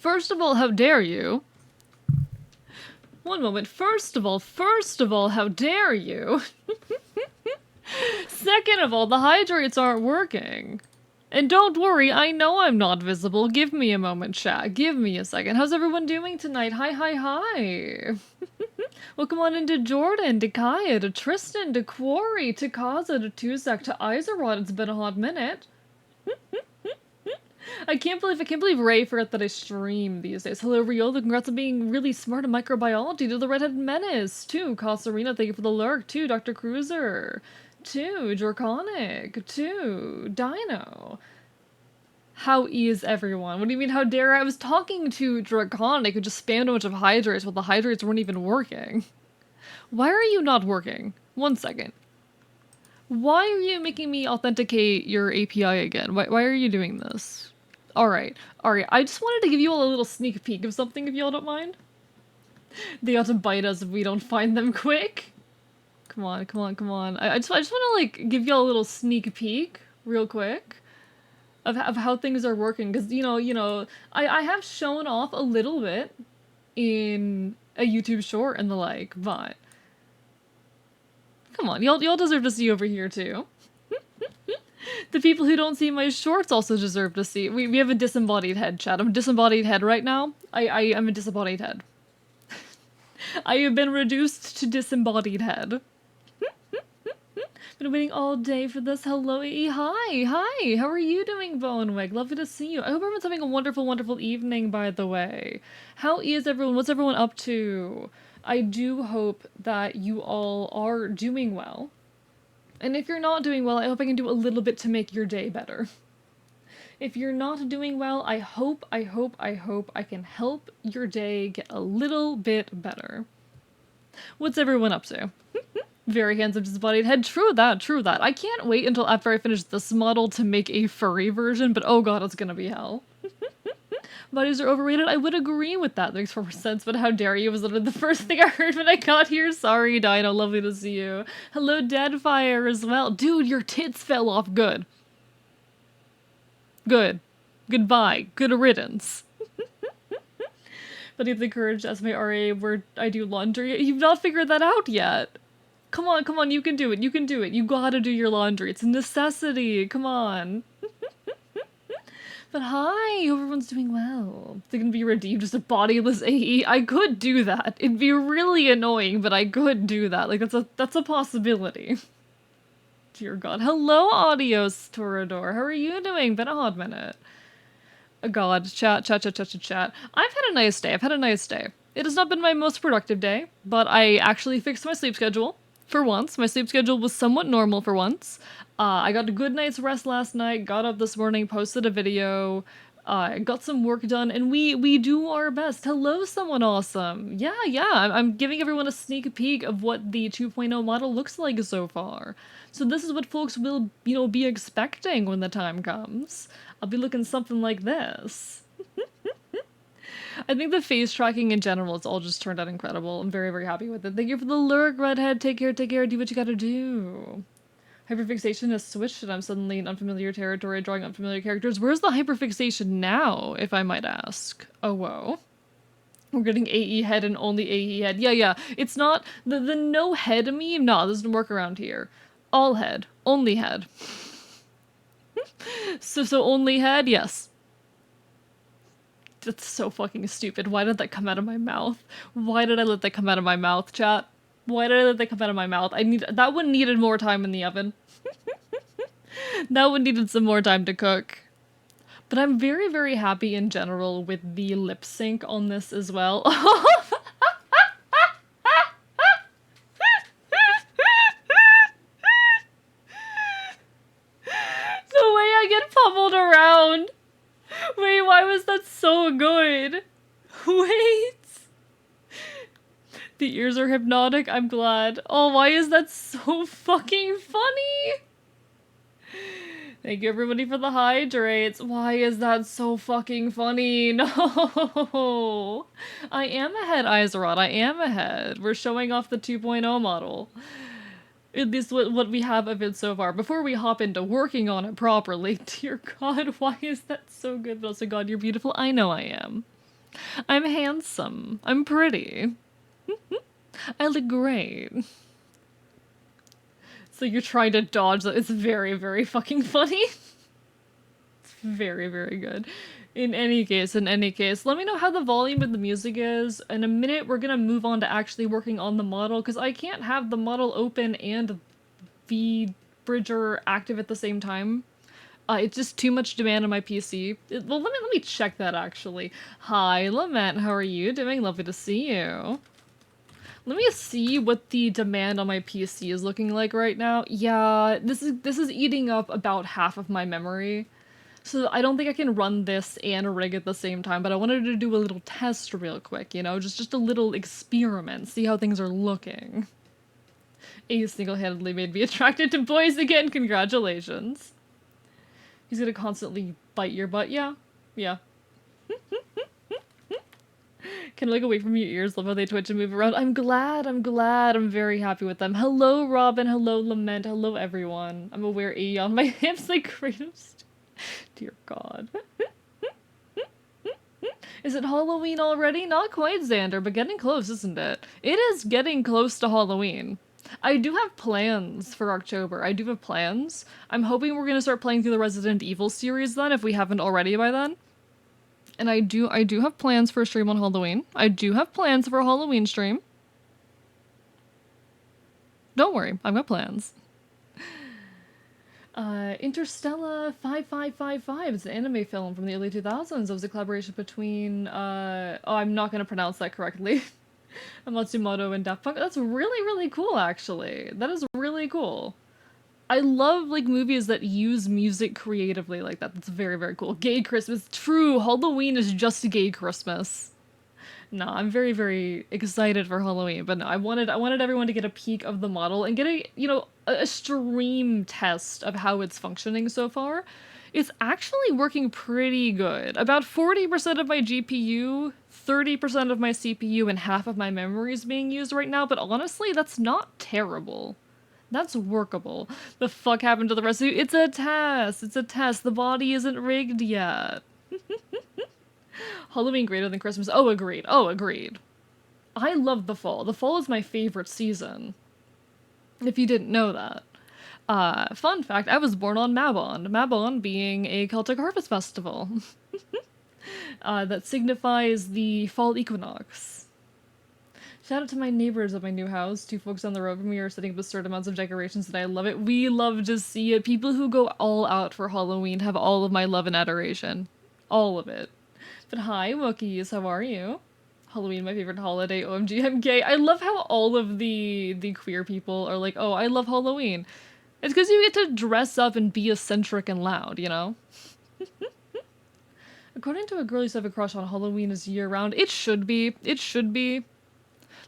First of all, how dare you? One moment. First of all, how dare you? Second of all, the hydrates aren't working. And don't worry, I know I'm not visible. Give me a moment, chat. Give me a second. How's everyone doing tonight? Hi. Welcome on into Jordan, to Kaya, to Tristan, to Quarry, to Kaza, to Tuzak, to Izerod. It's been a hot minute. I can't believe Ray forgot that I stream these days. Hello, Riola. Congrats on being really smart in microbiology. To the Redhead Menace. To Kasarina, thank you for the lurk. To Dr. Cruiser. To Draconic. To Dino. How is everyone? What do you mean, how dare I? was talking to Draconic, who just spammed a bunch of hydrates while the hydrates weren't even working. Why are you not working? 1 second. Why are you making me authenticate your API again? Why are you doing this? Alright. I just wanted to give you all a little sneak peek of something, if y'all don't mind. They ought to bite us if we don't find them quick. Come on. I just want to, like, give y'all a little sneak peek, real quick, of how things are working. Because, you know, I have shown off a little bit in a YouTube short and the like, but... Come on, y'all deserve to see over here, too. The people who don't see my shorts also deserve to see. We have a disembodied head, chat. I'm a disembodied head right now. I am a disembodied head. I have been reduced to disembodied head. Been waiting all day for this. Hello, E. Hi. How are you doing, Bonewig? Lovely to see you. I hope everyone's having a wonderful evening, by the way. How is everyone? What's everyone up to? I do hope that you all are doing well. And if you're not doing well, I hope I can do a little bit to make your day better. If you're not doing well, I hope I can help your day get a little bit better. What's everyone up to? Very handsome disembodied head. True that. I can't wait until after I finish this model to make a furry version, but oh god, it's gonna be hell. Bodies are overrated. I would agree with that. Makes more sense, but how dare you? It was literally the first thing I heard when I got here. Sorry, Dino. Lovely to see you. Hello, Deadfire as well. Dude, your tits fell off. Good. Goodbye. Good riddance. But you have the courage to ask my RA where I do laundry. You've not figured that out yet. Come on. You can do it. You gotta do your laundry. It's a necessity. Come on. But hi, hope everyone's doing well. They're gonna be redeemed as a bodiless AE. I could do that. It'd be really annoying, but I could do that. Like, that's a possibility. Dear god. Hello, Audios Torador. How are you doing? Been a hot minute. God, chat. I've had a nice day. It has not been my most productive day, but I actually fixed my sleep schedule. For once. My sleep schedule was somewhat normal for once. I got a good night's rest last night, got up this morning, posted a video, got some work done, and we do our best. Hello, someone awesome. Yeah, I'm giving everyone a sneak peek of what the 2.0 model looks like so far. So this is what folks will, be expecting when the time comes. I'll be looking something like this. I think the face tracking in general, it's all just turned out incredible. I'm very happy with it. Thank you for the lurk, Redhead. Take care, do what you gotta do. Hyperfixation has switched and I'm suddenly in unfamiliar territory drawing unfamiliar characters. Where's the hyperfixation now, if I might ask? Oh, whoa. We're getting AE head and only AE head. Yeah. It's not the no head meme. No, this doesn't work around here. All head. Only head. so only head? Yes. That's so fucking stupid. Why did that come out of my mouth? Why did I let that come out of my mouth, chat? Why did I let that come out of my mouth? That one needed more time in the oven. That one needed some more time to cook. But I'm very happy in general with the lip sync on this as well. The way I get pummeled around. Wait, why was that so good? Wait. The ears are hypnotic, I'm glad. Oh, why is that so fucking funny? Thank you everybody for the hydrates. Why is that so fucking funny? No. I am ahead, Izerod. I am ahead. We're showing off the 2.0 model. At least what we have of it so far. Before we hop into working on it properly. Dear god, why is that so good? But also, god, you're beautiful. I know I am. I'm handsome. I'm pretty. I look great. So you're trying to dodge that. It's very, very fucking funny. It's very, very good. In any case, let me know how the volume of the music is. In a minute, we're gonna move on to actually working on the model, because I can't have the model open and the bridger active at the same time. It's just too much demand on my PC. Well, let me check that, actually. Hi, Lament, how are you doing? Lovely to see you. Let me see what the demand on my PC is looking like right now. Yeah, this is eating up about half of my memory. So I don't think I can run this and rig at the same time, but I wanted to do a little test real quick, you know? Just a little experiment, see how things are looking. Ace single-handedly made me attracted to boys again, congratulations. He's gonna constantly bite your butt, yeah? Yeah. Can I look away from your ears? Love how they twitch and move around. I'm glad. I'm very happy with them. Hello, Robin. Hello, Lament. Hello, everyone. I'm gonna wear A on my hips like Kratos. Dear God. Is it Halloween already? Not quite, Xander, but getting close, isn't it? It is getting close to Halloween. I do have plans for October. I do have plans. I'm hoping we're gonna start playing through the Resident Evil series then, if we haven't already by then. And I do have plans for a stream on Halloween. I do have plans for a Halloween stream. Don't worry, I've got plans. Interstellar 5555 is an anime film from the early 2000s. It was a collaboration between, oh, I'm not gonna pronounce that correctly. Matsumoto and Daft Punk. That's really, really cool, actually. That is really cool. I love, like, movies that use music creatively like that. That's very, very cool. Gay Christmas. True, Halloween is just a gay Christmas. No, I'm very, very excited for Halloween, but no, I wanted everyone to get a peek of the model and get a stream test of how it's functioning so far. It's actually working pretty good. About 40% of my GPU, 30% of my CPU, and half of my memory is being used right now, but honestly, that's not terrible. That's workable. The fuck happened to the rest of you? It's a test! It's a test. The body isn't rigged yet. Halloween greater than Christmas. Oh, agreed. Oh, agreed. I love the fall. The fall is my favorite season. If you didn't know that. Fun fact, I was born on Mabon. Mabon being a Celtic harvest festival. That signifies the fall equinox. Shout out to my neighbors at my new house. 2 folks on the road from me are setting up absurd amounts of decorations and I love it. We love to see it. People who go all out for Halloween have all of my love and adoration. All of it. But hi, Wookiees, how are you? Halloween, my favorite holiday. OMG, I'm gay. I love how all of the queer people are like, oh, I love Halloween. It's because you get to dress up and be eccentric and loud, you know? According to a girl you used to have a crush on, Halloween is year-round. It should be. It should be.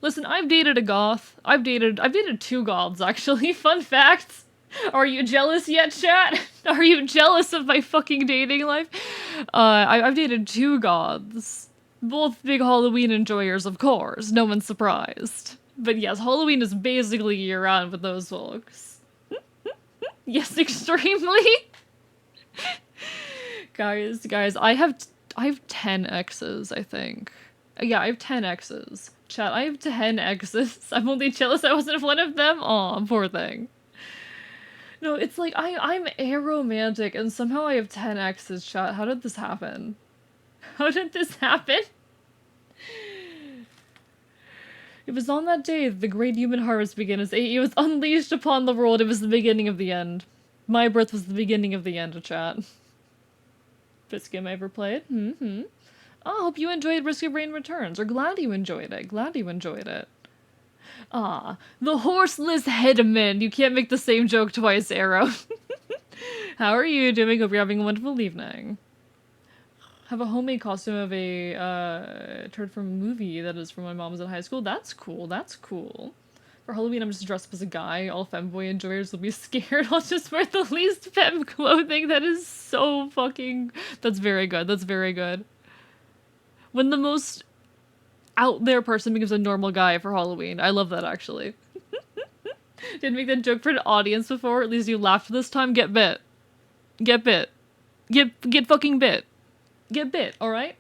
Listen, I've dated a goth. I've dated 2 goths, actually. Fun facts. Are you jealous yet, chat? Are you jealous of my fucking dating life? I've dated 2 goths. Both big Halloween enjoyers, of course. No one's surprised. But yes, Halloween is basically year-round with those folks. Yes, extremely. Guys, I have 10 exes, I think. Yeah, I have 10 exes. Chat, I have 10 exes. I'm only jealous I wasn't one of them. Aw, poor thing. No, it's like, I'm aromantic, and somehow I have 10 exes, chat. How did this happen? How did this happen? It was on that day that the great human harvest began as AE was unleashed upon the world. It was the beginning of the end. My birth was the beginning of the end, chat. Best game I ever played? Mm-hmm. I hope you enjoyed Risk of Rain Returns, or glad you enjoyed it. Glad you enjoyed it. Ah, the horseless headman. You can't make the same joke twice, Arrow. How are you doing? Hope you're having a wonderful evening. Have a homemade costume of a turd from a movie that is from my mom's in high school. That's cool. That's cool. For Halloween, I'm just dressed up as a guy. All femboy enjoyers will be scared. I'll just wear the least femme clothing. That is so fucking... That's very good. That's very good. When the most out there person becomes a normal guy for Halloween. I love that, actually. Didn't make that joke for an audience before. At least you laughed this time. Get bit. Get bit. Get fucking bit. Get bit, alright?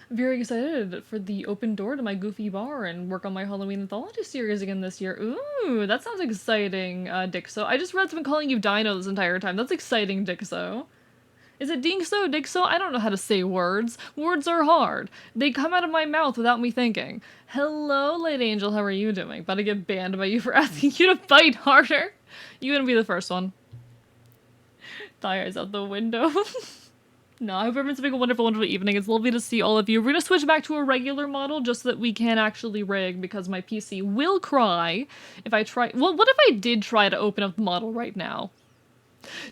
Very excited for the open door to my goofy bar and work on my Halloween anthology series again this year. Ooh, that sounds exciting, Dixo. I just realized I've been calling you Dino this entire time. That's exciting, Dixo. Is it Dinkso, Dixo? I don't know how to say words. Words are hard. They come out of my mouth without me thinking. Hello, Late Angel, how are you doing? About to get banned by you for asking you to bite harder. You gonna be the first one. Die eyes out the window. No, I hope everyone's having a wonderful, wonderful evening. It's lovely to see all of you. We're gonna switch back to a regular model just so that we can actually rig because my PC will cry if I try. Well, what if I did try to open up the model right now?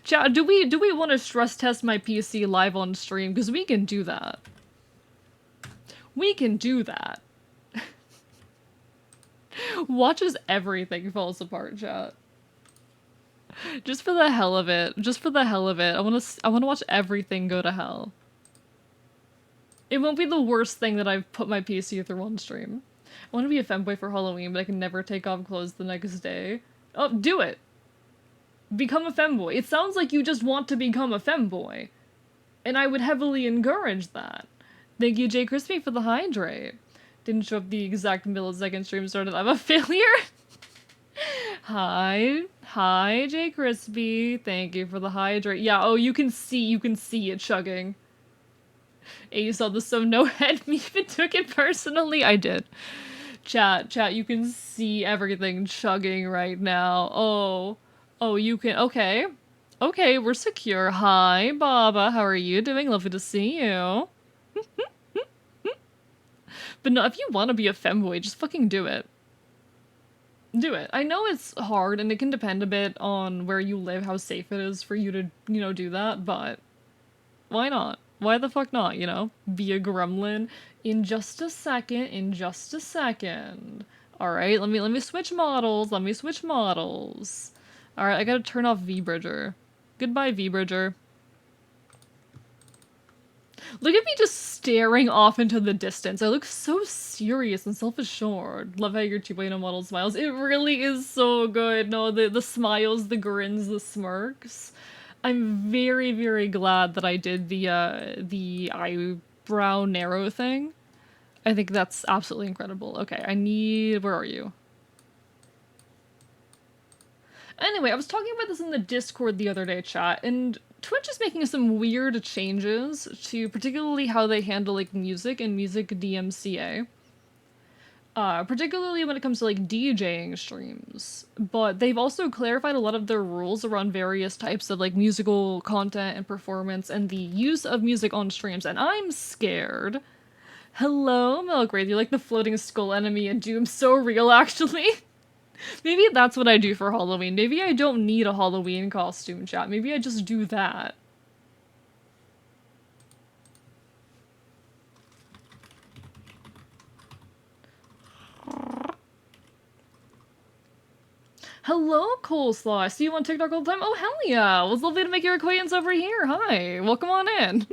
Chat, do we want to stress test my PC live on stream? Because we can do that. We can do that. Watch as everything falls apart, chat. Just for the hell of it. Just for the hell of it. I want to watch everything go to hell. It won't be the worst thing that I've put my PC through on stream. I want to be a femboy for Halloween, but I can never take off clothes the next day. Oh, do it! Become a femboy. It sounds like you just want to become a femboy. And I would heavily encourage that. Thank you, Jay Crispy, for the hydrate. Didn't show up the exact millisecond stream started. I'm a failure? Hi, Jay Crispy. Thank you for the hydrate. Yeah, oh, you can see it chugging. Ace on the so no head me even took it personally. I did. Chat, you can see everything chugging right now. Oh, you can, okay. Okay, we're secure. Hi, Baba, how are you doing? Lovely to see you. But no, if you want to be a femboy, just fucking do it. Do it. I know it's hard and it can depend a bit on where you live, how safe it is for you to, you know, do that, but why not? Why the fuck not, you know? Be a gremlin in just a second, Alright, let me switch models, Alright, I gotta turn off V-Bridger. Goodbye, V-Bridger. Look at me just staring off into the distance. I look so serious and self-assured. Love how your 2.0 model smiles. It really is so good. No, the smiles, the grins, the smirks. I'm very, very glad that I did the eyebrow narrow thing. I think that's absolutely incredible. Okay, where are you? Anyway, I was talking about this in the Discord the other day, chat, and Twitch is making some weird changes to particularly how they handle, like, music and music DMCA. Particularly when it comes to, like, DJing streams. But they've also clarified a lot of their rules around various types of, like, musical content and performance and the use of music on streams, and I'm scared. Hello, Milkwraith, you're like the floating skull enemy in Doom. So real, actually. Maybe that's what I do for Halloween. Maybe I don't need a Halloween costume, chat. Maybe I just do that. Hello, Coleslaw. I see you on TikTok all the time. Oh, hell yeah. It was lovely to make your acquaintance over here. Hi. Welcome on in.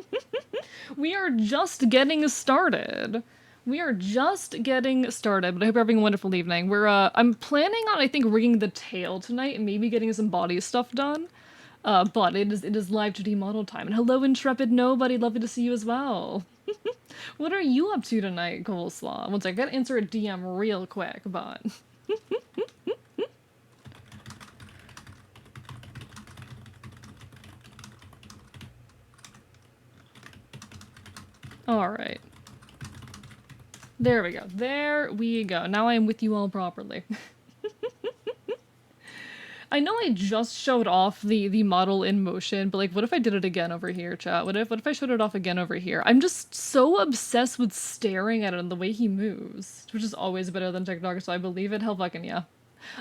We are just getting started. But I hope you're having a wonderful evening. I'm planning on, I think, rigging the tail tonight and maybe getting some body stuff done. But it is Live2D model time. And hello, Intrepid Nobody. Lovely to see you as well. What are you up to tonight, Coleslaw? One sec, I gotta answer a DM real quick, but... Alright. There we go. Now I am with you all properly. I know I just showed off the model in motion, but like, what if I did it again over here, chat? What if I showed it off again over here? I'm just so obsessed with staring at it and the way he moves, which is always better than TikTok, so I believe it. Hell fucking yeah.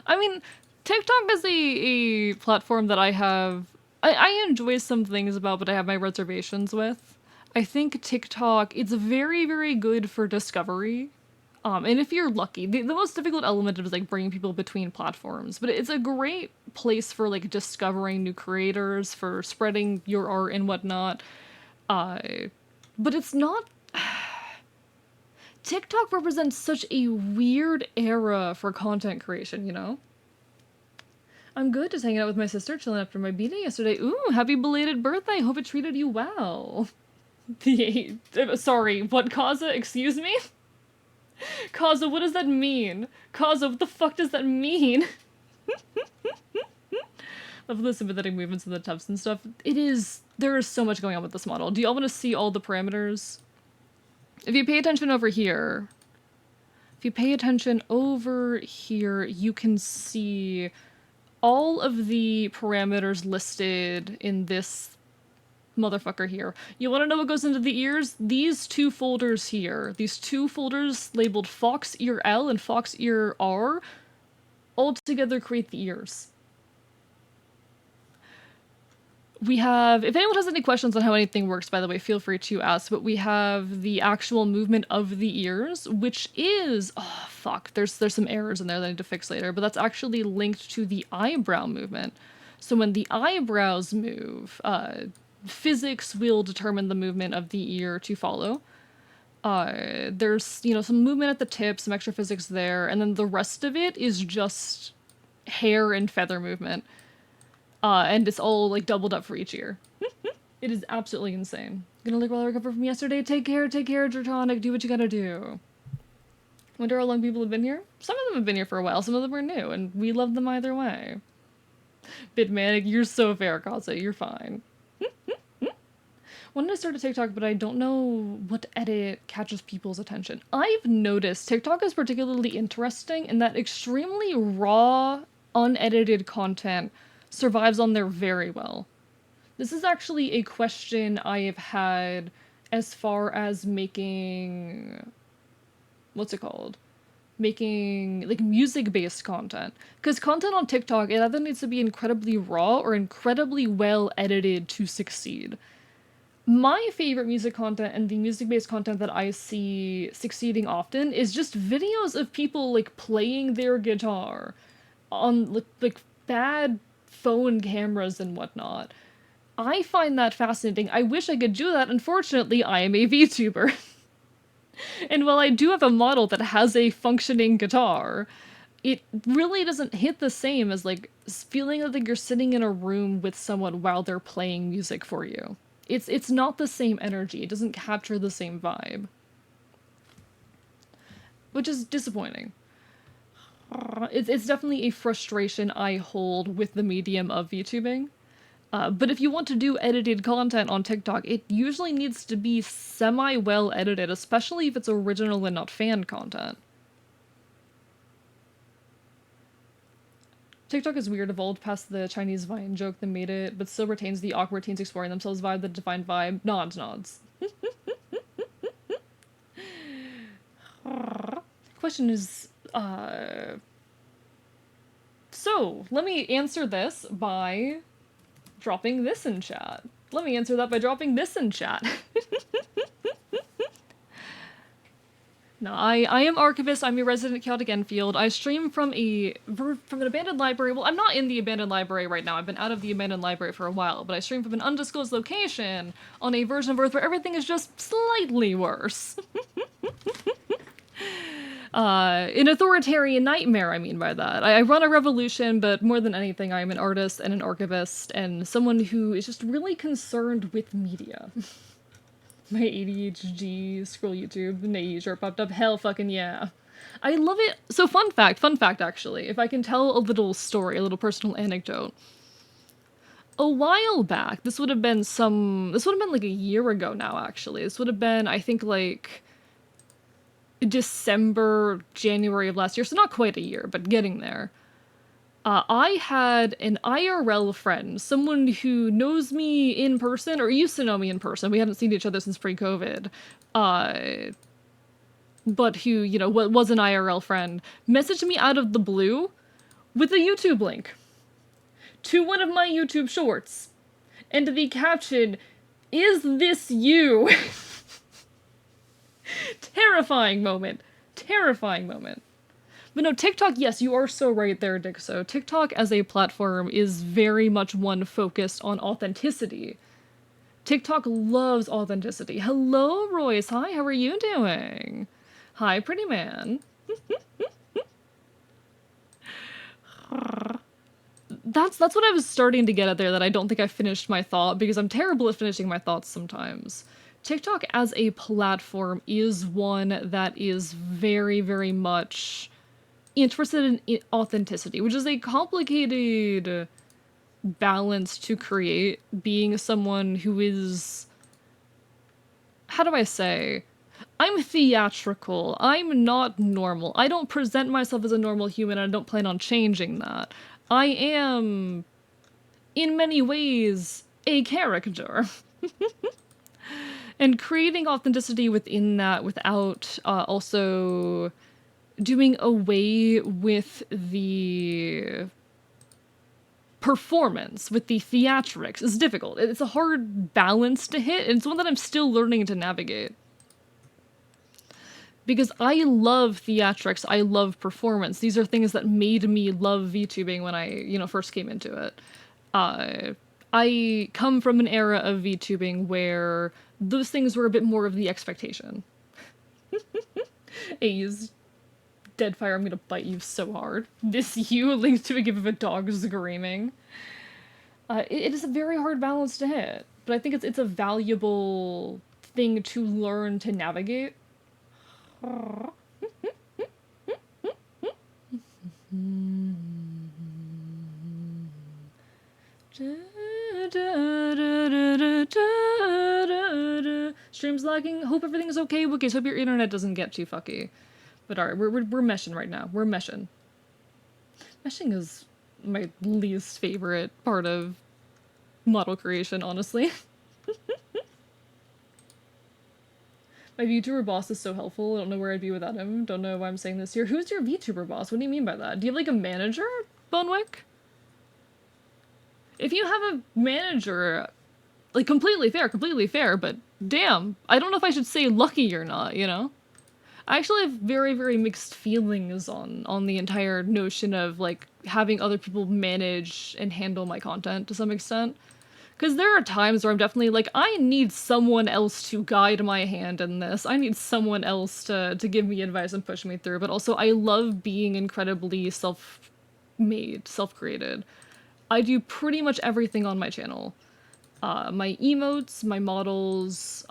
I mean, TikTok is a platform that I enjoy some things about, but I have my reservations with. I think TikTok, it's very, very good for discovery. And if you're lucky, the most difficult element is like bringing people between platforms, but it's a great place for like discovering new creators, for spreading your art and whatnot. But it's not... TikTok represents such a weird era for content creation, you know? I'm good, just hanging out with my sister, chilling after my B-Day yesterday. Ooh, happy belated birthday! Hope it treated you well. Sorry, what, Kaza? Excuse me? Kaza, what does that mean? Kaza, what the fuck does that mean? Love the sympathetic movements and the tufts and stuff. There is so much going on with this model. Do y'all want to see all the parameters? If you pay attention over here, you can see all of the parameters listed in this motherfucker here. You want to know what goes into the ears? These two folders here. These two folders labeled Fox Ear L and Fox Ear R all together create the ears. We have, if anyone has any questions on how anything works, by the way, feel free to ask, but we have the actual movement of the ears, which is, oh fuck, there's some errors in there that I need to fix later, but that's actually linked to the eyebrow movement. So when the eyebrows move, physics will determine the movement of the ear to follow. There's, you know, some movement at the tip, some extra physics there, and then the rest of it is just hair and feather movement. And it's all, like, doubled up for each ear. It is absolutely insane. Gonna look while I recover from yesterday. Take care, Draconic. Do what you gotta do. Wonder how long people have been here? Some of them have been here for a while, some of them are new, and we love them either way. Bitmanic, you're so fair, Kaza. You're fine. Wanted to start a TikTok, but I don't know what edit catches people's attention. I've noticed TikTok is particularly interesting in that extremely raw, unedited content survives on there very well. This is actually a question I have had as far as making... what's it called? Making, like, music-based content. Because content on TikTok, it either needs to be incredibly raw or incredibly well edited to succeed. My favorite music content and the music-based content that I see succeeding often is just videos of people, like, playing their guitar on, like bad phone cameras and whatnot. I find that fascinating. I wish I could do that. Unfortunately, I am a VTuber. And while I do have a model that has a functioning guitar, it really doesn't hit the same as, like, feeling like you're sitting in a room with someone while they're playing music for you. It's not the same energy. It doesn't capture the same vibe. Which is disappointing. It's definitely a frustration I hold with the medium of VTubing. But if you want to do edited content on TikTok, it usually needs to be semi-well edited, especially if it's original and not fan content. TikTok is weird, evolved past the Chinese Vine joke that made it, but still retains the awkward teens exploring themselves vibe, the defined vibe. Nods. Question is, so, let me answer this by dropping this in chat. Let me answer that by dropping this in chat. No, I am Archivist, I'm a resident Chaotic Enfield. I stream from an abandoned library. Well, I'm not in the abandoned library right now. I've been out of the abandoned library for a while, but I stream from an undisclosed location on a version of Earth where everything is just slightly worse. An authoritarian nightmare, I mean by that. I run a revolution, but more than anything, I am an artist and an archivist and someone who is just really concerned with media. My ADHD, scroll YouTube, Nature popped up, hell fucking yeah. I love it. So fun fact actually, if I can tell a little story, a little personal anecdote. A while back, this would have been like a year ago now actually. This would have been, I think, like December, January of last year, so not quite a year, but getting there. I had an IRL friend, someone who knows me in person, or used to know me in person. We hadn't seen each other since pre-COVID. But who, you know, was an IRL friend, messaged me out of the blue with a YouTube link to one of my YouTube shorts. And the caption, "Is this you?" Terrifying moment. Terrifying moment. But no, TikTok, yes, you are so right there, Dixo. TikTok as a platform is very much one focused on authenticity. TikTok loves authenticity. Hello, Royce. Hi, how are you doing? Hi, pretty man. That's what I was starting to get at there, that I don't think I finished my thought, because I'm terrible at finishing my thoughts sometimes. TikTok as a platform is one that is very, very much interested in authenticity, which is a complicated balance to create, being someone who is, how do I say, I'm theatrical. I'm not normal. I don't present myself as a normal human, and I don't plan on changing that. I am, in many ways, a character. And creating authenticity within that without also doing away with the performance, with the theatrics, is difficult. It's a hard balance to hit, and it's one that I'm still learning to navigate. Because I love theatrics, I love performance. These are things that made me love VTubing when I, first came into it. I come from an era of VTubing where those things were a bit more of the expectation. A's. Deadfire, I'm gonna bite you so hard. This you linked to a gif of a dog screaming. It is a very hard balance to hit, but I think it's a valuable thing to learn to navigate. Stream's lagging. Hope everything's okay, Wookies. Hope your internet doesn't get too fucky. But alright, we're meshing right now. We're meshing. Meshing is my least favorite part of model creation, honestly. My VTuber boss is so helpful. I don't know where I'd be without him. Don't know why I'm saying this here. Who's your VTuber boss? What do you mean by that? Do you have, like, a manager, Bonewick? If you have a manager, like, completely fair, but damn, I don't know if I should say lucky or not, you know? I actually have very, very mixed feelings on the entire notion of, like, having other people manage and handle my content to some extent. Because there are times where I'm definitely like, I need someone else to guide my hand in this. I need someone else to give me advice and push me through. But also, I love being incredibly self-made, self-created. I do pretty much everything on my channel. My emotes, my models,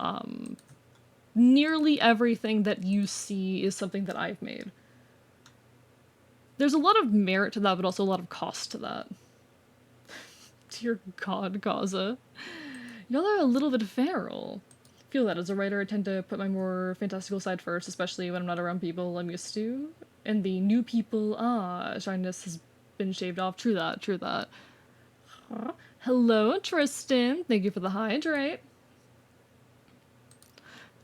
nearly everything that you see is something that I've made. There's a lot of merit to that, but also a lot of cost to that. Dear God, Gaza. Y'all are a little bit feral. I feel that as a writer, I tend to put my more fantastical side first, especially when I'm not around people I'm used to. And the new people, shyness has been shaved off. True that, true that. Hello, Tristan. Thank you for the hydrate.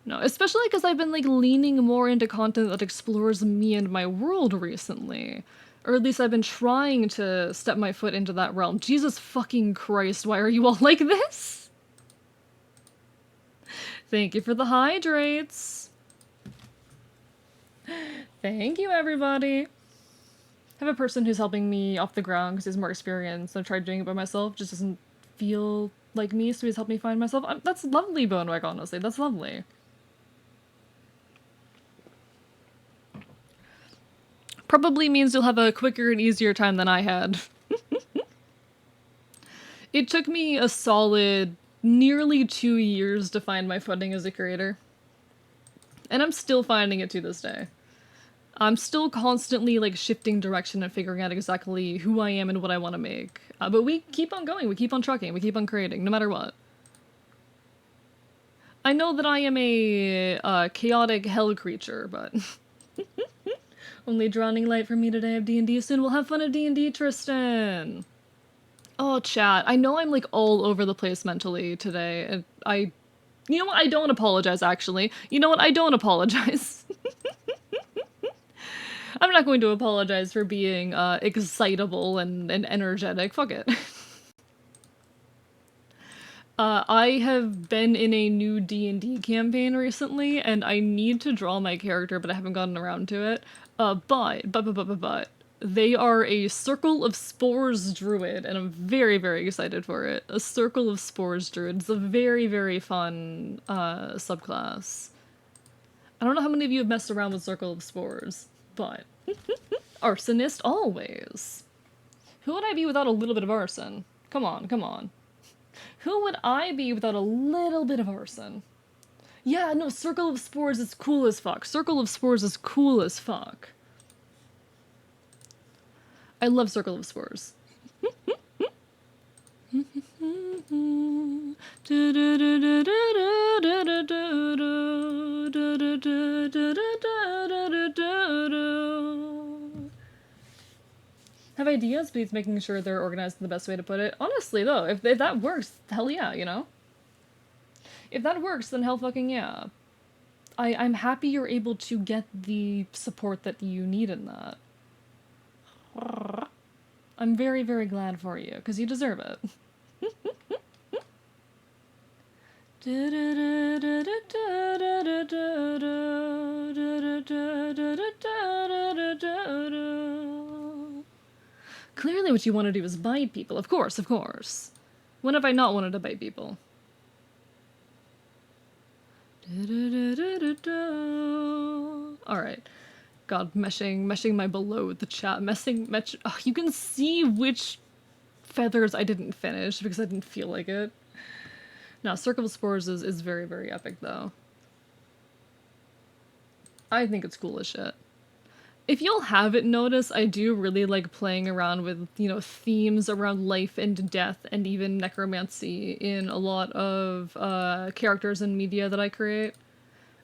No, especially because I've been, like, leaning more into content that explores me and my world recently. Or at least I've been trying to step my foot into that realm. Jesus fucking Christ, why are you all like this? Thank you for the hydrates. Thank you, everybody. I have a person who's helping me off the ground because he has more experience. I've tried doing it by myself, just doesn't feel like me, so he's helped me find myself. That's lovely, Bonewick, honestly. That's lovely. Probably means you'll have a quicker and easier time than I had. It took me a solid nearly 2 years to find my footing as a creator. And I'm still finding it to this day. I'm still constantly, like, shifting direction and figuring out exactly who I am and what I want to make. But we keep on going, we keep on trucking, we keep on creating, no matter what. I know that I am a chaotic hell creature, but... Only drowning light for me today of D&D soon. We'll have fun at D&D, Tristan! Oh, chat. I know I'm, like, all over the place mentally today. And you know what? I don't apologize, actually. You know what? I don't apologize. I'm not going to apologize for being, excitable and energetic. Fuck it. I have been in a new D&D campaign recently, and I need to draw my character, but I haven't gotten around to it. But, they are a Circle of Spores druid, and I'm very, very excited for it. A Circle of Spores druid. It's a very, very fun, subclass. I don't know how many of you have messed around with Circle of Spores, but... Arsonist always. Who would I be without a little bit of arson? Come on, come on. Who would I be without a little bit of arson? Yeah, no, Circle of Spores is cool as fuck. Circle of Spores is cool as fuck. I love Circle of Spores. Have ideas, but he's making sure they're organized in the best way to put it. Honestly, though, if that works, hell yeah, you know? If that works, then hell fucking yeah. I'm happy you're able to get the support that you need in that. I'm very, very glad for you, because you deserve it. Clearly what you want to do is bite people. Of course, of course. When have I not wanted to bite people? Alright. God, meshing my below with the chat. You can see which feathers I didn't finish because I didn't feel like it. No, Circle of Spores is very, very epic, though. I think it's cool as shit. If you'll haven't noticed, I do really like playing around with, you know, themes around life and death and even necromancy in a lot of characters and media that I create.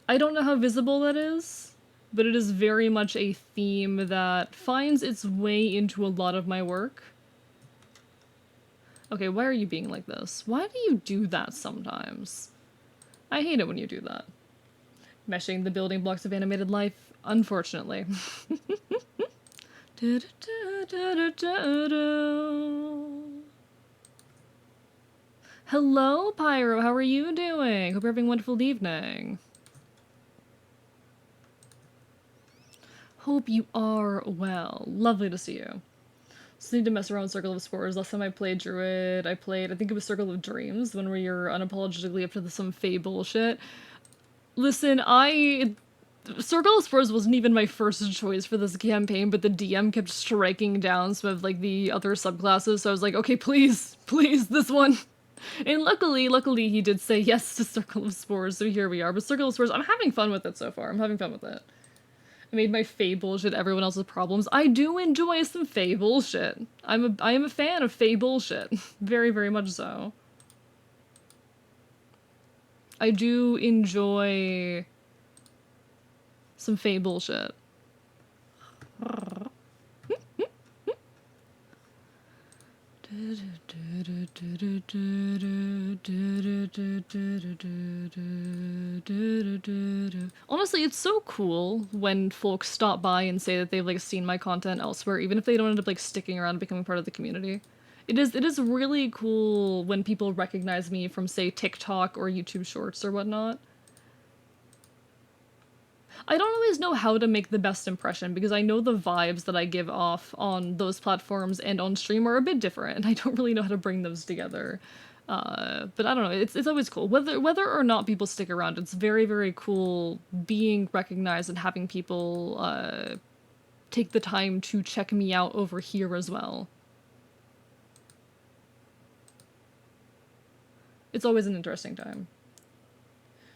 I don't know how visible that is, but it is very much a theme that finds its way into a lot of my work. Okay, why are you being like this? Why do you do that sometimes? I hate it when you do that. Meshing the building blocks of animated life, unfortunately. Hello, Pyro, how are you doing? Hope you're having a wonderful evening. Hope you are well. Lovely to see you. Just need to mess around with Circle of Spores. Last time I played Druid, I think it was Circle of Dreams, the one where you're unapologetically up to some Fae bullshit. Listen, Circle of Spores wasn't even my first choice for this campaign, but the DM kept striking down some of, like, the other subclasses, so I was like, okay, please, please, this one. And luckily he did say yes to Circle of Spores, so here we are. But Circle of Spores, I'm having fun with it so far. I'm having fun with it. I made my Fae bullshit everyone else's problems. I do enjoy some Fae bullshit. I am a fan of Fae bullshit. Very, very much so. I do enjoy some Fae bullshit. Honestly, it's so cool when folks stop by and say that they've, like, seen my content elsewhere, even if they don't end up, like, sticking around and becoming part of the community. It is really cool when people recognize me from, say, TikTok or YouTube Shorts or whatnot. I don't always know how to make the best impression because I know the vibes that I give off on those platforms and on stream are a bit different, and I don't really know how to bring those together. But I don't know, it's always cool. Whether or not people stick around, it's very, very cool being recognized and having people take the time to check me out over here as well. It's always an interesting time.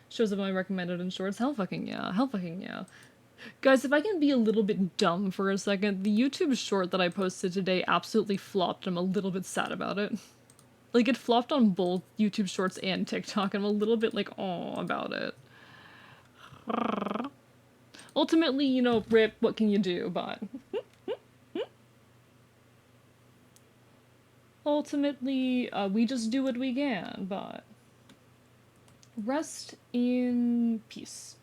Shows up on my recommended in shorts. Hell fucking yeah. Hell fucking yeah. Guys, if I can be a little bit dumb for a second, the YouTube short that I posted today absolutely flopped. I'm a little bit sad about it. Like, it flopped on both YouTube shorts and TikTok, and I'm a little bit, like, aw about it. Ultimately, you know, rip, what can you do, but... Ultimately, we just do what we can, but... Rest in peace.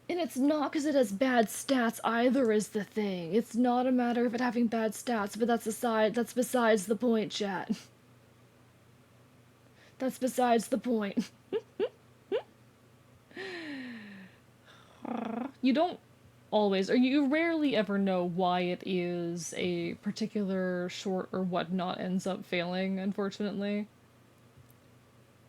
And it's not because it has bad stats either is the thing. It's not a matter of it having bad stats, but that's besides the point, chat. That's besides the point. You don't always, or you rarely ever know why it is a particular short or whatnot ends up failing, unfortunately.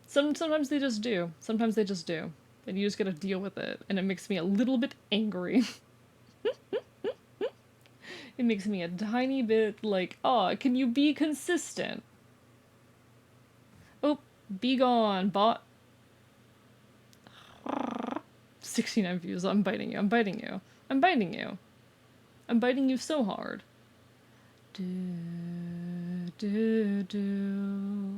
Sometimes they just do. Sometimes they just do. And you just gotta deal with it, and it makes me a little bit angry. It makes me a tiny bit like, oh, can you be consistent? Oh, Be gone, bot. 69 views. I'm biting you. I'm biting you. I'm biting you. I'm biting you so hard. Do, do, do.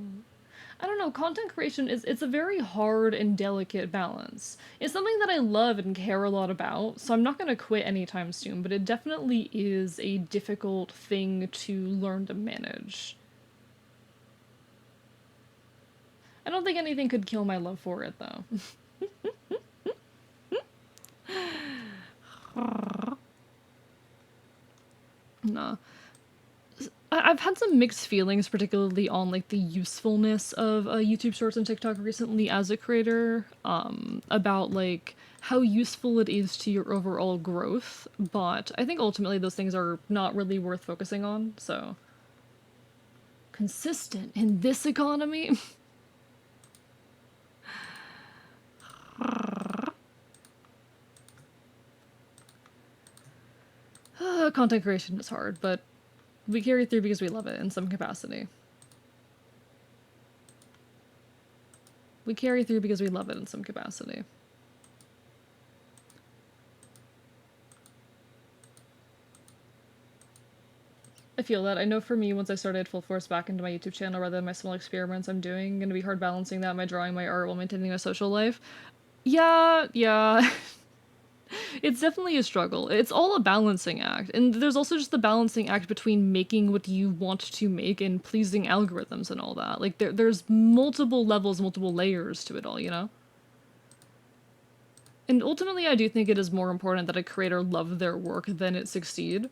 I don't know, content creation it's a very hard and delicate balance. It's something that I love and care a lot about, so I'm not gonna quit anytime soon, but it definitely is a difficult thing to learn to manage. I don't think anything could kill my love for it, though. No. I've had some mixed feelings, particularly on like the usefulness of YouTube Shorts and TikTok recently as a creator, about like how useful it is to your overall growth. But I think ultimately those things are not really worth focusing on. So consistent in this economy. Content creation is hard, but we carry through because we love it in some capacity. We carry through because we love it in some capacity. I feel that. I know for me, once I started full force back into my YouTube channel rather than my small experiments I'm doing, gonna be hard balancing that, my drawing, my art, while maintaining my social life. Yeah. It's definitely a struggle. It's all a balancing act. And there's also just the balancing act between making what you want to make and pleasing algorithms and all that. Like, there's multiple levels, multiple layers to it all, you know? And ultimately, I do think it is more important that a creator love their work than it succeed.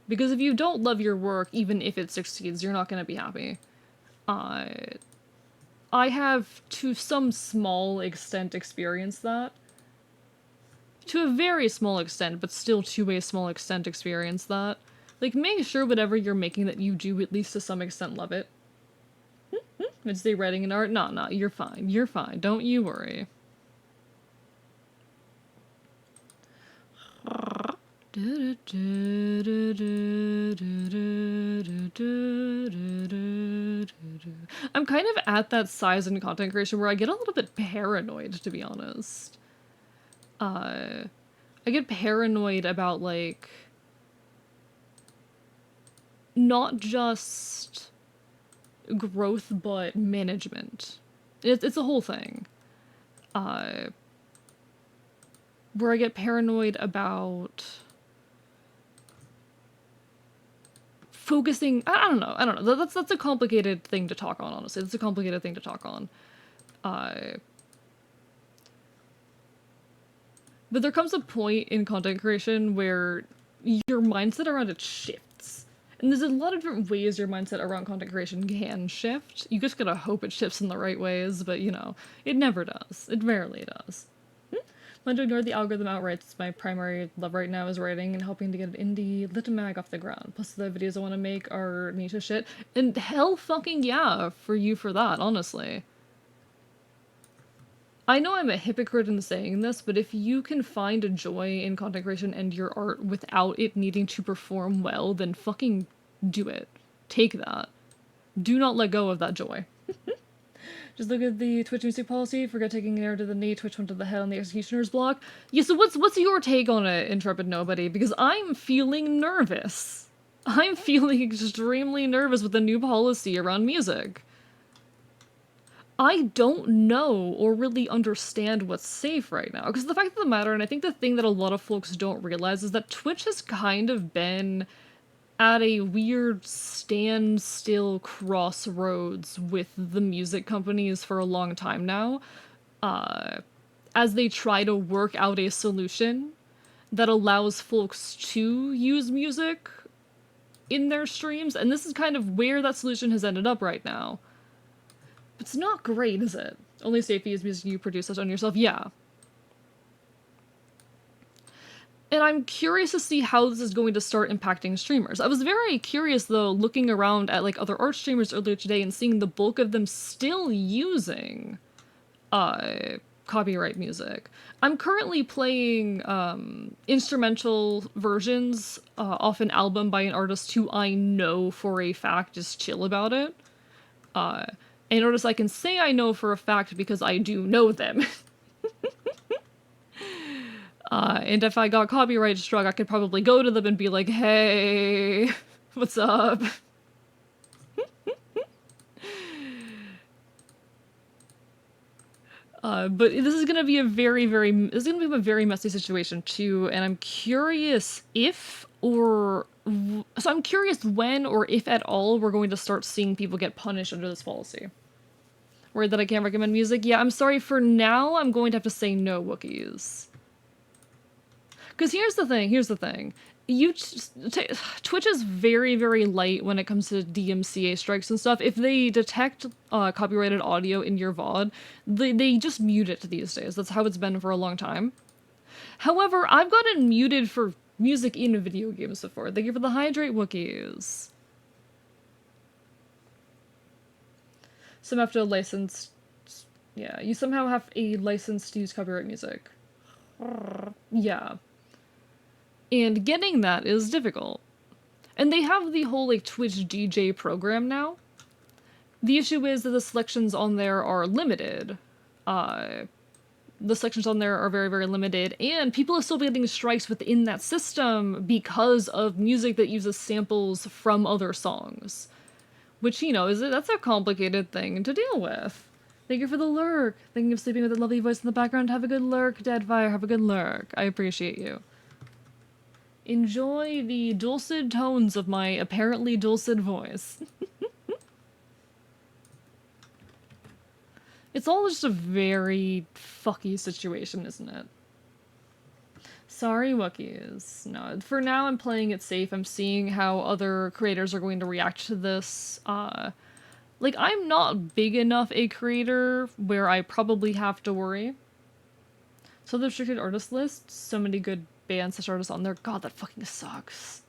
Because if you don't love your work, even if it succeeds, you're not going to be happy. I have, to some small extent, experienced that. To a very small extent, but still to a small extent experience that. Like, make sure whatever you're making that you do, at least to some extent, love it. It's the writing and art? No, you're fine. You're fine. Don't you worry. I'm kind of at that size in content creation where I get a little bit paranoid, to be honest. I get paranoid about, like, not just growth, but management. It's a whole thing. Where I get paranoid about focusing. I don't know. That's a complicated thing to talk on, honestly. It's a complicated thing to talk on. But there comes a point in content creation where your mindset around it shifts. And there's a lot of different ways your mindset around content creation can shift. You just gotta hope it shifts in the right ways, but you know, it never does. It rarely does. Learn to ignore the algorithm outright. It's my primary love right now is writing and helping to get an indie lit mag off the ground. Plus the videos I want to make are niche as shit. And hell fucking yeah for you for that, honestly. I know I'm a hypocrite in saying this, but if you can find a joy in content creation and your art without it needing to perform well, then fucking do it. Take that. Do not let go of that joy. Just look at the Twitch music policy. Forget taking an arrow to the knee. Twitch went to the head on the executioner's block. Yeah, so what's your take on it, Intrepid Nobody? Because I'm feeling nervous. I'm feeling extremely nervous with the new policy around music. I don't know or really understand what's safe right now. Because the fact of the matter, and I think the thing that a lot of folks don't realize, is that Twitch has kind of been at a weird standstill crossroads with the music companies for a long time now, as they try to work out a solution that allows folks to use music in their streams, and this is kind of where that solution has ended up right now. It's not great, is it? Only safety is music you produce on yourself. Yeah. And I'm curious to see how this is going to start impacting streamers. I was very curious, though, looking around at, like, other art streamers earlier today and seeing the bulk of them still using copyright music. I'm currently playing instrumental versions off an album by an artist who I know for a fact is chill about it. And notice I can say I know for a fact because I do know them. And if I got copyright struck, I could probably go to them and be like, hey, what's up? But this is gonna be a this is gonna be a very messy situation too, and I'm curious if so I'm curious when or if at all we're going to start seeing people get punished under this policy. Worried that I can't recommend music? Yeah, I'm sorry, for now I'm going to have to say no, Wookiees. Because here's the thing. Twitch is very light when it comes to DMCA strikes and stuff. If they detect copyrighted audio in your VOD, they just mute it these days. That's how it's been for a long time. However, I've gotten muted for music in video games before. Thank you for the hydrate, Wookiees. Some have to license... Yeah, you somehow have a license to use copyright music. Yeah. And getting that is difficult. And they have the whole, like, Twitch DJ program now. The issue is that the selections on there are limited. The selections on there are very limited, and people are still getting strikes within that system because of music that uses samples from other songs. Which, you know, that's a complicated thing to deal with. Thank you for the lurk. Thinking of sleeping with a lovely voice in the background. Have a good lurk, Deadfire. Have a good lurk. I appreciate you. Enjoy the dulcet tones of my apparently dulcet voice. It's all just a very fucky situation, isn't it? Sorry, Wookiees. No, for now I'm playing it safe. I'm seeing how other creators are going to react to this. Like, I'm not big enough a creator where I probably have to worry. So the restricted artist list, so many good bands such artists on there. God, that fucking sucks.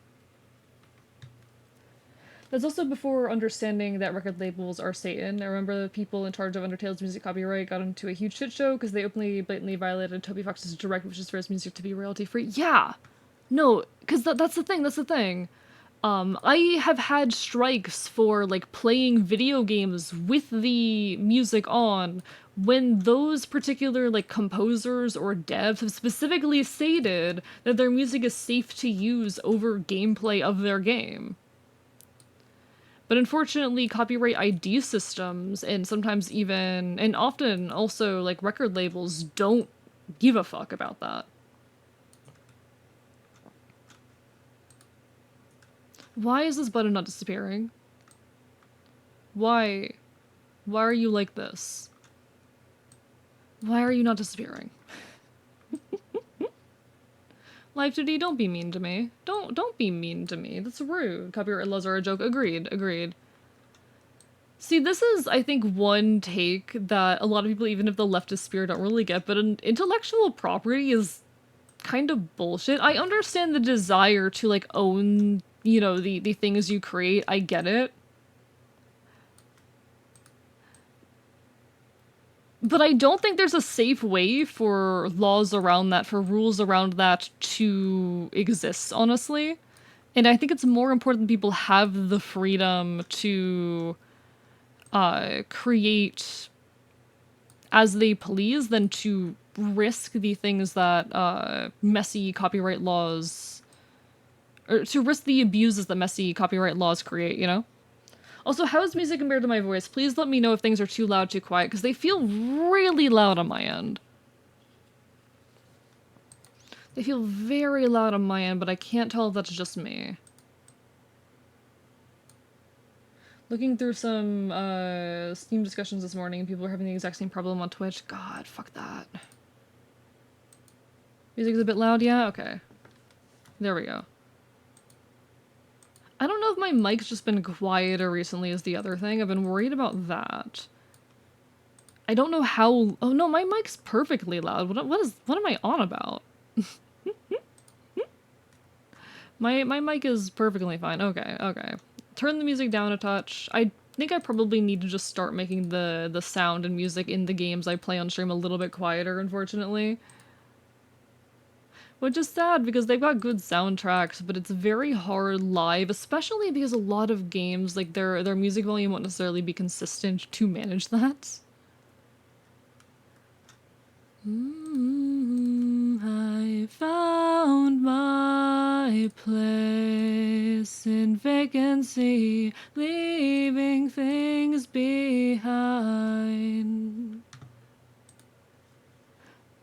That's also before understanding that record labels are Satan. I remember the people in charge of Undertale's music copyright got into a huge shit show because they blatantly violated Toby Fox's direct wishes for his music to be royalty-free. Yeah! No, because that's the thing. I have had strikes for, like, playing video games with the music on when those particular, like, composers or devs have specifically stated that their music is safe to use over gameplay of their game. But unfortunately, copyright ID systems, and sometimes even, and often also, like, record labels don't give a fuck about that. Why is this button not disappearing? Why? Why are you like this? Why are you not disappearing? Live2D, don't be mean to me. Don't be mean to me. That's rude. Copyright laws are a joke. Agreed. See, this is, I think, one take that a lot of people, even if the leftist spirit, don't really get, but intellectual property is kind of bullshit. I understand the desire to, like, own, you know, the things you create. I get it. But I don't think there's a safe way for laws around that, for rules around that to exist, honestly. And I think it's more important that people have the freedom to create as they please than to risk the things that messy copyright laws... or to risk the abuses that messy copyright laws create, you know? Also, how is music compared to my voice? Please let me know if things are too loud, too quiet, because they feel really loud on my end. They feel very loud on my end, but I can't tell if that's just me. Looking through some Steam discussions this morning, people are having the exact same problem on Twitch. God, fuck that. Music's a bit loud, yeah? Okay. There we go. I don't know if my mic's just been quieter recently is the other thing. I've been worried about that. I don't know how... Oh no, my mic's perfectly loud. What am I on about? My mic is perfectly fine. Okay. Turn the music down a touch. I think I probably need to just start making the sound and music in the games I play on stream a little bit quieter, unfortunately. Which is sad because they've got good soundtracks, but it's very hard live, especially because a lot of games, like their music volume won't necessarily be consistent to manage that. I found my place in vacancy, leaving things behind.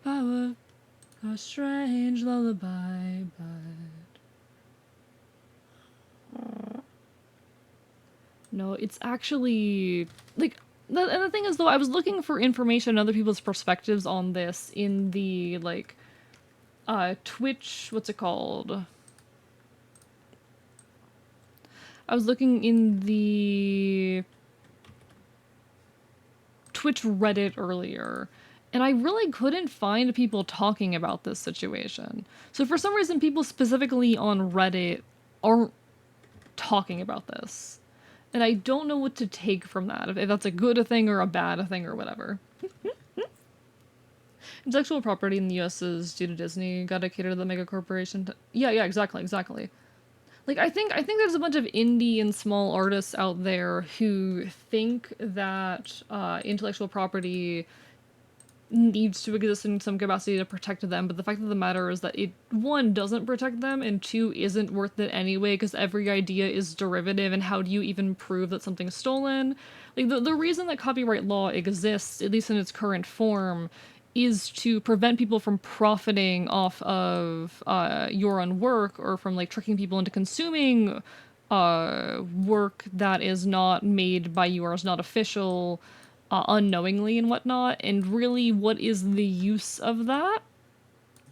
Power, a strange lullaby, but no, it's actually like and the thing is though, I was looking for information and other people's perspectives on this in the like Twitch, what's it called? I was looking in the Twitch Reddit earlier, and I really couldn't find people talking about this situation. So for some reason, people specifically on Reddit aren't talking about this. And I don't know what to take from that, if that's a good thing or a bad thing or whatever. Intellectual property in the US is due to Disney, gotta cater to the mega corporation. Yeah, exactly. Like, I think there's a bunch of indie and small artists out there who think that intellectual property needs to exist in some capacity to protect them, but the fact of the matter is that it, one, doesn't protect them, and two, isn't worth it anyway, because every idea is derivative, and how do you even prove that something's stolen? Like, the reason that copyright law exists, at least in its current form, is to prevent people from profiting off of your own work, or from, like, tricking people into consuming work that is not made by you or is not official, unknowingly and whatnot, and really what is the use of that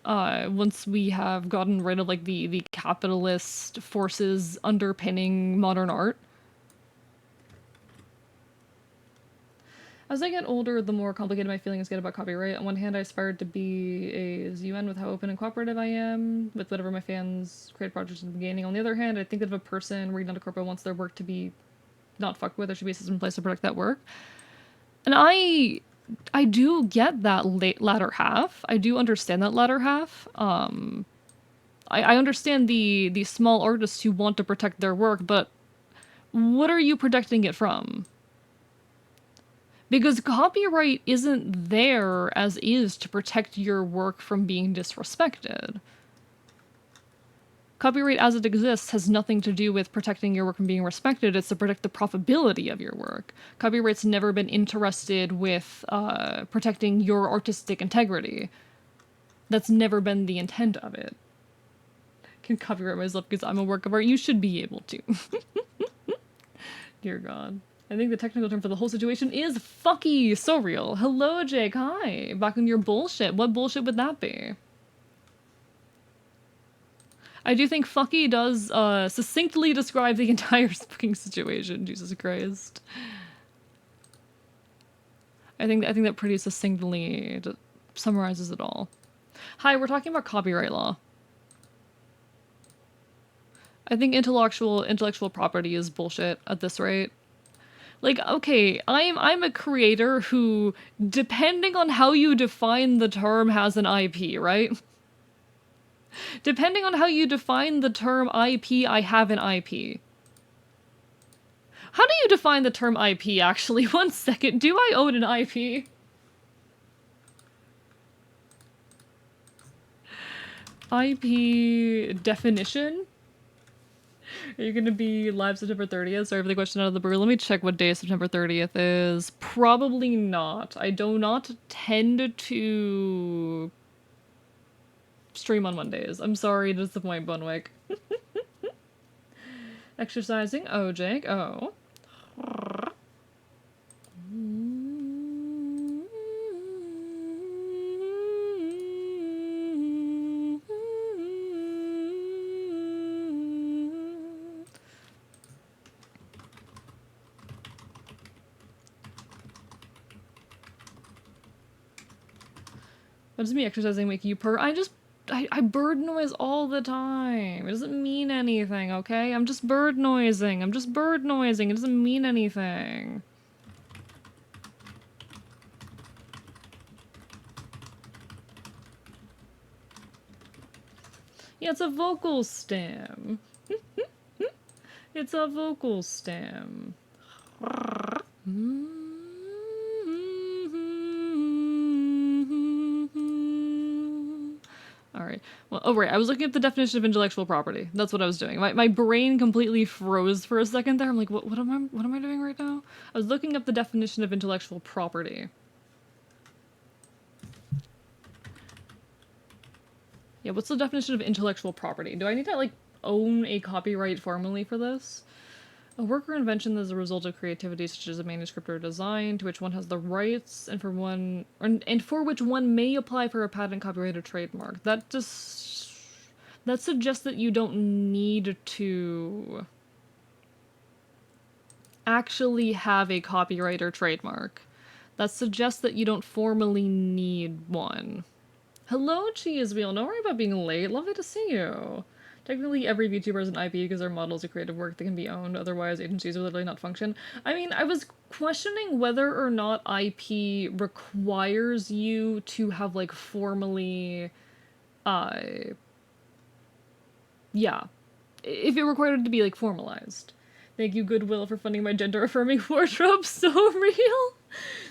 once we have gotten rid of like the capitalist forces underpinning modern art. As I get older, the more complicated my feelings get about copyright. On one hand, I aspired to be a ZUN with how open and cooperative I am with whatever my fans create projects in the beginning. On the other hand, I think that if a person reading onto corporate wants their work to be not fucked with, there should be a system in place to protect that work. And I do get that latter half. I do understand that latter half. I understand the small artists who want to protect their work, but what are you protecting it from? Because copyright isn't there as is to protect your work from being disrespected. Copyright as it exists has nothing to do with protecting your work from being respected, it's to protect the profitability of your work. Copyright's never been interested with protecting your artistic integrity. That's never been the intent of it. I can copyright myself because I'm a work of art. You should be able to. Dear God. I think the technical term for the whole situation is fucky. So real. Hello, Jake. Hi. Back on your bullshit. What bullshit would that be? I do think fucky does succinctly describe the entire fucking situation. Jesus Christ. I think that pretty succinctly summarizes it all. Hi, we're talking about copyright law. I think intellectual property is bullshit at this rate. Like, okay, I'm a creator who, depending on how you define the term, has an IP, right? Depending on how you define the term IP, I have an IP. How do you define the term IP, actually? 1 second. Do I own an IP? IP definition? Are you gonna be live September 30th? Sorry for the question out of the blue. Let me check what day September 30th is. Probably not. I do not tend to stream on Mondays. I'm sorry to disappoint, Bunwick. Exercising? Oh, Jake. Oh. What does me exercising make you purr? I bird noise all the time. It doesn't mean anything, okay? I'm just bird noising. It doesn't mean anything. Yeah, it's a vocal stem. It's a vocal stem. Alright. Well, oh right, I was looking at the definition of intellectual property. That's what I was doing. My brain completely froze for a second there. I'm like, what am I doing right now? I was looking up the definition of intellectual property. Yeah, what's the definition of intellectual property? Do I need to, like, own a copyright formally for this? A work or invention that is a result of creativity, such as a manuscript or a design, to which one has the rights, and for which one may apply for a patent, copyright, or trademark. That suggests that you don't need to actually have a copyright or trademark. That suggests that you don't formally need one. Hello, Cheesewheel. Don't worry about being late. Lovely to see you. Technically, every VTuber is an IP because their models of creative work that can be owned. Otherwise, agencies would literally not function. I mean, I was questioning whether or not IP requires you to have, like, formally, yeah. If it required it to be, like, formalized. Thank you, Goodwill, for funding my gender-affirming wardrobe. So real.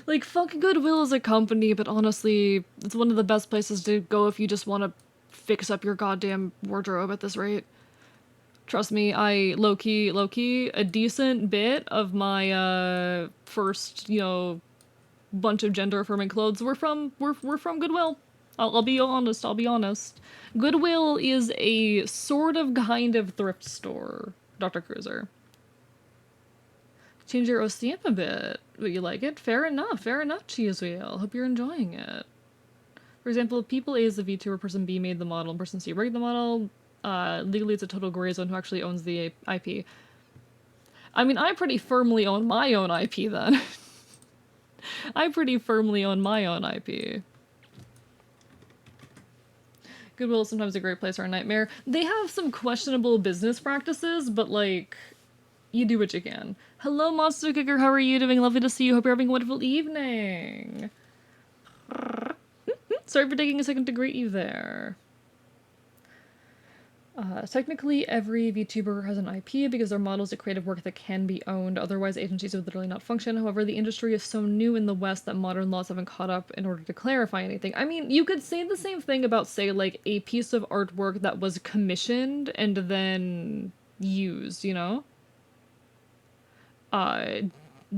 Like, fuck Goodwill as a company, but honestly, it's one of the best places to go if you just want to fix up your goddamn wardrobe at this rate. Trust me, I low-key, a decent bit of my, first, you know, bunch of gender-affirming clothes were from Goodwill. I'll be honest. Goodwill is a sort of kind of thrift store, Dr. Cruiser. Change your OCM a bit. But you like it? Fair enough, Cheesewheel. Hope you're enjoying it. For example, if people A is the VTuber, person B made the model, and person C rigged the model, legally it's a total gray zone who actually owns the IP. I mean, I pretty firmly own my own IP then. I pretty firmly own my own IP. Goodwill is sometimes a great place or a nightmare. They have some questionable business practices, but like, you do what you can. Hello, Monster Kicker, how are you doing? Lovely to see you. Hope you're having a wonderful evening. Sorry for taking a second to greet you there. Technically, every VTuber has an IP because their models of creative work that can be owned, otherwise agencies would literally not function. However, the industry is so new in the West that modern laws haven't caught up in order to clarify anything. I mean, you could say the same thing about, say, like, a piece of artwork that was commissioned and then used, you know?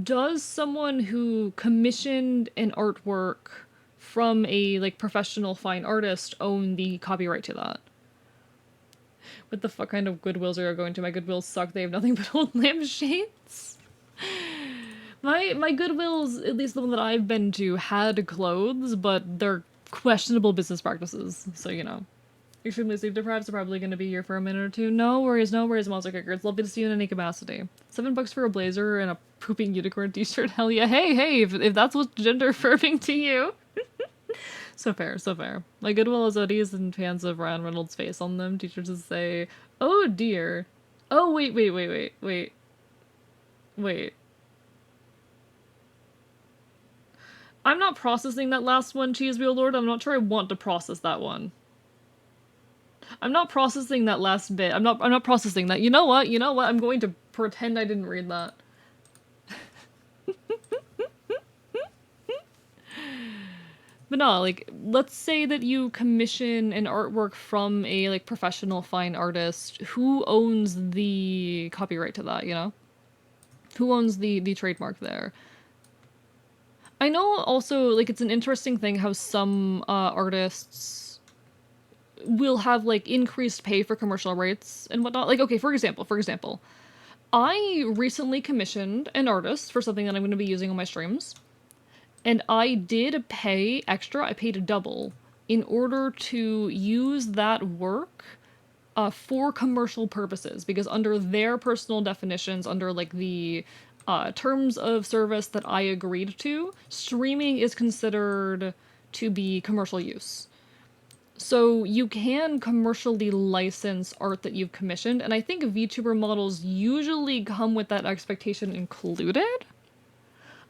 Does someone who commissioned an artwork from a, like, professional fine artist own the copyright to that? What the fuck kind of Goodwills are you going to? My Goodwills suck. They have nothing but old lampshades. My Goodwills, at least the one that I've been to, had clothes, but they're questionable business practices, so you know. Extremely sleep deprived, so probably gonna be here for a minute or two. No worries, Monster Kicker. It's lovely to see you in any capacity. $7 for a blazer and a pooping unicorn t-shirt. Hell yeah. Hey, if that's what's gender affirming to you. So fair. My Goodwill is hoodies and fans of Ryan Reynolds' face on them. Teachers would say, oh dear. Oh, wait. I'm not processing that last one, Cheesewheel Lord. I'm not sure I want to process that one. I'm not processing that last bit. I'm not processing that. You know what? I'm going to pretend I didn't read that. But no, like, let's say that you commission an artwork from a, like, professional fine artist. Who owns the copyright to that, you know? Who owns the trademark there? I know also, like, it's an interesting thing how some artists will have, like, increased pay for commercial rights and whatnot. Like, okay, for example, I recently commissioned an artist for something that I'm going to be using on my streams. And I did pay extra, I paid double, in order to use that work for commercial purposes, because under their personal definitions, under, like, the terms of service that I agreed to, streaming is considered to be commercial use. So you can commercially license art that you've commissioned, and I think VTuber models usually come with that expectation included.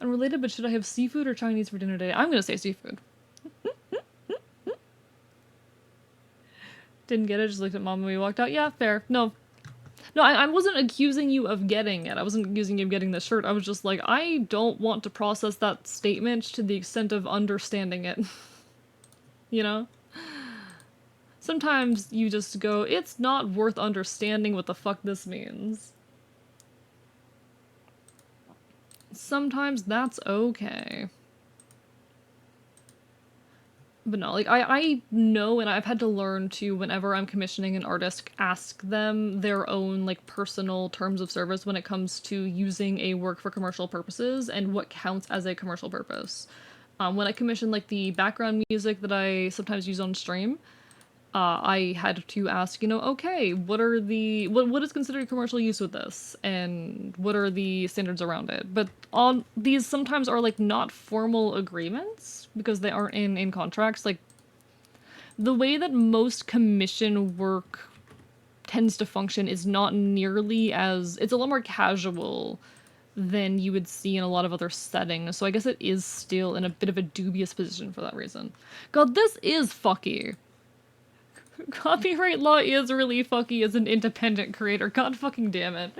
Unrelated, but should I have seafood or Chinese for dinner today? I'm gonna say seafood. Didn't get it, just looked at mom when we walked out. Yeah, fair. No. No, I wasn't accusing you of getting it. I wasn't accusing you of getting the shirt. I was just like, I don't want to process that statement to the extent of understanding it. You know? Sometimes you just go, it's not worth understanding what the fuck this means. Sometimes that's okay. But no, like, I know, and I've had to learn to, whenever I'm commissioning an artist, ask them their own, like, personal terms of service when it comes to using a work for commercial purposes and what counts as a commercial purpose. When I commission, like, the background music that I sometimes use on stream, I had to ask, you know, okay, what is considered commercial use with this, and what are the standards around it? But all these sometimes are like not formal agreements because they aren't in contracts. Like the way that most commission work tends to function is not nearly as it's a lot more casual than you would see in a lot of other settings. So I guess it is still in a bit of a dubious position for that reason. God, this is fucky. Copyright law is really fucky as an independent creator. God fucking damn it.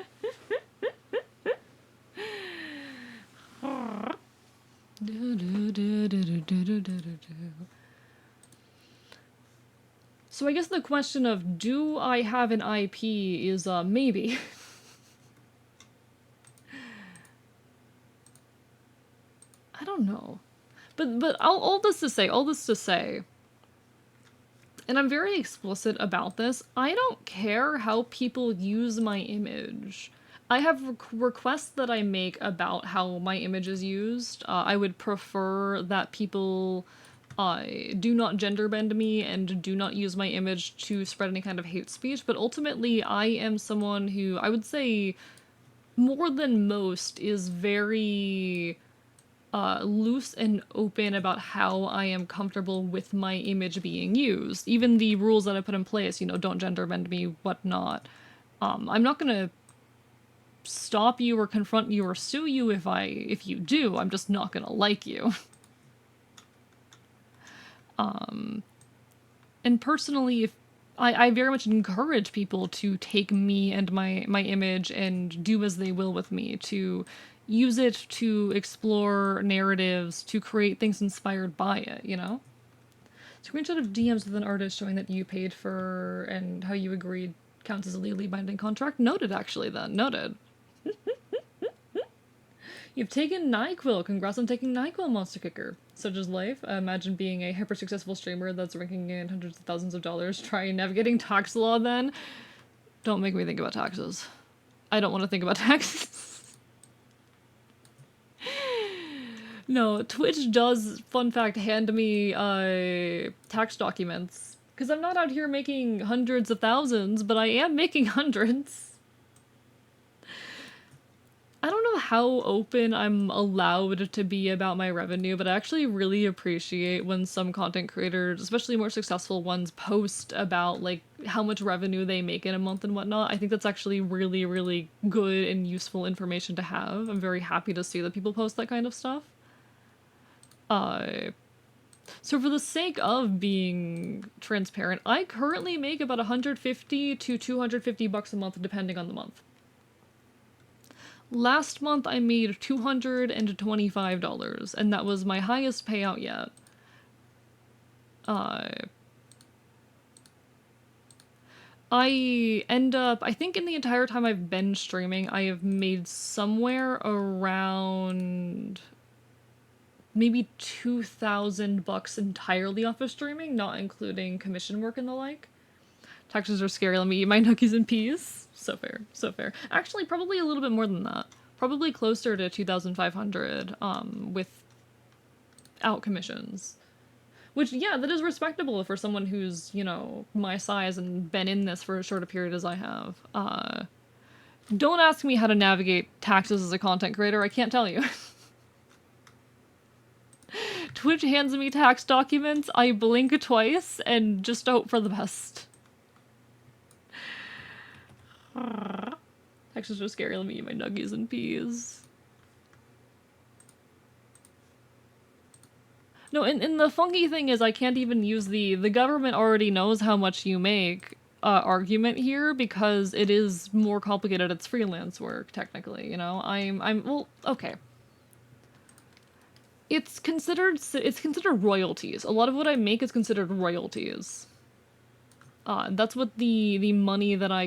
So I guess the question of do I have an IP is maybe. I don't know. But all this to say, and I'm very explicit about this, I don't care how people use my image. I have requests that I make about how my image is used. I would prefer that people do not gender bend me and do not use my image to spread any kind of hate speech, but ultimately I am someone who, I would say, more than most, is very loose and open about how I am comfortable with my image being used. Even the rules that I put in place, you know, don't gender bend me, whatnot. I'm not gonna stop you or confront you or sue you if you do. I'm just not gonna like you. And personally, if I very much encourage people to take me and my image and do as they will with me, to use it to explore narratives, to create things inspired by it, you know? Screenshot of DMs with an artist showing that you paid for and how you agreed counts as a legally binding contract. Noted, actually, then. Noted. You've taken NyQuil. Congrats on taking NyQuil, Monster Kicker. Such is life. Imagine being a hyper-successful streamer that's ranking in hundreds of thousands of dollars. Try navigating tax law, then. Don't make me think about taxes. I don't want to think about taxes. No, Twitch does, fun fact, hand me tax documents. Because I'm not out here making hundreds of thousands, but I am making hundreds. I don't know how open I'm allowed to be about my revenue, but I actually really appreciate when some content creators, especially more successful ones, post about like how much revenue they make in a month and whatnot. I think that's actually really, really good and useful information to have. I'm very happy to see that people post that kind of stuff. So for the sake of being transparent, I currently make about 150 to 250 bucks a month depending on the month. Last month I made $225, and that was my highest payout yet. I end up, I think in the entire time I've been streaming, I have made somewhere around maybe 2,000 bucks entirely off of streaming, not including commission work and the like. Taxes are scary, let me eat my nookies in peace. So fair, so fair. Actually, probably a little bit more than that. Probably closer to 2,500, without commissions. Which, yeah, that is respectable for someone who's, you know, my size and been in this for as short a period as I have. Don't ask me how to navigate taxes as a content creator, I can't tell you. Twitch hands me tax documents, I blink twice, and just hope for the best. Taxes are scary, let me eat my nuggies and peas. No, and the funky thing is I can't even use the government already knows how much you make argument here because it is more complicated. It's freelance work, technically, you know? Well, okay. It's considered royalties. A lot of what I make is considered royalties. That's what the money that I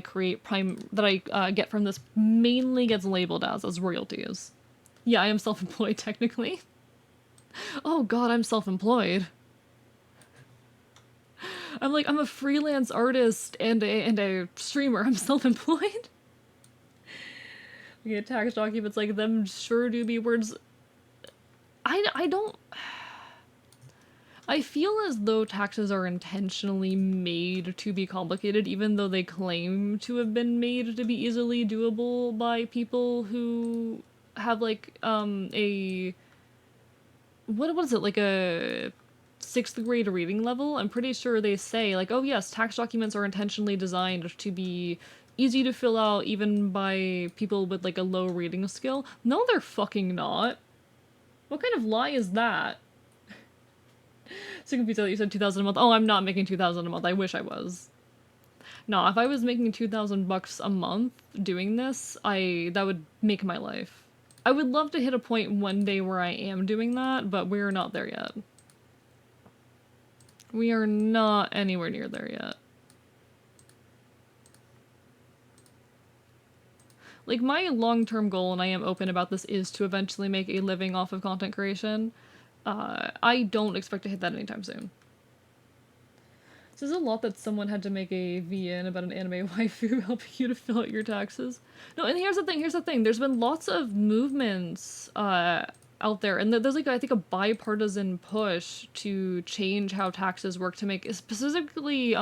get from this mainly gets labeled as royalties. Yeah, I am self-employed technically. Oh god, I'm self-employed. I'm a freelance artist and a streamer. I'm self-employed. You get tax documents like them sure do be words. I don't. I feel as though taxes are intentionally made to be complicated, even though they claim to have been made to be easily doable by people who have like a what is it, like a sixth grade reading level. I'm pretty sure they say like, oh yes, tax documents are intentionally designed to be easy to fill out even by people with like a low reading skill. No, they're fucking not. What kind of lie is that? So confused that you said 2,000 a month. Oh, I'm not making 2,000 a month. I wish I was. No, if I was making 2,000 bucks a month doing this, that would make my life. I would love to hit a point one day where I am doing that, but we're not there yet. We are not anywhere near there yet. Like, my long-term goal, and I am open about this, is to eventually make a living off of content creation. I don't expect to hit that anytime soon. So there's a lot that someone had to make a VN about an anime waifu helping you to fill out your taxes. No, and here's the thing. There's been lots of movements out there, and there's like, I think, a bipartisan push to change how taxes work to make specifically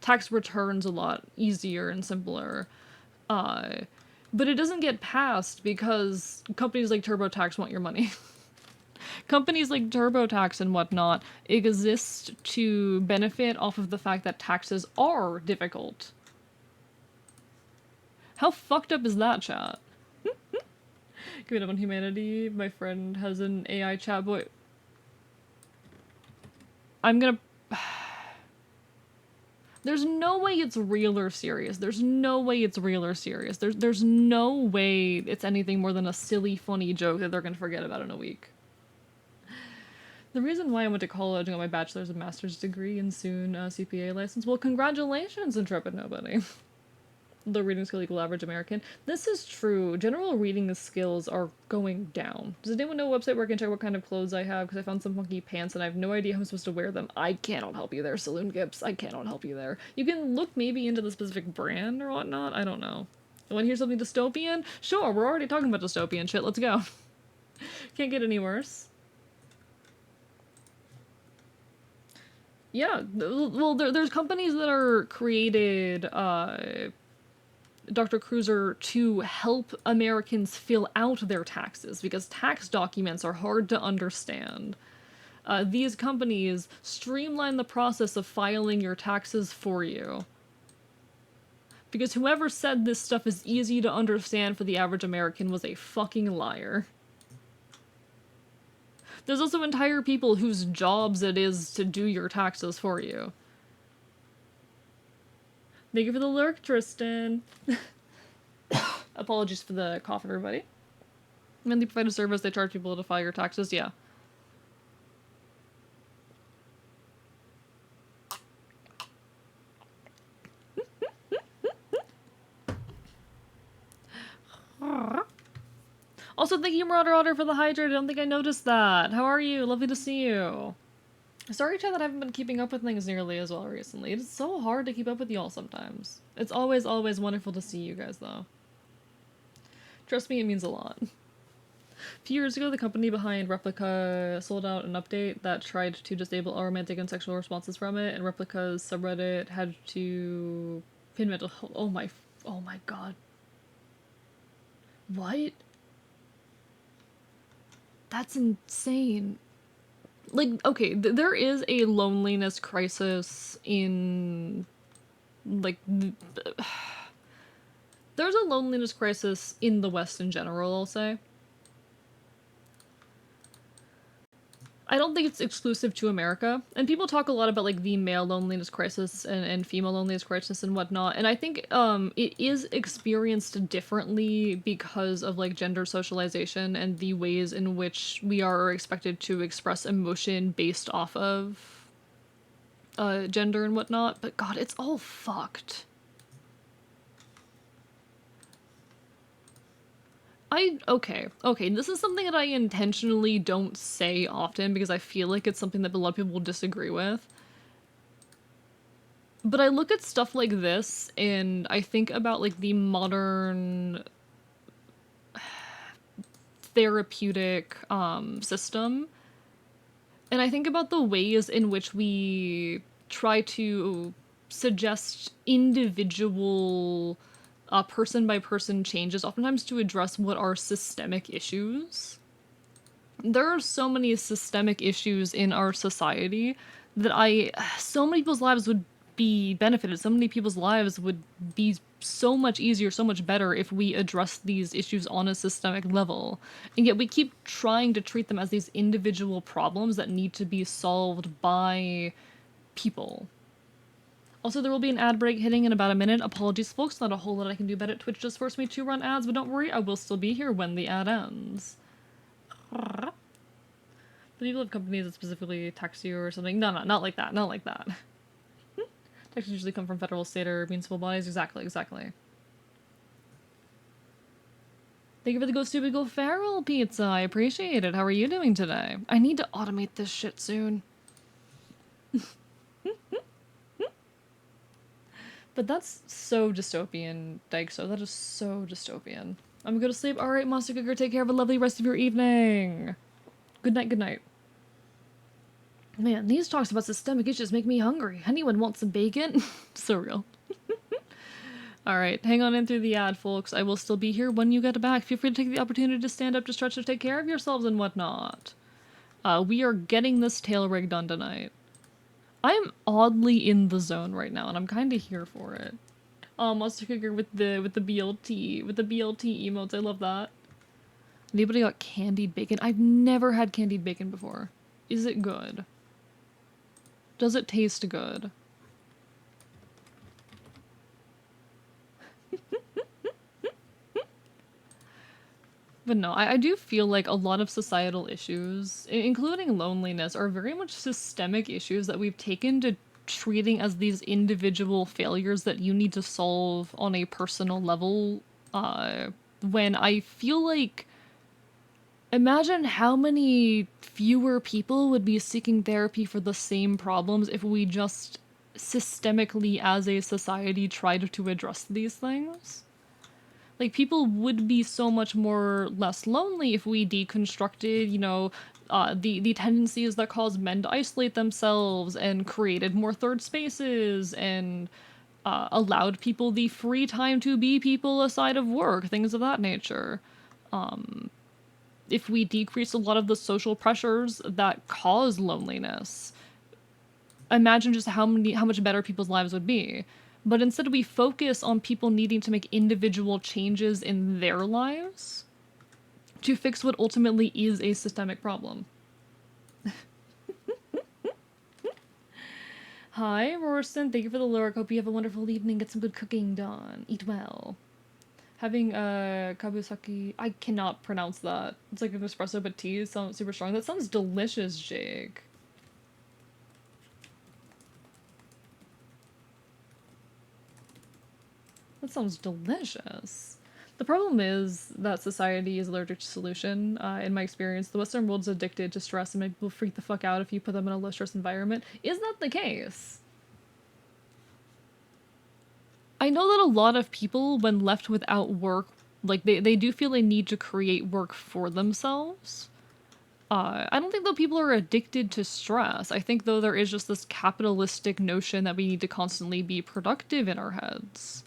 tax returns a lot easier and simpler. But it doesn't get passed because companies like TurboTax want your money. Companies like TurboTax and whatnot exist to benefit off of the fact that taxes are difficult. How fucked up is that, chat? Give it up on humanity. My friend has an AI chatbot. I'm gonna... There's no way it's real or serious. There's no way it's real or serious. There's no way it's anything more than a silly, funny joke that they're gonna forget about in a week. The reason why I went to college and got my bachelor's and master's degree and soon CPA license. Well, congratulations, Intrepid Nobody. The reading skill equal average American. This is true. General reading skills are going down. Does anyone know a website where I can check what kind of clothes I have? Because I found some funky pants and I have no idea how I'm supposed to wear them. I cannot help you there, Saloon Gips. I cannot help you there. You can look maybe into the specific brand or whatnot. I don't know. You want to hear something dystopian? Sure, we're already talking about dystopian shit. Let's go. Can't get any worse. Yeah, well, there's companies that are created, Dr. Cruiser, to help Americans fill out their taxes, because tax documents are hard to understand. These companies streamline the process of filing your taxes for you. Because whoever said this stuff is easy to understand for the average American was a fucking liar. There's also entire people whose jobs it is to do your taxes for you. Thank you for the lurk, Tristan. Apologies for the cough, everybody. When they provide a service, they charge people to file your taxes, yeah. Also, thank you, Marauder Otter, for the hydrate. I don't think I noticed that. How are you? Lovely to see you. Sorry, Chad, that I haven't been keeping up with things nearly as well recently. It's so hard to keep up with y'all sometimes. It's always, always wonderful to see you guys, though. Trust me, it means a lot. A few years ago, the company behind Replica sold out an update that tried to disable all romantic and sexual responses from it, and Replica's subreddit had to pin mental health. Oh my god. What? That's insane. Like, okay, there is a loneliness crisis in, like, there's a loneliness crisis in the West in general, I'll say. I don't think it's exclusive to America. And people talk a lot about like the male loneliness crisis and female loneliness crisis and whatnot. And I think it is experienced differently because of like gender socialization and the ways in which we are expected to express emotion based off of gender and whatnot. But God, it's all fucked. Okay, this is something that I intentionally don't say often because I feel like it's something that a lot of people will disagree with. But I look at stuff like this and I think about like the modern therapeutic system. And I think about the ways in which we try to suggest individual person by person changes, oftentimes to address what are systemic issues. There are so many systemic issues in our society that so many people's lives would be benefited. So many people's lives would be so much easier, so much better if we address these issues on a systemic level. And yet we keep trying to treat them as these individual problems that need to be solved by people. Also, there will be an ad break hitting in about a minute. Apologies, folks. Not a whole lot I can do about it. Twitch just forced me to run ads, but don't worry, I will still be here when the ad ends. The people of companies that specifically tax you or something. No, not like that. Not like that. Taxes usually come from federal, state, or municipal bodies. Exactly. Thank you for the Go Stupid Go Feral pizza. I appreciate it. How are you doing today? I need to automate this shit soon. But that's so dystopian, Dykso. That is so dystopian. I'm gonna go to sleep. Alright, Monster Cooker, take care. Have a lovely rest of your evening. Good night. Man, these talks about systemic issues make me hungry. Anyone want some bacon? So real. Alright, hang on in through the ad, folks. I will still be here when you get back. Feel free to take the opportunity to stand up, to stretch, to take care of yourselves and whatnot. We are getting this tail rig done tonight. I'm oddly in the zone right now, and I'm kind of here for it. Monster Cooker with the BLT emotes. I love that. Anybody got candied bacon? I've never had candied bacon before. Is it good? Does it taste good? But no, I do feel like a lot of societal issues, including loneliness, are very much systemic issues that we've taken to treating as these individual failures that you need to solve on a personal level, when I feel like, imagine how many fewer people would be seeking therapy for the same problems if we just systemically as a society tried to address these things. Like, people would be so much less lonely if we deconstructed, the tendencies that cause men to isolate themselves and created more third spaces and allowed people the free time to be people aside of work, things of that nature. If we decrease a lot of the social pressures that cause loneliness, imagine just how much better people's lives would be. But instead we focus on people needing to make individual changes in their lives to fix what ultimately is a systemic problem. Hi, Rorston. Thank you for the lyric. Hope you have a wonderful evening. Get some good cooking done. Eat well. Having kabusaki... I cannot pronounce that. It's like an espresso but tea. It sounds super strong. That sounds delicious, Jake. That sounds delicious. The problem is that society is allergic to solution. In my experience, the Western world's addicted to stress and make people freak the fuck out if you put them in a low-stress environment. Is that the case? I know that a lot of people, when left without work, like, they do feel a need to create work for themselves. I don't think, though, people are addicted to stress. I think, though, there is just this capitalistic notion that we need to constantly be productive in our heads.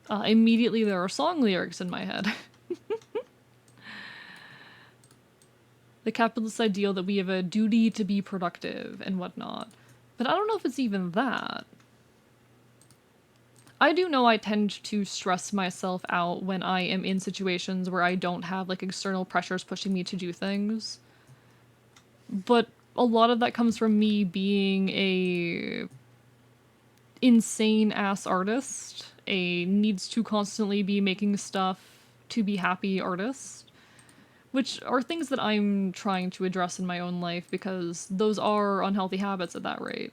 Immediately there are song lyrics in my head. The capitalist ideal that we have a duty to be productive and whatnot. But I don't know if it's even that. I do know I tend to stress myself out when I am in situations where I don't have, like, external pressures pushing me to do things. But a lot of that comes from me being a insane ass artist, a needs to constantly be making stuff to be happy artist, which are things that I'm trying to address in my own life because those are unhealthy habits at that rate.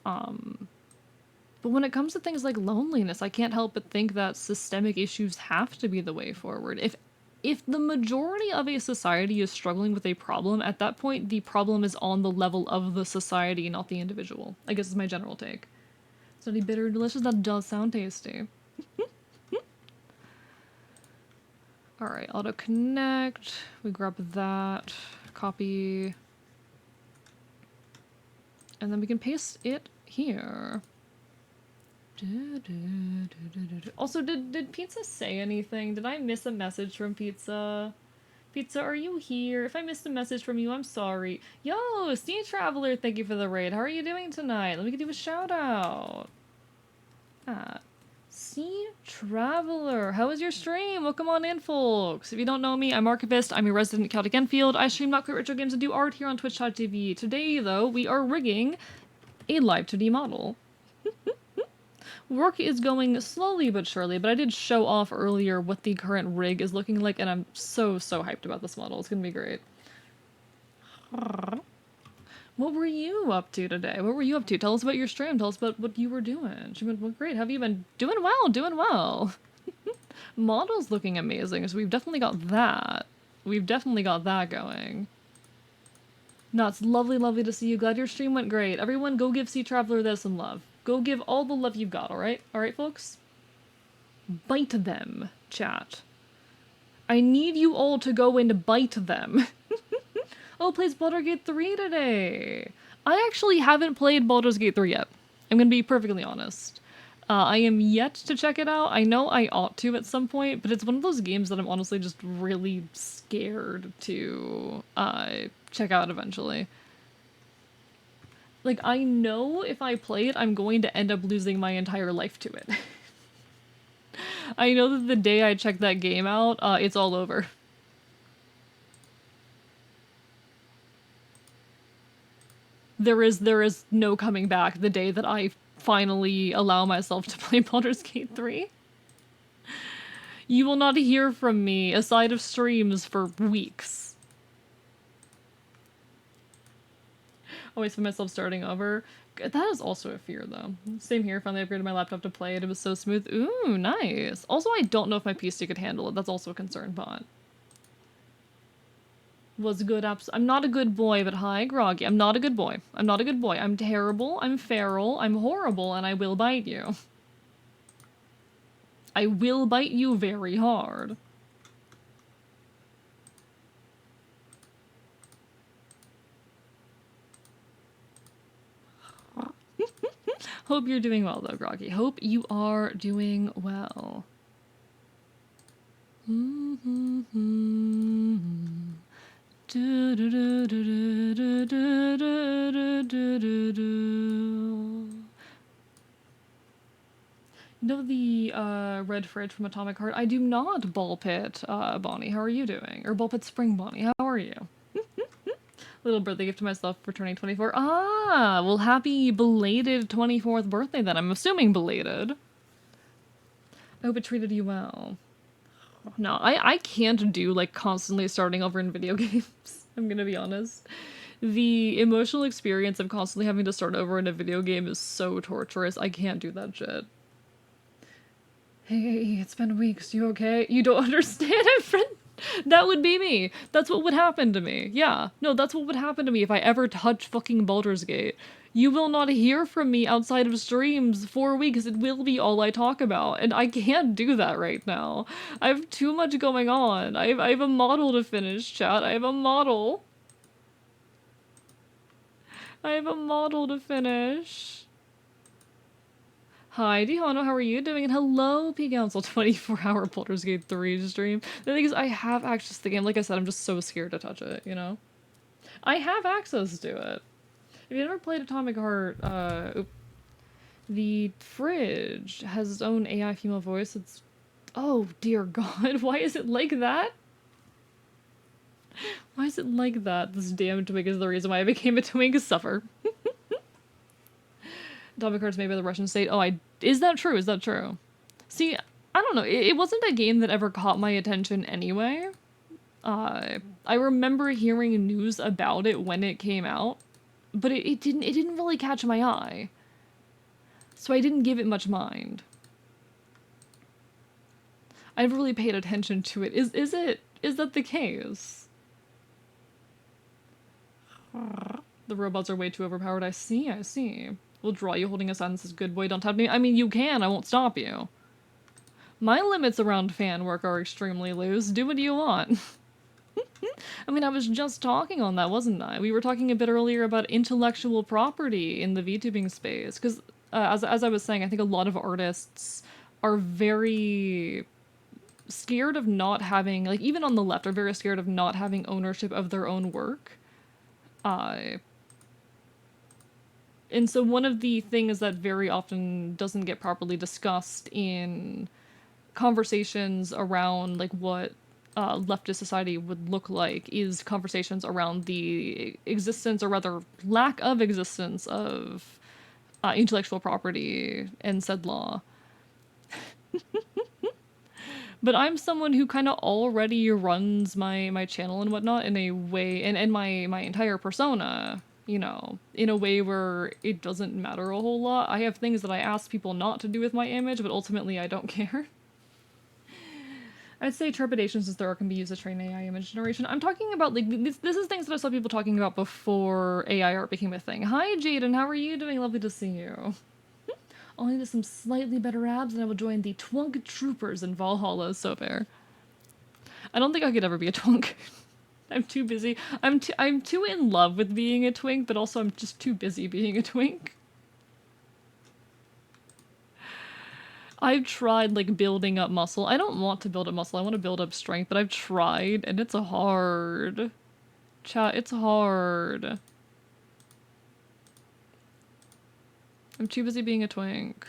But when it comes to things like loneliness, I can't help but think that systemic issues have to be the way forward. If the majority of a society is struggling with a problem, at that point the problem is on the level of the society, not the individual. I guess is my general take. It's not bitter and delicious, that does sound tasty. Alright, auto connect. We grab that, copy, and then we can paste it here. Also, did Pizza say anything? Did I miss a message from Pizza? Pizza, are you here? If I missed a message from you, I'm sorry. Yo, Sea Traveler, thank you for the raid. How are you doing tonight? Let me give you a shout out. Sea Traveler, how was your stream? Welcome on in, folks. If you don't know me, I'm Archivist. I'm a resident Celtic Enfield. I stream Not Quite Retro Games and do art here on Twitch.tv. Today, though, we are rigging a Live2D model. Work is going slowly but surely, but I did show off earlier what the current rig is looking like, and I'm so hyped about this model. It's gonna be great. What were you up to today? What were you up to? Tell us about your stream. Tell us about what you were doing. She went, well, great. How have you been? Doing well, doing well. Model's looking amazing, so we've definitely got that. We've definitely got that going. No, it's lovely to see you. Glad your stream went great. Everyone go give Sea Traveler this some love. Go give all the love you've got, alright? Alright, folks? Bite them, chat. I need you all to go and bite them. Oh, plays Baldur's Gate 3 today. I actually haven't played Baldur's Gate 3 yet. I'm gonna be perfectly honest. I am yet to check it out. I know I ought to at some point, but it's one of those games that I'm honestly just really scared to check out eventually. Like, I know if I play it, I'm going to end up losing my entire life to it. I know that the day I check that game out, it's all over. There is no coming back the day that I finally allow myself to play Baldur's Gate 3. You will not hear from me aside of streams for weeks. Always find myself starting over. That is also a fear, though. Same here. Finally upgraded my laptop to play it. It was so smooth. Ooh, nice. Also, I don't know if my PC could handle it. That's also a concern, but... Was good I'm not a good boy, but hi, Groggy. I'm not a good boy. I'm not a good boy. I'm terrible, I'm feral, I'm horrible, and I will bite you. I will bite you very hard. Hope you're doing well, though, Groggy. Hope you are doing well. Know the red fridge from Atomic Heart? I do not, Ball Pit, Bonnie. How are you doing? Or Ball Pit Spring Bonnie. How are you? Little birthday gift to myself for turning 24. Ah, well, happy belated 24th birthday then. I'm assuming belated. I hope it treated you well. No, I can't do, like, constantly starting over in video games. I'm gonna be honest. The emotional experience of constantly having to start over in a video game is so torturous. I can't do that shit. Hey, it's been weeks. You okay? You don't understand it, friend? That would be me. That's what would happen to me. Yeah. No, that's what would happen to me if I ever touch fucking Baldur's Gate. You will not hear from me outside of streams for weeks. It will be all I talk about, and I can't do that right now. I have too much going on. I have a model to finish, chat. I have a model. I have a model to finish. Hi, Dihono, how are you doing? And hello, P-Council 24-hour Baldur's Gate 3 stream. The thing is, I have access to the game. Like I said, I'm just so scared to touch it, you know? I have access to it. If you've never played Atomic Heart, the fridge has its own AI female voice. It's... Oh, dear God. Why is it like that? Why is it like that? This damn twink is the reason why I became a twink suffer. Atomic cards made by the Russian state. Oh, is that true? Is that true? See, I don't know. It wasn't a game that ever caught my attention anyway. I remember hearing news about it when it came out, but it didn't really catch my eye. So I didn't give it much mind. I never really paid attention to it. Is that the case? The robots are way too overpowered. I see. We'll draw you holding a sign that says good boy, don't tap me. I mean, you can, I won't stop you. My limits around fan work are extremely loose. Do what you want. I mean, I was just talking on that, wasn't I? We were talking a bit earlier about intellectual property in the VTubing space, because as I was saying, I think a lot of artists are very scared of not having, like, even on the left, are very scared of not having ownership of their own work. And so one of the things that very often doesn't get properly discussed in conversations around, like, what leftist society would look like is conversations around the existence, or rather lack of existence, of intellectual property and said law. But I'm someone who kind of already runs my channel and whatnot in a way, and my entire persona, you know, in a way where it doesn't matter a whole lot. I have things that I ask people not to do with my image, but ultimately I don't care. I'd say trepidation, since there can be used to train AI image generation. I'm talking about, like, this is things that I saw people talking about before AI art became a thing. Hi, Jaden, how are you doing? Lovely to see you. Only with some slightly better abs, and I will join the Twunk Troopers in Valhalla. So fair. I don't think I could ever be a twunk. I'm too busy. I'm too in love with being a twink, but also I'm just too busy being a twink. I've tried, like, building up muscle. I don't want to build up muscle. I want to build up strength, but I've tried, and it's hard. Chat, it's hard. I'm too busy being a twink.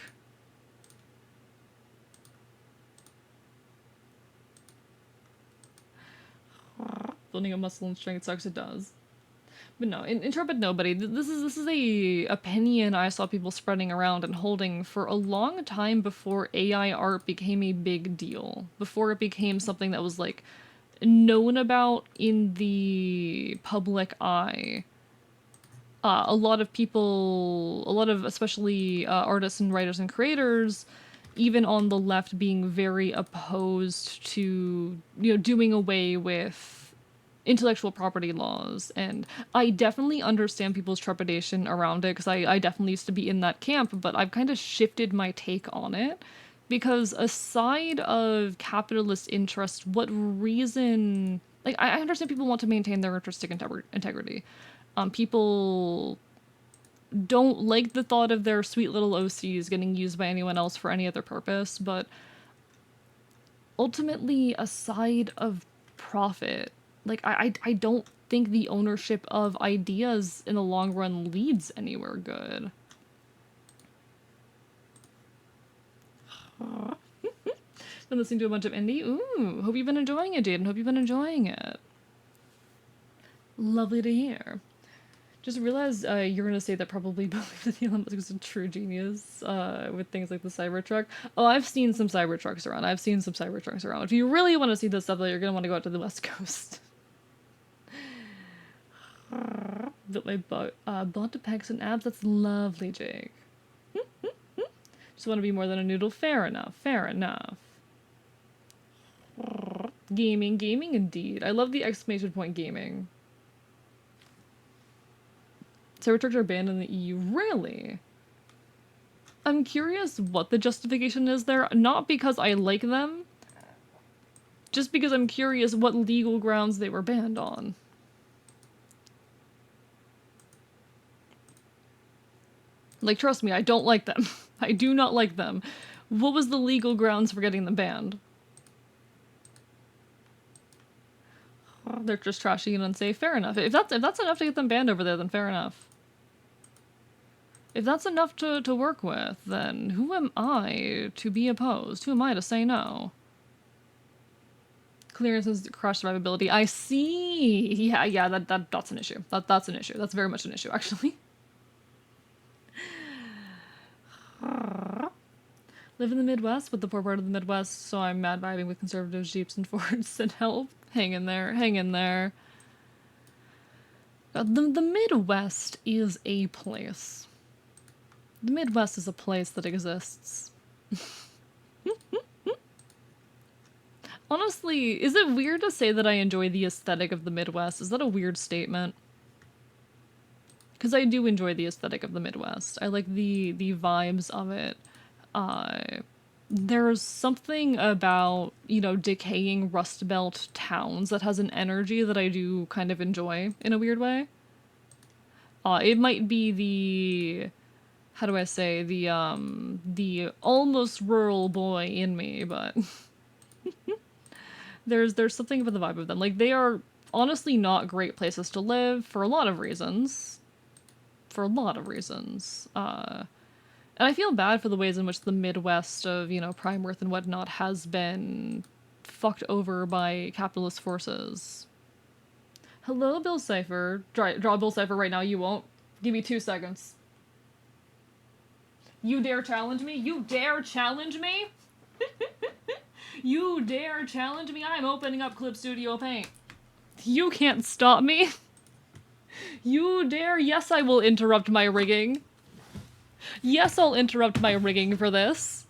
Building up muscle and strength sucks, it does. But no, Intrepid Nobody, this is a opinion I saw people spreading around and holding for a long time before AI art became a big deal. Before it became something that was, like, known about in the public eye. A lot of people, especially artists and writers and creators, even on the left, being very opposed to, you know, doing away with intellectual property laws. And I definitely understand people's trepidation around it, because I definitely used to be in that camp, but I've kind of shifted my take on it. Because aside of capitalist interest, what reason... Like, I understand people want to maintain their artistic integrity. People don't like the thought of their sweet little OCs getting used by anyone else for any other purpose, but ultimately, aside of profit, like, I don't think the ownership of ideas in the long run leads anywhere good. Been listening to a bunch of indie. Ooh, hope you've been enjoying it, Jaden. Hope you've been enjoying it. Lovely to hear. Just realized you're gonna say that probably believe that Elon Musk is a true genius with things like the Cybertruck. Oh, I've seen some Cybertrucks around. If you really want to see this stuff, though, you're gonna want to go out to the West Coast. Built my butt to pecs and abs. That's lovely, Jake. Just want to be more than a noodle. Fair enough. Gaming indeed. I love the exclamation point gaming. Cybertrucks are banned in the EU. Really? I'm curious what the justification is there. Not because I like them, just because I'm curious what legal grounds they were banned on. Like, trust me, I don't like them. I do not like them. What was the legal grounds for getting them banned? They're just trashy and unsafe. Fair enough. If that's enough to get them banned over there, then fair enough. If that's enough to work with, then who am I to be opposed? Who am I to say no? clearance is crush survivability. I see. Yeah, that's an issue. That's an issue. That's very much an issue, actually. Live in the Midwest with the poor part of the Midwest, so I'm mad vibing with conservative Jeeps and Fords and help. Hang in there, hang in there. The Midwest is a place. The Midwest is a place that exists. Honestly, is it weird to say that I enjoy the aesthetic of the Midwest? Is that a weird statement? Because I do enjoy the aesthetic of the Midwest. I like the vibes of it. There's something about, you know, decaying Rust Belt towns that has an energy that I do kind of enjoy in a weird way. It might be the, how do I say, the almost rural boy in me, but there's something about the vibe of them. Like, they are honestly not great places to live for a lot of reasons. And I feel bad for the ways in which the Midwest of, you know, Prime Earth and whatnot has been fucked over by capitalist forces. Hello, Bill Cipher. Draw Bill Cipher right now, you won't. Give me 2 seconds. You dare challenge me? You dare challenge me? You dare challenge me? I'm opening up Clip Studio Paint. You can't stop me. You dare? Yes, I will interrupt my rigging. Yes, I'll interrupt my rigging for this.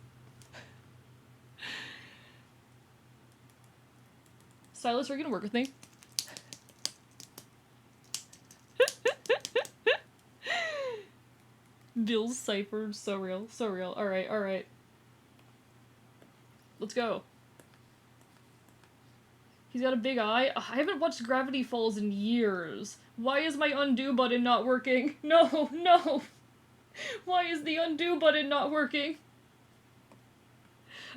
Silas, are you gonna work with me? Bill's Cipher, so real, so real. Alright, alright. Let's go. He's got a big eye. I haven't watched Gravity Falls in years. Why is my undo button not working? No, no! Why is the undo button not working?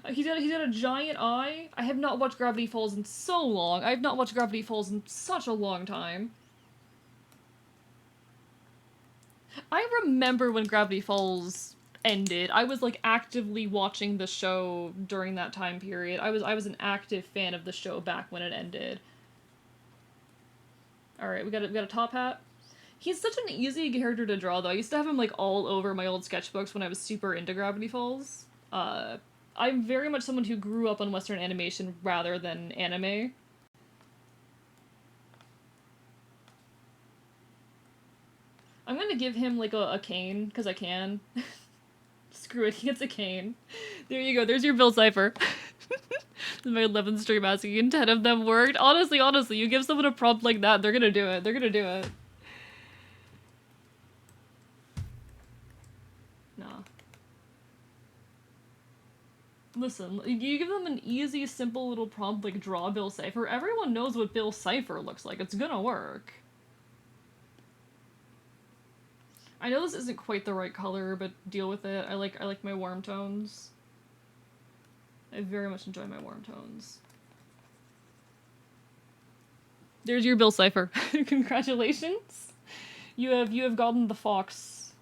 He's got a giant eye. I have not watched Gravity Falls in so long. I have not watched Gravity Falls in such a long time. I remember when Gravity Falls ended. I was like actively watching the show during that time period. I was an active fan of the show back when it ended. Alright, we got a top hat. He's such an easy character to draw, though. I used to have him, like, all over my old sketchbooks when I was super into Gravity Falls. I'm very much someone who grew up on Western animation rather than anime. I'm gonna give him, like, a cane, because I can. Screw it, he gets a cane. There you go, there's your Bill Cipher. This is my 11th stream asking, and 10 of them worked. Honestly, you give someone a prompt like that, they're gonna do it. They're gonna do it. Nah. Listen, you give them an easy, simple little prompt like draw Bill Cipher, everyone knows what Bill Cipher looks like. It's gonna work. I know this isn't quite the right color, but deal with it. I like my warm tones. I very much enjoy my warm tones. There's your Bill Cipher. Congratulations. You have gotten the fox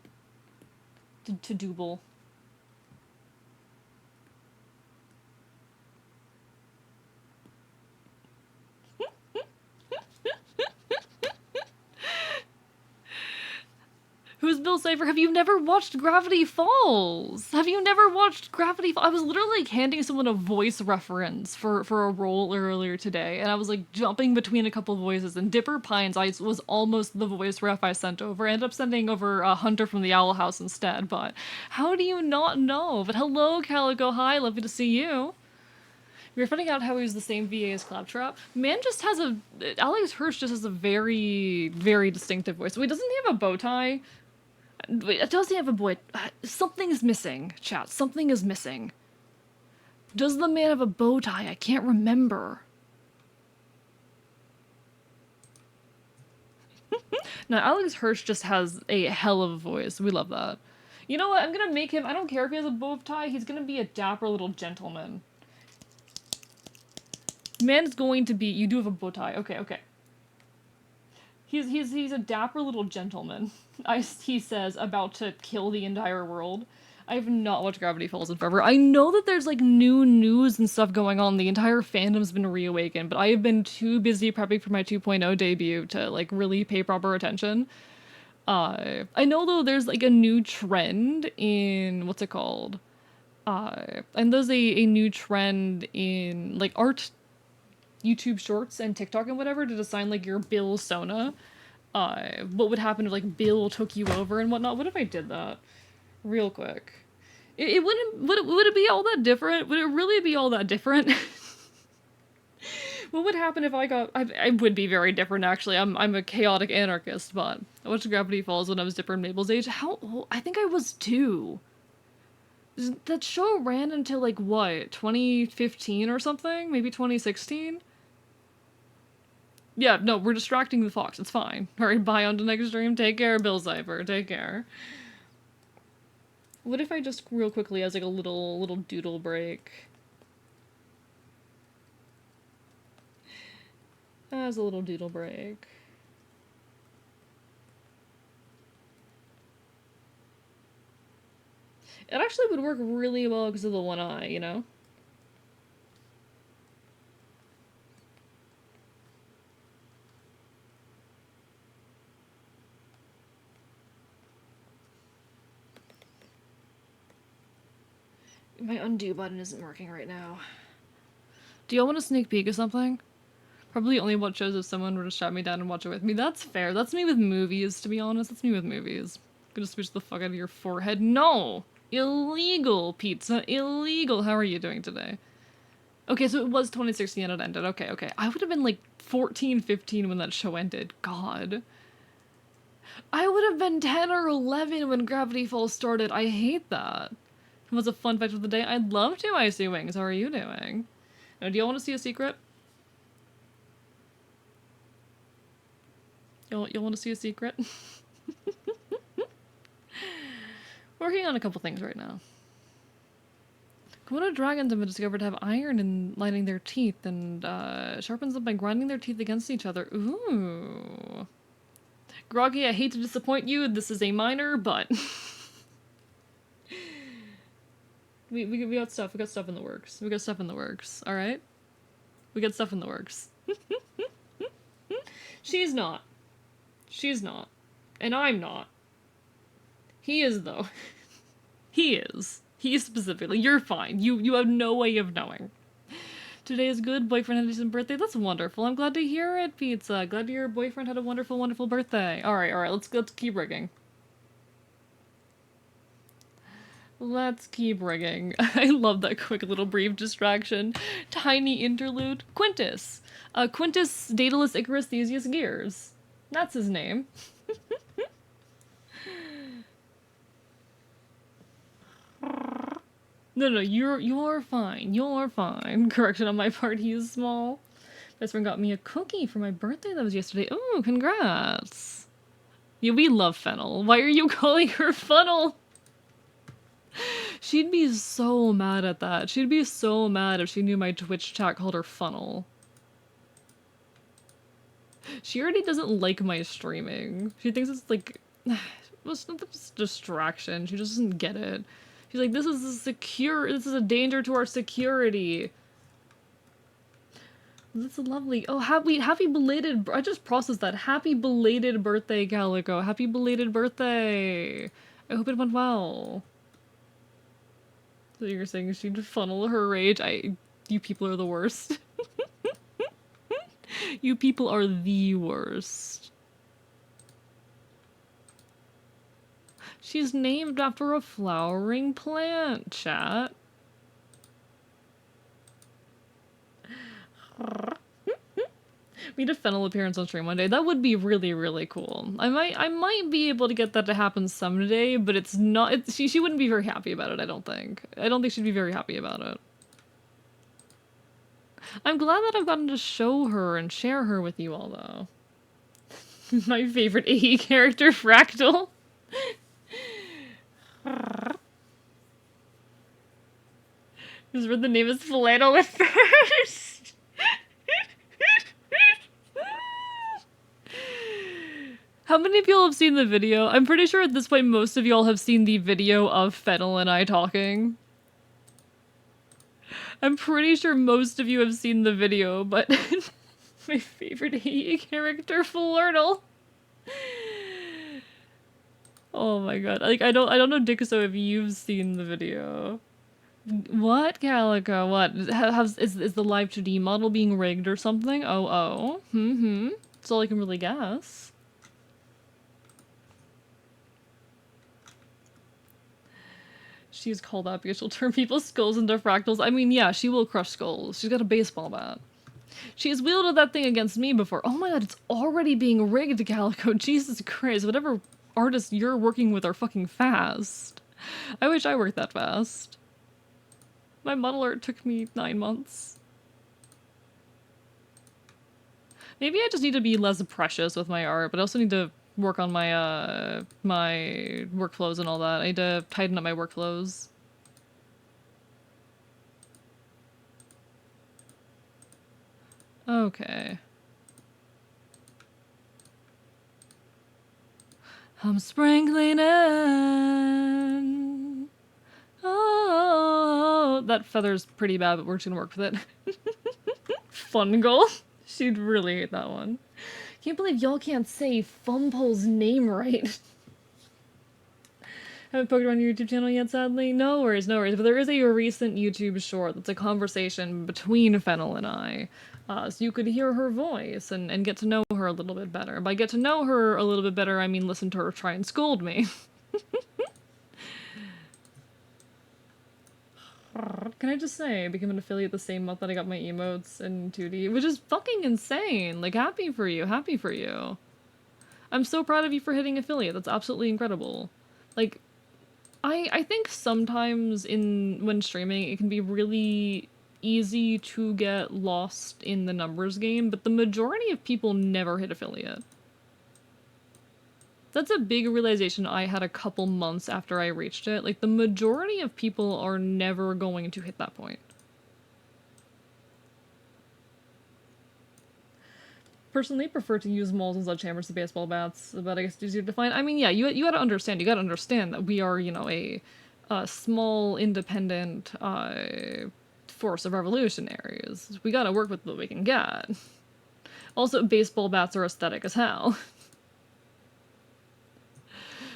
to Double. Who's Bill Cipher? Have you never watched Gravity Falls? Have you never watched Gravity Falls? I was literally like handing someone a voice reference for a role earlier today, and I was like jumping between a couple voices, and Dipper Pines was almost the voice ref I sent over. I ended up sending over Hunter from the Owl House instead, but how do you not know? But hello, Calico High, lovely to see you. We were finding out how he was the same VA as Claptrap. Man just has Alex Hirsch just has a very, very distinctive voice. Wait, doesn't he have a bow tie? Wait, does he have a boy? Something is missing, chat. Something is missing. Does the man have a bow tie? I can't remember. Now, Alex Hirsch just has a hell of a voice. We love that. You know what? I'm gonna make him... I don't care if he has a bow tie. He's gonna be a dapper little gentleman. Man's going to be... You do have a bow tie. Okay, okay. He's a dapper little gentleman, he says, about to kill the entire world. I've not watched Gravity Falls in forever. I know that there's like new news and stuff going on. The entire fandom's been reawakened, but I have been too busy prepping for my 2.0 debut to like really pay proper attention. I know though there's like a new trend in what's it called? And there's a new trend in like art, YouTube Shorts and TikTok and whatever to design like your Bill Sona. What would happen if like Bill took you over and whatnot? What if I did that real quick? It wouldn't would it be all that different? Would it really be all that different? What would happen if I would be very different actually. I'm a chaotic anarchist, but I watched Gravity Falls when I was different Mabel's age. How old? I think I was 2. That show ran until like what, 2015 or something? Maybe 2016? Yeah, no, we're distracting the fox. It's fine. Alright, bye on to next stream. Take care, Bill Cipher. Take care. What if I just real quickly as like a little doodle break? As a little doodle break. It actually would work really well because of the one eye, you know? My undo button isn't working right now. Do y'all want a sneak peek of something? Probably only watch shows if someone were to shut me down and watch it with me. That's fair. That's me with movies, to be honest. That's me with movies. I'm gonna switch the fuck out of your forehead. No! Illegal, pizza. Illegal. How are you doing today? Okay, so it was 2016 and it ended. Okay, okay. I would have been like 14, 15 when that show ended. God. I would have been 10 or 11 when Gravity Falls started. I hate that. What's a fun fact of the day? I'd love to, Icy Wings. How are you doing? Now, do y'all want to see a secret? Y'all want to see a secret? Working on a couple things right now. Komodo dragons have been discovered to have iron in lining their teeth and sharpens them by grinding their teeth against each other. Ooh. Groggy, I hate to disappoint you. This is a minor, but... we got stuff. We got stuff in the works. We got stuff in the works, alright? We got stuff in the works. She's not. She's not. And I'm not. He is, though. He is. He specifically. You're fine. You have no way of knowing. Today is good. Boyfriend had a decent birthday. That's wonderful. I'm glad to hear it, Pizza. Glad your boyfriend had a wonderful, wonderful birthday. Alright, let's keep rigging. Let's keep rigging. I love that quick little brief distraction. Tiny interlude. Quintus. Quintus Daedalus Icarus Theseus Gears. That's his name. No, you're fine. You're fine. Correction on my part, he is small. Best friend got me a cookie for my birthday that was yesterday. Ooh, congrats. Yeah, we love Fennel. Why are you calling her Funnel? She'd be so mad at that. She'd be so mad if she knew my Twitch chat called her Funnel. She already doesn't like my streaming. She thinks it's like... it's not this distraction. She just doesn't get it. She's like, this is a danger to our security. That's lovely. Oh, happy belated, I just processed that. Happy belated birthday, Calico. Happy belated birthday. I hope it went well. So you're saying she'd funnel her rage? You people are the worst. You people are the worst. She's named after a flowering plant, chat. We need a Fennel appearance on stream one day. That would be really, really cool. I might be able to get that to happen someday, but it's not. She wouldn't be very happy about it. I don't think. I don't think she'd be very happy about it. I'm glad that I've gotten to show her and share her with you all, though. My favorite AE character, Fractal. Because the name is Flannel at first. many of y'all have seen the video? I'm pretty sure at this point most of y'all have seen the video of Fennel and I talking. I'm pretty sure most of you have seen the video, but my favorite AE character, Flirtle. Oh my god. Like, I don't know, Dickaso, if you've seen the video. What, Calico? What? Is the Live2D model being rigged or something? Oh. That's all I can really guess. She's called out because she'll turn people's skulls into fractals. I mean, yeah, she will crush skulls. She's got a baseball bat. She has wielded that thing against me before. Oh my god, it's already being rigged, Calico. Jesus Christ, whatever artists you're working with are fucking fast. I wish I worked that fast. My model art took me 9 months. Maybe I just need to be less precious with my art, but I also need to work on my, my workflows and all that. I need to tighten up my workflows. Okay. I'm sprinkling in. Oh, that feather's pretty bad, but we're just gonna work with it. Fun goal. She'd really hate that one. Can't believe y'all can't say Fumple's name right. Haven't poked around your YouTube channel yet, sadly. No worries, no worries. But there is a recent YouTube short that's a conversation between Fennel and I. So you could hear her voice and get to know her a little bit better. By get to know her a little bit better, I mean listen to her try and scold me. Can I just say, I became an affiliate the same month that I got my emotes in 2D, which is fucking insane. Like, happy for you, happy for you. I'm so proud of you for hitting affiliate. That's absolutely incredible. Like, I think sometimes when streaming, it can be really easy to get lost in the numbers game, but the majority of people never hit affiliate. That's a big realization I had a couple months after I reached it. Like, the majority of people are never going to hit that point. Personally, prefer to use mauls and sledgehammers to baseball bats, but I guess it's easier to find. I mean, yeah, you gotta understand that we are, you know, a small, independent, force of revolutionaries. We gotta work with what we can get. Also, baseball bats are aesthetic as hell.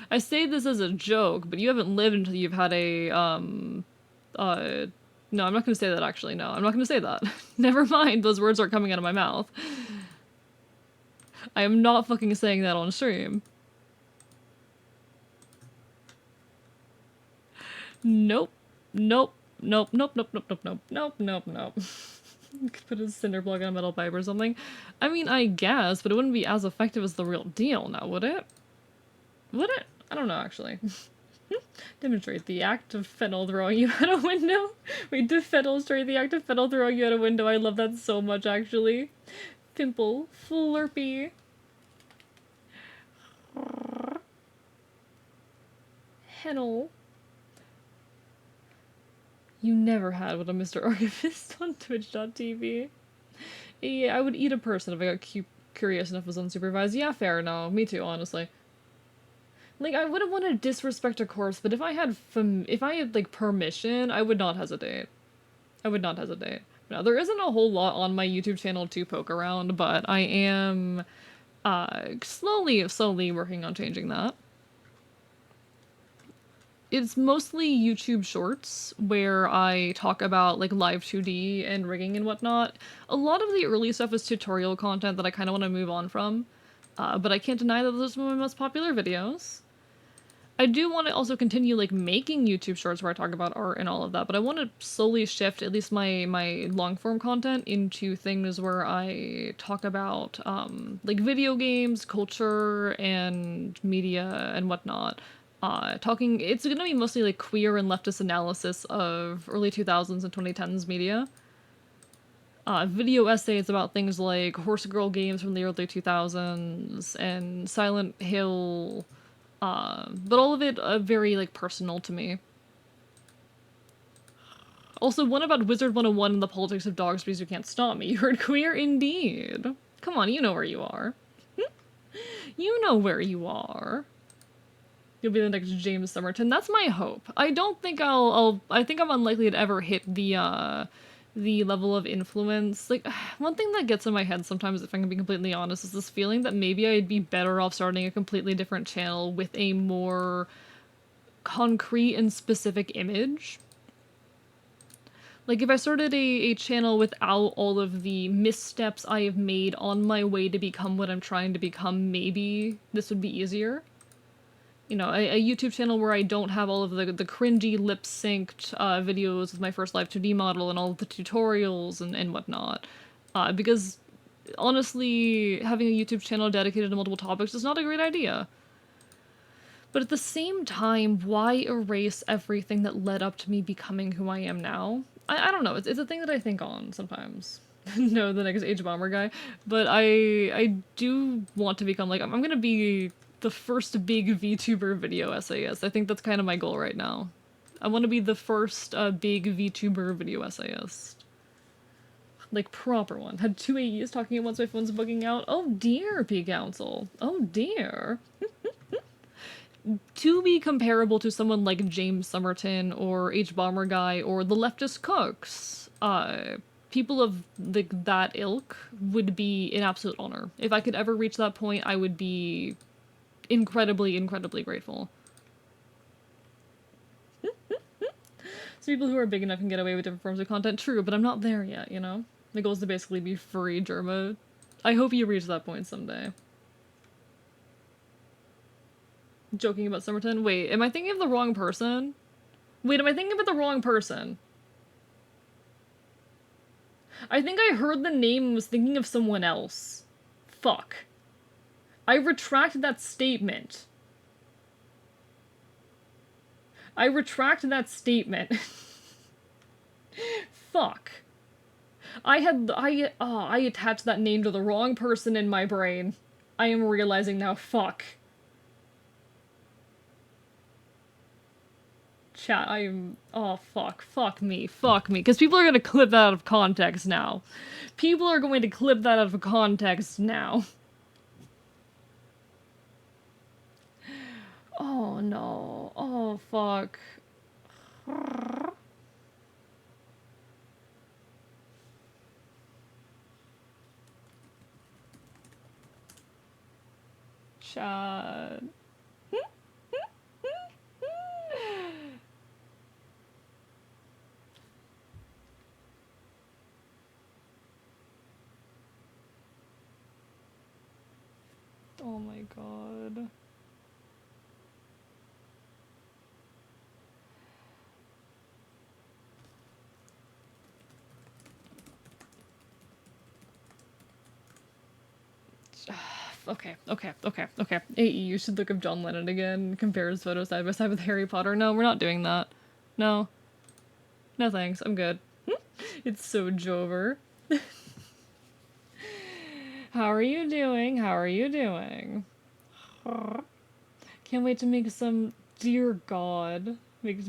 I say this as a joke, but you haven't lived until you've had a, no, I'm not gonna say that actually, no. I'm not gonna say that. Never mind, those words aren't coming out of my mouth. I am not fucking saying that on stream. Nope. Nope. Nope. Nope. Nope. Nope. Nope. Nope. Nope. Nope. Nope. Could put a cinder block on a metal pipe or something. I mean, I guess, but it wouldn't be as effective as the real deal now, would it? Would it? I don't know, actually. Demonstrate the act of Fennel throwing you out a window. Wait, demonstrate the act of Fennel throwing you out a window. I love that so much, actually. Pimple. Flurpy. Hennel. You never had what a Mr. Archivist on Twitch.tv. Yeah, I would eat a person if I got curious enough was unsupervised. Yeah, fair, no. Me too, honestly. Like, I wouldn't want to disrespect a corpse, but if I had like, permission, I would not hesitate. I would not hesitate. Now, there isn't a whole lot on my YouTube channel to poke around, but I am, slowly working on changing that. It's mostly YouTube shorts where I talk about like Live2D and rigging and whatnot. A lot of the early stuff is tutorial content that I kind of want to move on from, but I can't deny that those are some of my most popular videos. I do want to also continue like making YouTube shorts where I talk about art and all of that, but I want to slowly shift at least my long form content into things where I talk about like video games, culture, and media and whatnot. It's gonna be mostly like queer and leftist analysis of early 2000s and 2010s media. Video essays about things like horse girl games from the early 2000s and Silent Hill, but all of it very like personal to me. Also, one about Wizard 101 and the politics of dogs because you can't stop me. You heard queer indeed. Come on, you know where you are. You know where you are. You'll be the next James Somerton. That's my hope. I don't think I think I'm unlikely to ever hit the level of influence. Like, one thing that gets in my head sometimes, if I can be completely honest, is this feeling that maybe I'd be better off starting a completely different channel with a more concrete and specific image. Like, if I started a channel without all of the missteps I have made on my way to become what I'm trying to become, maybe this would be easier. You know, a YouTube channel where I don't have all of the cringy lip-synced videos with my first Live2D model and all of the tutorials and whatnot. Because, honestly, having a YouTube channel dedicated to multiple topics is not a great idea. But at the same time, why erase everything that led up to me becoming who I am now? I don't know, it's a thing that I think on sometimes. No, the next Age Bomber guy. But I do want to become, like, I'm gonna be the first big VTuber video essayist. I think that's kind of my goal right now. I want to be the first big VTuber video essayist. Like, proper one. Had 2 AEs talking at once, my phone's bugging out. Oh dear, P-Council. Oh dear. To be comparable to someone like James Somerton or H Bomber Guy or the leftist cooks, people of that ilk would be an absolute honor. If I could ever reach that point, I would be incredibly, incredibly grateful. So people who are big enough can get away with different forms of content, true, but I'm not there yet, you know? My goal is to basically be free Germa. I hope you reach that point someday. Joking about Somerton? Wait, am I thinking of the wrong person? Wait, am I thinking about the wrong person? I think I heard the name and was thinking of someone else. Fuck. I retract that statement. I retract that statement. Fuck. I attached that name to the wrong person in my brain. I am realizing now, fuck. Chat, oh fuck, fuck me, because people are gonna clip that out of context now. People are going to clip that out of context now. Oh no, oh fuck. Chat. Oh my god. Okay. AE, you should look up John Lennon again. Compare his photos side by side with Harry Potter. No, we're not doing that. No. No thanks, I'm good. It's so Jover. How are you doing? How are you doing? Can't wait to make some, dear god, make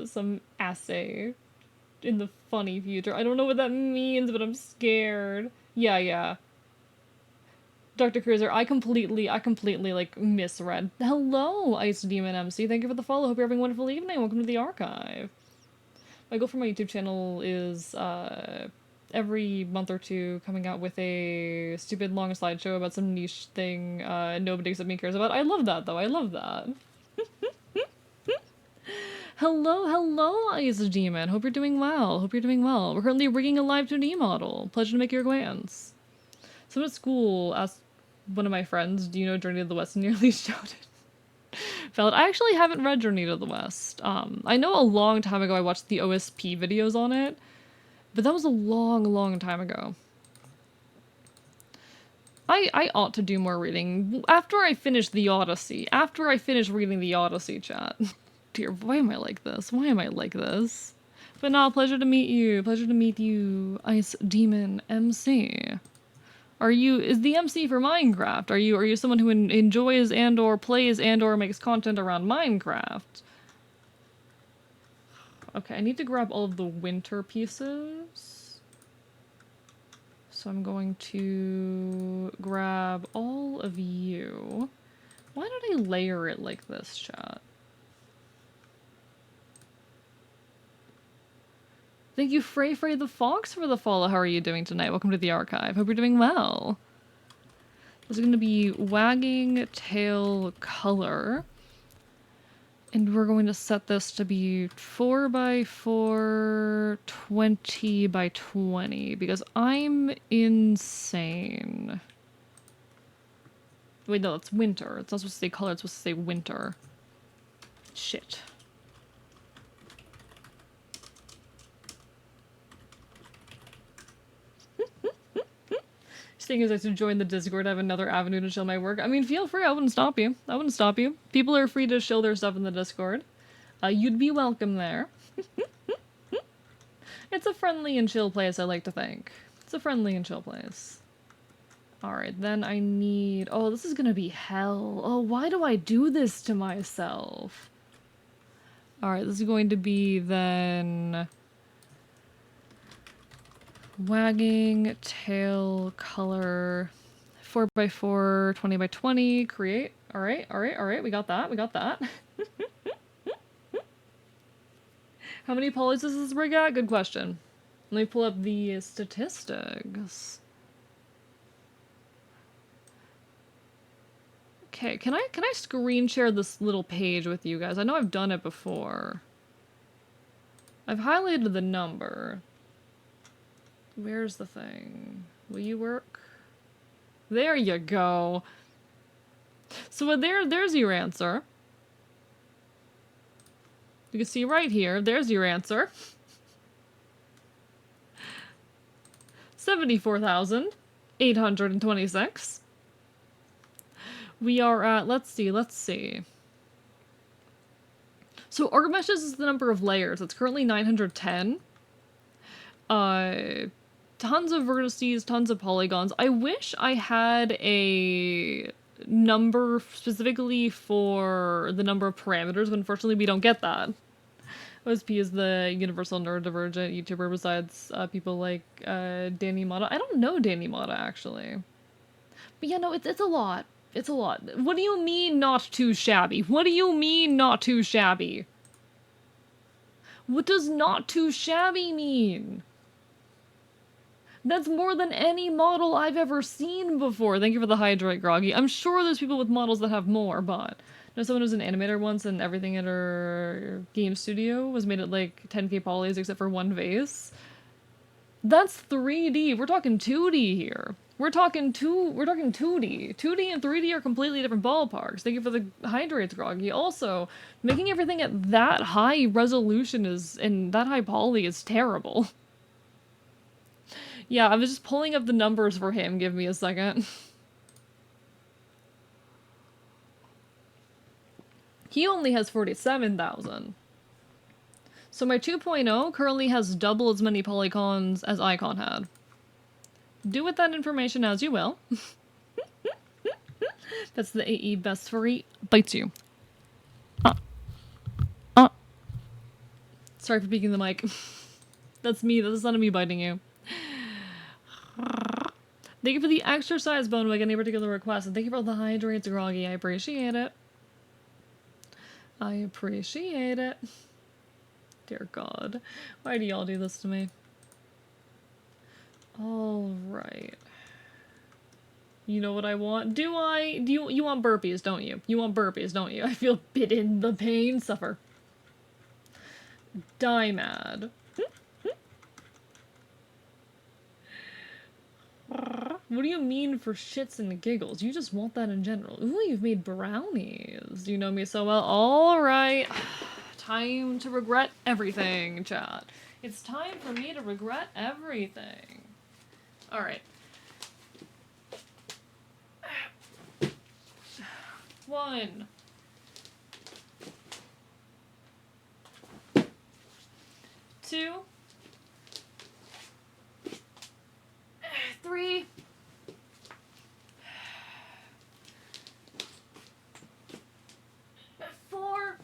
some essay in the funny future. I don't know what that means, but I'm scared. Yeah. Dr. Cruiser, I completely, like, misread. Hello, Ice Demon MC. Thank you for the follow. Hope you're having a wonderful evening. Welcome to the archive. My goal for my YouTube channel is, every month or two coming out with a stupid long slideshow about some niche thing, nobody except me cares about. I love that, though. I love that. Hello, Ice Demon. Hope you're doing well. We're currently rigging a Live2D model. Pleasure to make your acquaintance. Someone at school asked one of my friends, do you know Journey to the West? And nearly shouted. Valid. I actually haven't read Journey to the West. I know a long time ago I watched the OSP videos on it, but that was a long time ago. I ought to do more reading. After I finish the Odyssey. After I finish reading the Odyssey, chat. Dear, why am I like this? But no, pleasure to meet you. Ice Demon MC. Is the MC for Minecraft? Are you someone who enjoys and or plays and or makes content around Minecraft? Okay, I need to grab all of the winter pieces. So I'm going to grab all of you. Why did I layer it like this, chat? Thank you, Frey the Fox, for the follow. How are you doing tonight? Welcome to the archive. Hope you're doing well. This is going to be wagging tail color. And we're going to set this to be 4 by 4, 20 by 20, because I'm insane. Wait, no, it's winter. It's not supposed to say color, it's supposed to say winter. Shit. Seeing as I should join the Discord, I have another avenue to shill my work. I mean, feel free, I wouldn't stop you. I wouldn't stop you. People are free to shill their stuff in the Discord. You'd be welcome there. It's a friendly and chill place, I like to think. It's a friendly and chill place. Alright, then I need... Oh, this is gonna be hell. Oh, why do I do this to myself? Alright, this is going to be then... Wagging tail color 4 by 4, 20 by 20, create. Alright, we got that, we got that. How many polys does this rig at? Good question. Let me pull up the statistics. Okay, can I screen share this little page with you guys? I know I've done it before. I've highlighted the number. Where's the thing? Will you work? There you go. So there's your answer. You can see right here, there's your answer. 74,826. We are at, let's see. So ArcMesh is the number of layers. It's currently 910. Tons of vertices, tons of polygons. I wish I had a number specifically for the number of parameters, but unfortunately we don't get that. OSP is the universal neurodivergent YouTuber besides people like Danny Mata. I don't know Danny Mata, actually. But yeah, no, it's a lot. It's a lot. What do you mean not too shabby? What do you mean not too shabby? What does not too shabby mean? That's more than any model I've ever seen before. Thank you for the hydrate, Groggy. I'm sure there's people with models that have more, but... No, someone who's an animator once and everything at her game studio was made at like 10k polys except for one vase. That's 3D. We're talking 2D here. We're talking 2D. 2D and 3D are completely different ballparks. Thank you for the hydrates, Groggy. Also, making everything at that high resolution and that high poly is terrible. Yeah, I was just pulling up the numbers for him. Give me a second. He only has 47,000. So my 2.0 currently has double as many polygons as Icon had. Do with that information as you will. That's the AE best furry bites you. Sorry for peeking the mic. That's me. That's not me biting you. Thank you for the exercise, Bonewig, any particular request, and thank you for all the hydrates, Groggy. I appreciate it. I appreciate it. Dear God. Why do y'all do this to me? Alright. You know what I want? Do I? You want burpees, don't you? You want burpees, don't you? I feel bitten, the pain, suffer. Die mad. What do you mean for shits and giggles? You just want that in general. Ooh, you've made brownies. You know me so well. Alright. Time to regret everything, chat. It's time for me to regret everything. Alright. 1. 2. 3. 4.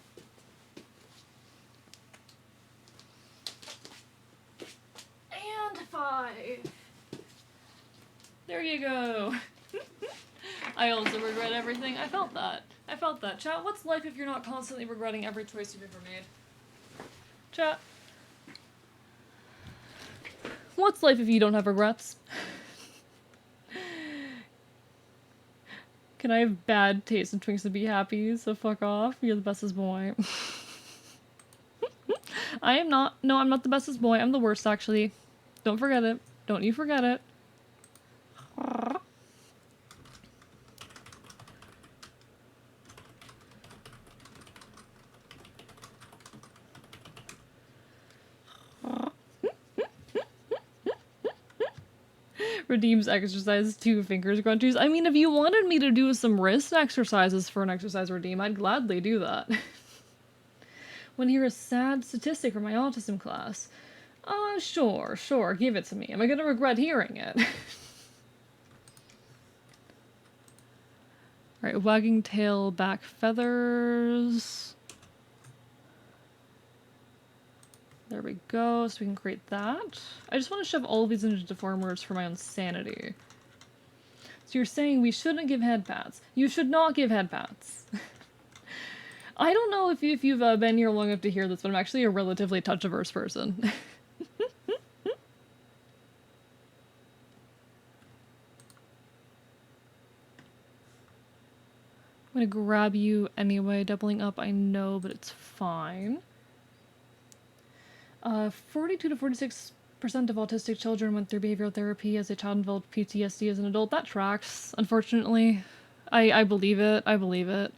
And 5. There you go. I also regret everything. I felt that. I felt that. Chat, what's life if you're not constantly regretting every choice you've ever made? Chat. What's life if you don't have regrets? Can I have bad taste in Twinks to be happy? So fuck off. You're the bestest boy. I am not. No, I'm not the bestest boy. I'm the worst, actually. Don't forget it. Don't you forget it. Redeems exercise 2 fingers crunchies. I mean, if you wanted me to do some wrist exercises for an exercise redeem, I'd gladly do that. Wanna hear a sad statistic from my autism class? Sure, give it to me. Am I gonna regret hearing it? Alright, wagging tail, back feathers. There we go, so we can create that. I just want to shove all of these into deformers for my own sanity. So you're saying we shouldn't give head pats. You should not give head pats. I don't know if you've been here long enough to hear this, but I'm actually a relatively touch-averse person. I'm gonna grab you anyway. Doubling up, I know, but it's fine. 42 to 46% of autistic children went through behavioral therapy as a child and developed PTSD as an adult. That tracks, unfortunately. I believe it. I believe it.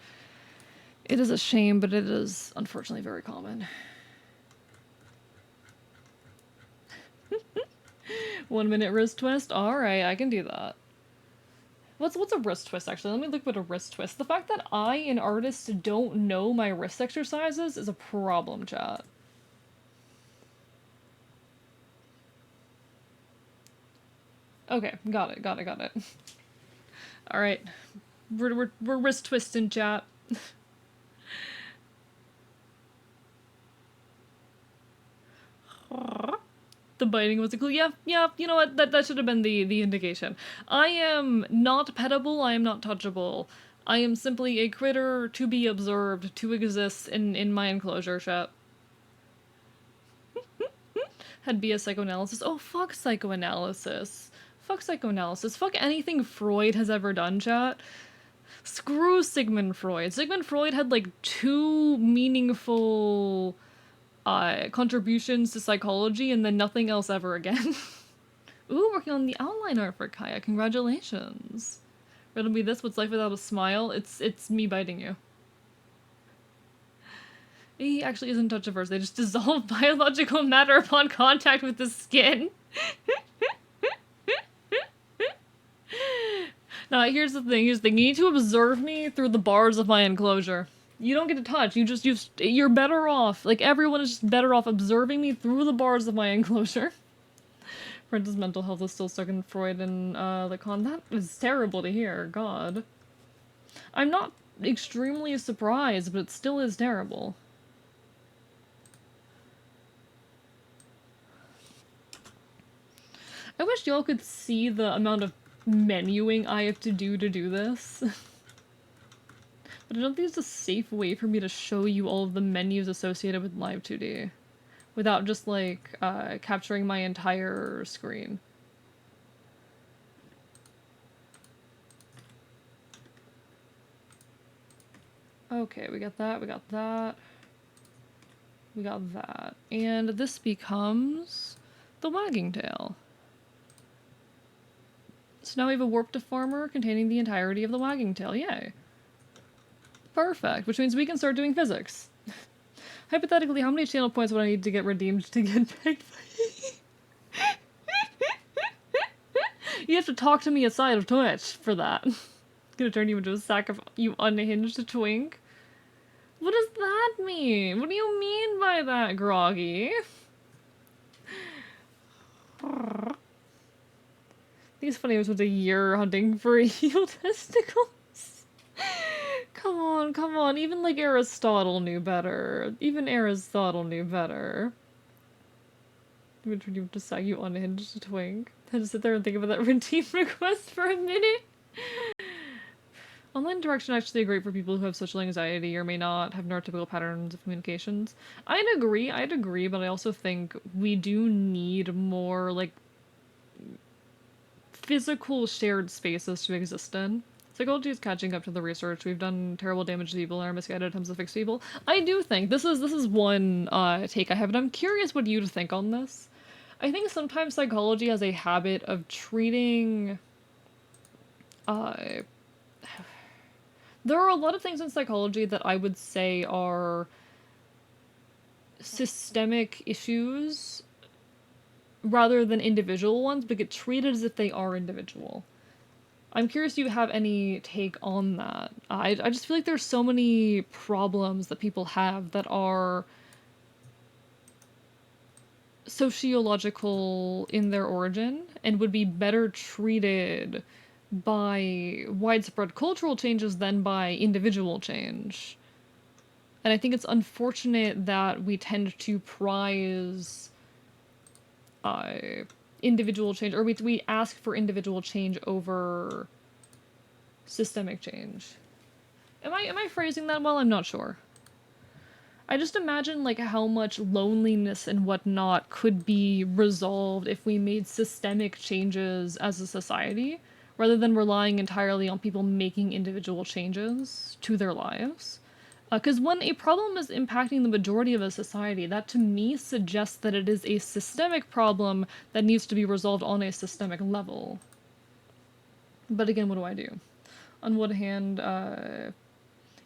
It is a shame, but it is unfortunately very common. 1 minute wrist twist? Alright, I can do that. What's a wrist twist, actually? Let me look at a wrist twist. The fact that I, an artist, don't know my wrist exercises is a problem, chat. Okay, got it. Alright. We're wrist twisting, chat. The biting was a clue. Yeah, you know what? That should have been the indication. I am not petable, I am not touchable. I am simply a critter to be observed, to exist in my enclosure, chat. Had be a psychoanalysis. Oh, fuck psychoanalysis. Fuck psychoanalysis. Fuck anything Freud has ever done, chat. Screw Sigmund Freud. Sigmund Freud had like 2 meaningful contributions to psychology and then nothing else ever again. Ooh, working on the outline art for Kaya. Congratulations. Riddle me this, what's life without a smile? It's me biting you. He actually isn't touch averse, they just dissolve biological matter upon contact with the skin. Now, here's the thing, you need to observe me through the bars of my enclosure. You don't get to touch, you're better off, like everyone is just better off observing me through the bars of my enclosure. Brenta's mental health is still stuck in Freud and Lacan. That is terrible to hear, god. I'm not extremely surprised, but it still is terrible. I wish y'all could see the amount of menuing I have to do this. But I don't think it's a safe way for me to show you all of the menus associated with Live2D. Without just, like, capturing my entire screen. Okay, we got that, we got that. We got that. And this becomes the wagging tail. So now we have a warp deformer containing the entirety of the wagging tail. Yay. Perfect, which means we can start doing physics. Hypothetically, how many channel points would I need to get redeemed to get pegged by You have to talk to me aside of Twitch for that. I'm gonna turn you into a sack of you unhinged twink. What does that mean? What do you mean by that, Groggy? I think it's funny I was spent a year hunting for heel testicles. Come on, even like Aristotle knew better. Even Aristotle knew better. I'm gonna turn you into a sack, you unhinged twink. I had to sit there and think about that routine request for a minute. Online interaction actually great for people who have social anxiety or may not have neurotypical patterns of communications. I'd agree, but I also think we do need more, like, physical shared spaces to exist in. Psychology is catching up to the research. We've done terrible damage to people and are misguided attempts to fix people. I do think this is one take I have, and I'm curious what you'd think on this. I think sometimes psychology has a habit of treating uh there are a lot of things in psychology that I would say are systemic issues rather than individual ones, but get treated as if they are individual. I'm curious if you have any take on that. I just feel like there's so many problems that people have that are sociological in their origin and would be better treated by widespread cultural changes than by individual change. And I think it's unfortunate that we tend to prize uh, individual change, or we ask for individual change over systemic change. Am I phrasing that well? I'm not sure. I just imagine like how much loneliness and whatnot could be resolved if we made systemic changes as a society, rather than relying entirely on people making individual changes to their lives. Because when a problem is impacting the majority of a society, that to me suggests that it is a systemic problem that needs to be resolved on a systemic level. But again, what do I do? On one hand,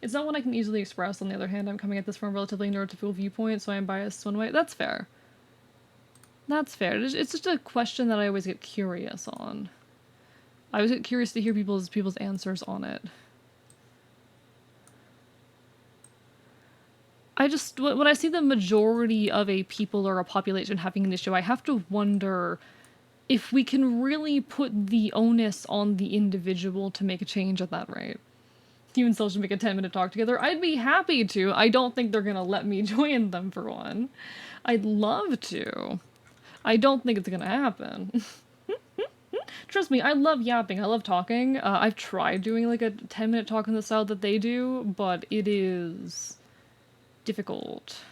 it's not one I can easily express. On the other hand, I'm coming at this from a relatively neurotypical viewpoint, so I'm biased one way. That's fair. That's fair. It's just a question that I always get curious on. I always get curious to hear people's answers on it. I just, when I see the majority of a people or a population having an issue, I have to wonder if we can really put the onus on the individual to make a change at that rate. You and Sil should make a 10-minute talk together. I'd be happy to. I don't think they're gonna let me join them, for one. I'd love to. I don't think it's gonna happen. Trust me, I love yapping. I love talking. I've tried doing like a 10-minute talk in the style that they do, but it is difficult.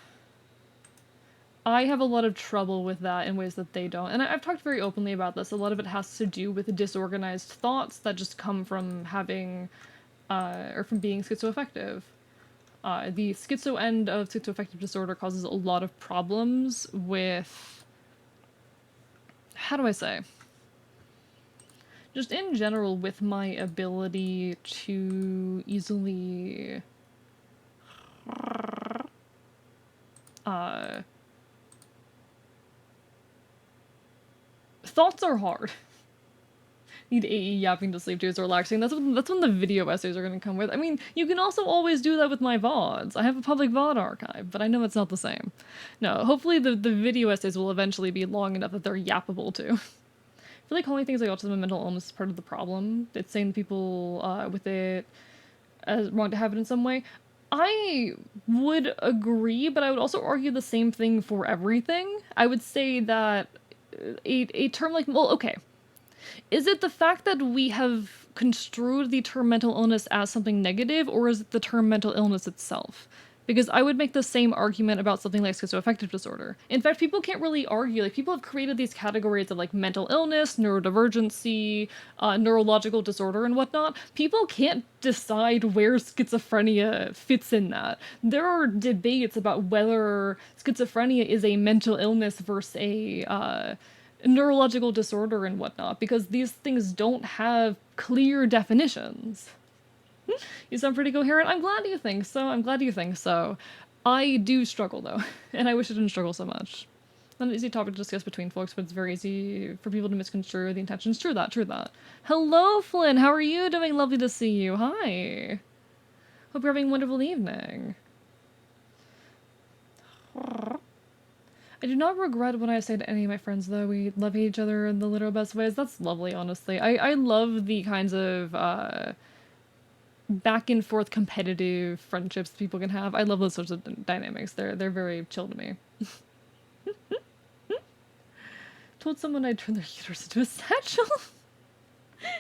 I have a lot of trouble with that in ways that they don't. And I've talked very openly about this. A lot of it has to do with disorganized thoughts that just come from having, or from being schizoaffective. The schizo end of schizoaffective disorder causes a lot of problems with, how do I say? Just in general with my ability to easily thoughts are hard. Need AE yapping to sleep too, it's relaxing. That's when the video essays are gonna come with. I mean, you can also always do that with my VODs. I have a public VOD archive, but I know it's not the same. No, hopefully the video essays will eventually be long enough that they're yappable too. I feel like calling things like autism and mental illness is part of the problem. It's saying people with it want to have it in some way. I would agree, but I would also argue the same thing for everything. I would say that a term like, well, okay. Is it the fact that we have construed the term mental illness as something negative, or is it the term mental illness itself? Because I would make the same argument about something like schizoaffective disorder. In fact, people can't really argue. Like, people have created these categories of, like, mental illness, neurodivergency, neurological disorder, and whatnot. People can't decide where schizophrenia fits in that. There are debates about whether schizophrenia is a mental illness versus a neurological disorder and whatnot, because these things don't have clear definitions. You sound pretty coherent. I'm glad you think so. I do struggle, though, and I wish I didn't struggle so much. Not an easy topic to discuss between folks, but it's very easy for people to misconstrue the intentions. True that. Hello, Flynn! How are you doing? Lovely to see you. Hi! Hope you're having a wonderful evening. I do not regret what I say to any of my friends, though. We love each other in the literal best ways. That's lovely, honestly. I love the kinds of, back and forth competitive friendships people can have. I love those sorts of dynamics. They're very chill to me. Told someone I'd turn their uterus into a satchel. I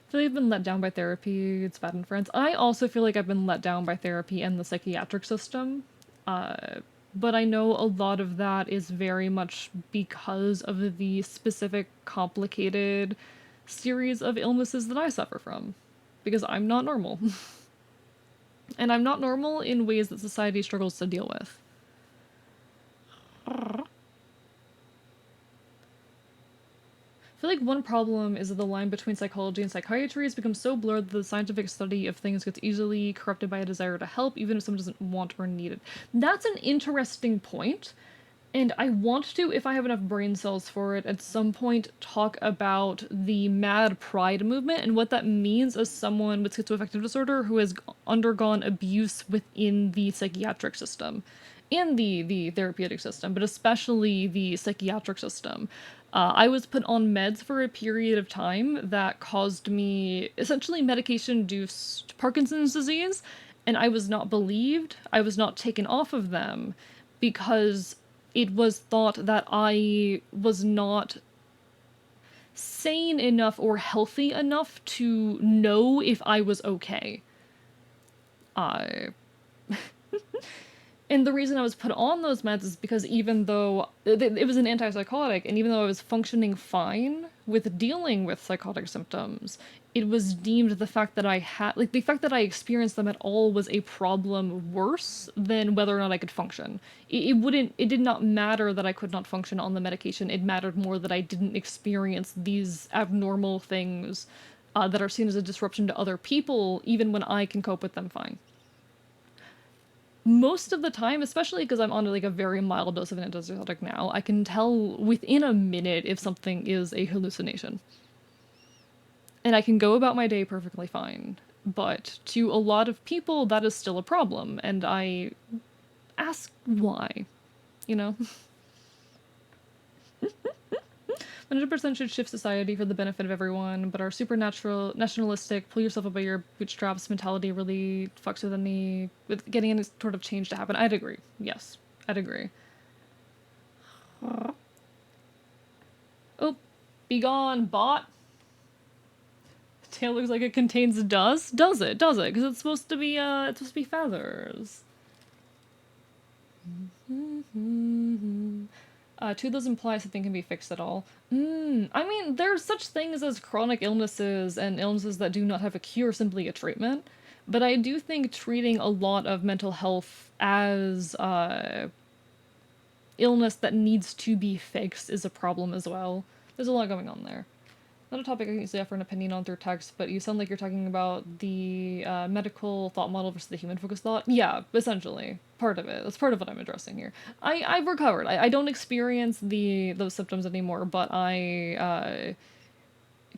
feel like I've been let down by therapy. It's bad in friends. I also feel like I've been let down by therapy and the psychiatric system. But I know a lot of that is very much because of the specific complicated series of illnesses that I suffer from. Because I'm not normal. And I'm not normal in ways that society struggles to deal with. I feel like one problem is that the line between psychology and psychiatry has become so blurred that the scientific study of things gets easily corrupted by a desire to help, even if someone doesn't want or need it. That's an interesting point, and I want to, if I have enough brain cells for it, at some point talk about the mad pride movement and what that means as someone with schizoaffective disorder who has undergone abuse within the psychiatric system. And the therapeutic system, but especially the psychiatric system. I was put on meds for a period of time that caused me essentially medication-induced Parkinson's disease, and I was not believed. I was not taken off of them because it was thought that I was not sane enough or healthy enough to know if I was okay. And the reason I was put on those meds is because even though it was an antipsychotic, and even though I was functioning fine with dealing with psychotic symptoms, it was deemed the fact that the fact that I experienced them at all was a problem worse than whether or not I could function. It did not matter that I could not function on the medication. It mattered more that I didn't experience these abnormal things that are seen as a disruption to other people, even when I can cope with them fine. Most of the time, especially because I'm on like a very mild dose of an antipsychotic now, I can tell within a minute if something is a hallucination. And I can go about my day perfectly fine. But to a lot of people, that is still a problem, and I ask why, you know? 100% should shift society for the benefit of everyone, but our supernatural, nationalistic, pull yourself up by your bootstraps mentality really fucks with getting any sort of change to happen. I'd agree. Yes, I'd agree. Oh, be gone, bot. Tail looks like it contains dust. Does it? Does it? Because it's supposed to be feathers. Two of those imply something can be fixed at all. I mean, there's such things as chronic illnesses and illnesses that do not have a cure, simply a treatment. But I do think treating a lot of mental health as illness that needs to be fixed is a problem as well. There's a lot going on there. Not a topic I can easily offer an opinion on through text, but you sound like you're talking about the medical thought model versus the human-focused thought. Yeah, essentially. Part of it. That's part of what I'm addressing here. I've recovered. I don't experience those symptoms anymore, but I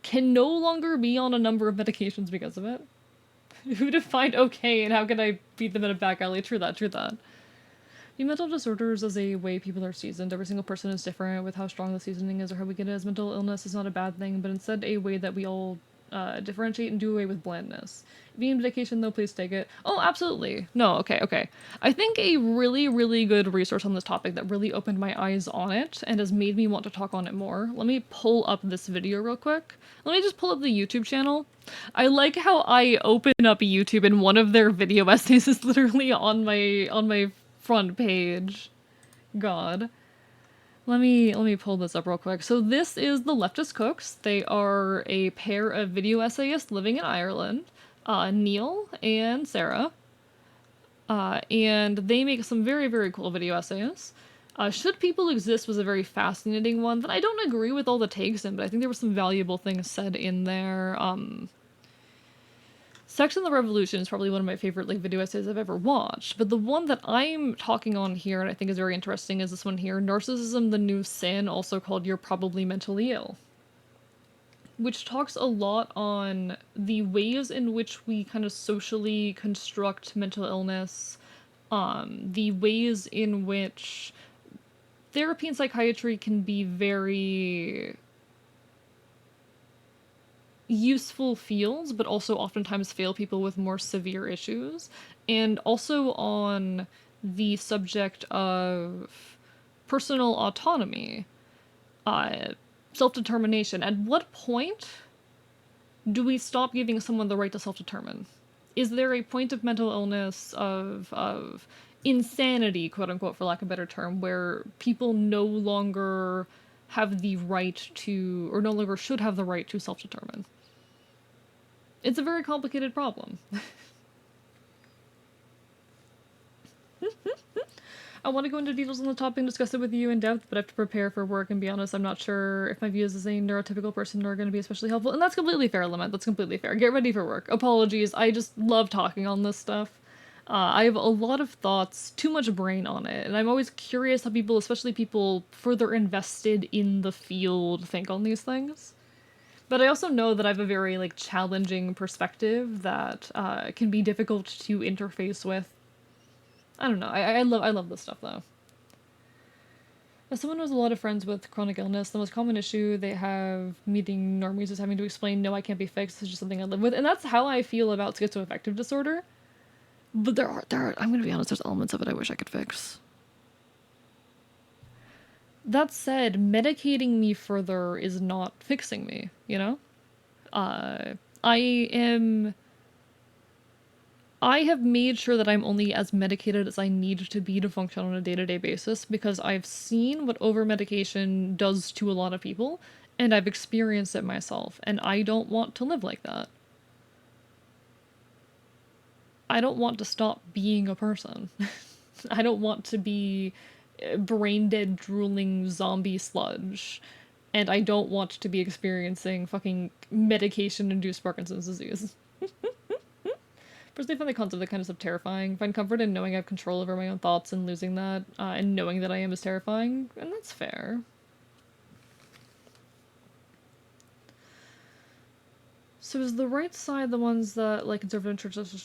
can no longer be on a number of medications because of it. Who defined okay, and how can I beat them in a back alley? True that, true that. View mental disorders as a way people are seasoned. Every single person is different with how strong the seasoning is or how we get it as mental illness is not a bad thing, but instead a way that we all differentiate and do away with blandness. If you need medication though, please take it. Oh, absolutely. No, okay. I think a really, really good resource on this topic that really opened my eyes on it and has made me want to talk on it more. Let me pull up this video real quick. Let me just pull up the YouTube channel. I like how I open up YouTube and one of their video essays is literally on my front page. God. Let me pull this up real quick. So this is the Leftist Cooks. They are a pair of video essayists living in Ireland, Neil and Sarah. And they make some very, very cool video essays. Should People Exist was a very fascinating one that I don't agree with all the takes in, but I think there were some valuable things said in there. Sex and the Revolution is probably one of my favorite video essays I've ever watched, but the one that I'm talking on here and I think is very interesting is this one here, Narcissism the New Sin, also called You're Probably Mentally Ill, which talks a lot on the ways in which we kind of socially construct mental illness, the ways in which therapy and psychiatry can be very useful fields, but also oftentimes fail people with more severe issues, and also on the subject of personal autonomy, self-determination. At what point do we stop giving someone the right to self-determine? Is there a point of mental illness, of insanity, quote unquote, for lack of a better term, where people no longer have the right to, or no longer should have the right to self-determine? It's a very complicated problem. I want to go into details on the topic and discuss it with you in depth, but I have to prepare for work, and be honest, I'm not sure if my views as a neurotypical person are going to be especially helpful, and that's completely fair, Lament, that's completely fair. Get ready for work. Apologies, I just love talking on this stuff. I have a lot of thoughts, too much brain on it, and I'm always curious how people, especially people further invested in the field, think on these things. But I also know that I have a very, like, challenging perspective that can be difficult to interface with. I don't know. I love this stuff, though. As someone who has a lot of friends with chronic illness, the most common issue they have meeting normies is having to explain, no, I can't be fixed, it's just something I live with. And that's how I feel about schizoaffective disorder. But there are, I'm gonna be honest, there's elements of it I wish I could fix. That said, medicating me further is not fixing me, you know? I have made sure that I'm only as medicated as I need to be to function on a day-to-day basis, because I've seen what over-medication does to a lot of people, and I've experienced it myself, and I don't want to live like that. I don't want to stop being a person. I don't want to be brain-dead, drooling zombie sludge, and I don't want to be experiencing fucking medication-induced Parkinson's disease. Personally, I find the concept of that kind of stuff terrifying. Find comfort in knowing I have control over my own thoughts, and losing that, and knowing that I am is terrifying, and that's fair. So is the right side the ones that, like, conservative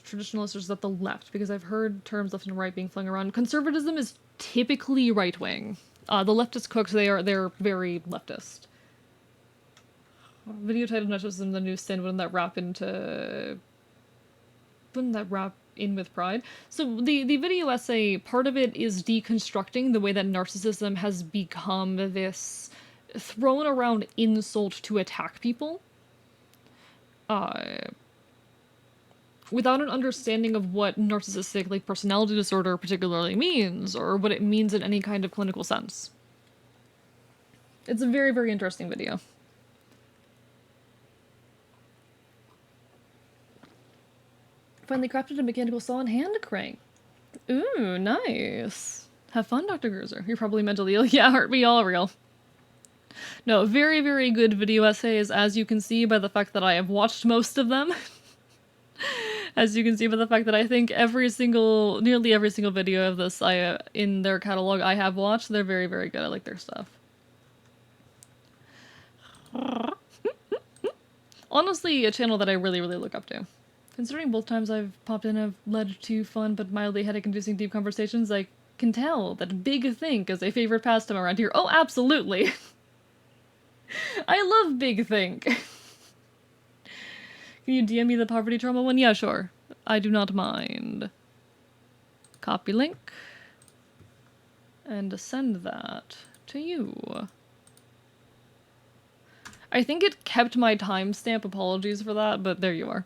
traditionalists, or is that the left? Because I've heard terms left and right being flung around. Conservatism is typically right-wing. The leftist cooks, they're very leftist. Video titled Narcissism, the New Sin, wouldn't that wrap in with pride? So the video essay, part of it is deconstructing the way that narcissism has become this thrown around insult to attack people. Without an understanding of what narcissistic, like, personality disorder particularly means, or what it means in any kind of clinical sense. It's a very, very interesting video. Finally crafted a mechanical saw and hand crank. Ooh, nice. Have fun, Dr. Gerzer. You're probably mentally ill. Yeah, aren't we all real? No, very, very good video essays, as you can see by the fact that I have watched most of them. As you can see by the fact that I think nearly every single video of this in their catalog I have watched. They're very, very good. I like their stuff. Honestly, a channel that I really, really look up to. Considering both times I've popped in have led to fun but mildly headache-inducing deep conversations, I can tell that Big Think is a favorite pastime around here. Oh, absolutely! I love Big Think! Can you DM me the poverty trauma one? Yeah, sure. I do not mind. Copy link. And send that to you. I think it kept my timestamp, apologies for that, but there you are.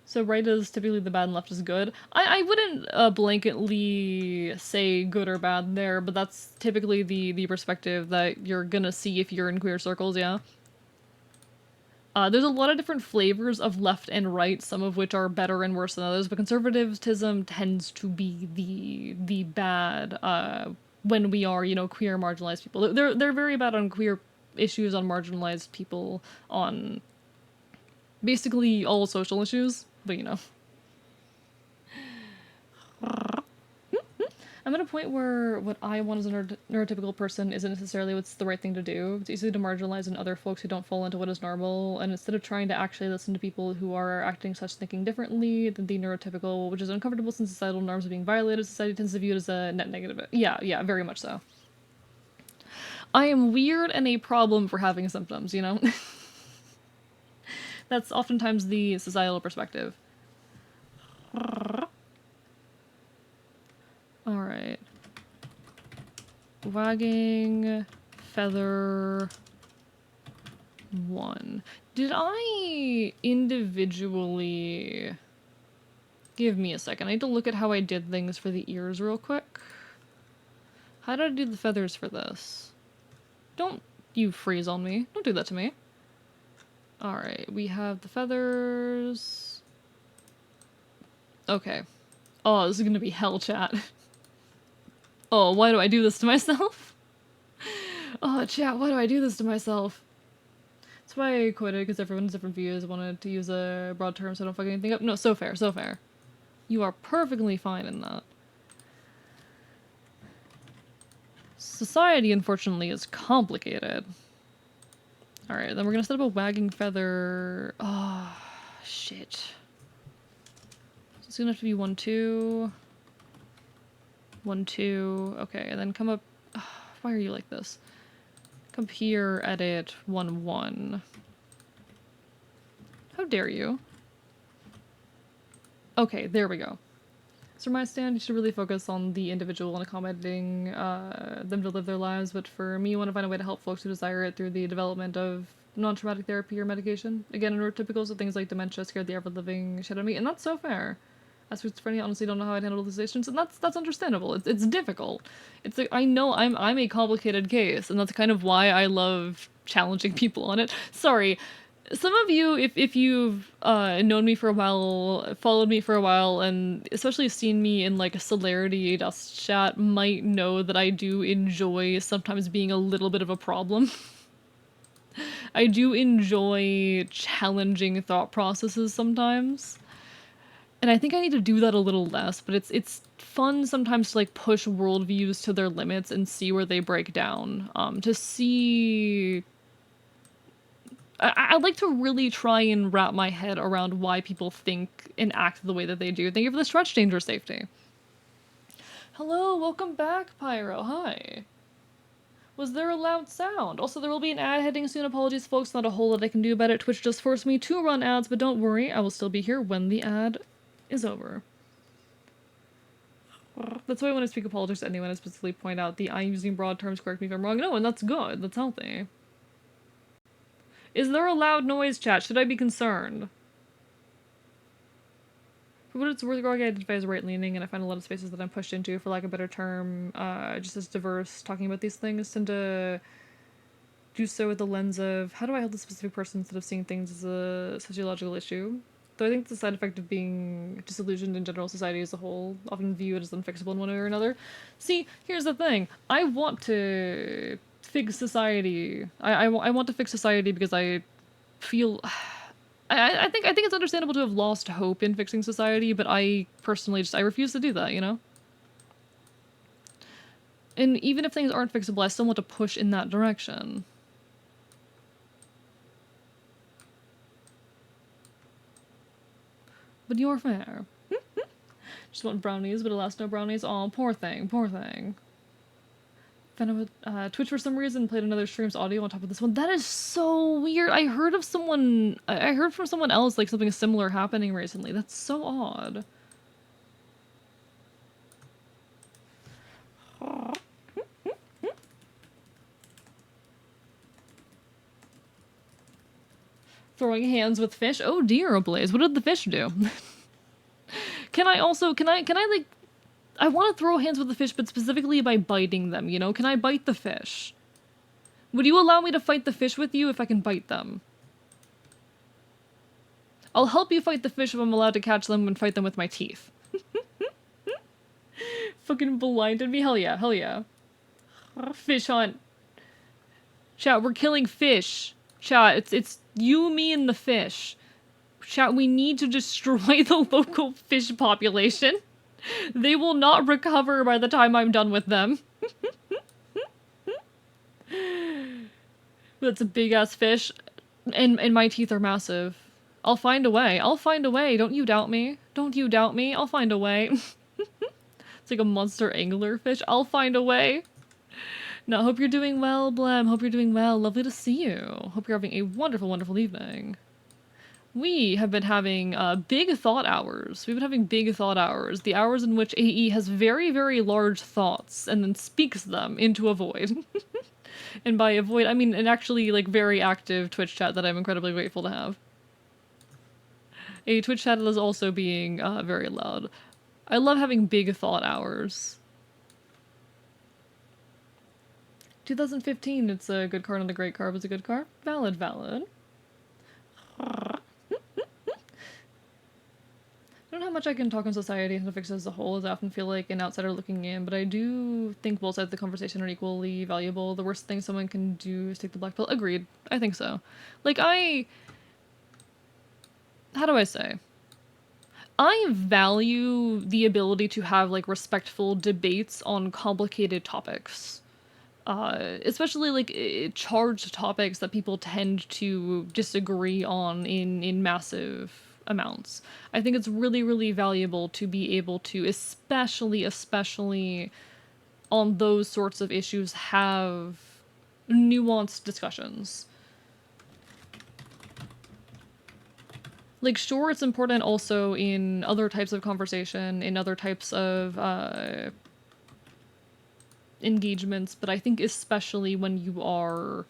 So right is typically the bad and left is good. I wouldn't blanketly say good or bad there, but that's typically the perspective that you're gonna see if you're in queer circles, yeah? There's a lot of different flavors of left and right, some of which are better and worse than others, but conservatism tends to be the bad, when we are, you know, queer marginalized people. They're very bad on queer issues, on marginalized people, on basically all social issues, but you know. I'm at a point where what I want as a neurotypical person isn't necessarily what's the right thing to do. It's easy to marginalize in other folks who don't fall into what is normal, and instead of trying to actually listen to people who are acting such thinking differently than the neurotypical, which is uncomfortable since societal norms are being violated, society tends to view it as a net negative. Yeah, very much so. I am weird and a problem for having symptoms, you know? That's oftentimes the societal perspective. wagging feather 1. Did I individually... Give me a second. I need to look at how I did things for the ears real quick. How did I do the feathers for this? Don't you freeze on me. Don't do that to me. Alright, we have the feathers. Okay. Oh, this is gonna be hell, chat. Oh, why do I do this to myself? Oh, chat, why do I do this to myself? That's why I quit it, because everyone has different views. I wanted to use a broad term so I don't fuck anything up. No, so fair, so fair. You are perfectly fine in that. Society, unfortunately, is complicated. Alright, then we're gonna set up a wagging feather... Oh, shit. So it's gonna have to be 1, 2... 1, 2... Okay, and then come up... Why are you like this? Come here, edit 1, 1. How dare you? Okay, there we go. So my stand, you should really focus on the individual and accommodating them to live their lives, but for me, you want to find a way to help folks who desire it through the development of non-traumatic therapy or medication. Again, neurotypicals of things like dementia scared the ever-living shit out of me, and that's so fair. As schizophrenia, I honestly don't know how I'd handle these situations, and that's understandable. It's difficult. It's like, I know I'm a complicated case, and that's kind of why I love challenging people on it. Sorry. Some of you, if you've known me for a while, followed me for a while, and especially seen me in like a celerity dust chat, might know that I do enjoy sometimes being a little bit of a problem. I do enjoy challenging thought processes sometimes. And I think I need to do that a little less, but it's fun sometimes to like push worldviews to their limits and see where they break down. To see... I like to really try and wrap my head around why people think and act the way that they do. Thank you for the stretch, Danger Safety. Hello, welcome back, Pyro. Hi. Was there a loud sound? Also, there will be an ad heading soon. Apologies, folks. Not a whole lot I can do about it. Twitch just forced me to run ads, but don't worry. I will still be here when the ad is over. That's why when I speak apologies to anyone, I specifically point out the I'm using broad terms, correct me if I'm wrong. No, and that's good. That's healthy. Is there a loud noise, chat? Should I be concerned? For what it's worth, Grog, I identify as right-leaning, and I find a lot of spaces that I'm pushed into, for lack of a better term, just as diverse, talking about these things, tend to do so with the lens of, how do I help the specific person instead of seeing things as a sociological issue? Though I think the side effect of being disillusioned in general society as a whole, often view it as unfixable in one way or another. See, here's the thing. I want to fix society. I want to fix society because I feel... I think it's understandable to have lost hope in fixing society, but I personally I refuse to do that, you know? And even if things aren't fixable, I still want to push in that direction. But you're fair. Just want brownies, but alas, no brownies. Aw, poor thing, poor thing. Twitch for some reason played another stream's audio on top of this one. That is so weird. I heard from someone else like something similar happening recently. That's so odd. Throwing hands with fish? Oh dear, Ablaze. What did the fish do? Can I like... I want to throw hands with the fish, but specifically by biting them, you know? Can I bite the fish? Would you allow me to fight the fish with you if I can bite them? I'll help you fight the fish if I'm allowed to catch them and fight them with my teeth. Fucking blinded me? Hell yeah, hell yeah. Fish hunt. Chat, we're killing fish. Chat, it's you, me, and the fish. Chat, we need to destroy the local fish population. They will not recover by the time I'm done with them. That's a big-ass fish. And my teeth are massive. I'll find a way. I'll find a way. Don't you doubt me. Don't you doubt me. I'll find a way. It's like a monster anglerfish. I'll find a way. No, hope you're doing well, Blem. Hope you're doing well. Lovely to see you. Hope you're having a wonderful, wonderful evening. We have been having big thought hours. We've been having big thought hours. The hours in which AE has very, very large thoughts and then speaks them into a void. And by a void, I mean an actually like very active Twitch chat that I'm incredibly grateful to have. A Twitch chat that is also being very loud. I love having big thought hours. 2015, it's a good car, and the great car was a good car. Valid, valid. I don't know how much I can talk on society and fix it as a whole, as I often feel like an outsider looking in, but I do think both sides of the conversation are equally valuable. The worst thing someone can do is take the black pill. Agreed. I think so. Like, how do I say? I value the ability to have, like, respectful debates on complicated topics. Especially, like, charged topics that people tend to disagree on in massive amounts. I think it's really, really valuable to be able to, especially on those sorts of issues, have nuanced discussions. Like, sure, it's important also in other types of conversation, in other types of engagements, but I think especially when you are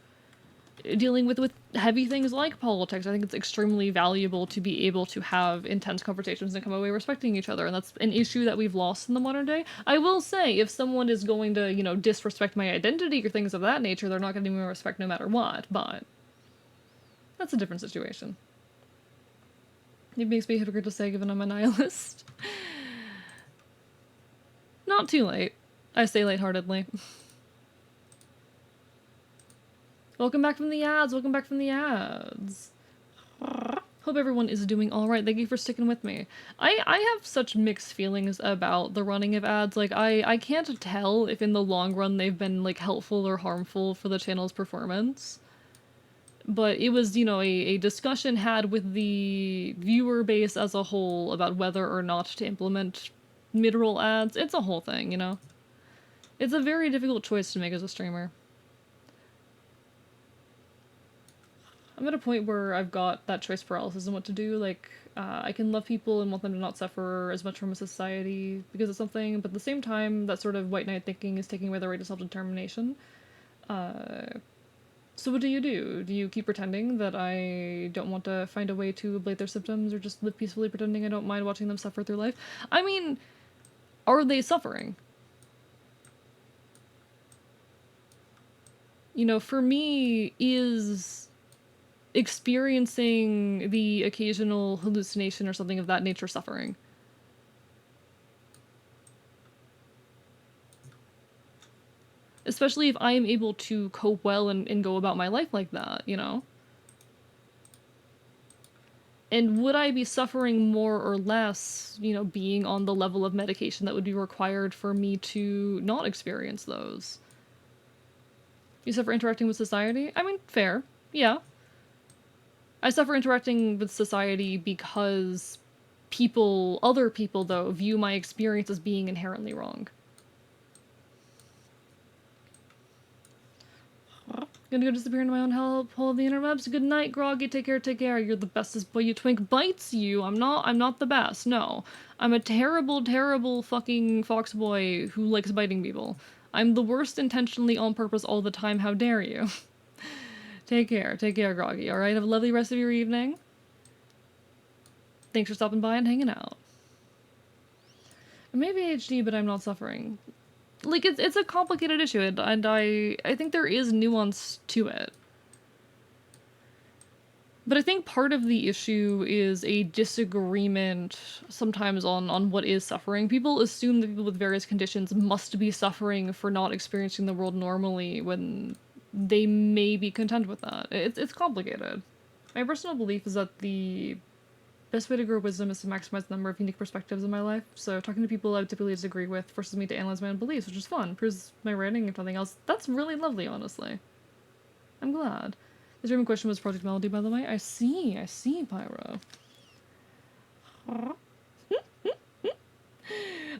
dealing with heavy things like politics, I think it's extremely valuable to be able to have intense conversations and come away respecting each other, and that's an issue that we've lost in the modern day. I will say, if someone is going to, you know, disrespect my identity or things of that nature, they're not getting my respect no matter what, but that's a different situation. It makes me a hypocrite to say, given I'm a nihilist. Not too late. I say lightheartedly. Welcome back from the ads, welcome back from the ads. Hope everyone is doing alright, thank you for sticking with me. I have such mixed feelings about the running of ads, like, I can't tell if in the long run they've been, like, helpful or harmful for the channel's performance. But it was, you know, a discussion had with the viewer base as a whole about whether or not to implement mid-roll ads. It's a whole thing, you know? It's a very difficult choice to make as a streamer. I'm at a point where I've got that choice paralysis and what to do. Like, I can love people and want them to not suffer as much from a society because of something, but at the same time, that sort of white knight thinking is taking away the right to self-determination. So what do? Do you keep pretending that I don't want to find a way to ablate their symptoms, or just live peacefully pretending I don't mind watching them suffer through life? I mean, are they suffering? You know, for me, is experiencing the occasional hallucination or something of that nature suffering? Especially if I am able to cope well and go about my life like that, you know? And would I be suffering more or less, you know, being on the level of medication that would be required for me to not experience those? You suffer interacting with society? I mean, fair. Yeah. I suffer interacting with society because other people, though, view my experience as being inherently wrong. Gonna go disappear into my own hole of the interwebs. Good night, Groggy. Take care, take care. You're the bestest boy. You twink bites you. I'm not the best. No. I'm a terrible, terrible fucking fox boy who likes biting people. I'm the worst intentionally on purpose all the time. How dare you? Take care, Groggy. Alright, have a lovely rest of your evening. Thanks for stopping by and hanging out. I may be ADHD, but I'm not suffering. Like, it's a complicated issue, and I think there is nuance to it. But I think part of the issue is a disagreement sometimes on what is suffering. People assume that people with various conditions must be suffering for not experiencing the world normally when they may be content with that. It's complicated. My personal belief is that the best way to grow wisdom is to maximize the number of unique perspectives in my life, so talking to people I typically disagree with forces me to analyze my own beliefs, which is fun. Proves my writing, if nothing else. That's really lovely, honestly. I'm glad. This random question was Project Melody, by the way. I see, Pyro.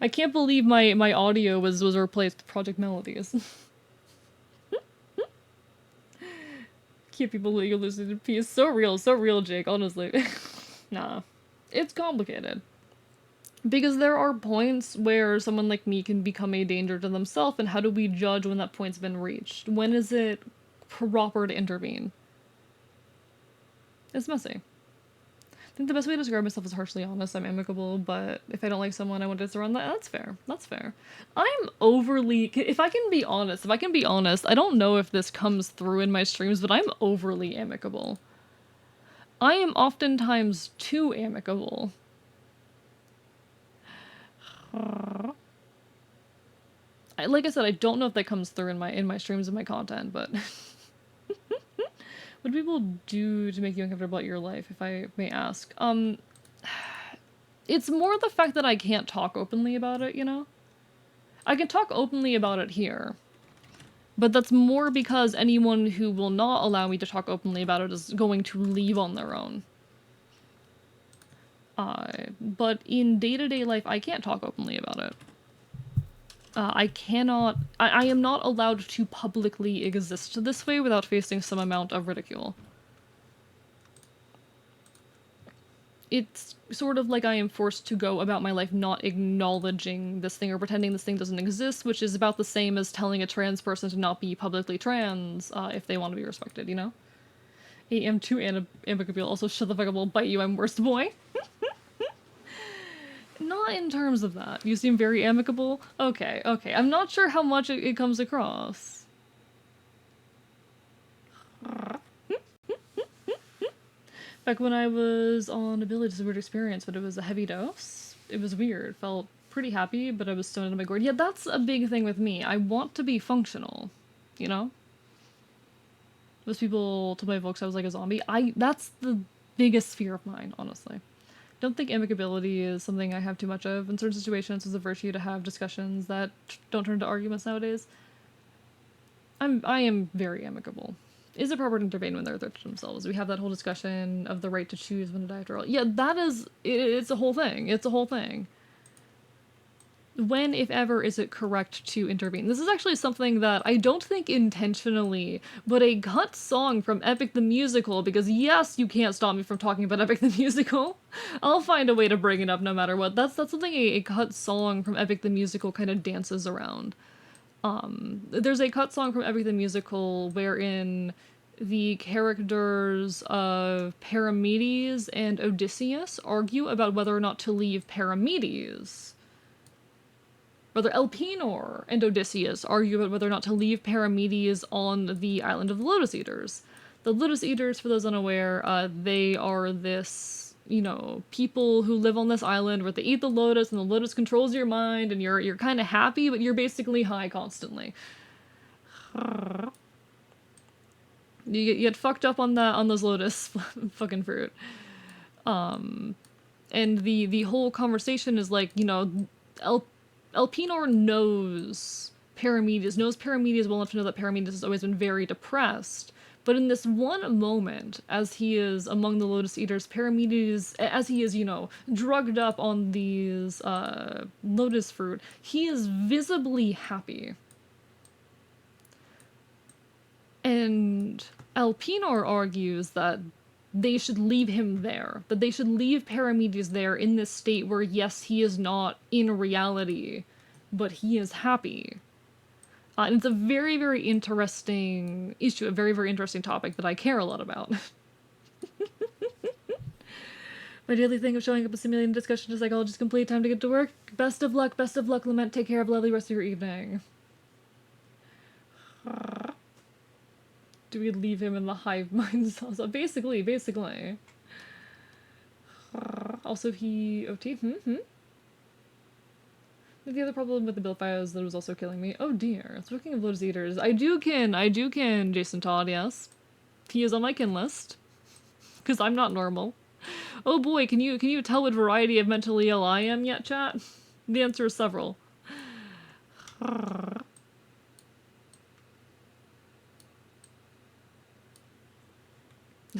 I can't believe my audio was replaced with Project Melodies. Keep people hallucinated in peace. So real, Jake, honestly. Nah. It's complicated. Because there are points where someone like me can become a danger to themselves, and how do we judge when that point's been reached? When is it proper to intervene? It's messy. I think the best way to describe myself is harshly honest. I'm amicable, but if I don't like someone, I want to surround that. That's fair. That's fair. I'm overly. If I can be honest, I don't know if this comes through in my streams, but I'm overly amicable. I am oftentimes too amicable. Like I said, I don't know if that comes through in my streams and my content, but what do people do to make you uncomfortable about your life, if I may ask? It's more the fact that I can't talk openly about it, you know? I can talk openly about it here, but that's more because anyone who will not allow me to talk openly about it is going to leave on their own. But in day-to-day life, I can't talk openly about it. I cannot... I am not allowed to publicly exist this way without facing some amount of ridicule. It's sort of like I am forced to go about my life not acknowledging this thing or pretending this thing doesn't exist, which is about the same as telling a trans person to not be publicly trans if they want to be respected, you know? I am too amicable. Also, shut the fuck up, I'll bite you, I'm worst boy. Not in terms of that. You seem very amicable. Okay, okay. I'm not sure how much it comes across. Back when I was on ability, it's a weird experience, but it was a heavy dose. It was weird. Felt pretty happy, but I was stoned into my gourd. Yeah, that's a big thing with me. I want to be functional, you know? Most people told my folks I was like a zombie. That's the biggest fear of mine, honestly. Don't think amicability is something I have too much of. In certain situations, it's a virtue to have discussions that don't turn into arguments nowadays. I am very amicable. Is it proper to intervene when they're a threat to themselves? We have that whole discussion of the right to choose when to die after all. Yeah, that is... It's a whole thing. It's a whole thing. When, if ever, is it correct to intervene? This is actually something that I don't think intentionally, but a cut song from Epic the Musical, because yes, you can't stop me from talking about Epic the Musical. I'll find a way to bring it up no matter what. That's something a cut song from Epic the Musical kind of dances around. There's a cut song from Epic the Musical wherein the characters of Paramedes and Odysseus argue about whether or not to leave Paramedes. Rather, Elpenor and Odysseus argue about whether or not to leave Paramedes on the island of the Lotus Eaters. The Lotus Eaters, for those unaware, they are this, you know, people who live on this island where they eat the lotus and the lotus controls your mind and you're kind of happy, but you're basically high constantly. You get fucked up on those lotus fucking fruit. And the whole conversation is like, you know, Elpenor knows Paramedes well enough to know that Paramedes has always been very depressed. But in this one moment, as he is among the Lotus Eaters, Paramedes, as he is, you know, drugged up on these lotus fruit, he is visibly happy. And Elpenor argues that they should leave him there, that they should leave Paramedes there in this state where, yes, he is not in reality, but he is happy. And it's a very, very interesting issue, a very, very interesting topic that I care a lot about. My daily thing of showing up a simulating discussion to psychologist complete, time to get to work. Best of luck, Lament. Take care, have a lovely rest of your evening. Do we leave him in the hive mind? Also, basically. Also, he... OT? The other problem with the build file is that it was also killing me. Oh dear. Speaking of Lotus Eaters, I do kin Jason Todd, yes. He is on my kin list. Because I'm not normal. Oh boy, can you tell what variety of mentally ill I am yet, chat? The answer is several.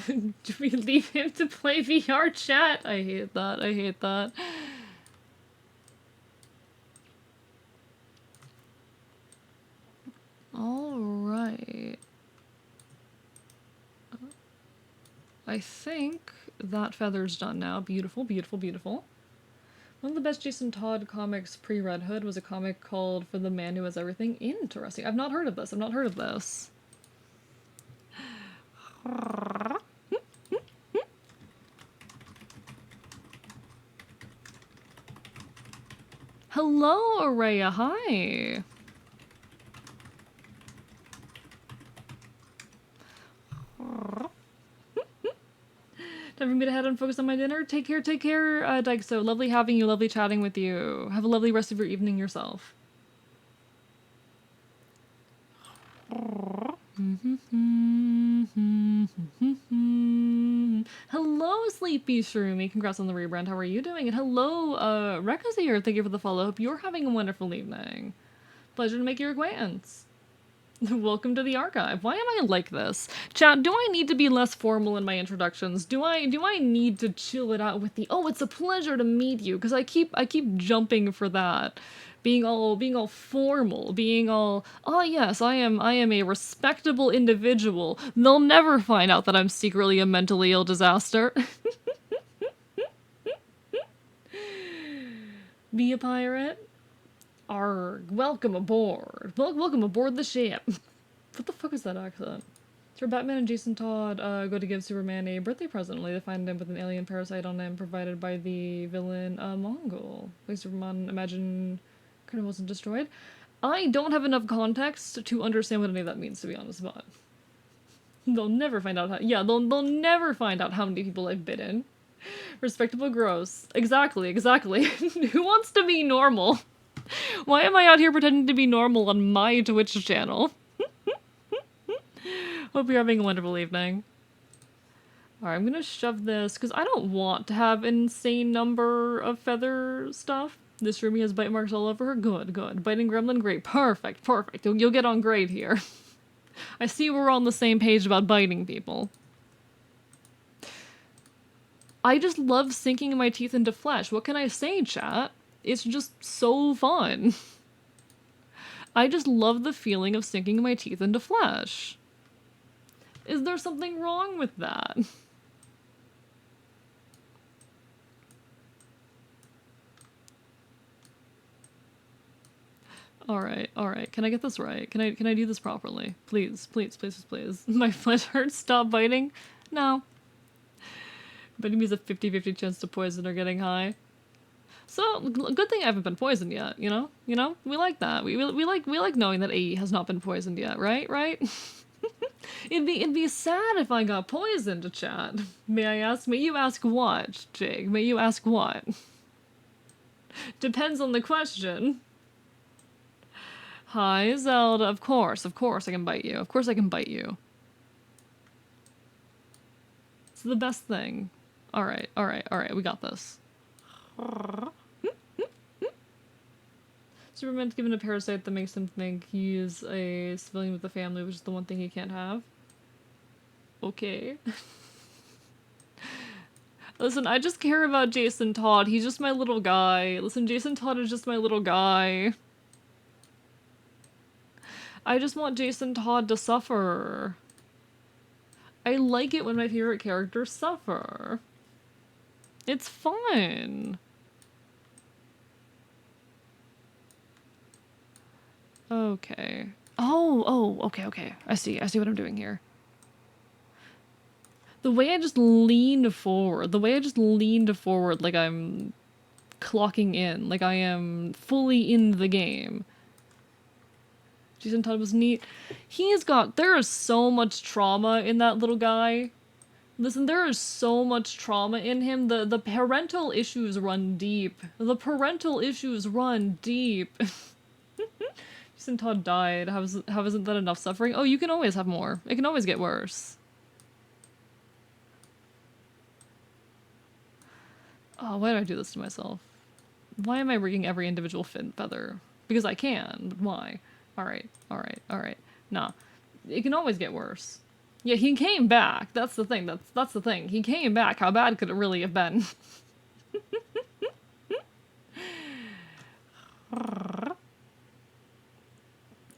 Do we leave him to play VR, chat? I hate that. Alright. I think that feather's done now. Beautiful, beautiful, beautiful. One of the best Jason Todd comics pre-Red Hood was a comic called For the Man Who Has Everything. Interesting. I've not heard of this. I've not heard of this. Hello, Araya. Hi. Time for me to head and focus on my dinner. Take care, Dyke. So lovely having you, lovely chatting with you. Have a lovely rest of your evening yourself. Hello, Sleepy Shroomy. Congrats on the rebrand. How are you doing? And hello, Rekka's here. Thank you for the follow. Hope you're having a wonderful evening. Pleasure to make your acquaintance. Welcome to the archive. Why am I like this? Chat, do I need to be less formal in my introductions? Do I need to chill it out with the, oh, it's a pleasure to meet you? Because I keep jumping for that. Being all formal, being all, oh yes, I am a respectable individual. They'll never find out that I'm secretly a mentally ill disaster. Be a pirate? Arg, welcome aboard. Welcome aboard the ship. What the fuck is that accent? So Batman and Jason Todd go to give Superman a birthday present. They find him with an alien parasite on him provided by the villain Mongol. Like Superman, imagine, kind of wasn't destroyed. I don't have enough context to understand what any of that means, to be honest, but they'll never find out how, yeah, they'll never find out how many people I've bitten. Respectable gross. Exactly. Who wants to be normal? Why am I out here pretending to be normal on my Twitch channel? Hope you're having a wonderful evening. Alright, I'm gonna shove this, because I don't want to have an insane number of feather stuff. This Ruby has bite marks all over her. Good. Biting gremlin, great. Perfect. You'll get on great here. I see we're on the same page about biting people. I just love sinking my teeth into flesh. What can I say, chat? It's just so fun. I just love the feeling of sinking my teeth into flesh. Is there something wrong with that? Alright. Can I get this right? Can I do this properly? Please. My flesh hurts. Stop biting? No. Biting me is a 50-50 chance to poison or getting high. So, good thing I haven't been poisoned yet, you know? We like that. We like knowing that AE has not been poisoned yet, right? It'd be sad if I got poisoned, chat. May I ask? May you ask what, Jake? May you ask what? Depends on the question. Hi, Zelda. Of course I can bite you. Of course I can bite you. It's the best thing. Alright, we got this. Superman's given a parasite that makes him think he's a civilian with a family, which is the one thing he can't have. Okay. Listen, I just care about Jason Todd. He's just my little guy. Listen, Jason Todd is just my little guy. I just want Jason Todd to suffer. I like it when my favorite characters suffer. It's fun. Okay. Oh, okay. I see what I'm doing here. The way I just leaned forward like I'm clocking in, like I am fully in the game. Jason Todd was neat. There is so much trauma in that little guy. Listen, there is so much trauma in him. The parental issues run deep. Jason Todd died. How isn't that enough suffering? Oh, you can always have more. It can always get worse. Oh, why do I do this to myself? Why am I rigging every individual feather? Because I can, but why? Alright. Nah. It can always get worse. Yeah, he came back. That's the thing. That's the thing. He came back. How bad could it really have been?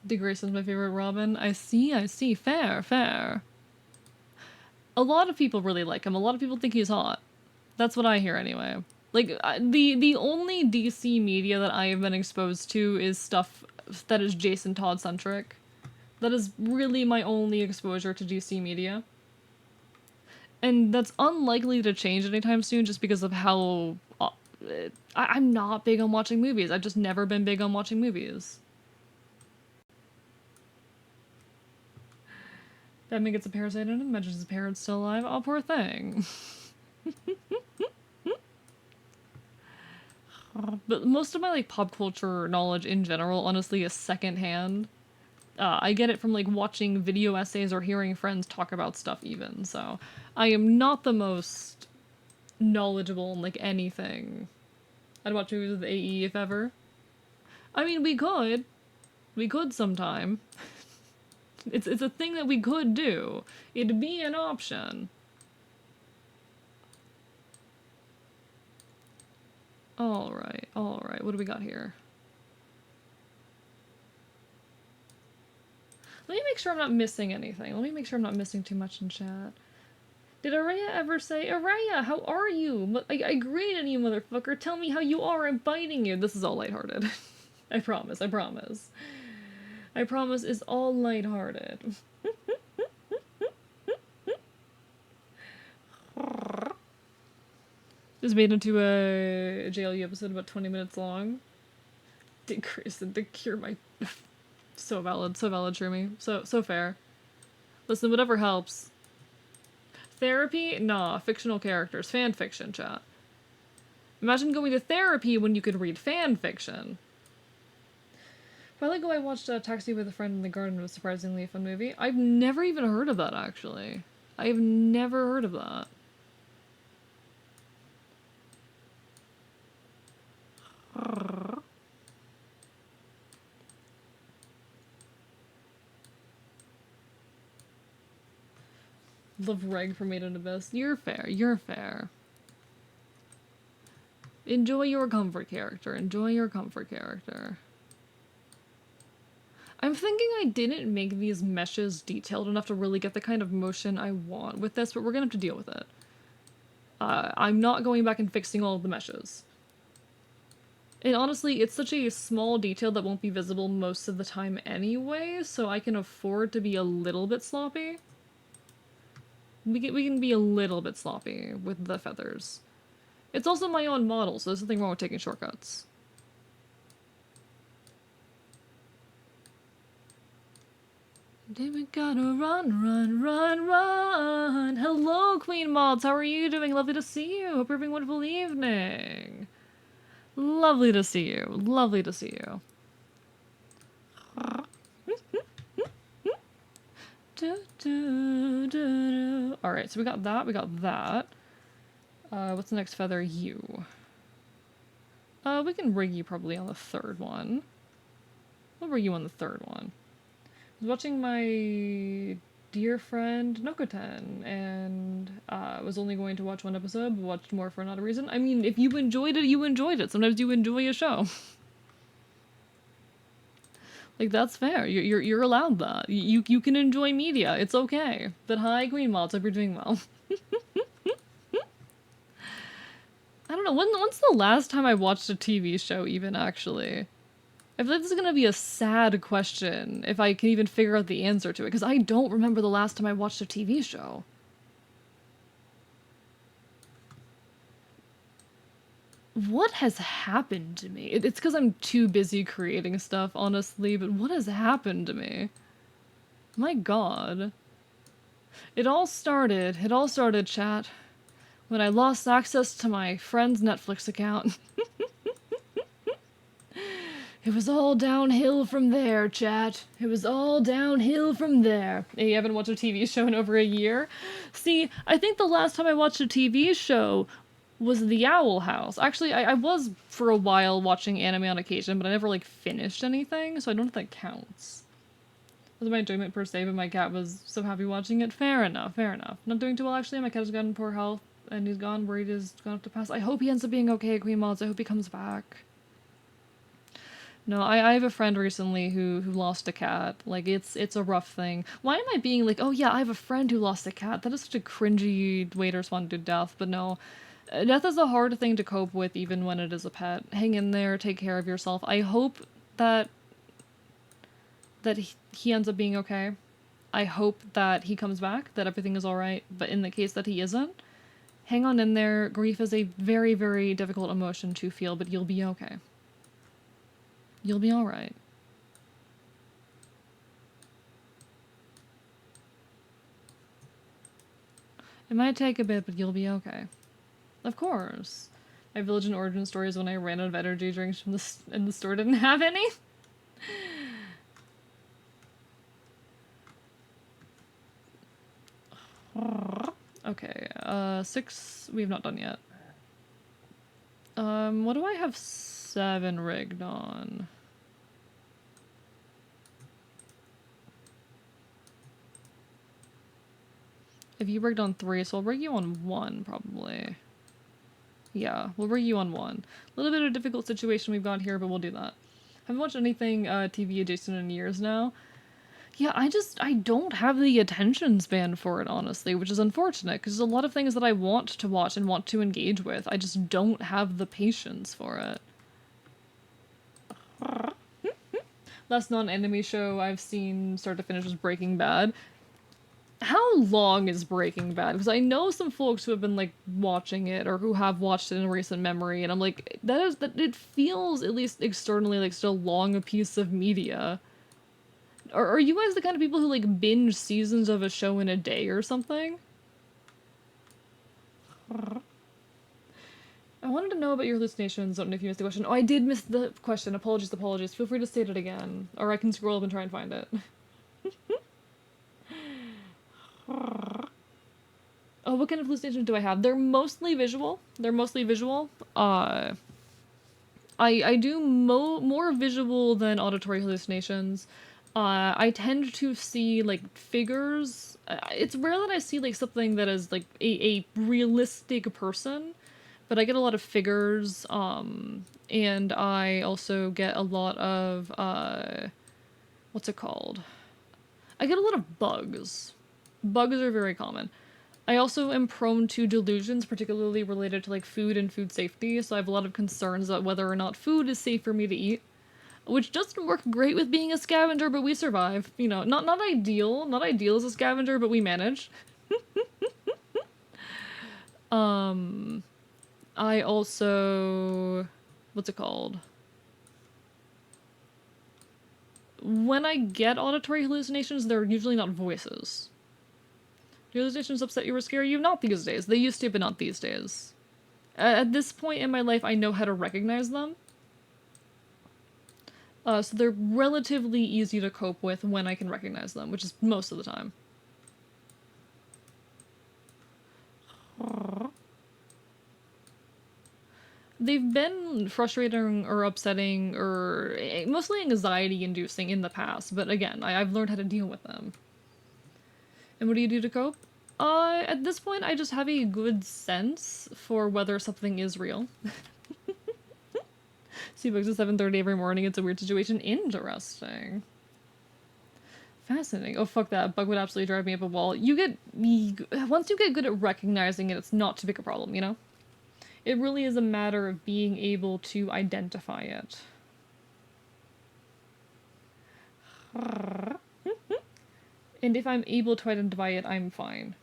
Dick Grayson's my favorite Robin. I see. Fair. A lot of people really like him. A lot of people think he's hot. That's what I hear anyway. Like, the only DC media that I have been exposed to is stuff that is Jason Todd centric. That is really my only exposure to DC media. And that's unlikely to change anytime soon just because of how... I'm not big on watching movies. I've just never been big on watching movies. Batman gets a parasite in him, mentions his parents still alive. Oh, poor thing. But most of my, like, pop culture knowledge in general, honestly, is secondhand. I get it from, like, watching video essays or hearing friends talk about stuff even, so I am not the most knowledgeable in, like, anything. I'd watch movies with AE if ever. I mean, we could. We could sometime. It's a thing that we could do. It'd be an option. Alright, what do we got here? Let me make sure I'm not missing anything. Let me make sure I'm not missing too much in chat. Did Araya ever say, Araya, how are you? I greeted you, motherfucker. Tell me how you are. I'm biting you. This is all lighthearted. I promise, I promise. I promise it's all lighthearted. This made into a JLU episode about 20 minutes long. Decrease and to cure my... So valid, Shroomy. So fair. Listen, whatever helps. Therapy? Nah, fictional characters. Fan fiction, chat. Imagine going to therapy when you could read fan fiction. A while ago I watched Taxi with a Friend in the Garden. It was surprisingly a fun movie. I've never even heard of that, actually. I've never heard of that. Love Reg for Made in Abyss. You're fair, you're fair. Enjoy your comfort character. Enjoy your comfort character. I'm thinking I didn't make these meshes detailed enough to really get the kind of motion I want with this, but we're gonna have to deal with it. I'm not going back and fixing all of the meshes. And honestly, it's such a small detail that won't be visible most of the time anyway, so I can afford to be a little bit sloppy. We can be a little bit sloppy with the feathers. It's also my own model, so there's nothing wrong with taking shortcuts. We gotta run. Hello, Queen Mods. How are you doing? Lovely to see you. Hope you're having a wonderful evening. Lovely to see you. Lovely to see you. Alright, so we got that. What's the next feather? You. We can rig you probably on the third one. We'll rig you on the third one. I was watching my dear friend Nokoten, and was only going to watch one episode, but watched more for another reason. I mean, if you enjoyed it, you enjoyed it. Sometimes you enjoy a show. Like, that's fair. You're allowed that. You can enjoy media. It's okay. But hi, Green Mods. Hope you're doing well. I don't know. When's the last time I watched a TV show, even, actually? I feel like this is gonna be a sad question if I can even figure out the answer to it, because I don't remember the last time I watched a TV show. What has happened to me? It's because I'm too busy creating stuff, honestly, but what has happened to me? My god. It all started, chat, when I lost access to my friend's Netflix account. It was all downhill from there, chat. It was all downhill from there. Hey, you haven't watched a TV show in over a year? See, I think the last time I watched a TV show was The Owl House. Actually, I was for a while watching anime on occasion, but I never, like, finished anything, so I don't know if that counts. It wasn't my enjoyment per se, but my cat was so happy watching it. Fair enough, fair enough. Not doing too well, actually. My cat has gotten poor health, and he's gone, worried he's gone up to pass. I hope he ends up being okay, Queen Mods. I hope he comes back. No, I have a friend recently who lost a cat. Like it's a rough thing. Why am I being like, oh yeah, I have a friend who lost a cat? That is such a cringy way to respond to death. But no, death is a hard thing to cope with, even when it is a pet. Hang in there, take care of yourself. I hope that he ends up being okay. I hope that he comes back, that everything is all right. But in the case that he isn't, hang on in there. Grief is a very, very difficult emotion to feel, but you'll be okay. You'll be all right. It might take a bit, but you'll be okay. Of course. My village and origin story is when I ran out of energy drinks from and the store didn't have any. Okay, 6 we have not done yet. What do I have 7 rigged on? If you rigged on 3, so I'll rig you on 1, probably. Yeah, we'll rig you on 1. A little bit of a difficult situation we've got here, but we'll do that. Haven't watched anything TV adjacent in years now. Yeah, I don't have the attention span for it, honestly, which is unfortunate, because there's a lot of things that I want to watch and want to engage with. I just don't have the patience for it. Last non-anime show I've seen start to finish was Breaking Bad. How long is Breaking Bad? Because I know some folks who have been like watching it or who have watched it in recent memory, and I'm like, that it feels at least externally like still long a piece of media. Are you guys the kind of people who like binge seasons of a show in a day or something? I wanted to know about your hallucinations. I don't know if you missed the question. Oh, I did miss the question. Apologies, apologies. Feel free to state it again, or I can scroll up and try and find it. Oh, what kind of hallucinations do I have? They're mostly visual. They're mostly visual. I do more visual than auditory hallucinations. I tend to see like figures. It's rare that I see like something that is like a realistic person, but I get a lot of figures. And I also get a lot of what's it called? I get a lot of bugs. Bugs are very common. I also am prone to delusions, particularly related to like food and food safety, so I have a lot of concerns about whether or not food is safe for me to eat. Which doesn't work great with being a scavenger, but we survive. You know, not not ideal as a scavenger, but we manage. I also, what's it called? When I get auditory hallucinations, they're usually not voices. Do hallucinations upset you or scare you? Not these days. They used to, but not these days. At this point in my life, I know how to recognize them. So they're relatively easy to cope with when I can recognize them, which is most of the time. They've been frustrating or upsetting or mostly anxiety-inducing in the past, but again, I've learned how to deal with them. And what do you do to cope? At this point, I just have a good sense for whether something is real. See books at 7:30 every morning. It's a weird situation. Interesting. Fascinating. Oh, fuck that. Bug would absolutely drive me up a wall. Once you get good at recognizing it, it's not too big a problem, you know? It really is a matter of being able to identify it. And if I'm able to identify it, I'm fine.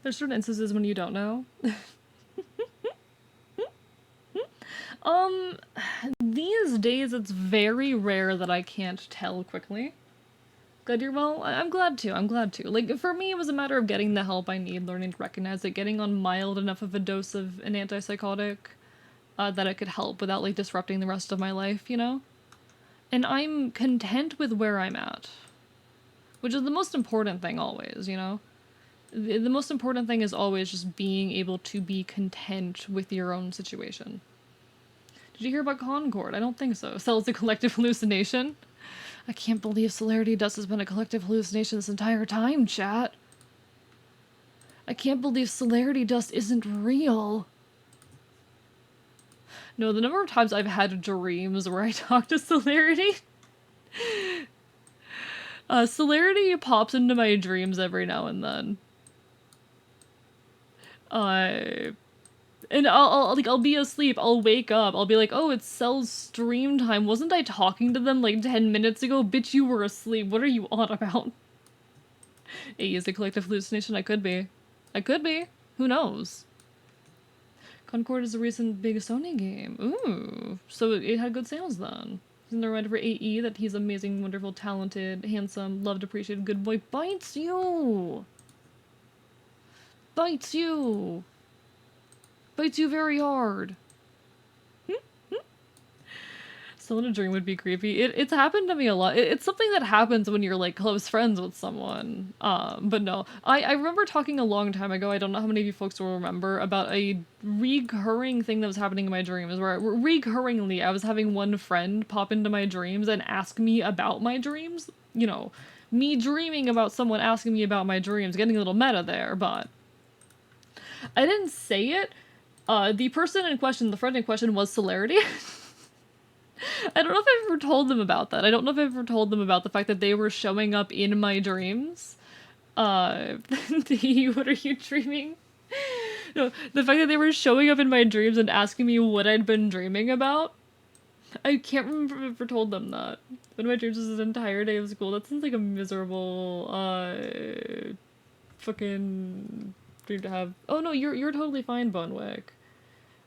There's certain instances when you don't know. These days it's very rare that I can't tell quickly. Glad you're well? I'm glad to, I'm glad to. Like, for me, it was a matter of getting the help I need, learning to recognize it, getting on mild enough of a dose of an antipsychotic that it could help without, like, disrupting the rest of my life, you know? And I'm content with where I'm at. Which is the most important thing always, you know? The most important thing is always just being able to be content with your own situation. Did you hear about Concord? I don't think so. Cell's a collective hallucination? I can't believe celerity dust has been a collective hallucination this entire time, chat. I can't believe celerity dust isn't real. No, the number of times I've had dreams where I talk to celerity. Celerity pops into my dreams every now and then. And I'll be asleep, I'll wake up, I'll be like, oh, it's Cell's stream time. Wasn't I talking to them like 10 minutes ago? Bitch, you were asleep. What are you on about? A is a collective hallucination. I could be. I could be. Who knows? Concord is a recent big Sony game. Ooh. So it had good sales then. Isn't there a writer for AE that he's amazing, wonderful, talented, handsome, loved, appreciated, good boy? Bites you! Bites you! Bites you very hard. Still in a dream would be creepy. It's happened to me a lot. It's something that happens when you're like close friends with someone. But no. I remember talking a long time ago, I don't know how many of you folks will remember, about a recurring thing that was happening in my dreams, where recurringly I was having one friend pop into my dreams and ask me about my dreams. You know, me dreaming about someone asking me about my dreams, getting a little meta there, but I didn't say it. The person in question, the friend in question, was Celerity. I don't know if I've ever told them about that. I don't know if I've ever told them about the fact that they were showing up in my dreams. What are you dreaming? No, the fact that they were showing up in my dreams and asking me what I'd been dreaming about. I can't remember if I've ever told them that. One of my dreams was an entire day of school. That sounds like a miserable, fucking dream to have. Oh no, you're totally fine, Bonewick.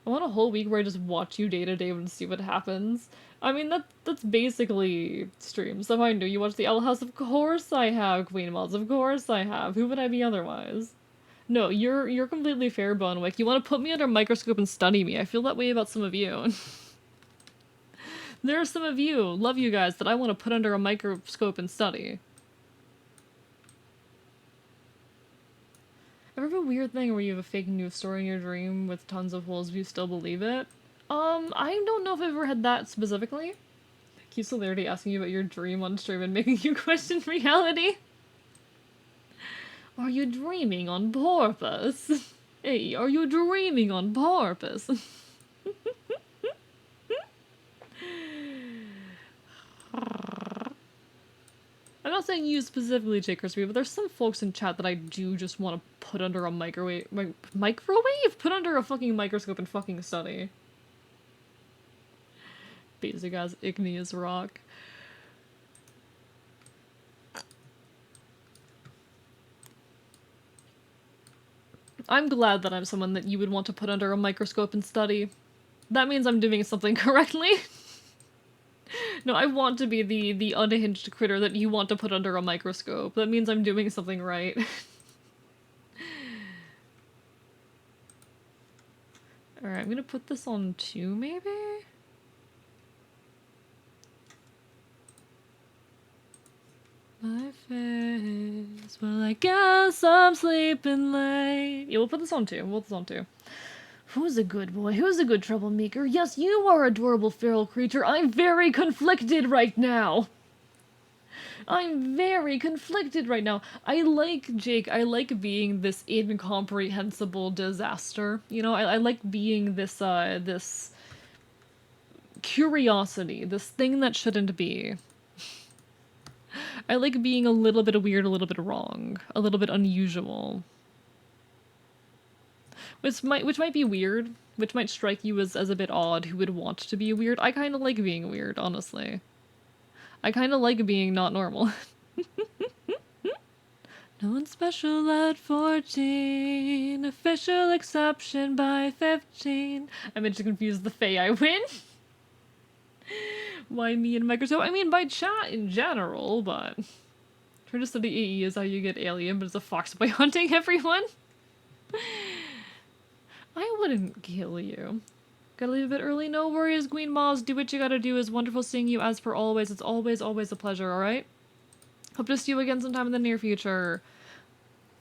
I want a whole week where I just watch you day to day and see what happens. I mean, that's basically stream stuff I do. You watch the Owl House? Of course I have. Queen Mods? Of course I have. Who would I be otherwise? No, you're completely fair, Bonewick. You want to put me under a microscope and study me. I feel that way about some of you. There are some of you, love you guys, that I want to put under a microscope and study. Ever have a weird thing where you have a fake news story in your dream with tons of holes but you still believe it? I don't know if I've ever had that specifically. Keep Celerity asking you about your dream on stream and making you question reality. Are you dreaming on purpose? Hey, are you dreaming on purpose? I'm not saying you specifically, Jake Crispy, but there's some folks in chat that I do just want to put under a microwave? Put under a fucking microscope and fucking study. Basic as igneous rock. I'm glad that I'm someone that you would want to put under a microscope and study. That means I'm doing something correctly. No, I want to be the unhinged critter that you want to put under a microscope. That means I'm doing something right. Alright, I'm gonna put this on 2, maybe? My face, well, I guess I'm sleeping late. Yeah, we'll put this on 2. We'll put this on 2. Who's a good boy? Who's a good troublemaker? Yes, you are adorable feral creature. I'm very conflicted right now. I'm very conflicted right now. I like Jake. I like being this incomprehensible disaster. You know, I like being this, this curiosity, this thing that shouldn't be. I like being a little bit weird, a little bit wrong, a little bit unusual. Which might be weird, which might strike you as a bit odd who would want to be weird. I kind of like being weird, honestly. I kind of like being not normal. No one's special at 14, official exception by 15. I meant to confuse the Fae I win. Why me and Microsoft? I mean, by chat in general, but... Trying to study AE is how you get alien, but it's a foxboy hunting everyone. I wouldn't kill you. Gotta leave a bit early? No worries, Queen Moz. Do what you gotta do. It's wonderful seeing you as per always. It's always, always a pleasure, alright? Hope to see you again sometime in the near future.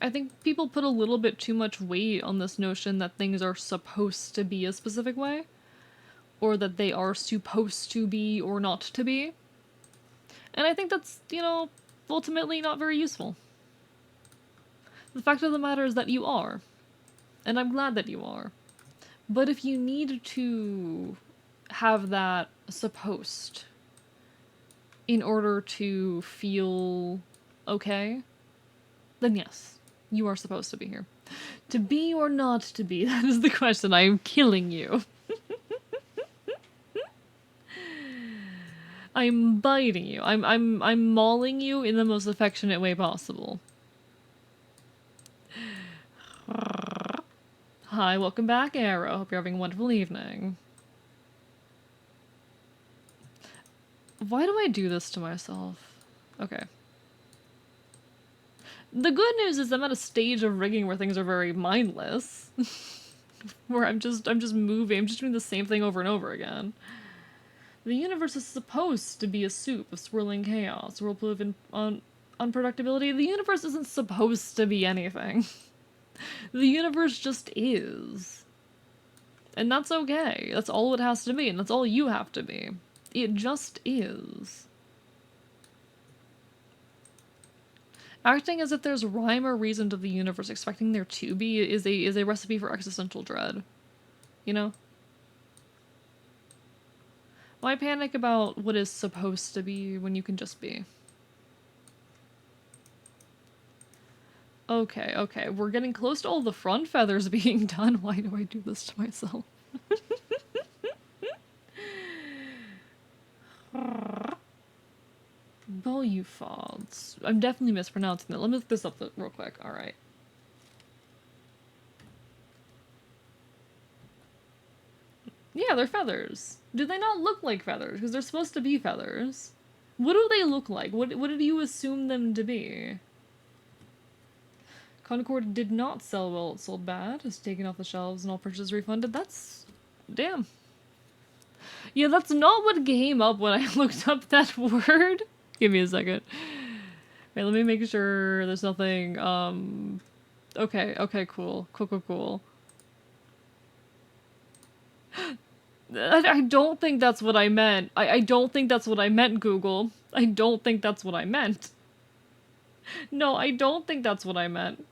I think people put a little bit too much weight on this notion that things are supposed to be a specific way, or that they are supposed to be or not to be. And I think that's, you know, ultimately not very useful. The fact of the matter is that you are. And I'm glad that you are. But if you need to have that supposed in order to feel okay, then yes, you are supposed to be here. To be or not to be, that is the question. I am killing you. I'm biting you. I'm mauling you in the most affectionate way possible. Hi, welcome back, Arrow. Hope you're having a wonderful evening. Why do I do this to myself? Okay. The good news is I'm at a stage of rigging where things are very mindless. Where I'm just moving, I'm just doing the same thing over and over again. The universe is supposed to be a soup of swirling chaos, whirlpool of unpredictability. The universe isn't supposed to be anything. The universe just is. And that's okay. That's all it has to be, and that's all you have to be. It just is. Acting as if there's rhyme or reason to the universe expecting there to be is a recipe for existential dread. You know? Why panic about what is supposed to be when you can just be? Okay, okay. We're getting close to all the front feathers being done. Why do I do this to myself? Volufods. I'm definitely mispronouncing it. Let me look this up real quick. Alright. Yeah, they're feathers. Do they not look like feathers? Because they're supposed to be feathers. What do they look like? What did you assume them to be? Concord did not sell well, it sold bad. It's taken off the shelves and all purchases refunded. That's... damn. Yeah, that's not what came up when I looked up that word. Give me a second. Wait, let me make sure there's nothing, okay, okay, cool. Cool. I don't think that's what I meant. I don't think that's what I meant, Google. I don't think that's what I meant. No, I don't think that's what I meant.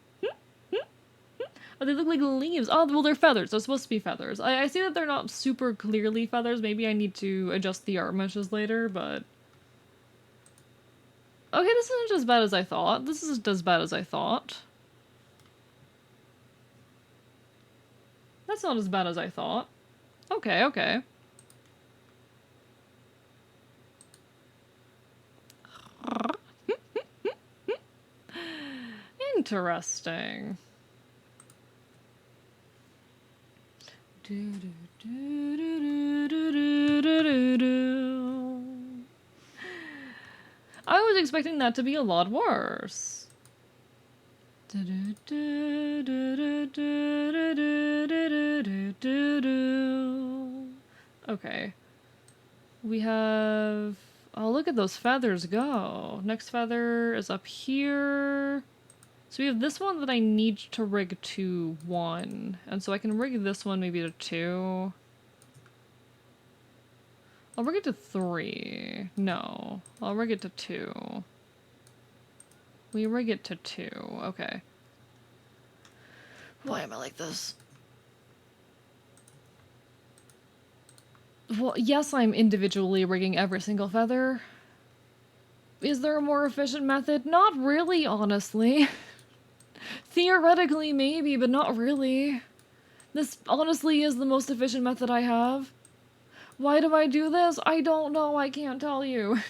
Oh, they look like leaves. Oh, well, they're feathers. They're supposed to be feathers. I see that they're not super clearly feathers. Maybe I need to adjust the art meshes later, but... okay, this isn't as bad as I thought. This isn't as bad as I thought. That's not as bad as I thought. Okay, okay. Interesting. I was expecting that to be a lot worse. Okay. We have... oh, look at those feathers go. Next feather is up here. So we have this one that I need to rig to 1. And so I can rig this one maybe to 2. I'll rig it to 3. No. I'll rig it to 2. We rig it to 2. Okay. Why am I like this? Well, yes, I'm individually rigging every single feather. Is there a more efficient method? Not really, honestly. Theoretically, maybe, but not really. This honestly is the most efficient method I have. Why do I do this? I don't know, I can't tell you.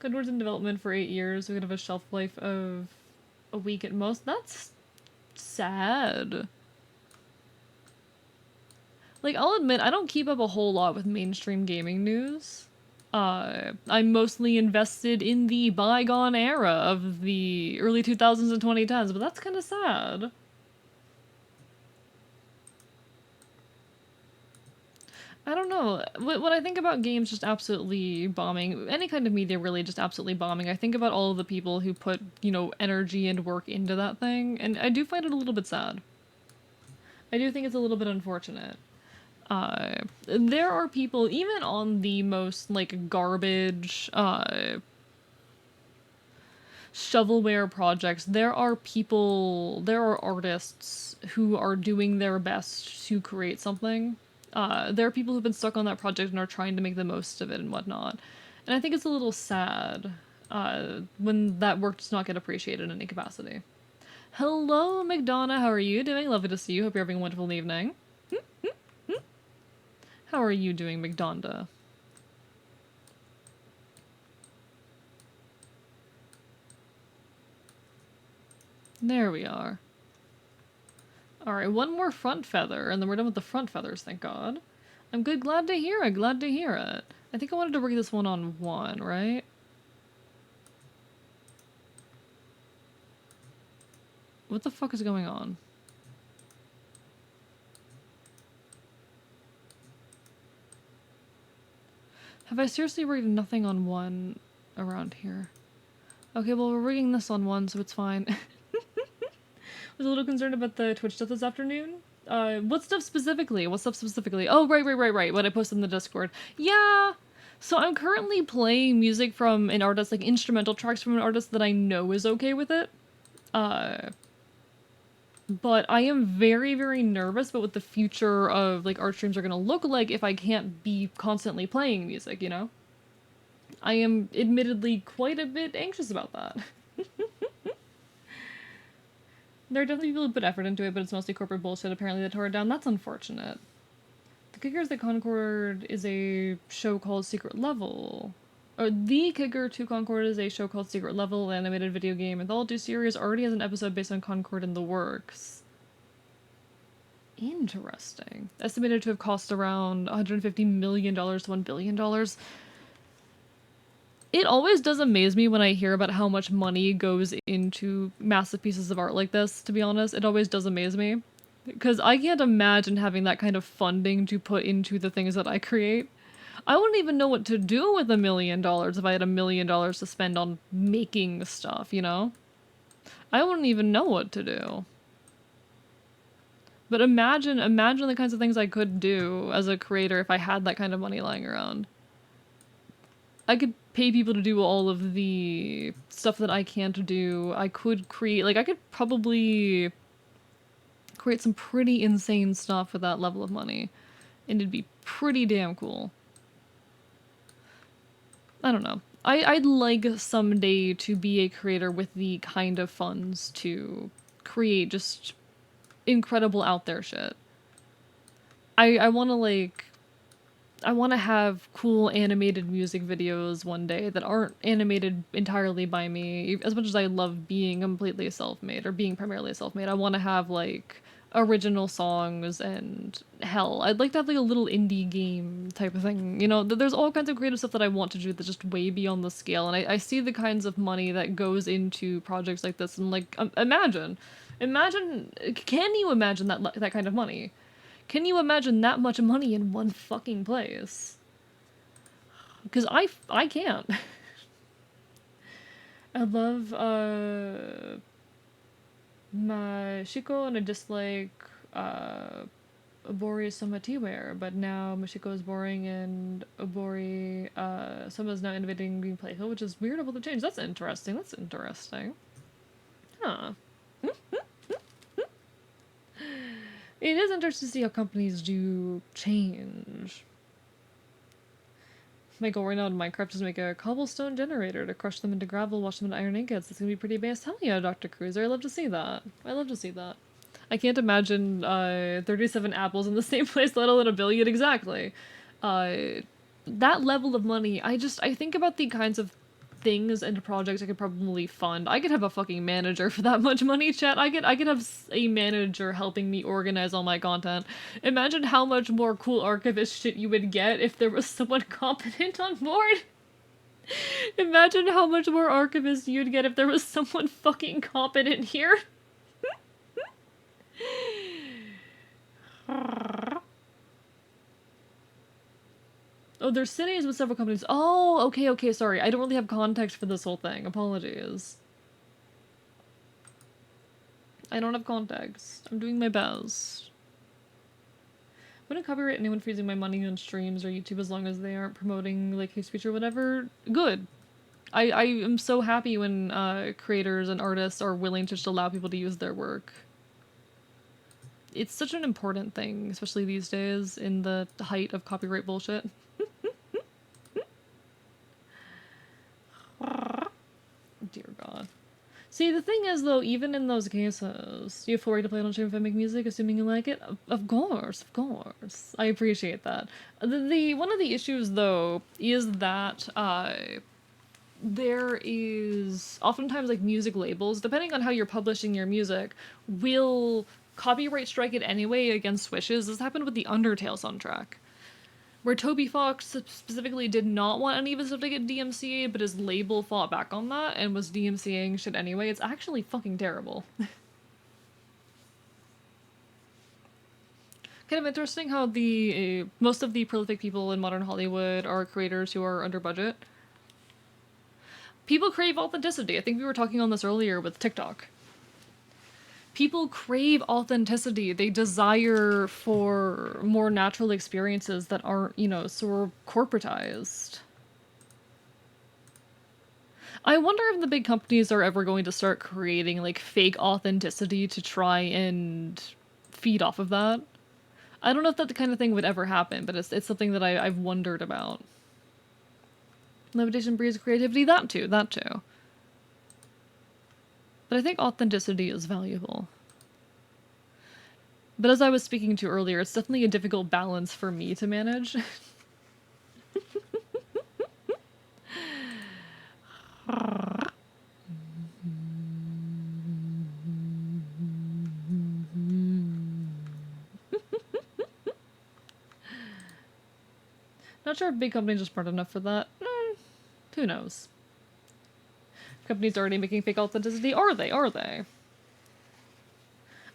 Codeword's in development for 8 years. We could have a shelf life of a week at most. That's sad. Like, I'll admit, I don't keep up a whole lot with mainstream gaming news. I'm mostly invested in the bygone era of the early 2000s and 2010s, but that's kind of sad. I don't know. When I think about games just absolutely bombing, any kind of media really just absolutely bombing, I think about all of the people who put, you know, energy and work into that thing, and I do find it a little bit sad. I do think it's a little bit unfortunate. There are people, even on the most, like, garbage, shovelware projects, there are people, there are artists who are doing their best to create something. There are people who've been stuck on that project and are trying to make the most of it and whatnot. And I think it's a little sad when that work does not get appreciated in any capacity. Hello, McDonough. How are you doing? Lovely to see you. Hope you're having a wonderful evening. How are you doing, McDonda? There we are. Alright, one more front feather, and then we're done with the front feathers, thank God. I'm good, glad to hear it, glad to hear it. I think I wanted to bring this one on 1, right? What the fuck is going on? Have I seriously rigged nothing on 1 around here? Okay, well we're rigging this on 1, so it's fine. Was a little concerned about the Twitch stuff this afternoon. What stuff specifically? What stuff specifically? Oh, right. What I posted in the Discord. Yeah. So I'm currently playing music from an artist, like instrumental tracks from an artist that I know is okay with it. But I am very, very nervous about what the future of like art streams are gonna look like if I can't be constantly playing music, you know? I am admittedly quite a bit anxious about that. There are definitely people who put effort into it, but it's mostly corporate bullshit apparently that tore it down. That's unfortunate. The Kicker is that Concord is a show called Secret Level. Or The Kicker to Concord is a show called Secret Level, an animated video game anthology series, already has an episode based on Concord in the works. Interesting. Estimated to have cost around $150 million to $1 billion. It always does amaze me when I hear about how much money goes into massive pieces of art like this, to be honest. It always does amaze me. Because I can't imagine having that kind of funding to put into the things that I create. I wouldn't even know what to do with $1 million if I had $1 million to spend on making stuff, you know? I wouldn't even know what to do. But imagine the kinds of things I could do as a creator if I had that kind of money lying around. I could pay people to do all of the stuff that I can't do. I could create, like, I could probably create some pretty insane stuff with that level of money. And it'd be pretty damn cool. I don't know. I'd like someday to be a creator with the kind of funds to create just incredible out there shit. I want to like... I want to have cool animated music videos one day that aren't animated entirely by me. As much as I love being completely self-made, or being primarily self-made, I want to have, like, original songs and, hell, I'd like to have, like, a little indie game type of thing. You know, there's all kinds of creative stuff that I want to do that's just way beyond the scale, and I see the kinds of money that goes into projects like this, and, like, imagine, can you imagine that kind of money? Can you imagine that much money in one fucking place? Because I can't. I love, Mashiko, and I dislike, Obori Somatiware, but now Mashiko is boring and Obori, Soma is now innovating being playful, which is weird about the change. That's interesting, Huh. It is interesting to see how companies do change. My goal right now in Minecraft is to make a cobblestone generator to crush them into gravel, wash them into iron ingots. It's gonna be pretty base. Hell yeah, Dr. Cruiser. I love to see that. I can't imagine 37 apples in the same place, let alone a billion exactly. That level of money, I think about the kinds of things and projects I could probably fund. I could have a fucking manager for that much money, chat. I could have a manager helping me organize all my content. Imagine how much more cool archivist shit you would get if there was someone competent on board. Imagine how much more archivist you'd get if there was someone fucking competent here. Oh, there's cities with several companies. Oh, okay, sorry. I don't really have context for this whole thing. Apologies. I don't have context. I'm doing my best. Wouldn't copyright anyone for using my money on streams or YouTube as long as they aren't promoting, like, hate speech or whatever. Good. I am so happy when creators and artists are willing to just allow people to use their work. It's such an important thing, especially these days in the height of copyright bullshit. Dear God. See, the thing is, though, even in those cases, you have full right to play it on stream if I make music, assuming you like it. Of course, of course. I appreciate that. The one of the issues, though, is that there is oftentimes like music labels, depending on how you're publishing your music, will copyright strike it anyway against wishes. This happened with the Undertale soundtrack, where Toby Fox specifically did not want any of his stuff to get DMCA'd, but his label fought back on that and was DMCAing shit anyway. It's actually fucking terrible. Kind of interesting how the most of the prolific people in modern Hollywood are creators who are under budget. People crave authenticity. I think we were talking on this earlier with TikTok. People crave authenticity. They desire for more natural experiences that aren't, you know, so corporatized. I wonder if the big companies are ever going to start creating, like, fake authenticity to try and feed off of that. I don't know if that kind of thing would ever happen, but it's something that I've wondered about. Limitation breeds creativity, that too. But I think authenticity is valuable. But as I was speaking to earlier, it's definitely a difficult balance for me to manage. Not sure if big companies are smart enough for that. Who knows? Companies already making fake authenticity? Are they? I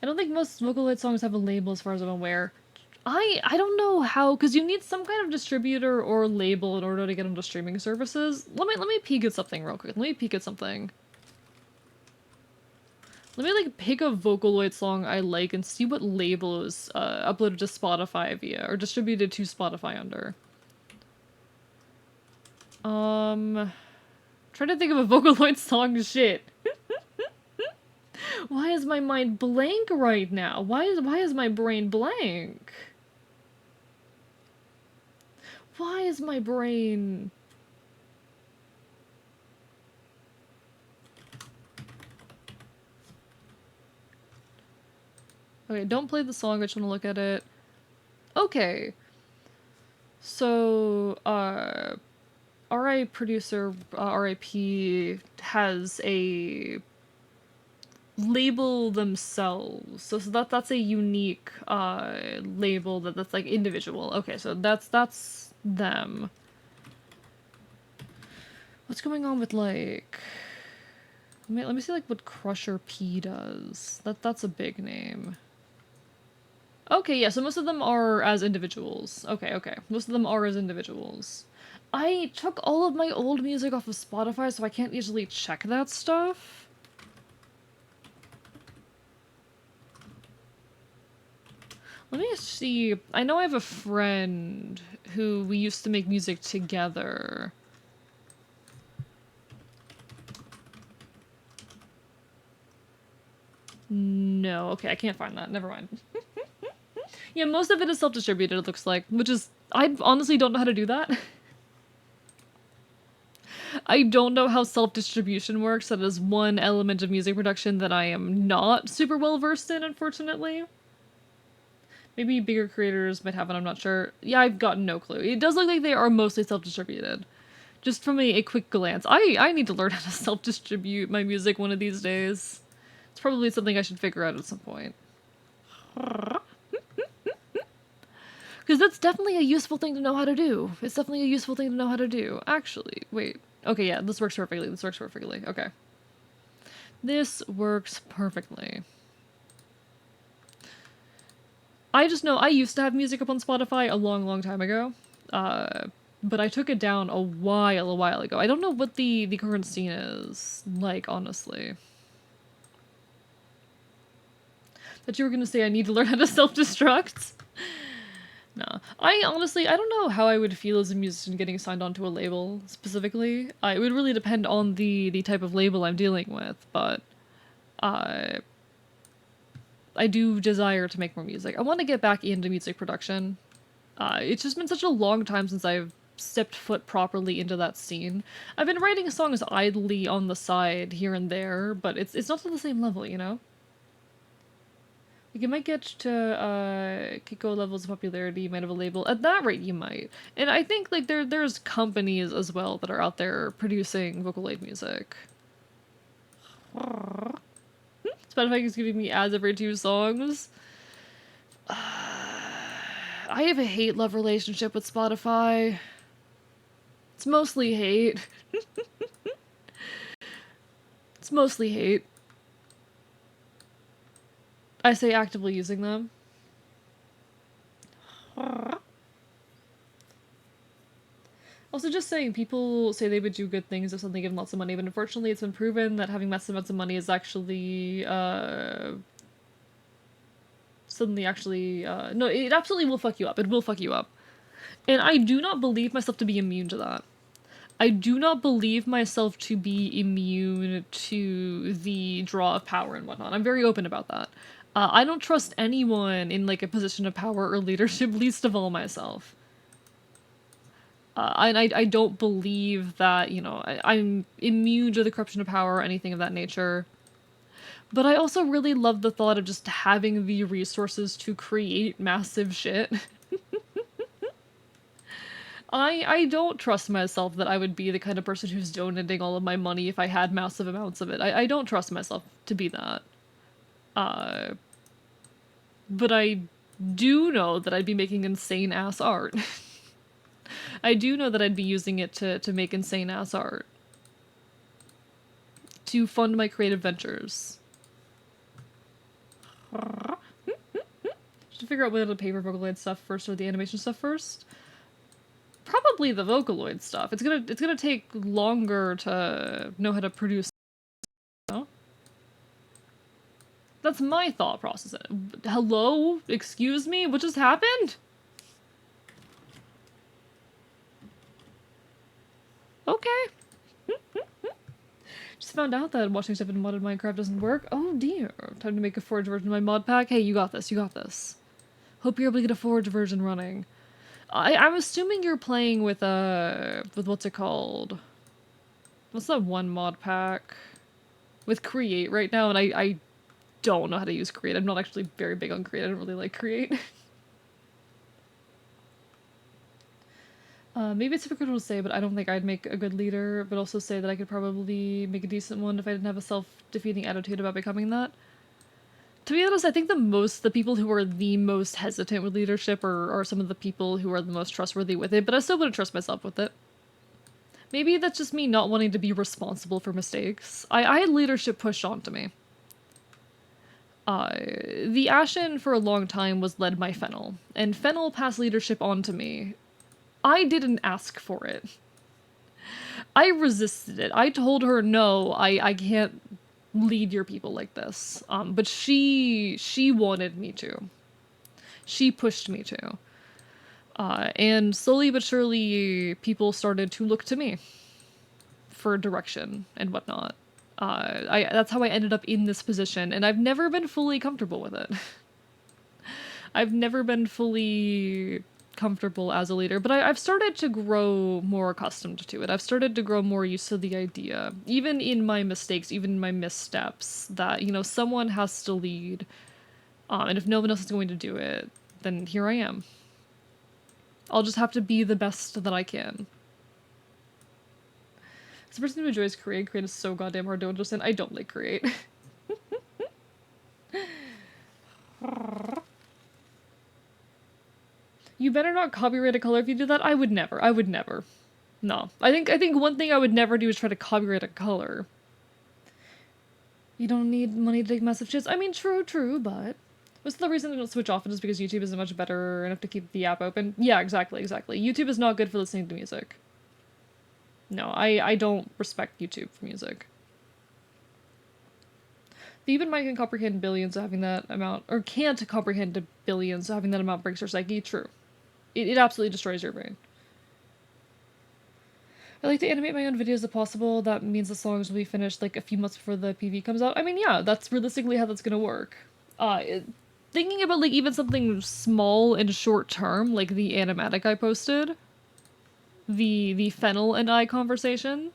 don't think most Vocaloid songs have a label as far as I'm aware. I don't know how, because you need some kind of distributor or label in order to get onto streaming services. Let me peek at something real quick. Let me like pick a Vocaloid song I like and see what label is uploaded to Spotify via, or distributed to Spotify under. Trying to think of a Vocaloid song. Shit. Why is my mind blank right now? Why is my brain blank? Why is my brain... Okay, don't play the song, I just want to look at it. Okay. So, RI producer, RIP, has a label themselves. So that's a unique label that's like individual. Okay, so that's them. What's going on with like... Let me see like what Crusher P does. That's a big name. Okay, yeah, so most of them are as individuals. Okay. Most of them are as individuals. I took all of my old music off of Spotify, so I can't easily check that stuff. Let me see. I know I have a friend who we used to make music together. No, okay, I can't find that. Never mind. Yeah, most of it is self-distributed, it looks like, which is... I honestly don't know how to do that. I don't know how self-distribution works. That is one element of music production that I am not super well versed in, unfortunately. Maybe bigger creators might have it, I'm not sure. Yeah, I've got no clue. It does look like they are mostly self-distributed. Just from a quick glance. I need to learn how to self-distribute my music one of these days. It's probably something I should figure out at some point. Because that's definitely a useful thing to know how to do. It's definitely a useful thing to know how to do. Actually, wait. Okay, yeah, this works perfectly. Okay. This works perfectly. I just know I used to have music up on Spotify a long time ago. but I took it down a while ago. I don't know what the current scene is like, honestly. That you were gonna say I need to learn how to self-destruct? No. I honestly, I don't know how I would feel as a musician getting signed onto a label, specifically. It would really depend on the type of label I'm dealing with, but I do desire to make more music. I want to get back into music production. It's just been such a long time since I've stepped foot properly into that scene. I've been writing songs idly on the side here and there, but it's not to the same level, you know? Like, you might get to Kiko levels of popularity, you might have a label. At that rate, you might. And I think like there's companies as well that are out there producing Vocaloid music. Spotify is giving me ads every 2 songs. I have a hate-love relationship with Spotify. It's mostly hate. It's mostly hate. I say actively using them. Also, just saying, people say they would do good things if something given lots of money, but unfortunately it's been proven that having massive amounts of money is actually, suddenly actually, no, it absolutely will fuck you up. It will fuck you up. And I do not believe myself to be immune to that. I do not believe myself to be immune to the draw of power and whatnot. I'm very open about that. I don't trust anyone in, like, a position of power or leadership, least of all myself. And I don't believe that, you know, I'm immune to the corruption of power or anything of that nature. But I also really love the thought of just having the resources to create massive shit. I don't trust myself that I would be the kind of person who's donating all of my money if I had massive amounts of it. I don't trust myself to be that. But I do know that I'd be making insane-ass art. I do know that I'd be using it to make insane-ass art. To fund my creative ventures. Should figure out whether to pay for Vocaloid stuff first or the animation stuff first. Probably the Vocaloid stuff. It's gonna take longer to know how to produce. No? That's my thought process. Hello? Excuse me? What just happened? Okay. Just found out that watching stuff in modded Minecraft doesn't work. Oh dear. Time to make a forge version of my mod pack. Hey, you got this, you got this. Hope you're able to get a forge version running. I'm assuming you're playing with what's it called? What's that one mod pack? With Create right now, and I don't know how to use Create. I'm not actually very big on Create. I don't really like Create. Maybe it's difficult to say, but I don't think I'd make a good leader, but also say that I could probably make a decent one if I didn't have a self-defeating attitude about becoming that. To be honest, I think the people who are the most hesitant with leadership are some of the people who are the most trustworthy with it, but I still wouldn't trust myself with it. Maybe that's just me not wanting to be responsible for mistakes. I had leadership pushed onto me. The Ashen for a long time was led by Fennel, and Fennel passed leadership onto me. I didn't ask for it. I resisted it. I told her, no, I can't lead your people like this. But she wanted me to. She pushed me to. And slowly but surely, people started to look to me for direction and whatnot. That's how I ended up in this position, and I've never been fully comfortable with it. I've never been fully comfortable as a leader, but I've started to grow more accustomed to it. I've started to grow more used to the idea, even in my mistakes, even in my missteps, that, you know, someone has to lead, and if no one else is going to do it, then here I am. I'll just have to be the best that I can. As a person who enjoys Create is so goddamn hard to understand. I don't like Create. You better not copyright a color if you do that. I would never. I would never. No. I think one thing I would never do is try to copyright a color. You don't need money to take massive shits. I mean, true, but What's the reason I don't switch off? It is because YouTube isn't much better enough to keep the app open. Yeah, exactly. YouTube is not good for listening to music. No, I don't respect YouTube for music. The even mind can comprehend billions, so having that amount, or can't comprehend billions, so having that amount breaks your psyche. True. It absolutely destroys your brain. I like to animate my own videos if possible. That means the songs will be finished like a few months before the PV comes out. I mean, yeah, that's realistically how that's gonna work. Thinking about like even something small and short term, like the animatic I posted, the Fennel and I conversation.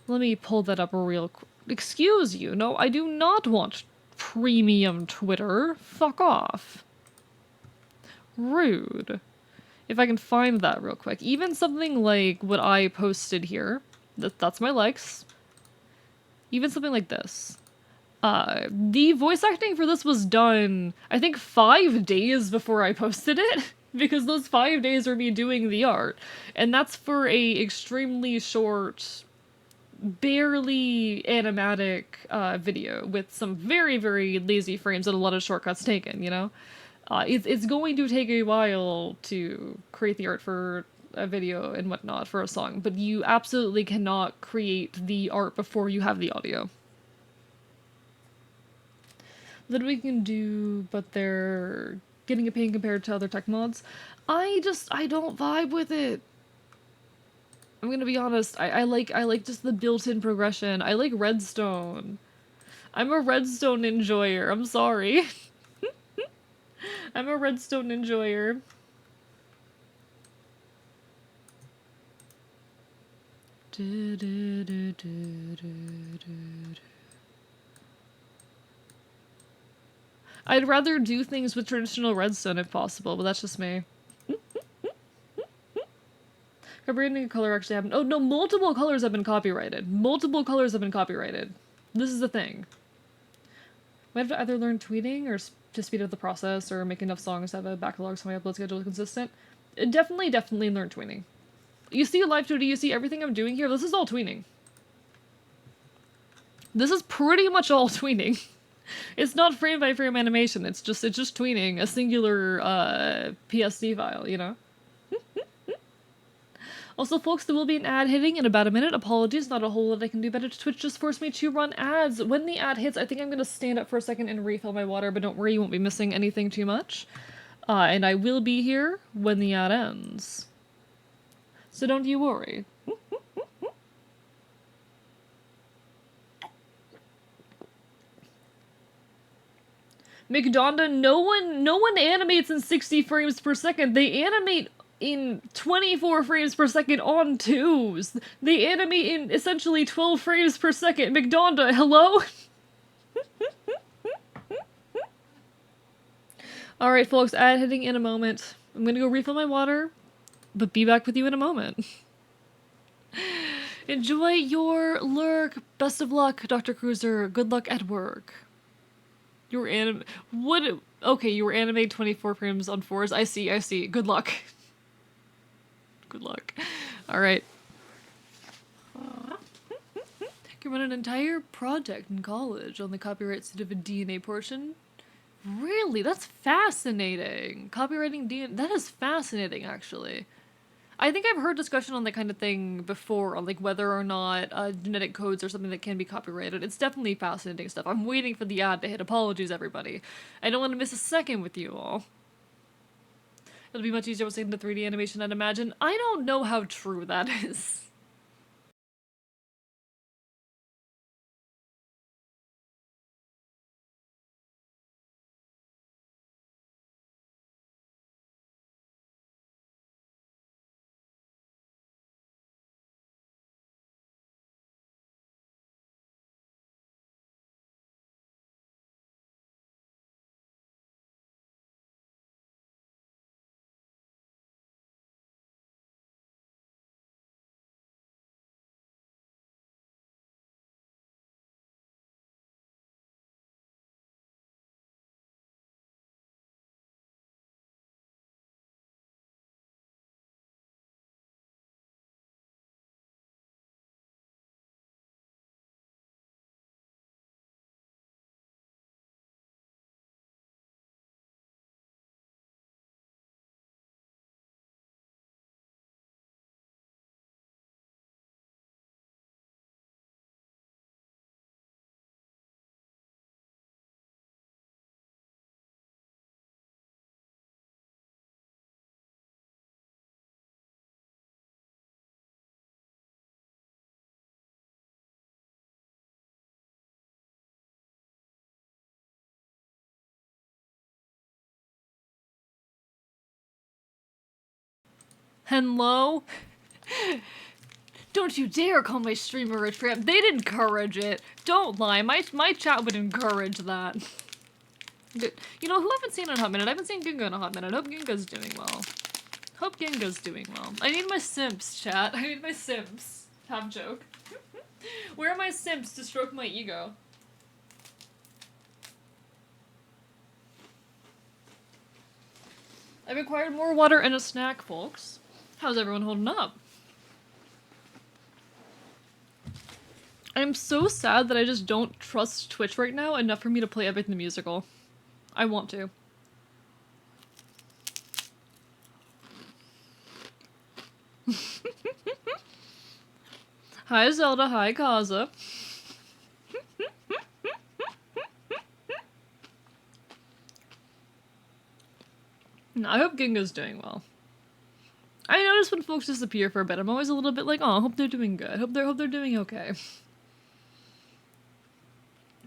Let me pull that up real quick. Excuse you, no, I do not want premium Twitter. Fuck off. Rude. If I can find that real quick. Even something like what I posted here, that's my likes. Even something like this. The voice acting for this was done, I think 5 days before I posted it, because those 5 days are me doing the art. And that's for a extremely short, barely animatic video with some very, very lazy frames and a lot of shortcuts taken, you know? It's going to take a while to create the art for a video and whatnot for a song, but you absolutely cannot create the art before you have the audio. That we can do, but they're getting a pain compared to other tech mods. I don't vibe with it. I'm gonna be honest. I like just the built-in progression. I like redstone. I'm a redstone enjoyer. I'm sorry. I'm a redstone enjoyer. I'd rather do things with traditional redstone if possible, but that's just me. Copyrighting a color actually happened. Oh no, multiple colors have been copyrighted. Multiple colors have been copyrighted. This is the thing. Might have to either learn tweeting or to speed up the process or make enough songs to have a backlog so my upload schedule is consistent. Definitely learn tweening. You see Live2D, you see everything I'm doing here, this is all tweening. This is pretty much all tweening. It's not frame by frame animation, it's just tweening a singular PSD file, you know? Also, folks, there will be an ad hitting in about a minute. Apologies, not a whole lot I can do better. Twitch just forced me to run ads. When the ad hits, I think I'm gonna stand up for a second and refill my water, but don't worry, you won't be missing anything too much. And I will be here when the ad ends. So don't you worry. McDonda, no one animates in 60 frames per second. They animate in 24 frames per second on twos. They animate in essentially 12 frames per second. McDonda, hello? Alright, folks, ad hitting in a moment. I'm gonna go refill my water, but be back with you in a moment. Enjoy your lurk. Best of luck, Dr. Cruiser. Good luck at work. You were what? Okay, you were animated 24 frames on 4s. I see. Good luck. Good luck. Alright. Can run an entire project in college on the copyright side of a DNA portion. Really? That's fascinating. Copywriting DNA. That is fascinating, actually. I think I've heard discussion on that kind of thing before, on like whether or not genetic codes are something that can be copyrighted. It's definitely fascinating stuff. I'm waiting for the ad to hit. Apologies, everybody. I don't want to miss a second with you all. It'll be much easier with the 3D animation, I'd imagine. I don't know how true that is. Hello? Don't you dare call my streamer a tramp. They'd encourage it. Don't lie. My chat would encourage that. You know, who I haven't seen in a hot minute? I haven't seen Ginga in a hot minute. Hope Ginga's doing well. Hope Ginga's doing well. I need my simps, chat. I need my simps. Half joke. Where are my simps to stroke my ego? I've acquired more water and a snack, folks. How's everyone holding up? I'm so sad that I just don't trust Twitch right now enough for me to play Epic the Musical. I want to. Hi Zelda, hi Kaza. I hope Ginga's doing well. I notice when folks disappear for a bit, I'm always a little bit like, oh, I hope they're doing good. Hope they're doing okay.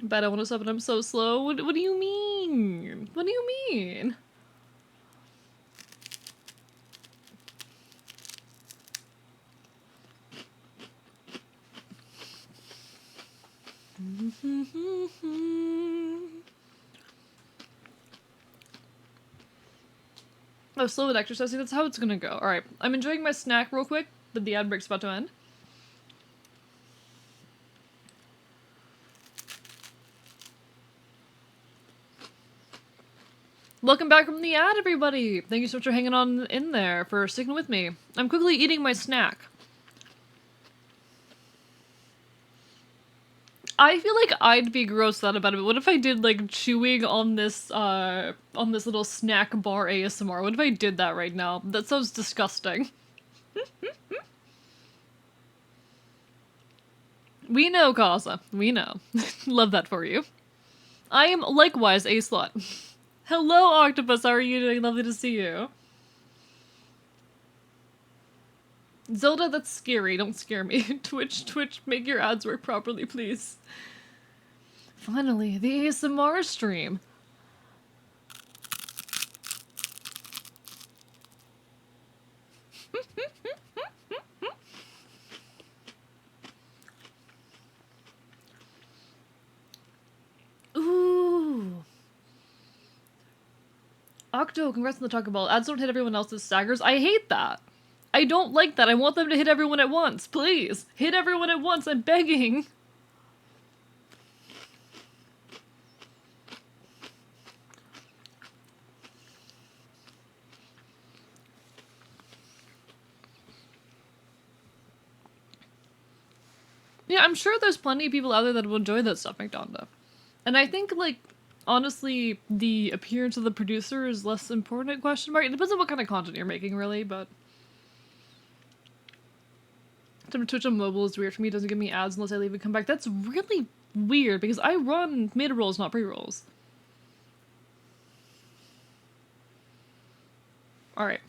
Bet I want to sub and I'm so slow. What do you mean? What do you mean? Oh, slow with exercising, that's how it's gonna go. Alright, I'm enjoying my snack real quick, but the ad break's about to end. Welcome back from the ad, everybody! Thank you so much for hanging on in there, for sticking with me. I'm quickly eating my snack. I feel like I'd be grossed out about it. What if I did like chewing on this little snack bar ASMR? What if I did that right now? That sounds disgusting. We know, Kaza. We know. Love that for you. I am likewise a slut. Hello, Octopus. How are you doing? Lovely to see you. Zelda, that's scary. Don't scare me. Twitch, make your ads work properly, please. Finally, the ASMR stream. Ooh. Octo, congrats on the Taco Bell. Ads don't hit everyone else's staggers. I hate that. I don't like that. I want them to hit everyone at once. Please, hit everyone at once. I'm begging. Yeah, I'm sure there's plenty of people out there that will enjoy that stuff, McDonda. And I think, like, honestly, the appearance of the producer is less important, question mark. It depends on what kind of content you're making, really, but... Twitch on mobile is weird for me. It doesn't give me ads unless I leave and come back. That's really weird, because I run mid-rolls, not pre-rolls. Alright.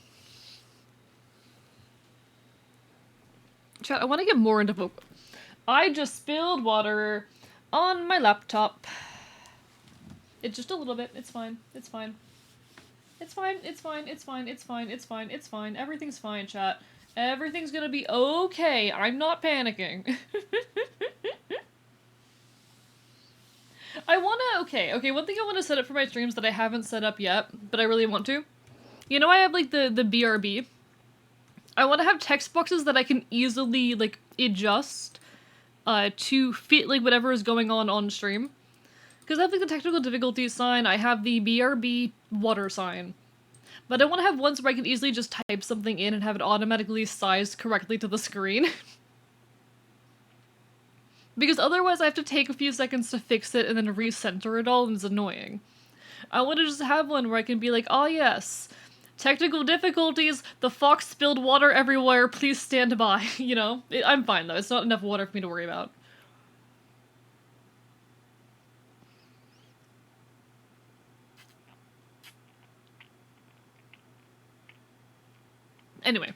Chat, I want to get more into vocal. I just spilled water on my laptop. It's just a little bit. It's fine. It's fine. It's fine. It's fine. It's fine. It's fine. It's fine. It's fine. Everything's fine, chat. Everything's gonna be okay. I'm not panicking. I wanna... Okay, one thing I want to set up for my streams that I haven't set up yet, but I really want to. You know I have, like, the BRB? I want to have text boxes that I can easily, like, adjust to fit, like, whatever is going on stream. Because I have, like, the technical difficulties sign, I have the BRB water sign. But I want to have ones where I can easily just type something in and have it automatically sized correctly to the screen. Because otherwise I have to take a few seconds to fix it and then recenter it all, and it's annoying. I want to just have one where I can be like, oh yes, technical difficulties, the fox spilled water everywhere, please stand by, you know? I'm fine though, it's not enough water for me to worry about. Anyway.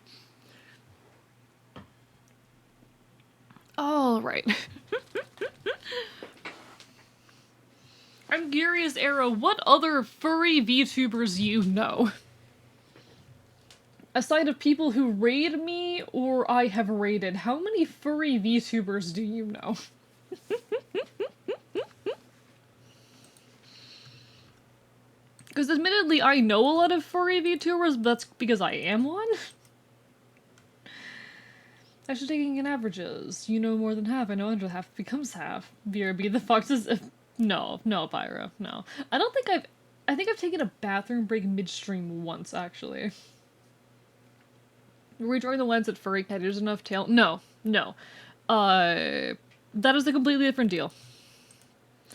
Alright. I'm curious, Arrow, what other furry VTubers you know? Aside of people who raid me or I have raided, how many furry VTubers do you know? Because admittedly, I know a lot of furry VTubers, but that's because I am one. Actually, taking in averages, you know more than half. I know under half becomes half. BRB, the foxes. No, no, Pyro, no. I don't think I've. I think I've taken a bathroom break midstream once, actually. Redrawing the lens at furry cat, there's enough tail. No, no. That is a completely different deal.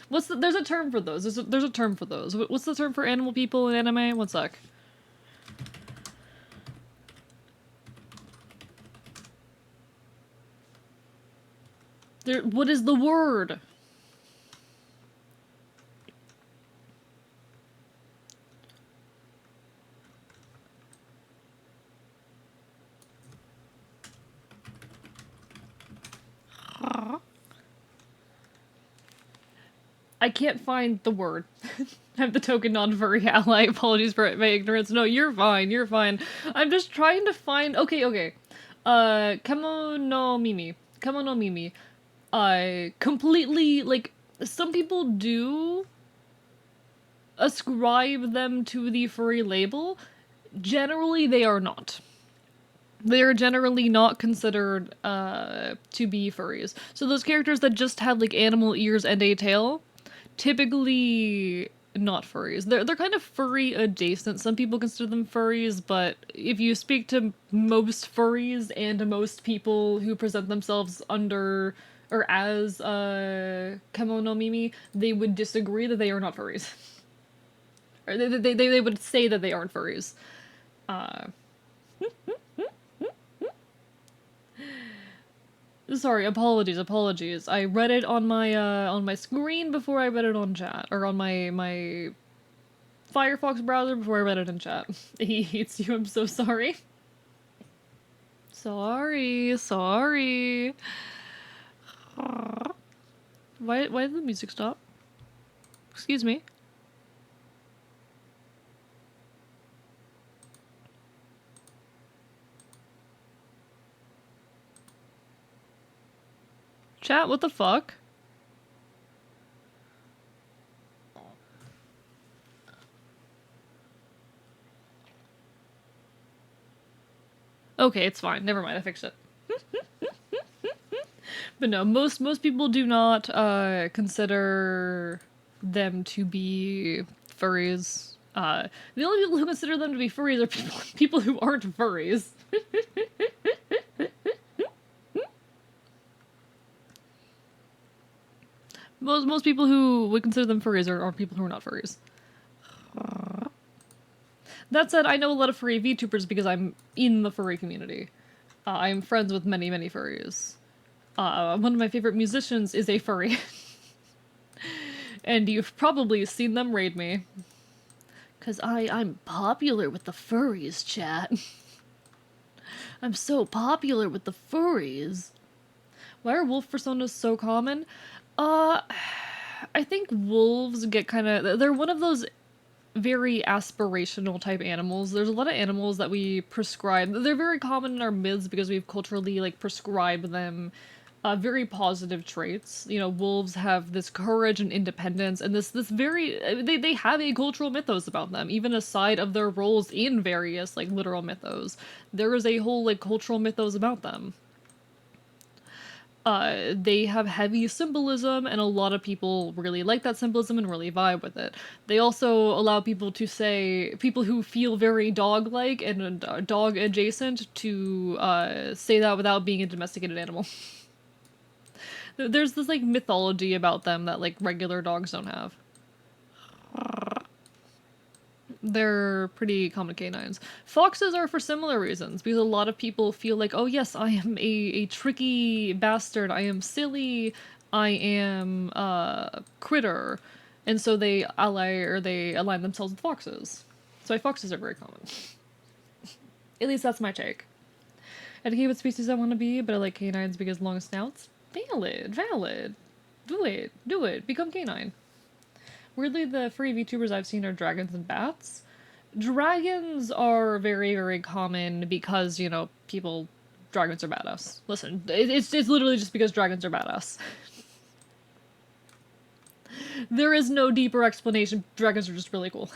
There's a term for those. There's a term for those. What's the term for animal people in anime? One sec. What is the word? I can't find the word. I'm the token non-furry ally. Apologies for my ignorance. No, you're fine. You're fine. I'm just trying to find. Okay, okay. Kamo no Mimi. Kamo no Mimi. Completely like some people do ascribe them to the furry label. Generally, they are not. They are generally not considered to be furries. So those characters that just have like animal ears and a tail, typically not furries. They're kind of furry adjacent. Some people consider them furries, but if you speak to most furries and most people who present themselves under or as Kamo no Mimi, they would disagree that they are not furries. Or they would say that they aren't furries. Sorry, apologies. I read it on my screen before I read it on chat, or on my Firefox browser before I read it in chat. He hates you. I'm so sorry. Sorry. Why did the music stop? Excuse me. Chat, what the fuck? Okay, it's fine. Never mind, I fixed it. But no, most people do not consider them to be furries. The only people who consider them to be furries are people who aren't furries. Most people who would consider them furries are people who are not furries. That said, I know a lot of furry VTubers because I'm in the furry community. I am friends with many furries. One of my favorite musicians is a furry. And you've probably seen them raid me. Cause I'm popular with the furries, chat. I'm so popular with the furries. Why are wolf personas so common? I think wolves get they're one of those very aspirational type animals. There's a lot of animals that we prescribe. They're very common in our myths because we've culturally like prescribed them very positive traits. You know, wolves have this courage and independence, and this very they have a cultural mythos about them. Even aside of their roles in various like literal mythos, there is a whole like cultural mythos about them. They have heavy symbolism, and a lot of people really like that symbolism and really vibe with it. They also allow people to say, people who feel very dog-like and dog-adjacent to say that without being a domesticated animal. There's this, like, mythology about them that, like, regular dogs don't have. They're pretty common canines. Foxes are for similar reasons, because a lot of people feel like, oh yes, I am a tricky bastard, I am silly, I am a critter, and so they align themselves with foxes. So foxes are very common. At least that's my take. I don't know what species I want to be, but I like canines because long snouts. Valid. Do it. Become canine. Weirdly, the furry VTubers I've seen are dragons and bats. Dragons are very, very common because, you know, dragons are badass. Listen, it's literally just because dragons are badass. There is no deeper explanation. Dragons are just really cool.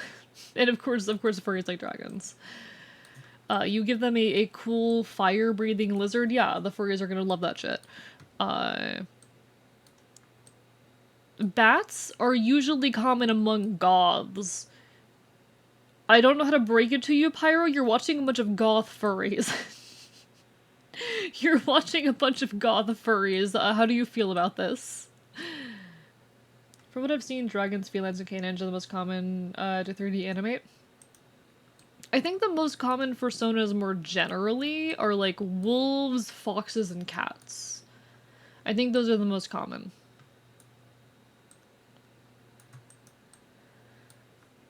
And of course, furries like dragons. You give them a cool fire-breathing lizard, yeah, the furries are gonna love that shit. Bats are usually common among goths. I don't know how to break it to you, Pyro, you're watching a bunch of goth furries. You're watching a bunch of goth furries. How do you feel about this? From what I've seen, dragons, felines, and canines are the most common to 3D animate. I think the most common personas more generally are like wolves, foxes, and cats. I think those are the most common.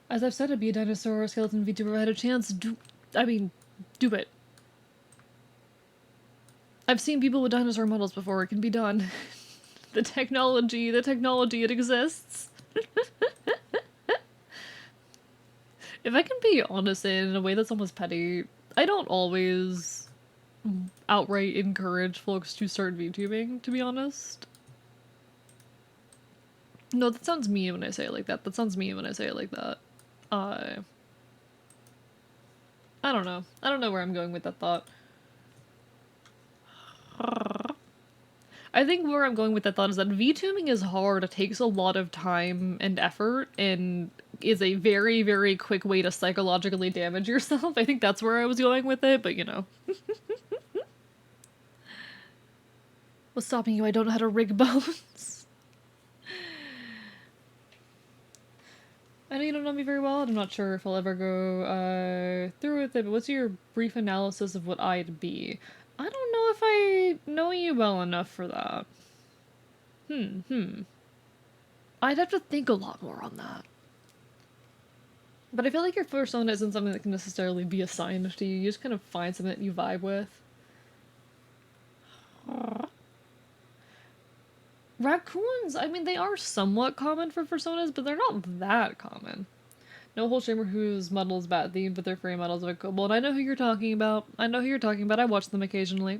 As I've said, I'd be a dinosaur or skeleton VTuber if I had a chance. Do it. I've seen people with dinosaur models before. It can be done. The technology, it exists. If I can be honest in a way that's almost petty, I don't always outright encourage folks to start VTubing, to be honest. No, that sounds mean when I say it like that. That sounds mean when I say it like that. I don't know. I don't know where I'm going with that thought. I think where I'm going with that thought is that VTubing is hard, it takes a lot of time and effort, and is a very, very quick way to psychologically damage yourself. I think that's where I was going with it, but you know. What's stopping you? I don't know how to rig bones. I know you don't know me very well, and I'm not sure if I'll ever go through with it, but what's your brief analysis of what I'd be? I don't know if I know you well enough for that. I'd have to think a lot more on that. But I feel like your persona isn't something that can necessarily be assigned to you. You just kind of find something that you vibe with. Raccoons, I mean, they are somewhat common for personas, but they're not that common. No whole streamer whose model is bat themed, but their furry models are cool. And I know who you're talking about. I watch them occasionally.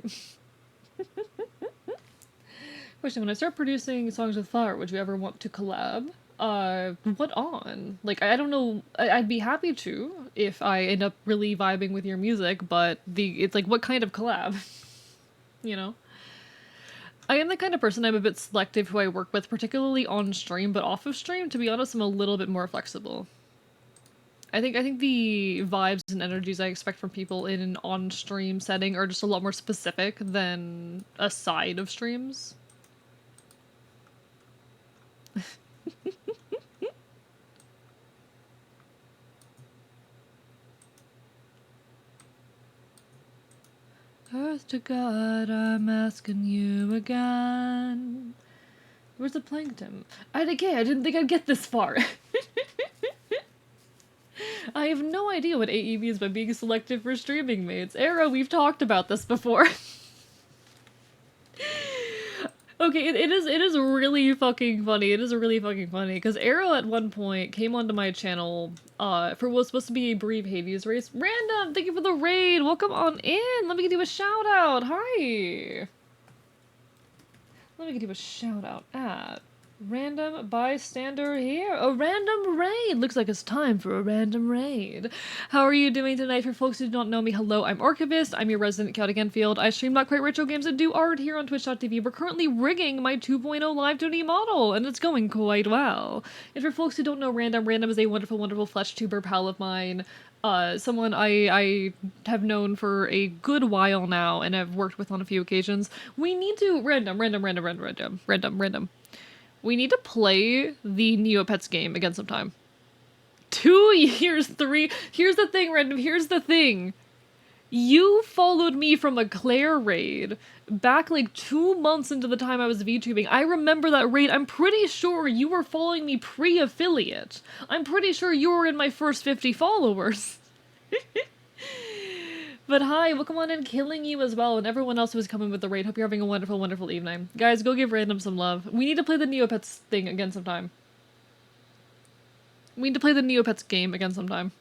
Question, when I start producing songs with Flower, would you ever want to collab? What on? Like, I don't know, I'd be happy to, if I end up really vibing with your music, but it's like, what kind of collab? You know? I am the kind of person I'm a bit selective who I work with, particularly on stream, but off of stream, to be honest, I'm a little bit more flexible. I think the vibes and energies I expect from people in an on-stream setting are just a lot more specific than aside of streams. Earth to God, I'm asking you again. Where's the plankton? I didn't think I'd get this far. I have no idea what AE means by being selective for streaming mates. Arrow, we've talked about this before. Okay, it is really fucking funny. It is really fucking funny, because Arrow at one point came onto my channel for what was supposed to be a brief Hades race. Random, thank you for the raid! Welcome on in! Let me give you a shout out! Hi! Let me give you a shout out at random bystander here. A random raid! Looks like it's time for a random raid. How are you doing tonight? For folks who do not know me, hello, I'm Archivist. I'm your resident chaotic Enfield. I stream Not Quite Retro Games and do art here on twitch.tv. We're currently rigging my 2.0 Live2D model, and it's going quite well. And for folks who don't know Random is a wonderful, wonderful flesh tuber pal of mine. Someone I have known for a good while now and have worked with on a few occasions. We need to random. We need to play the Neopets game again sometime. 2 years, 3. Here's the thing, Random. Here's the thing. You followed me from a Claire raid back like 2 months into the time I was VTubing. I remember that raid. I'm pretty sure you were following me pre-affiliate. I'm pretty sure you were in my first 50 followers. But hi, welcome on in, killing you as well, and everyone else who is coming with the raid. Hope you're having a wonderful, wonderful evening. Guys, go give Random some love. We need to play the Neopets thing again sometime. We need to play the Neopets game again sometime.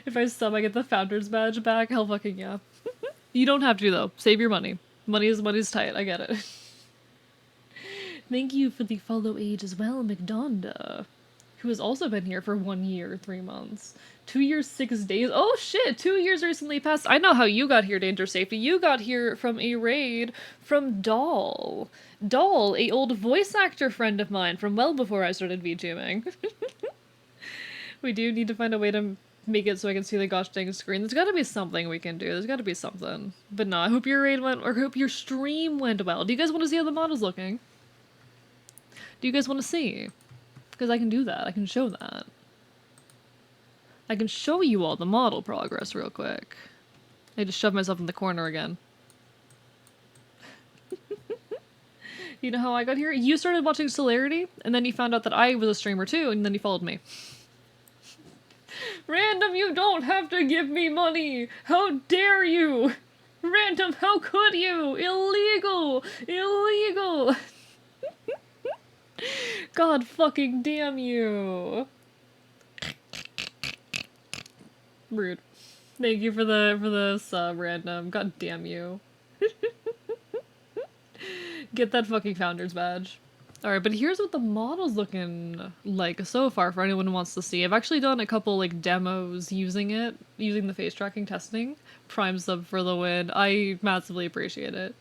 If I sub, I get the founder's badge back. Hell fucking yeah. You don't have to though. Save your money. Money's tight. I get it. Thank you for the follow age as well, McDonda, who has also been here for 1 year, 3 months. 2 years, 6 days. Oh shit, 2 years recently passed. I know how you got here, Danger Safety. You got here from a raid from Doll. Doll, a old voice actor friend of mine from well before I started VTubing. We do need to find a way to make it so I can see the gosh dang screen. There's gotta be something we can do. There's gotta be something. But no, I hope your raid went, or I hope your stream went well. Do you guys want to see how the model's looking? Do you guys want to see? Because I can do that. I can show that. I can show you all the model progress real quick. I just shoved myself in the corner again. You know how I got here? You started watching Celerity, and then you found out that I was a streamer too, and then you followed me. Random, you don't have to give me money! How dare you! Random, how could you? Illegal! Illegal! God fucking damn you! Rude. Thank you for the sub, Random. God damn you. Get that fucking founder's badge. Alright, but here's what the model's looking like so far for anyone who wants to see. I've actually done a couple, like, demos using it, using the face tracking testing. Prime sub for the win. I massively appreciate it.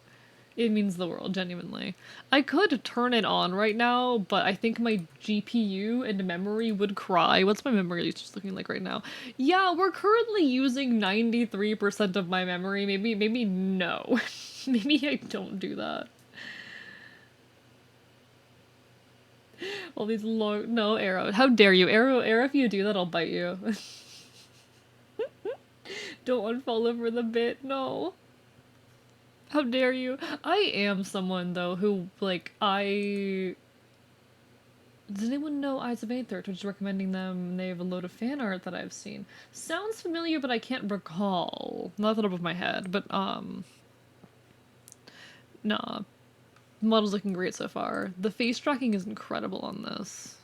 It means the world, genuinely. I could turn it on right now, but I think my GPU and memory would cry. What's my memory just looking like right now? Yeah, we're currently using 93% of my memory. Maybe no. Maybe I don't do that. All these long— no, Arrow. How dare you? Arrow, if you do that, I'll bite you. Don't unfollow for the bit, no. How dare you? I am someone, though, who, like, Does anyone know Eyes of Aether? Twitch is recommending them. They have a load of fan art that I've seen. Sounds familiar, but I can't recall. Not the top of my head, but, nah. The model's looking great so far. The face tracking is incredible on this.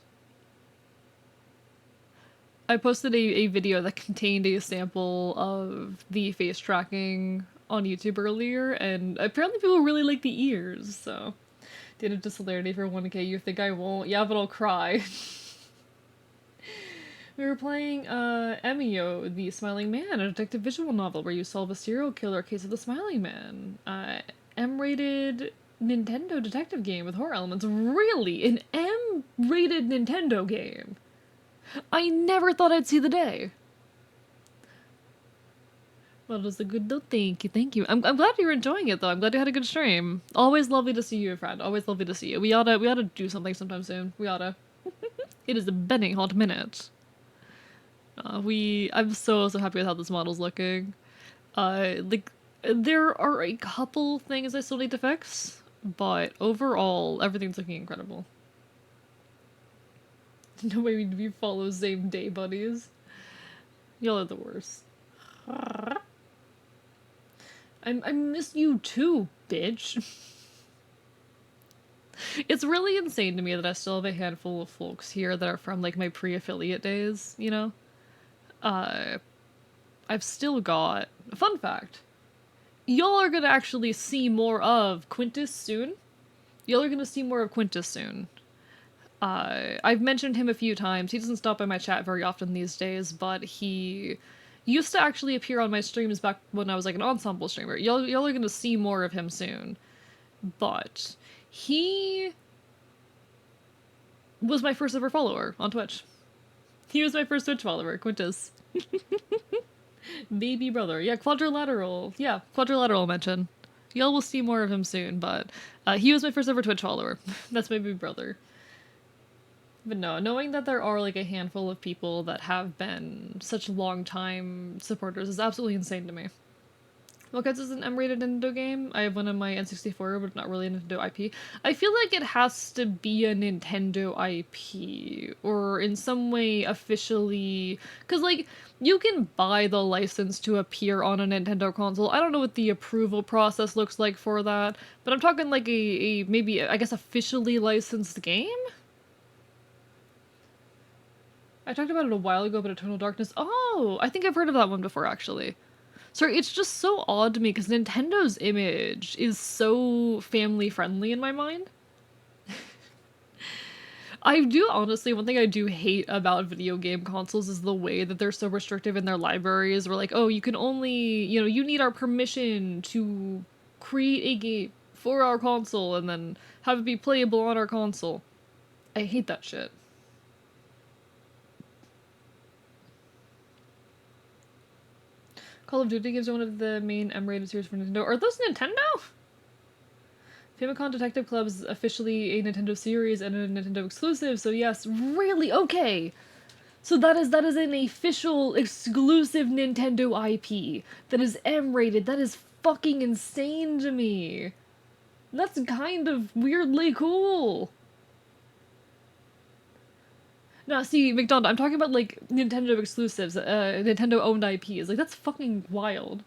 I posted a video that contained a sample of the face tracking on YouTube earlier, and apparently people really like the ears, so. Did it to Celerity for 1k, you think I won't? Yeah, but I'll cry. We were playing, Emio, the Smiling Man, a detective visual novel where you solve a serial killer case of the Smiling Man. M-rated Nintendo detective game with horror elements. Really? An M-rated Nintendo game? I never thought I'd see the day. Well, it was a good though. Thank you. I'm glad you're enjoying it though. I'm glad you had a good stream. Always lovely to see you, friend. Always lovely to see you. We oughta do something sometime soon. We oughta. It is a benning hot minute. I'm so happy with how this model's looking. Like, there are a couple things I still need to fix, but overall, everything's looking incredible. No way we follow same day buddies. Y'all are the worst. I miss you too, bitch. It's really insane to me that I still have a handful of folks here that are from, like, my pre-affiliate days, you know? I've still got— fun fact. Y'all are gonna actually see more of Quintus soon. Y'all are gonna see more of Quintus soon. I've mentioned him a few times. He doesn't stop by my chat very often these days, but he used to actually appear on my streams back when I was, like, an ensemble streamer. Y'all are gonna see more of him soon. But he was my first ever follower on Twitch. He was my first Twitch follower, Quintus. Baby brother. Yeah, quadrilateral. Yeah, quadrilateral mention. Y'all will see more of him soon, but he was my first ever Twitch follower. That's my baby brother. But no, knowing that there are, like, a handful of people that have been such long-time supporters is absolutely insane to me. Well, guys, it's an M-rated Nintendo game. I have one on my N64, but not really a Nintendo IP. I feel like it has to be a Nintendo IP, or in some way officially— because, like, you can buy the license to appear on a Nintendo console. I don't know what the approval process looks like for that, but I'm talking, like, a maybe, I guess, officially licensed game? I talked about it a while ago, but Eternal Darkness. Oh, I think I've heard of that one before, actually. Sorry, it's just so odd to me because Nintendo's image is so family friendly in my mind. I do honestly, one thing I do hate about video game consoles is the way that they're so restrictive in their libraries. We're like, oh, you can only, you need our permission to create a game for our console and then have it be playable on our console. I hate that shit. Call of Duty gives one of the main M-rated series for Nintendo. Are those Nintendo? Famicom Detective Club is officially a Nintendo series and a Nintendo exclusive, so yes, really? Okay. So that is an official exclusive Nintendo IP that is M-rated. That is fucking insane to me. That's kind of weirdly cool. Now, see, McDonald, I'm talking about, like, Nintendo exclusives, Nintendo-owned IPs. Like, that's fucking wild.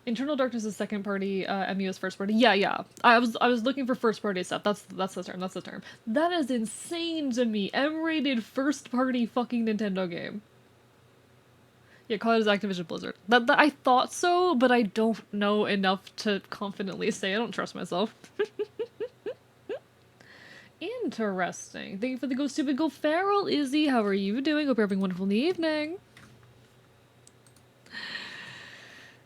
Internal Darkness is second party, MU is first party. Yeah. I was looking for first party stuff. That's the term. That is insane to me. M-rated first party fucking Nintendo game. Yeah, call it as Activision Blizzard. That I thought so, but I don't know enough to confidently say. I don't trust myself. Interesting. Thank you for the Go Stupid Go Feral, Izzy. How are you doing? Hope you're having a wonderful evening.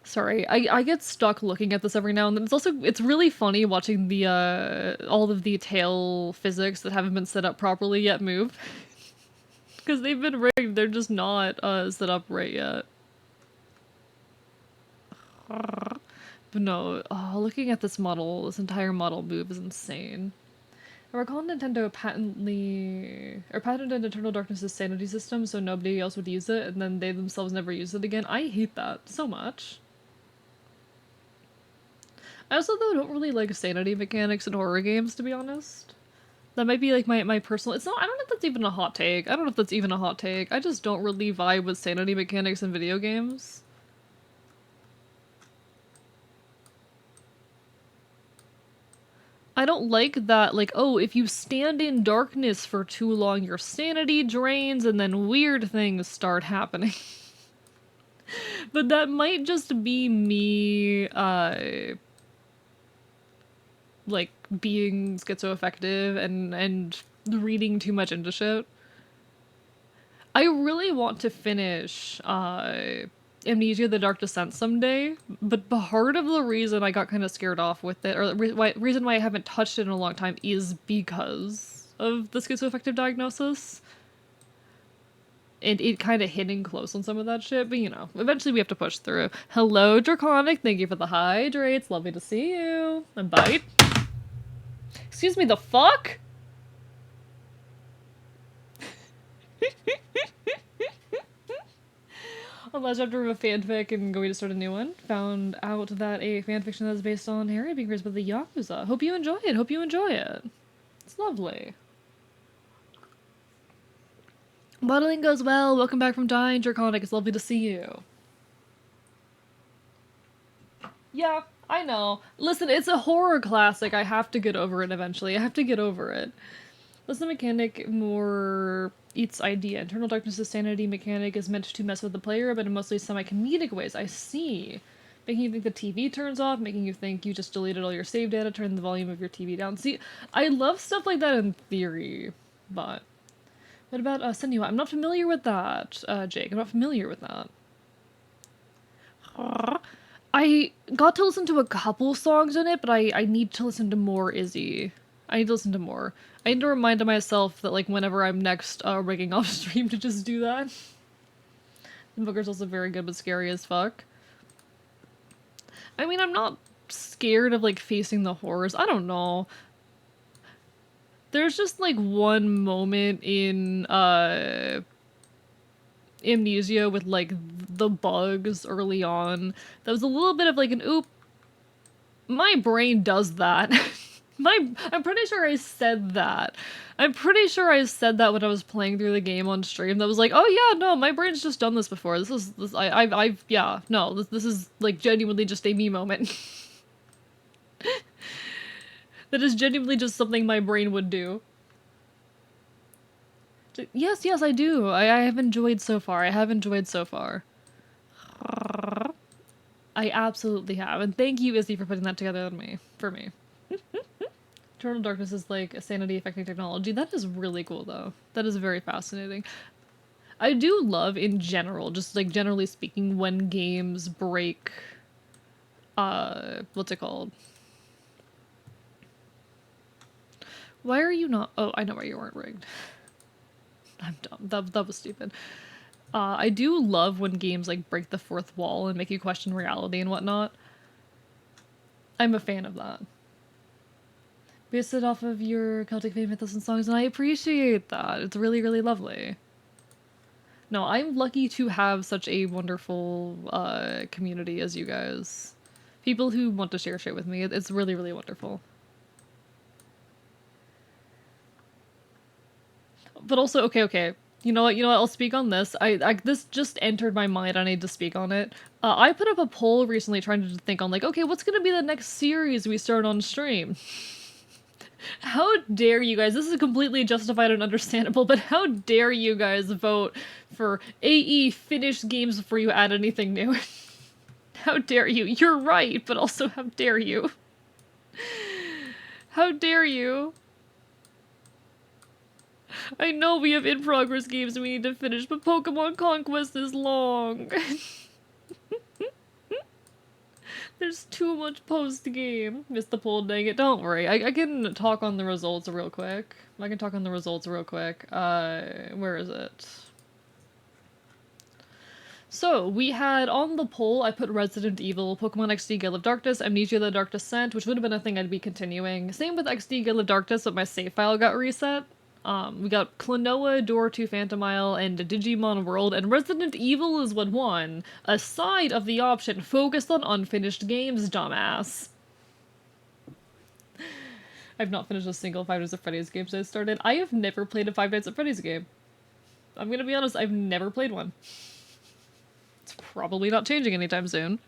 Sorry, I get stuck looking at this every now and then. It's really funny watching the all of the tail physics that haven't been set up properly yet move. Because they've been rigged, they're just not set up right yet. But no, looking at this entire model move is insane. I recall Nintendo patented Eternal Darkness' sanity system so nobody else would use it, and then they themselves never use it again. I hate that so much. I also, though, don't really like sanity mechanics in horror games, to be honest. That might be, like, my personal... I don't know if that's even a hot take. I just don't really vibe with sanity mechanics in video games. I don't like that, like, oh, if you stand in darkness for too long, your sanity drains and then weird things start happening. But that might just be me, like, being schizoaffective and reading too much into shit. I really want to finish, Amnesia: The Dark Descent someday, but part of the reason I got kind of scared off with it, or the reason why I haven't touched it in a long time, is because of the schizoaffective diagnosis. And it kind of hitting close on some of that shit, but eventually we have to push through. Hello, Draconic, thank you for the hydrates, lovely to see you. And bite. Excuse me, the fuck? On last chapter of a fanfic and going to start a new one, found out that a fanfiction that is based on Harry being raised by the Yakuza. Hope you enjoy it. It's lovely. Modeling goes well. Welcome back from dying, Draconic. It's lovely to see you. Yeah, I know. Listen, it's a horror classic. I have to get over it eventually. Less the mechanic, more its idea. Internal Darkness' sanity mechanic is meant to mess with the player, but in mostly semi-comedic ways. I see. Making you think the TV turns off, making you think you just deleted all your save data, turn the volume of your TV down. See, I love stuff like that in theory, but... What about Senua? I'm not familiar with that, Jake. I'm not familiar with that. I got to listen to a couple songs in it, but I need to listen to more, Izzy. I need to listen to more. I need to remind myself that, like, whenever I'm next rigging off stream to just do that. The Booker's also very good, but scary as fuck. I mean, I'm not scared of, like, facing the horrors. I don't know. There's just, like, one moment in, Amnesia with, like, the bugs early on that was a little bit of, like, an oop. My brain does that. I'm pretty sure I said that. I'm pretty sure I said that when I was playing through the game on stream. That was like, oh yeah, no, my brain's just done this before. This is like genuinely just a me moment. That is genuinely just something my brain would do. Yes, yes, I do. I have enjoyed so far. I have enjoyed so far. I absolutely have. And thank you, Izzy, for putting that together for me. Eternal Darkness is like a sanity affecting technology. That is really cool, though. That is very fascinating. I do love, in general, just like generally speaking, when games break. What's it called? Why are you not? Oh, I know why you weren't rigged. I'm dumb. That was stupid. I do love when games like break the fourth wall and make you question reality and whatnot. I'm a fan of that. Based it off of your Celtic faith mythos and songs, and I appreciate that. It's really, really lovely. No, I'm lucky to have such a wonderful community as you guys. People who want to share shit with me. It's really, really wonderful. But also, okay. You know what? I'll speak on this. This just entered my mind. I need to speak on it. I put up a poll recently trying to think on like, okay, what's gonna be the next series we start on stream? How dare you guys? This is completely justified and understandable, but how dare you guys vote for AE finished games before you add anything new? How dare you? You're right, but also how dare you? How dare you? I know we have in-progress games we need to finish, but Pokemon Conquest is long. There's too much post-game. Missed the poll, dang it. Don't worry. I can talk on the results real quick. Where is it? So, we had on the poll, I put Resident Evil, Pokemon XD Gale of Darkness, Amnesia the Dark Descent, which would have been a thing I'd be continuing. Same with XD Gale of Darkness, but my save file got reset. We got Klonoa, Door to Phantomile, and Digimon World, and Resident Evil is what won, aside of the option focused on unfinished games, dumbass. I've not finished a single Five Nights at Freddy's game since I started. I have never played a Five Nights at Freddy's game. I'm gonna be honest, I've never played one. It's probably not changing anytime soon.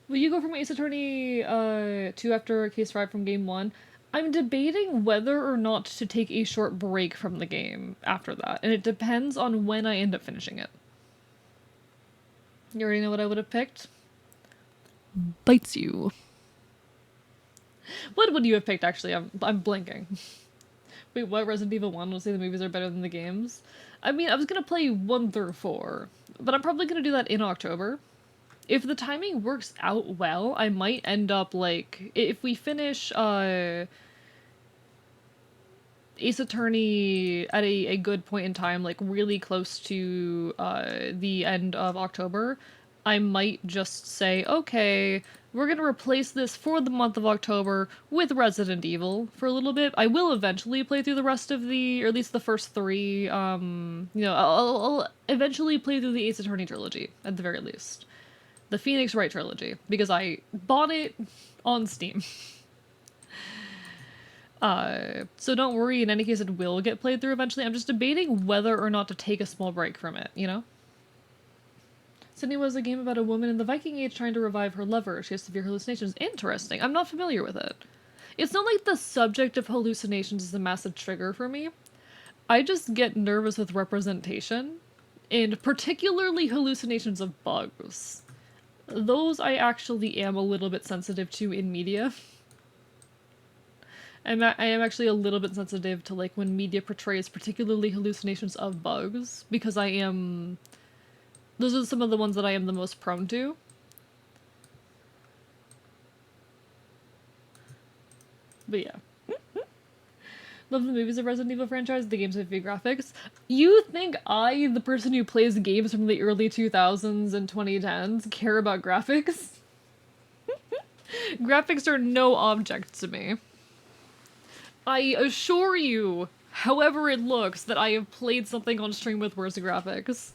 Will you go from Ace Attorney 2 after Case 5 from Game 1? I'm debating whether or not to take a short break from the game after that, and it depends on when I end up finishing it. You already know what I would have picked? Bites you. What would you have picked, actually? I'm blanking. Wait, what? Resident Evil 1 will say the movies are better than the games? I mean, I was gonna play 1 through 4, but I'm probably gonna do that in October. If the timing works out well, I might end up, like, if we finish, Ace Attorney at a good point in time, like really close to the end of October, I might just say, okay, we're gonna replace this for the month of October with Resident Evil for a little bit. I will eventually play through the rest of or at least the first 3, I'll eventually play through the Ace Attorney trilogy, at the very least. The Phoenix Wright trilogy, because I bought it on Steam. So don't worry, in any case it will get played through eventually. I'm just debating whether or not to take a small break from it, you know? Sydney was a game about a woman in the Viking Age trying to revive her lover. She has severe hallucinations. Interesting. I'm not familiar with it. It's not like the subject of hallucinations is a massive trigger for me. I just get nervous with representation, and particularly hallucinations of bugs. Those I actually am a little bit sensitive to in media. I am actually a little bit sensitive to, like, when media portrays particularly hallucinations of bugs, because those are some of the ones that I am the most prone to. But yeah. Love the movies of Resident Evil franchise, the games have good graphics. You think I, the person who plays games from the early 2000s and 2010s, care about graphics? Graphics are no object to me. I assure you, however it looks, that I have played something on stream with worse graphics.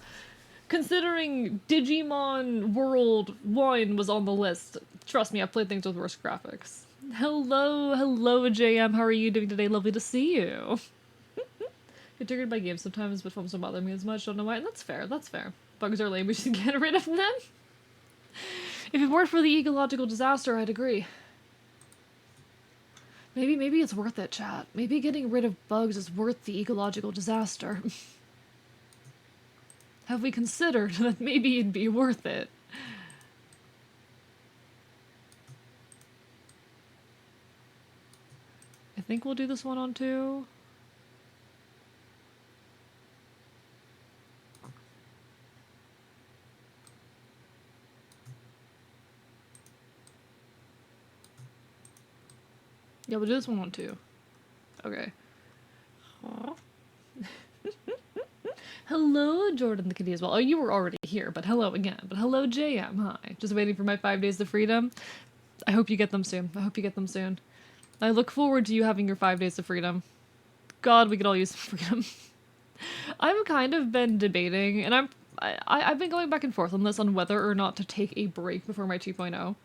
Considering Digimon World 1 was on the list, trust me, I've played things with worse graphics. Hello, JM, how are you doing today? Lovely to see you. Get triggered by games sometimes, but films don't bother me as much, don't know why, and that's fair. Bugs are lame, we should get rid of them. If it weren't for the ecological disaster, I'd agree. Maybe it's worth it, chat. Maybe getting rid of bugs is worth the ecological disaster. Have we considered that maybe it'd be worth it? I think we'll do this one on 2. Yeah, we'll do this one on 2. Okay. Hello, Jordan the Kitty as well. Oh, you were already here, but hello again. But hello, JM. Hi. Just waiting for my 5 days of freedom. I hope you get them soon. I hope you get them soon. I look forward to you having your 5 days of freedom. God, we could all use some freedom. I've kind of been debating, and I've been going back and forth on this, on whether or not to take a break before my 2.0.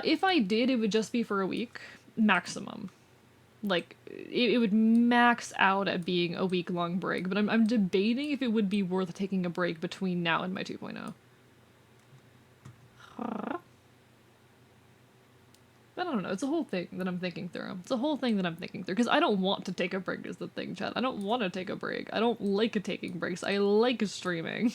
If I did, it would just be for a week, maximum. Like, it would max out at being a week-long break, but I'm debating if it would be worth taking a break between now and my 2.0. I don't know, it's a whole thing that I'm thinking through. It's a whole thing that I'm thinking through, because I don't want to take a break is the thing, chat. I don't want to take a break. I don't like taking breaks. I like streaming.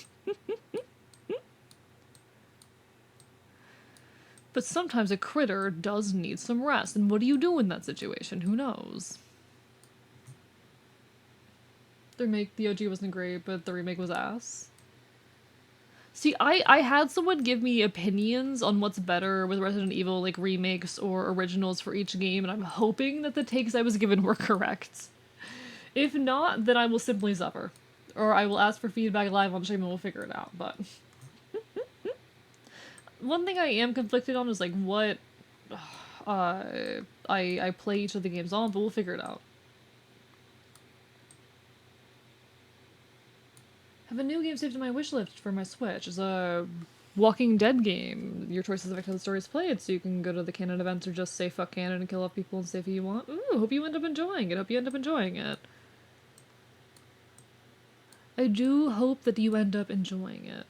But sometimes a critter does need some rest, and what do you do in that situation? Who knows? The OG wasn't great, but the remake was ass. See, I had someone give me opinions on what's better with Resident Evil, like remakes or originals for each game, and I'm hoping that the takes I was given were correct. If not, then I will simply suffer. Or I will ask for feedback live on stream and we'll figure it out, but... One thing I am conflicted on is, like, what I play each of the games on, but we'll figure it out. Have a new game saved in my wish list for my Switch. It's a Walking Dead game. Your choices affect how the story is played, so you can go to the canon events or just say fuck canon and kill off people and save who you want. Ooh, hope you end up enjoying it. Hope you end up enjoying it. I do hope that you end up enjoying it.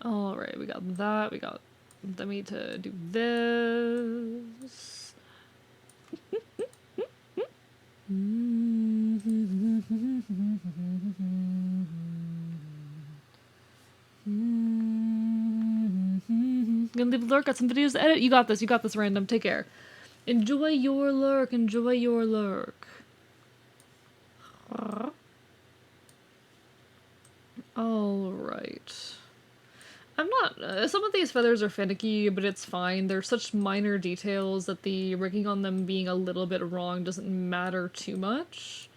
Alright, we got that. We got... Then we need to do this. Gonna leave a lurk, got some videos to edit. You got this, random. Take care. Enjoy your lurk, enjoy your lurk. Alright. I'm not... some of these feathers are finicky, but it's fine. They're such minor details that the rigging on them being a little bit wrong doesn't matter too much.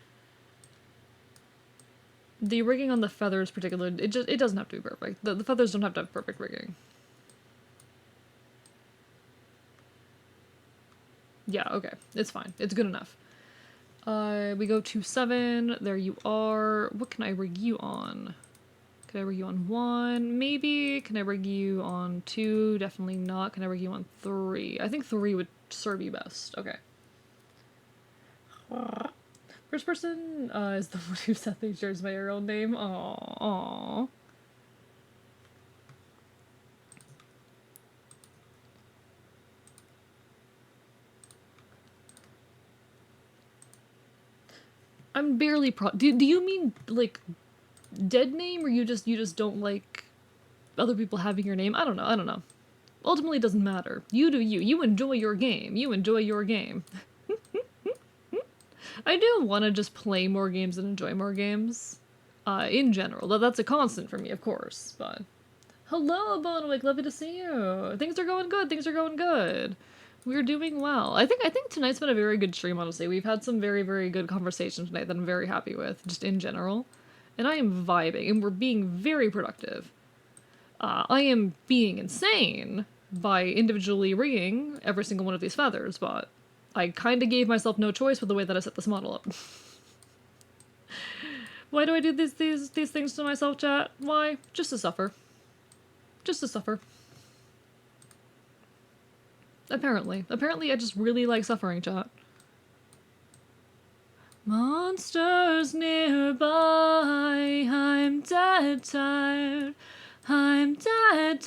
The rigging on the feathers particularly, it doesn't have to be perfect. The feathers don't have to have perfect rigging. Yeah, okay. It's fine. It's good enough. We go to 7. There you are. What can I rig you on? Can I rig you on 1? Maybe. Can I rig you on 2? Definitely not. Can I rig you on 3? I think 3 would serve you best. Okay. First person is the one who said they shares my real name. Aww. I'm barely do you mean, like, dead name, or you just don't like other people having your name? I don't know. Ultimately, it doesn't matter. You do you. You enjoy your game. You enjoy your game. I do want to just play more games and enjoy more games. In general. That's a constant for me, of course, but... Hello, Bonewick, lovely to see you! Things are going good. We're doing well. I think tonight's been a very good stream, honestly. We've had some very, very good conversations tonight that I'm very happy with, just in general. And I am vibing, and we're being very productive. I am being insane by individually rigging every single one of these feathers, but I kinda gave myself no choice with the way that I set this model up. Why do I do these things to myself, chat? Why? Just to suffer. Just to suffer. Apparently. Apparently I just really like suffering, chat. Monsters nearby, I'm dead tired. I'm dead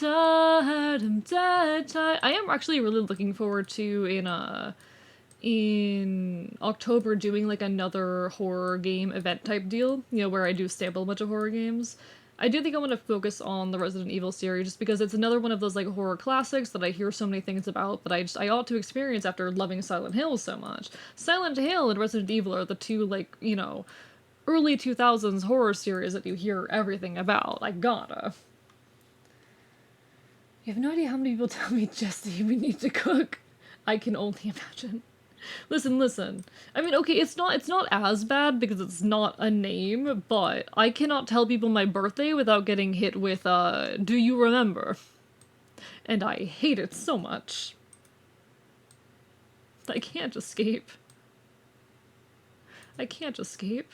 tired. I am actually really looking forward to in October doing like another horror game event type deal, you know, where I do sample a bunch of horror games. I do think I want to focus on the Resident Evil series just because it's another one of those like horror classics that I hear so many things about, but I ought to experience after loving Silent Hill so much. Silent Hill and Resident Evil are the two like, you know, early 2000s horror series that you hear everything about. I gotta. You have no idea how many people tell me, Jesse, we need to cook. I can only imagine. Listen. I mean, okay, it's not as bad because it's not a name, but I cannot tell people my birthday without getting hit with, do you remember? And I hate it so much. I can't escape. I can't escape.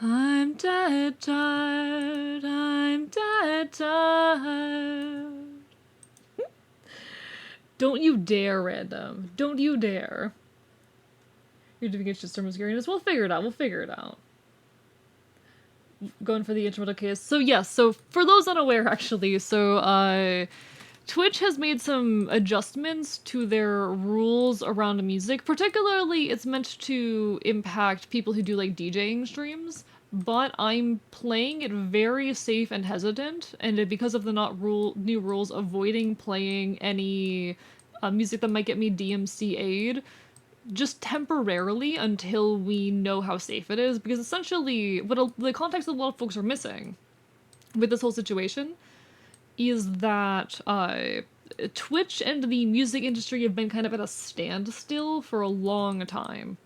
I'm dead tired, I'm dead tired. Don't you dare, random. Don't you dare. You're doing it just term scariness. We'll figure it out. Going for the instrumental case. So yes, so for those unaware actually, so Twitch has made some adjustments to their rules around music. Particularly, it's meant to impact people who do like DJing streams, but I'm playing it very safe and hesitant, and because of the new rules, avoiding playing any music that might get me DMCA'd, just temporarily until we know how safe it is, because essentially the context that a lot of folks are missing with this whole situation is that Twitch and the music industry have been kind of at a standstill for a long time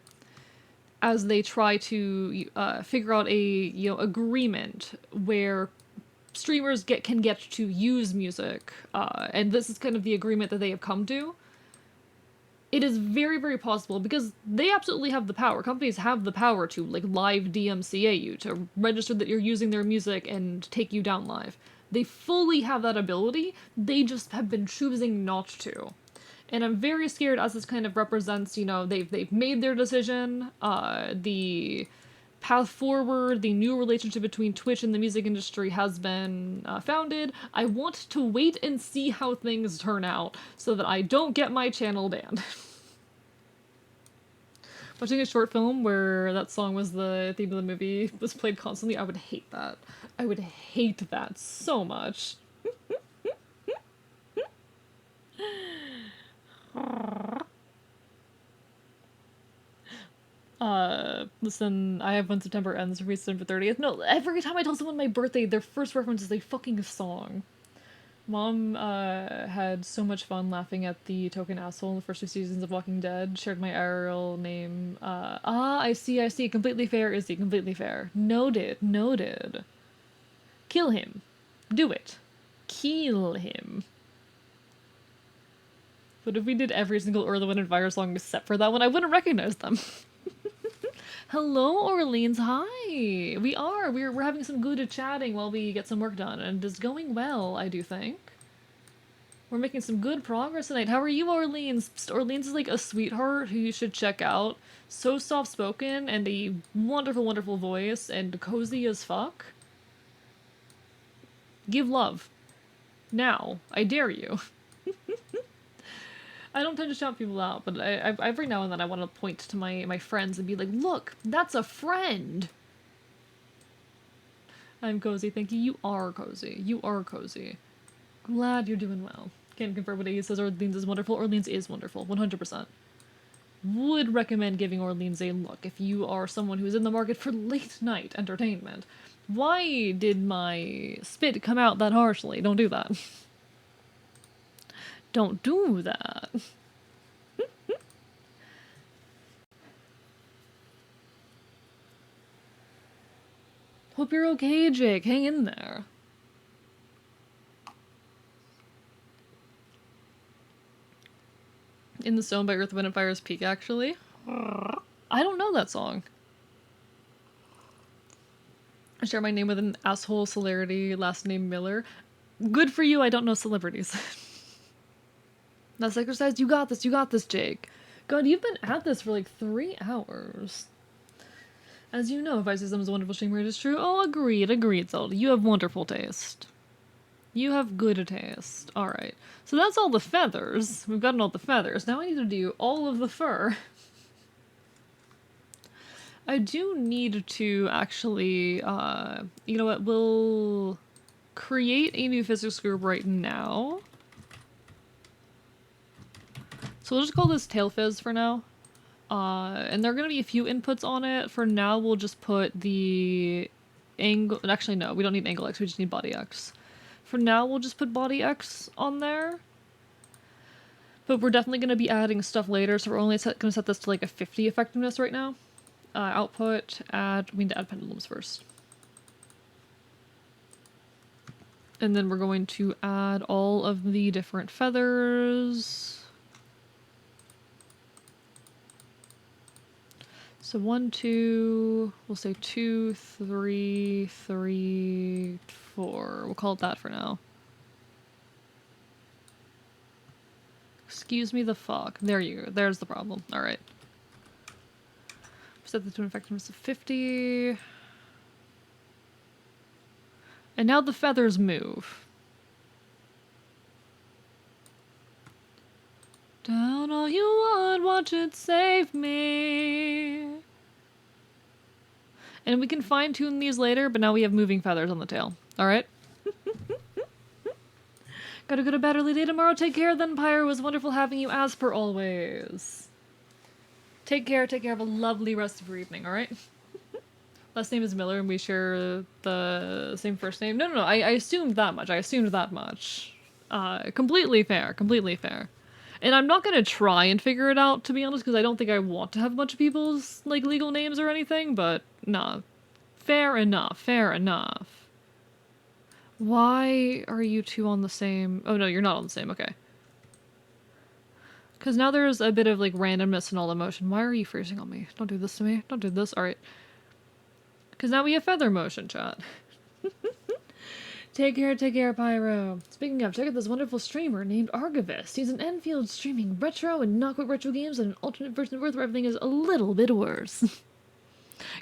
as they try to figure out a agreement where streamers can get to use music, and this is kind of the agreement that they have come to. It is very, very possible, because they absolutely have the power. Companies have the power to, like, live DMCA you, to register that you're using their music and take you down live. They fully have that ability, they just have been choosing not to. And I'm very scared, as this kind of represents, you know, they've made their decision, the path forward, the new relationship between Twitch and the music industry has been founded. I want to wait and see how things turn out so that I don't get my channel banned. Watching a short film where that song was the theme of the movie was played constantly, I would hate that. I would hate that so much. Listen, I have when September ends, for December 30th. No, every time I tell someone my birthday, their first reference is a fucking song. Mom, had so much fun laughing at the token asshole in the first 2 seasons of Walking Dead. Shared my IRL name. I see. Completely fair, Izzy. Completely fair. Noted. Kill him. Do it. Kill him. But if we did every single Earth, Wind, and Fire song except for that one, I wouldn't recognize them. Hello, Orleans. Hi. We're having some good chatting while we get some work done, and it's going well, I do think. We're making some good progress tonight. How are you, Orleans? Orleans is like a sweetheart who you should check out. So soft-spoken and a wonderful, wonderful voice and cozy as fuck. Give love. Now. I dare you. I don't tend to shout people out, but every now and then I want to point to my friends and be like, look, that's a friend! I'm cozy, thank you. You are cozy. Glad you're doing well. Can't confirm what he says. Orleans is wonderful. Orleans is wonderful, 100%. Would recommend giving Orleans a look if you are someone who is in the market for late night entertainment. Why did my spit come out that harshly? Don't do that. Don't do that. Hope you're okay, Jake. Hang in there. In the Stone by Earth, Wind, and Fire's Peak, actually. I don't know that song. I share my name with an asshole celerity, last name Miller. Good for you, I don't know celebrities. That's exercise. You got this, Jake. God, you've been at this for like 3 hours. As you know, Vice is a wonderful streamer, it is true. Oh, agreed, Zelda. You have wonderful taste. You have good taste. Alright. So that's all the feathers. We've gotten all the feathers. Now I need to do all of the fur. I do need to actually, you know what, we'll create a new physics group right now. So we'll just call this tail fizz for now. And there are going to be a few inputs on it. For now, we'll just put the angle... Actually, no, we don't need angle X, we just need body X. For now, we'll just put body X on there. But we're definitely going to be adding stuff later, so we're only going to set this to like a 50 effectiveness right now. Output, add... We need to add pendulums first. And then we're going to add all of the different feathers. So 1, 2, we'll say 2, 3, 3, 4. We'll call it that for now. Excuse me the fuck. There you go. There's the problem. Alright. Set the to an effectiveness of 50. And now the feathers move. Down all you want, watch it save me. And we can fine tune these later, but now we have moving feathers on the tail. Alright? Gotta go to bed early day tomorrow. Take care then, Pyro. It was wonderful having you as per always. Take care. Have a lovely rest of your evening, alright? Last name is Miller and we share the same first name. No, I assumed that much. Completely fair. And I'm not gonna try and figure it out, to be honest, because I don't think I want to have a bunch of people's, like, legal names or anything, but nah. Fair enough. Why are you two on the same... Oh no, you're not on the same, okay. Because now there's a bit of, like, randomness in all the motion. Why are you freezing on me? Don't do this to me. Don't do this. Alright. Because now we have feather motion, chat. Take care, Pyro. Speaking of, check out this wonderful streamer named Argivist. He's an Enfield streaming retro and not quite retro games and an alternate version of Earth where everything is a little bit worse.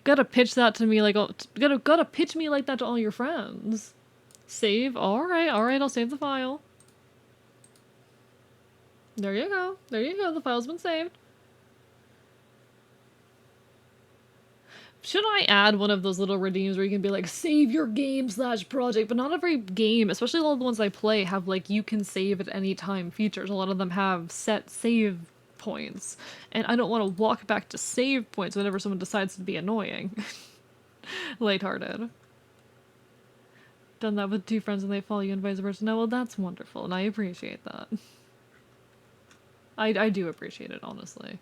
Gotta pitch that to me like... Gotta pitch me like that to all your friends. Save? Alright, I'll save the file. There you go, the file's been saved. Should I add one of those little redeems where you can be like, save your game / project, but not every game, especially all the ones I play, have like, you can save at any time features. A lot of them have set save points, and I don't want to walk back to save points whenever someone decides to be annoying. Lighthearted. Done that with 2 friends and they follow you and vice versa. No, well that's wonderful, and I appreciate that. I do appreciate it, honestly.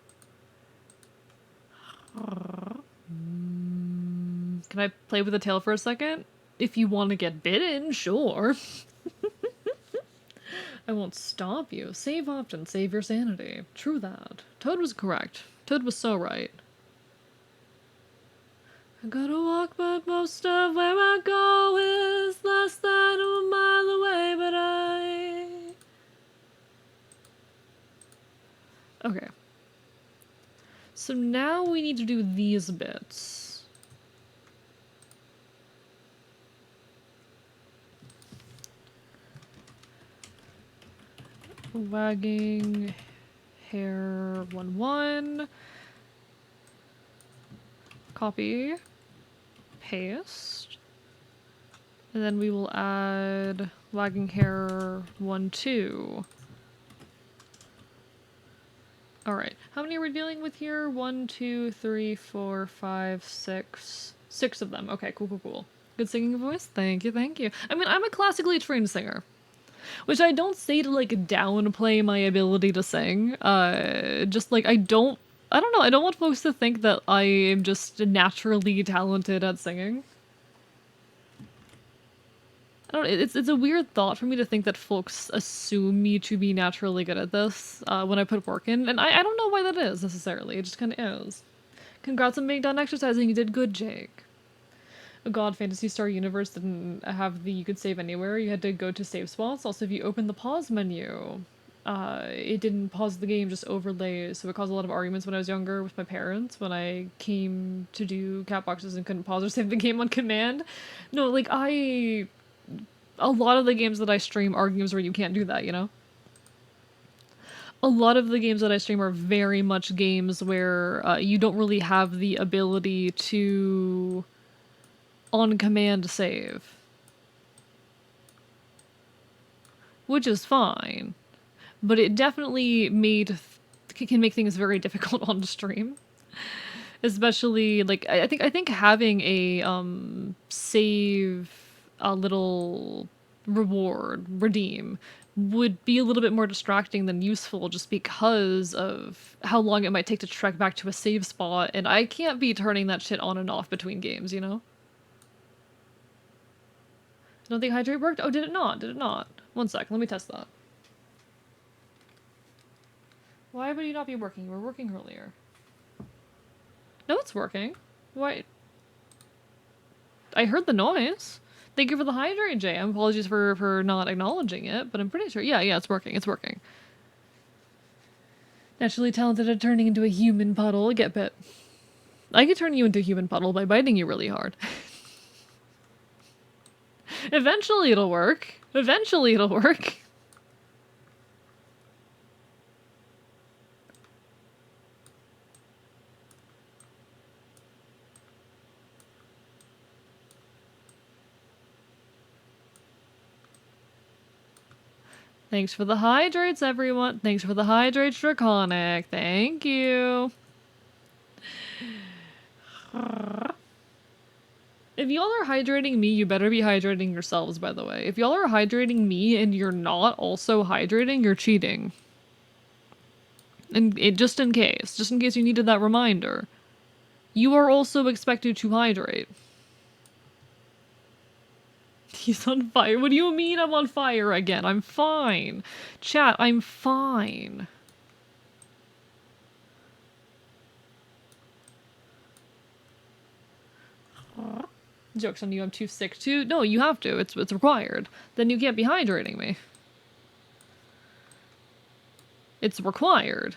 Can I play with the tail for a second? If you want to get bitten, sure. I won't stop you. Save often, save your sanity. True that. Toad was correct. Toad was so right. I gotta walk, but most of where I go is less than a mile away, but Okay. So now we need to do these bits. Wagging hair 1-1. Copy. Paste. And then we will add wagging hair 1-2. Alright, how many are we dealing with here? 1, 2, 3, 4, 5, 6. 6 of them. Okay, cool. Good singing voice? Thank you. I mean, I'm a classically trained singer. Which I don't say to, like, downplay my ability to sing. Just, like, I don't know, I don't want folks to think that I am just naturally talented at singing. I don't know, it's a weird thought for me to think that folks assume me to be naturally good at this, when I put work in, and I don't know why that is, necessarily, it just kinda is. Congrats on being done exercising, you did good, Jake. Oh god, Phantasy Star Universe didn't have the you could save anywhere, you had to go to save spots. Also, if you open the pause menu, it didn't pause the game, just overlays, so it caused a lot of arguments when I was younger with my parents, when I came to do cat boxes and couldn't pause or save the game on command. No, like, A lot of the games that I stream are games where you can't do that, you know? A lot of the games that I stream are very much games where you don't really have the ability to on command save. Which is fine. But it definitely can make things very difficult on stream. Especially like I think having a save a little redeem would be a little bit more distracting than useful just because of how long it might take to trek back to a save spot, and I can't be turning that shit on and off between games, you know? I don't think hydrate worked? Oh, did it not? Did it not? One sec, let me test that. Why would you not be working? You were working earlier. No, it's working. Why? I heard the noise. Thank you for the hydrate, Jay. Apologies for not acknowledging it, but I'm pretty sure. Yeah, it's working. It's working. Naturally talented at turning into a human puddle. Get bit. I could turn you into a human puddle by biting you really hard. Eventually it'll work. Eventually it'll work. Thanks for the hydrates, everyone. Thanks for the hydrates, Draconic. Thank you. If y'all are hydrating me, you better be hydrating yourselves, by the way. If y'all are hydrating me and you're not also hydrating, you're cheating. And just in case you needed that reminder. You are also expected to hydrate. He's on fire. What do you mean I'm on fire again? I'm fine. Chat, I'm fine. Joke's on you, I'm too sick to. No, you have to. It's required. Then you can't be hydrating me. It's required.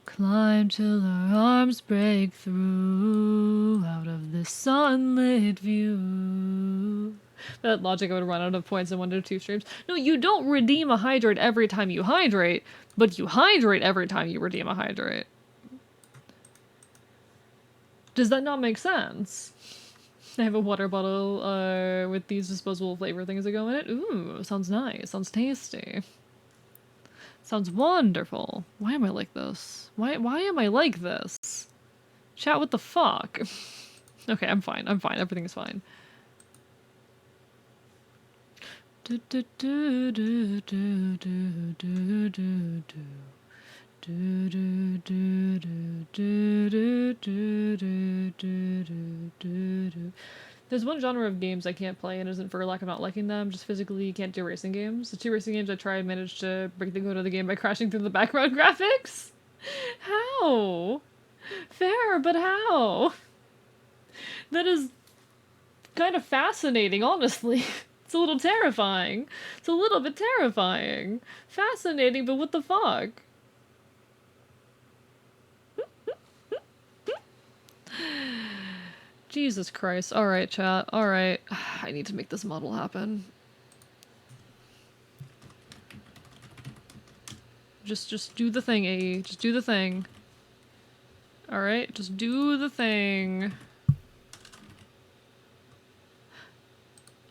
Climb till our arms break through out of this sunlit view. That logic I would run out of points in 1 to 2 streams. No, you don't redeem a hydrate every time you hydrate, but you hydrate every time you redeem a hydrate. Does that not make sense? I have a water bottle with these disposable flavor things that go in it. Ooh, sounds nice. Sounds tasty. Sounds wonderful. Why am I like this? Why am I like this? Chat, what the fuck? Okay, I'm fine. I'm fine. Everything's fine. There's one genre of games I can't play, and it isn't for lack of not liking them, just physically can't do racing games. The 2 racing games I tried managed to break the code of the game by crashing through the background graphics. How? Fair, but how? That is kind of fascinating, honestly. It's a little terrifying. It's a little bit terrifying. Fascinating, but what the fuck? Jesus Christ. Alright, chat. Alright. I need to make this model happen. Just do the thing, A. Just do the thing. Alright? Just do the thing.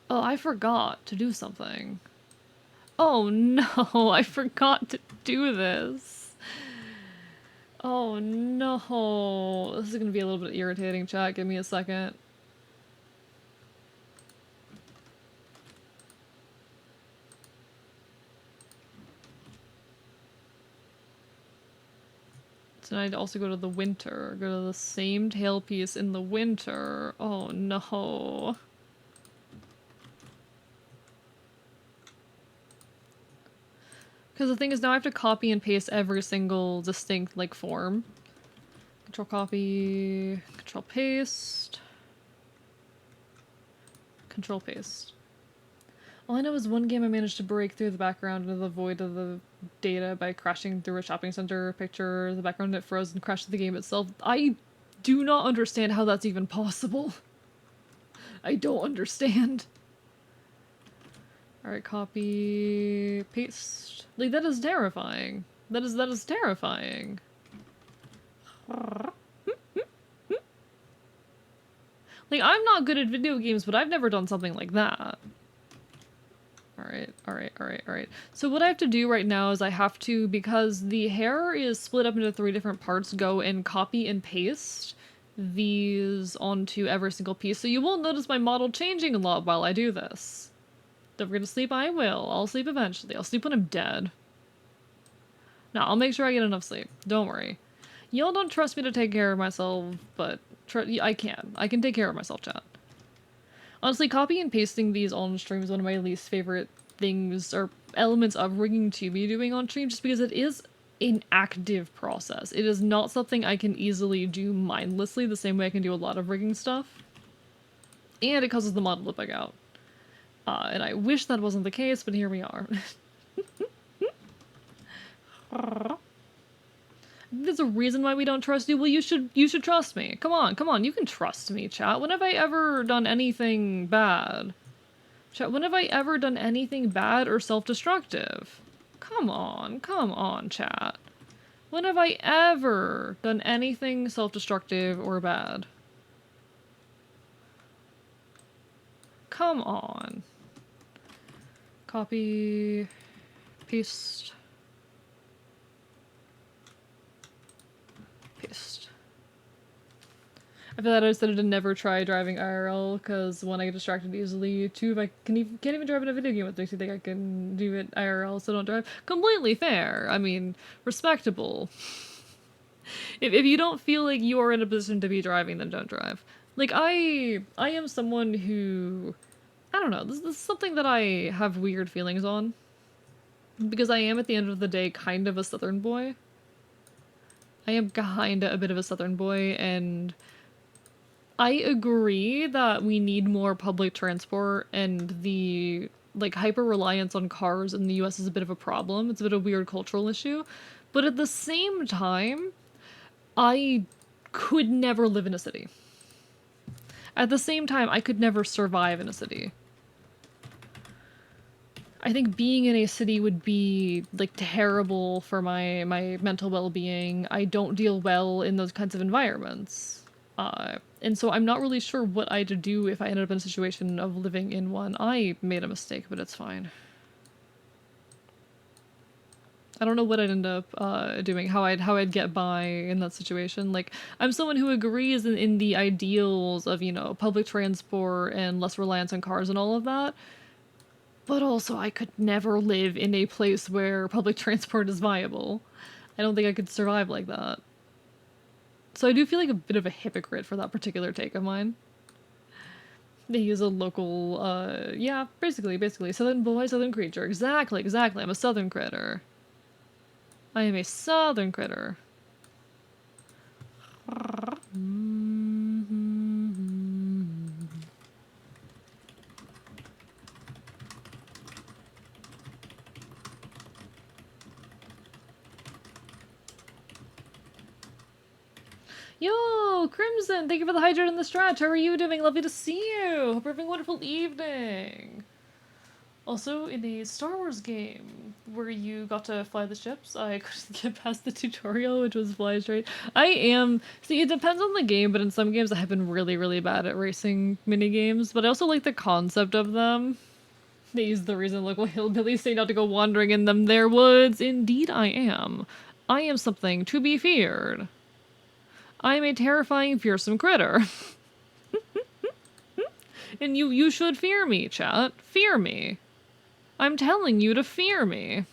Oh, I forgot to do something. Oh no, I forgot to do this. Oh no. This is gonna be a little bit irritating, chat. Give me a second. So I'd also go to the winter. Go to the same tailpiece in the winter. Oh no. Because the thing is, now I have to copy and paste every single distinct, like, form. Control copy, control paste, control paste. All I know is one game I managed to break through the background into the void of the data by crashing through a shopping center picture. The background it froze and crashed the game itself. I do not understand how that's even possible. I don't understand. Alright, copy, paste. Like, that is terrifying. That is terrifying. Like, I'm not good at video games, but I've never done something like that. Alright. So what I have to do right now is I have to, because the hair is split up into 3 different parts, go and copy and paste these onto every single piece. So you will notice my model changing a lot while I do this. Don't forget to sleep, I will. I'll sleep eventually. I'll sleep when I'm dead. No, I'll make sure I get enough sleep. Don't worry. Y'all don't trust me to take care of myself, but I can. I can take care of myself, chat. Honestly, copying and pasting these on stream is one of my least favorite things or elements of rigging to be doing on stream, just because it is an active process. It is not something I can easily do mindlessly the same way I can do a lot of rigging stuff. And it causes the model to bug out. And I wish that wasn't the case, but here we are. There's a reason why we don't trust you. Well, you should trust me. Come on, you can trust me, chat. When have I ever done anything bad? Chat, when have I ever done anything bad or self-destructive? Come on, chat. When have I ever done anything self-destructive or bad? Come on. Copy, paste. Paste. I feel that I decided to never try driving IRL, because 1, I get distracted easily, 2, if I can't even drive in a video game, what makes you think I can do it IRL, so don't drive? Completely fair. I mean, respectable. If you don't feel like you are in a position to be driving, then don't drive. Like, I am someone who, I don't know, this is something that I have weird feelings on. Because I am, at the end of the day, kind of a southern boy. I am kinda a bit of a southern boy, and I agree that we need more public transport, and the, like, hyper-reliance on cars in the US is a bit of a problem. It's a bit of a weird cultural issue. But at the same time, I could never live in a city. At the same time, I could never survive in a city. I think being in a city would be, like, terrible for my mental well-being. I don't deal well in those kinds of environments. And so I'm not really sure what I'd do if I ended up in a situation of living in one. I made a mistake, but it's fine. I don't know what I'd end up doing, how I'd get by in that situation. Like, I'm someone who agrees in the ideals of, you know, public transport and less reliance on cars and all of that. But also, I could never live in a place where public transport is viable. I don't think I could survive like that. So I do feel like a bit of a hypocrite for that particular take of mine. They use a local, yeah, basically, southern boy, southern creature. Exactly, I'm a southern critter. I am a southern critter. Yo, Crimson, thank you for the hydrate and the stretch. How are you doing? Lovely to see you. Hope you're having a wonderful evening. Also, in a Star Wars game where you got to fly the ships, I couldn't get past the tutorial, which was fly straight. See, it depends on the game, but in some games I have been really, really bad at racing minigames, but I also like the concept of them. They use the reason local hillbillies say not to go wandering in them their woods. Indeed I am. I am something to be feared. I am a terrifying, fearsome critter. And you should fear me, chat. Fear me. I'm telling you to fear me.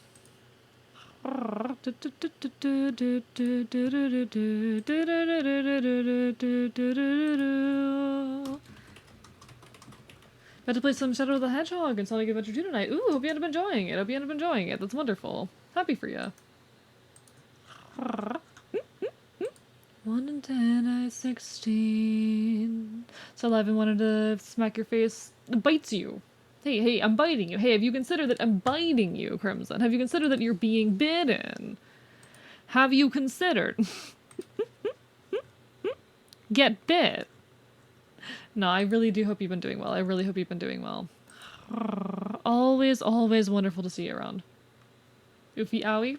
Got to play some Shadow the Hedgehog and Sonic Adventure 2 tonight. Ooh, hope you end up enjoying it. Hope you end up enjoying it. That's wonderful. Happy for you. 1 in 10, I 16. So Live wanted to smack your face. It bites you. Hey, hey, I'm biting you. Hey, have you considered that I'm biting you, Crimson? Have you considered that you're being bitten? Have you considered? Get bit. No, I really do hope you've been doing well. I really hope you've been doing well. Always, always wonderful to see you around. Oofy owie.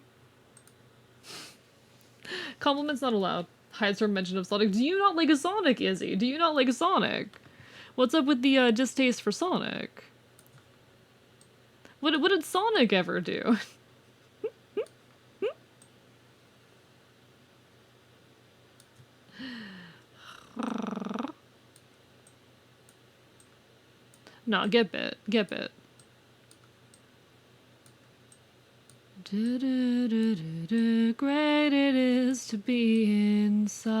Compliments not allowed. Hides from mention of Sonic. Do you not like a Sonic, Izzy? Do you not like a Sonic? What's up with the distaste for Sonic? What did Sonic ever do? Nah, get bit. Get bit. Great it is to be inside.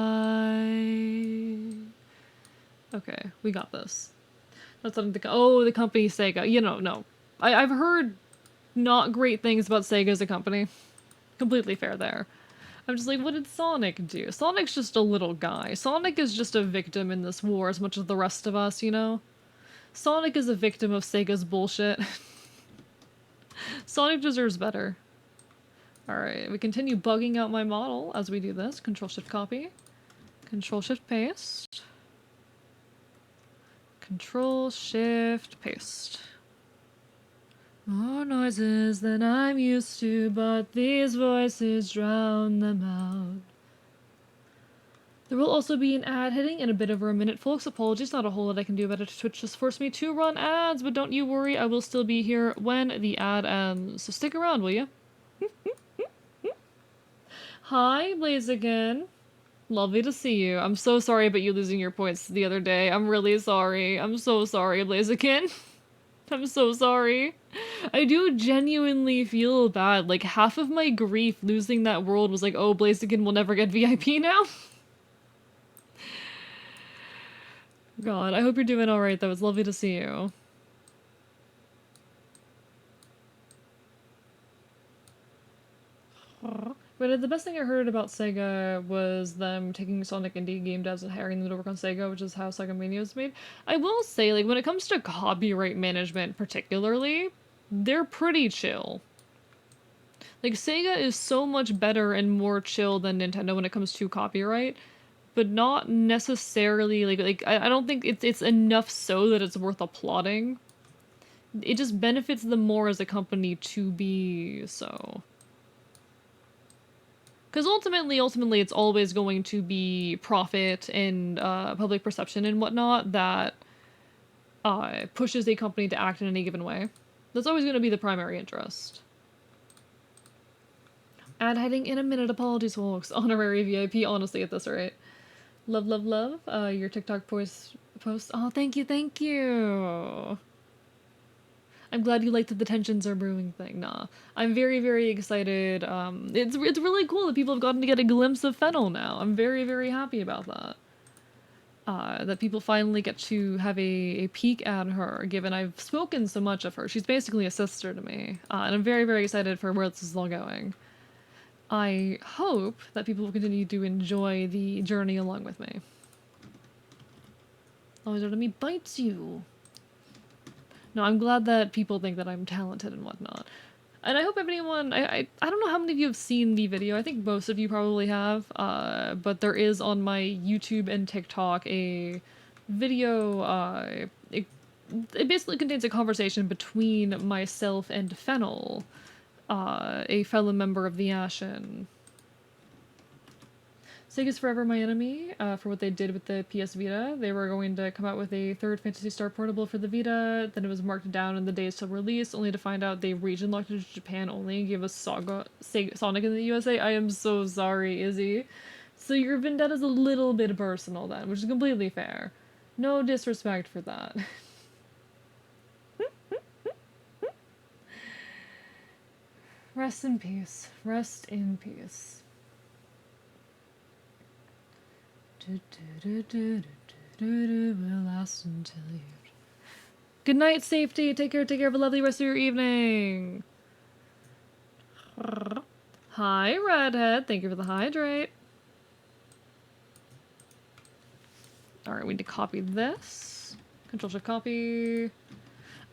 Okay, we got this. That's something to oh, the company Sega. You know, no. I've heard not great things about Sega as a company. Completely fair there. I'm just like, what did Sonic do? Sonic's just a little guy. Sonic is just a victim in this war as much as the rest of us, you know? Sonic is a victim of Sega's bullshit. Sonic deserves better. Alright, we continue bugging out my model as we do this. Control-Shift-Copy. Control-Shift-Paste. Control-Shift-Paste. More noises than I'm used to, but these voices drown them out. There will also be an ad hitting in a bit over a minute, folks. Apologies, not a whole lot I can do about it. Twitch just forced me to run ads, but don't you worry, I will still be here when the ad ends. So stick around, will you? Hi, Blaziken. Lovely to see you. I'm so sorry about you losing your points the other day. I'm really sorry. I'm so sorry, Blaziken. I'm so sorry. I do genuinely feel bad. Like, half of my grief losing that world was like, oh, Blaziken will never get VIP now. God, I hope you're doing alright though. It's lovely to see you. But the best thing I heard about Sega was them taking Sonic indie game devs and hiring them to work on Sega, which is how Sega Mania was made. I will say, like, when it comes to copyright management particularly, they're pretty chill. Like, Sega is so much better and more chill than Nintendo when it comes to copyright, but not necessarily, like I don't think it's enough so that it's worth applauding. It just benefits them more as a company to be so. Because ultimately, it's always going to be profit and public perception and whatnot that pushes a company to act in any given way. That's always going to be the primary interest. Ad heading in a minute. Apologies, folks. Honorary VIP, honestly, at this rate. Love, love, love. Your TikTok post. Oh, thank you, thank you. I'm glad you liked the tensions are brewing thing. Nah, I'm very, very excited. It's really cool that people have gotten to get a glimpse of Fennel now. I'm very, very happy about that. That people finally get to have a peek at her, given I've spoken so much of her. She's basically a sister to me. And I'm very, very excited for where this is all going. I hope that people will continue to enjoy the journey along with me. Always out of me bites you. No, I'm glad that people think that I'm talented and whatnot. And I hope anyone, I don't know how many of you have seen the video. I think most of you probably have. But there is on my YouTube and TikTok a video, it basically contains a conversation between myself and Fennel, a fellow member of the Ashen. Sega's forever my enemy for what they did with the PS Vita. They were going to come out with a third Phantasy Star portable for the Vita, then it was marked down in the days till release, only to find out they region locked it to Japan only and gave us Sonic in the USA. I am so sorry, Izzy. So your vendetta's a little bit personal then, which is completely fair. No disrespect for that. Rest in peace. Rest in peace. Will last until you. Good night, Safety. Take care. Have a lovely rest of your evening. Hi, Redhead. Thank you for the hydrate. Alright, we need to copy this. Control-Shift copy.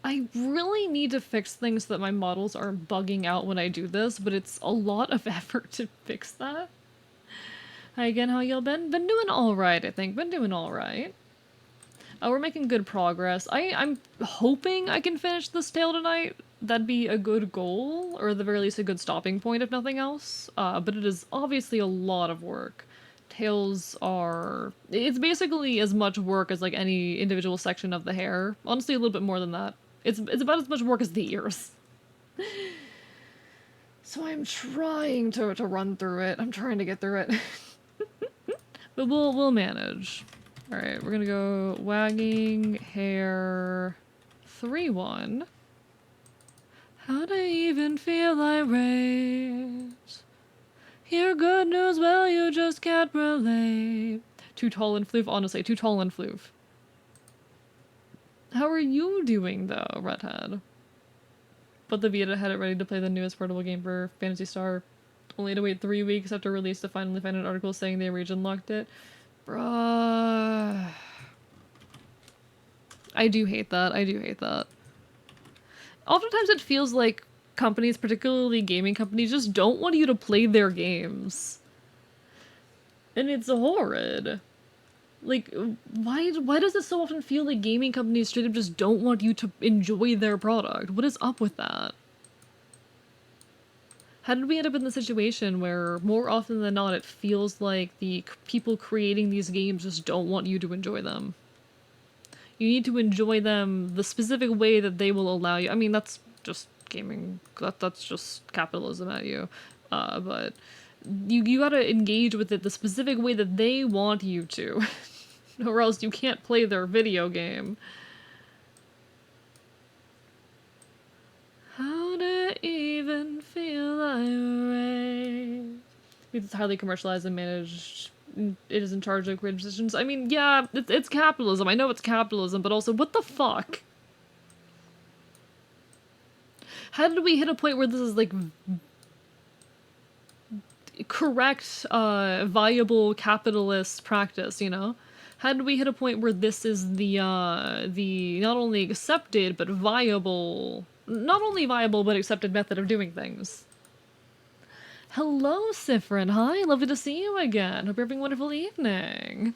I really need to fix things so that my models aren't bugging out when I do this, but it's a lot of effort to fix that. Hi again, how y'all been? Been doing alright, I think. Been doing alright. We're making good progress. I'm hoping I can finish this tale tonight. That'd be a good goal, or at the very least a good stopping point if nothing else. But it is obviously a lot of work. Tales are... It's basically as much work as like any individual section of the hair. Honestly, a little bit more than that. It's about as much work as the ears. So I'm trying to run through it. I'm trying to get through it. But we'll manage. Alright, we're gonna go wagging hair 3-1. How'd I even feel irate? Hear good news, well, you just can't relate. Too tall and floof, honestly, too tall and floof. How are you doing, though, Redhead? But the Vita had it ready to play the newest portable game for Phantasy Star. Only to wait 3 weeks after release to finally find an article saying they region locked it. Bruh. I do hate that. I do hate that. Oftentimes it feels like companies, particularly gaming companies, just don't want you to play their games. And it's horrid. Like, why does it so often feel like gaming companies straight up just don't want you to enjoy their product? What is up with that? How did we end up in the situation where, more often than not, it feels like the people creating these games just don't want you to enjoy them? You need to enjoy them the specific way that they will allow you. I mean, that's just gaming. That's just capitalism at you. But you gotta engage with it the specific way that they want you to. Or else you can't play their video game. How to even feel irate. It's highly commercialized and managed. It is in charge of creative decisions. I mean, yeah, it's capitalism. I know it's capitalism, but also, what the fuck? How did we hit a point where this is, like, correct, viable capitalist practice, you know? How did we hit a point where this is the not only accepted, but viable... Not only viable, but accepted method of doing things? Hello, Sifrin. Hi, lovely to see you again. Hope you're having a wonderful evening.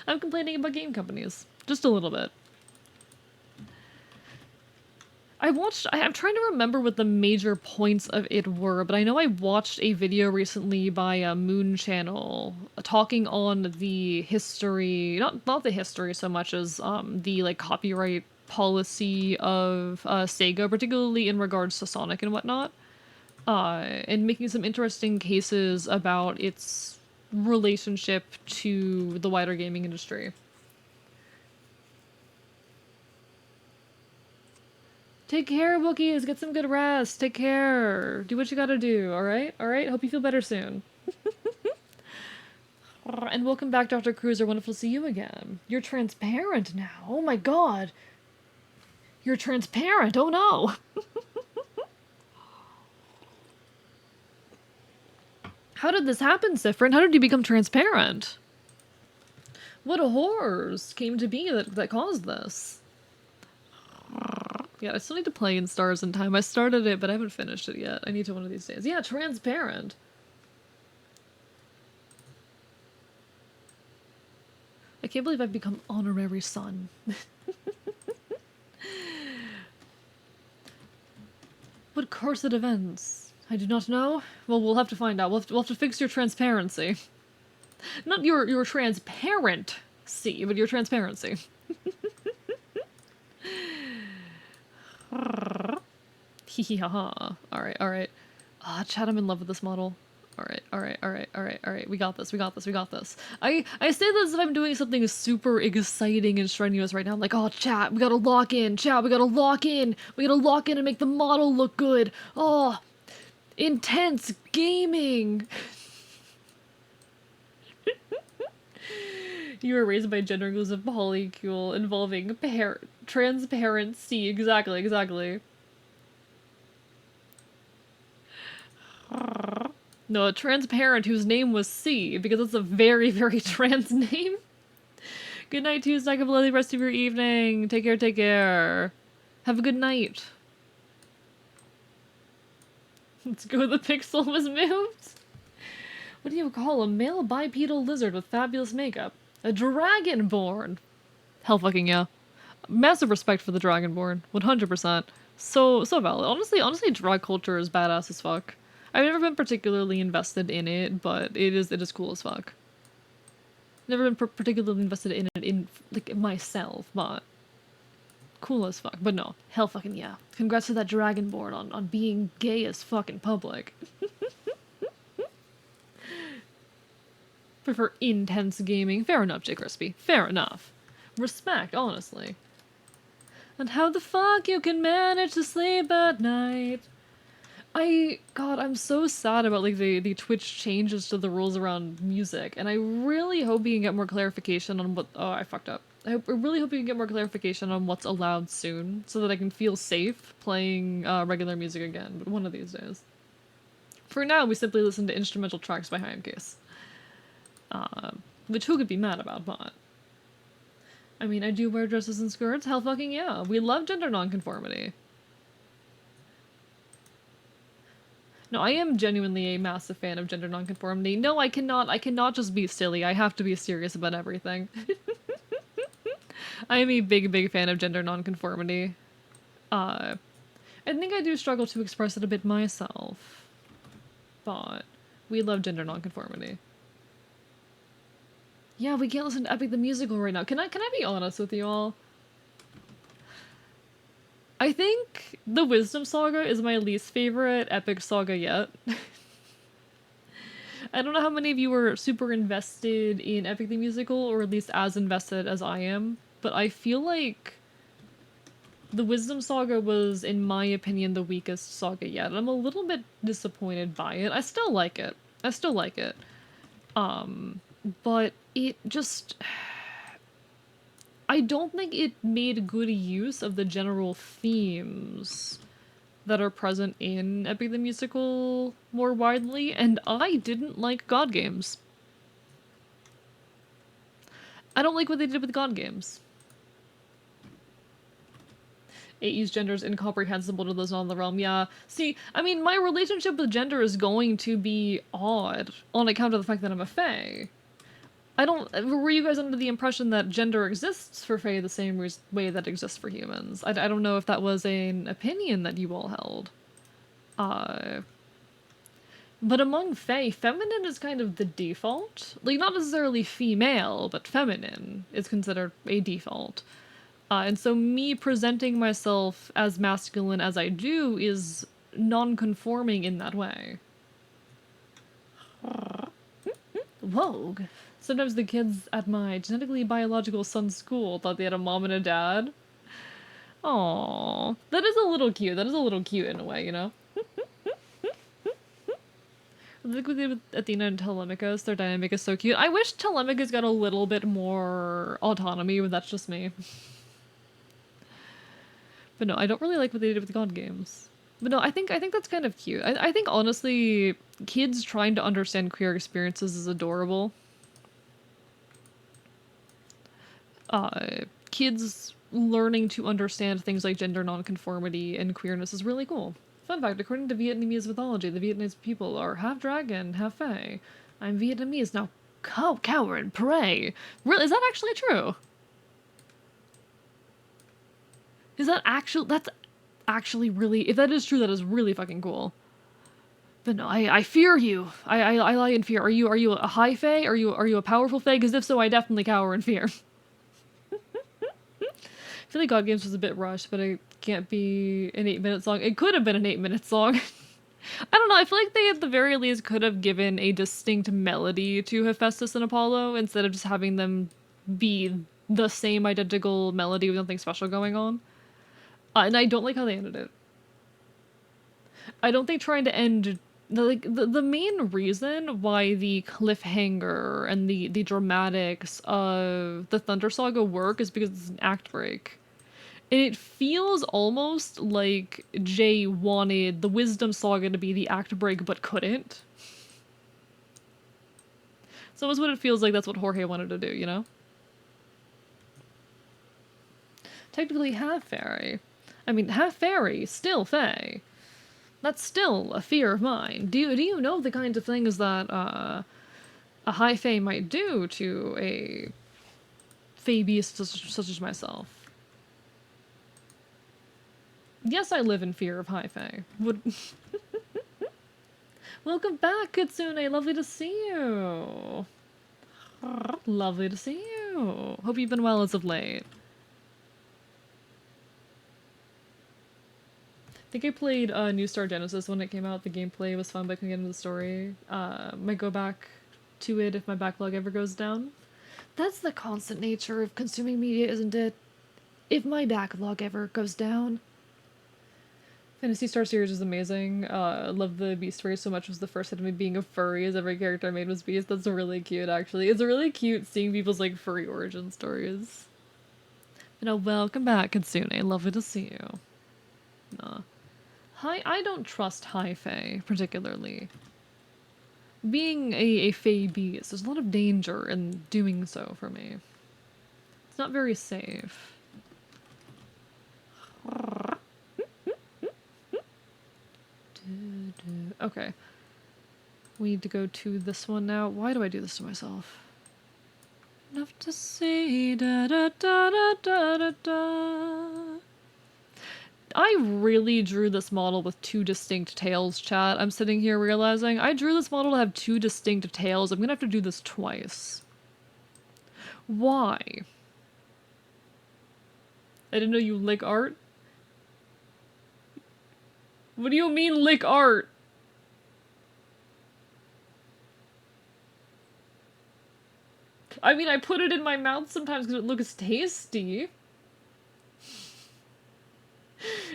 I'm complaining about game companies. Just a little bit. I'm trying to remember what the major points of it were, but I know I watched a video recently by a Moon Channel talking on the history, not the history so much as the like copyright policy of Sega, particularly in regards to Sonic and whatnot, and making some interesting cases about its relationship to the wider gaming industry. Take care, Wookiees. Get some good rest. Take care. Do what you gotta do, alright? Alright? Hope you feel better soon. And welcome back, Dr. Cruiser. Wonderful to see you again. You're transparent now. Oh my god. You're transparent. Oh no. How did this happen, Sifrin? How did you become transparent? What horrors came to be that caused this? Yeah, I still need to play in Stars in Time. I started it, but I haven't finished it yet. I need to one of these days. Yeah, transparent. I can't believe I've become honorary son. What cursed events? I do not know. Well, we'll have to find out. We'll have to fix your transparency. Not your transparency, but your transparency. Hee haha. Alright. Ah, Chad, I'm in love with this model. Alright. We got this. I say this if I'm doing something super exciting and strenuous right now. I'm like, oh, chat, we gotta lock in. Chat, we gotta lock in. We gotta lock in and make the model look good. Oh, intense gaming. You were raised by gender inclusive polycule involving transparency. Exactly, exactly. No, a transparent whose name was C, because it's a very, very trans name. Good night, Tuesday. Have a lovely rest of your evening. Take care, take care. Have a good night. Let's go, the pixel was moved. What do you call a male bipedal lizard with fabulous makeup? A dragonborn. Hell fucking yeah. Massive respect for the dragonborn. 100%. So valid. Honestly, drag culture is badass as fuck. I've never been particularly invested in it, but it is cool as fuck. Never been particularly invested in it like myself, but cool as fuck. But no, hell fucking yeah. Congrats to that dragonborn on being gay as fuck in public. Prefer intense gaming. Fair enough, J. Crispy. Fair enough. Respect, honestly. And how the fuck you can manage to sleep at night? God, I'm so sad about like the Twitch changes to the rules around music, and I really hope we can get more clarification on what. Oh, I fucked up. I really hope we can get more clarification on what's allowed soon, so that I can feel safe playing regular music again. But one of these days. For now, we simply listen to instrumental tracks by Hyamcase. Which who could be mad about, but... I mean, I do wear dresses and skirts, hell fucking yeah. We love gender nonconformity. No, I am genuinely a massive fan of gender nonconformity. No, I cannot just be silly. I have to be serious about everything. I am a big fan of gender nonconformity. I think I do struggle to express it a bit myself. But we love gender nonconformity. Yeah, we can't listen to Epic the Musical right now. Can I be honest with you all? I think the Wisdom Saga is my least favorite epic saga yet. I don't know how many of you were super invested in Epic the Musical, or at least as invested as I am, but I feel like the Wisdom Saga was, in my opinion, the weakest saga yet. I'm a little bit disappointed by it. I still like it. But it just... I don't think it made good use of the general themes that are present in Epic the Musical more widely, and I didn't like God games. I don't like what they did with God games. 8U's gender is incomprehensible to those not in the realm. Yeah. See, I mean, my relationship with gender is going to be odd on account of the fact that I'm a fae. Were you guys under the impression that gender exists for fae the same way that exists for humans? I don't know if that was an opinion that you all held. But among fae, feminine is kind of the default. Like, not necessarily female, but feminine is considered a default. And so me presenting myself as masculine as I do is non-conforming in that way. Vogue. Sometimes the kids at my genetically biological son's school thought they had a mom and a dad. Aww. That is a little cute. That is a little cute in a way, you know? Look what they did with Athena and Telemachus. Their dynamic is so cute. I wish Telemachus got a little bit more autonomy, but that's just me. But no, I don't really like what they did with God games. But no, I think that's kind of cute. I think, honestly, kids trying to understand queer experiences is adorable. Kids learning to understand things like gender nonconformity and queerness is really cool. Fun fact, according to Vietnamese mythology, the Vietnamese people are half dragon, half fae. I'm Vietnamese, now cower and pray. Really, is that actually true? That's actually really, if that is true, that is really fucking cool. But no, I fear you. I lie in fear. Are you a high fae? Are you a powerful fae? Because if so, I definitely cower in fear. I feel like God Games was a bit rushed, but it can't be an 8-minute song. It could have been an 8-minute song. I don't know, I feel like they at the very least could have given a distinct melody to Hephaestus and Apollo instead of just having them be the same identical melody with nothing special going on. And I don't like how they ended it. I don't think trying to end The main reason why the cliffhanger and the dramatics of the Thunder Saga work is because it's an act break. And it feels almost like Jay wanted the Wisdom Saga to be the act break but couldn't. So that's what it feels like. That's what Jorge wanted to do, you know? Technically half fairy. I mean, half fairy, still fae. That's still a fear of mine. Do you know the kinds of things that a high fae might do to a fae beast such as myself? Yes, I live in fear of high fae. Would Welcome back, Kitsune. Lovely to see you. Lovely to see you. Hope you've been well as of late. I think I played New Star Genesis when it came out. The gameplay was fun, but I couldn't get into the story. Might go back to it if my backlog ever goes down. That's the constant nature of consuming media, isn't it? If my backlog ever goes down. Fantasy Star series is amazing. Love the Beast race so much. Was the first hit of me being a furry, as every character I made was Beast. That's really cute, actually. It's really cute seeing people's like furry origin stories. You know, welcome back, Kitsune. Lovely to see you. Nah. I don't trust high fae particularly. Being a fae beast, there's a lot of danger in doing so for me. It's not very safe. Okay. We need to go to this one now. Why do I do this to myself? Enough to see da da da da da da da. I really drew this model with two distinct tails, chat. I'm sitting here realizing I drew this model to have two distinct tails. I'm gonna have to do this twice. Why? I didn't know you lick art. What do you mean lick art? I mean, I put it in my mouth sometimes because it looks tasty.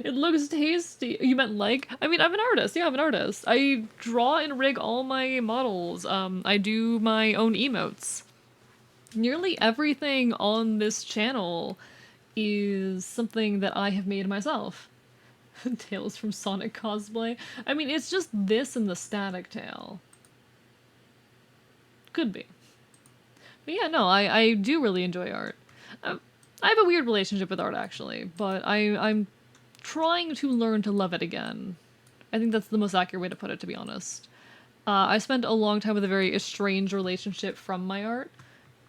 It looks tasty. You meant like? I mean, I'm an artist. Yeah, I'm an artist. I draw and rig all my models. I do my own emotes. Nearly everything on this channel is something that I have made myself. Tales from Sonic cosplay. I mean, it's just this and the static tail. Could be. But yeah, no, I do really enjoy art. I have a weird relationship with art, actually, but I'm trying to learn to love it again. I think that's the most accurate way to put it, to be honest. I spent a long time with a very estranged relationship from my art,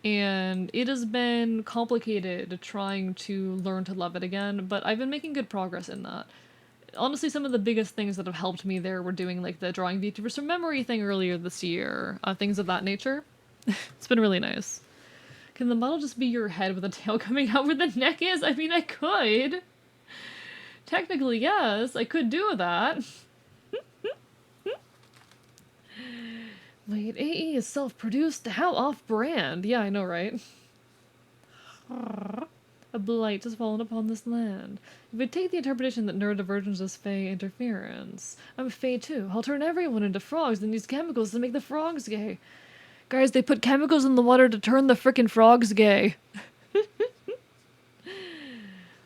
and it has been complicated trying to learn to love it again, but I've been making good progress in that. Honestly, some of the biggest things that have helped me there were doing like the drawing VTubers from memory thing earlier this year, things of that nature. It's been really nice. Can the model just be your head with a tail coming out where the neck is? I mean, I could. Technically, yes, I could do that. Wait, AE is self-produced? How off-brand? Yeah, I know, right? A blight has fallen upon this land. If we take the interpretation that neurodivergence is Fae interference, I'm Fae too. I'll turn everyone into frogs and use chemicals to make the frogs gay. Guys, they put chemicals in the water to turn the frickin' frogs gay.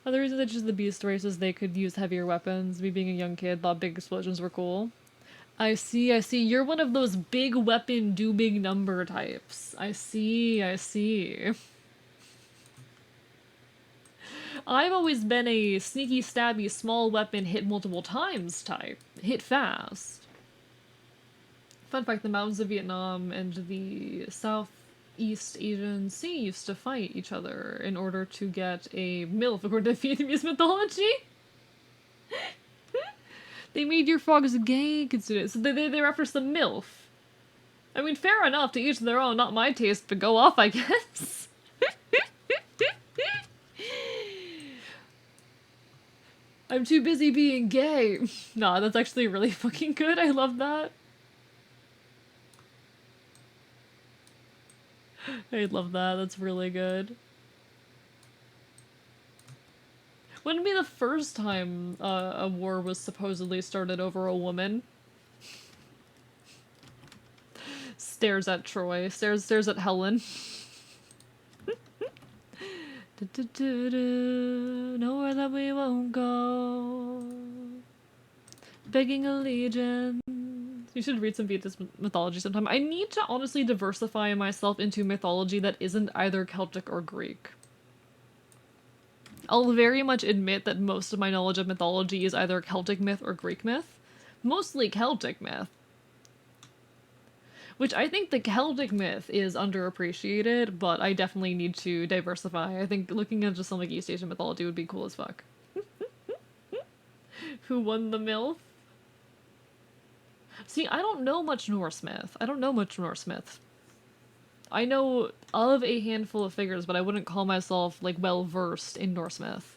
Other reason they choose the beast race is they could use heavier weapons. Me being a young kid thought big explosions were cool. I see. You're one of those big weapon, do big number types. I see. I've always been a sneaky, stabby, small weapon, hit multiple times type. Hit fast. Fun fact, the mountains of Vietnam and the Southeast Asian Sea used to fight each other in order to get a MILF according to Vietnamese mythology. They made your frogs gay, consider so they reference the MILF. I mean, fair enough, to each their own, not my taste, but go off, I guess. I'm too busy being gay. Nah, that's actually really fucking good, I love that. I love that, that's really good. Wouldn't be the first time a war was supposedly started over a woman. Stares at Troy. Stares at Helen. Nowhere that we won't go. Begging allegiance. You should read some Venus mythology sometime. I need to honestly diversify myself into mythology that isn't either Celtic or Greek. I'll very much admit that most of my knowledge of mythology is either Celtic myth or Greek myth. Mostly Celtic myth. Which I think the Celtic myth is underappreciated, but I definitely need to diversify. I think looking into some like East Asian mythology would be cool as fuck. Who won the MILF? See, I don't know much Norse myth. I know of a handful of figures, but I wouldn't call myself, like, well-versed in Norse myth.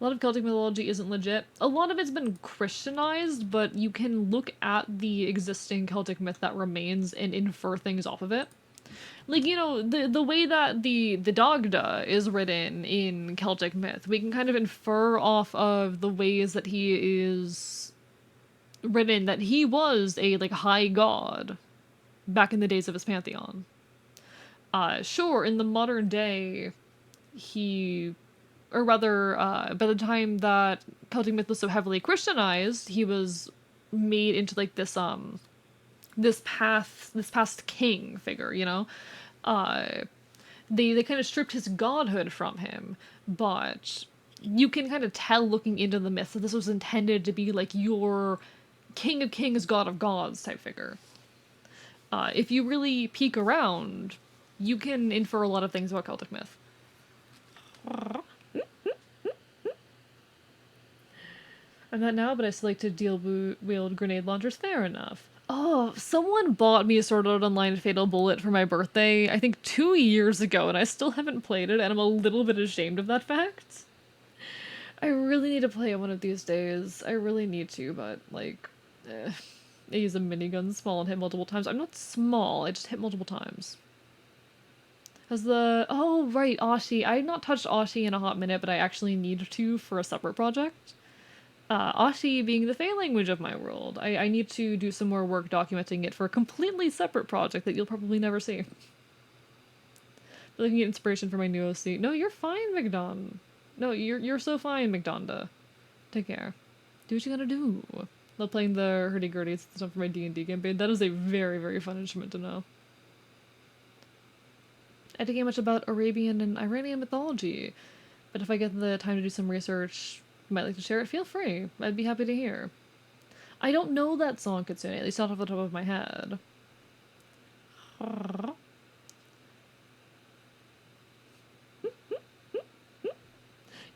A lot of Celtic mythology isn't legit. A lot of it's been Christianized, but you can look at the existing Celtic myth that remains and infer things off of it. Like, you know, the way that the Dagda is written in Celtic myth, we can kind of infer off of the ways that he is written that he was a, like, high god back in the days of his pantheon. Sure, in the modern day, by the time that Celtic myth was so heavily Christianized, he was made into, like, this past king figure, you know? They kind of stripped his godhood from him, but you can kind of tell looking into the myth that this was intended to be, like, your king of kings, god of gods type figure. If you really peek around, you can infer a lot of things about Celtic myth. I'm not now, but I still like to wield grenade launchers. Fair enough. Oh, someone bought me a Sword Art Online Fatal Bullet for my birthday, I think 2 years ago, and I still haven't played it, and I'm a little bit ashamed of that fact. I really need to play it one of these days. I really need to, but, like, I use a minigun small and hit multiple times. I'm not small, I just hit multiple times. Oh, right, Ashi. I've not touched Ashi in a hot minute, but I actually need to for a separate project. Ashi being the Fey language of my world. I need to do some more work documenting it for a completely separate project that you'll probably never see. But looking at inspiration for my new OC. No, you're fine, McDon. No, you're so fine, McDonda. Take care. Do what you gotta do. Love playing the hurdy-gurdy stuff for my D&D campaign. That is a very, very fun instrument to know. I don't get much about Arabian and Iranian mythology, but if I get the time to do some research, might like to share it, feel free. I'd be happy to hear. I don't know that song, Kitsune, at least not off the top of my head.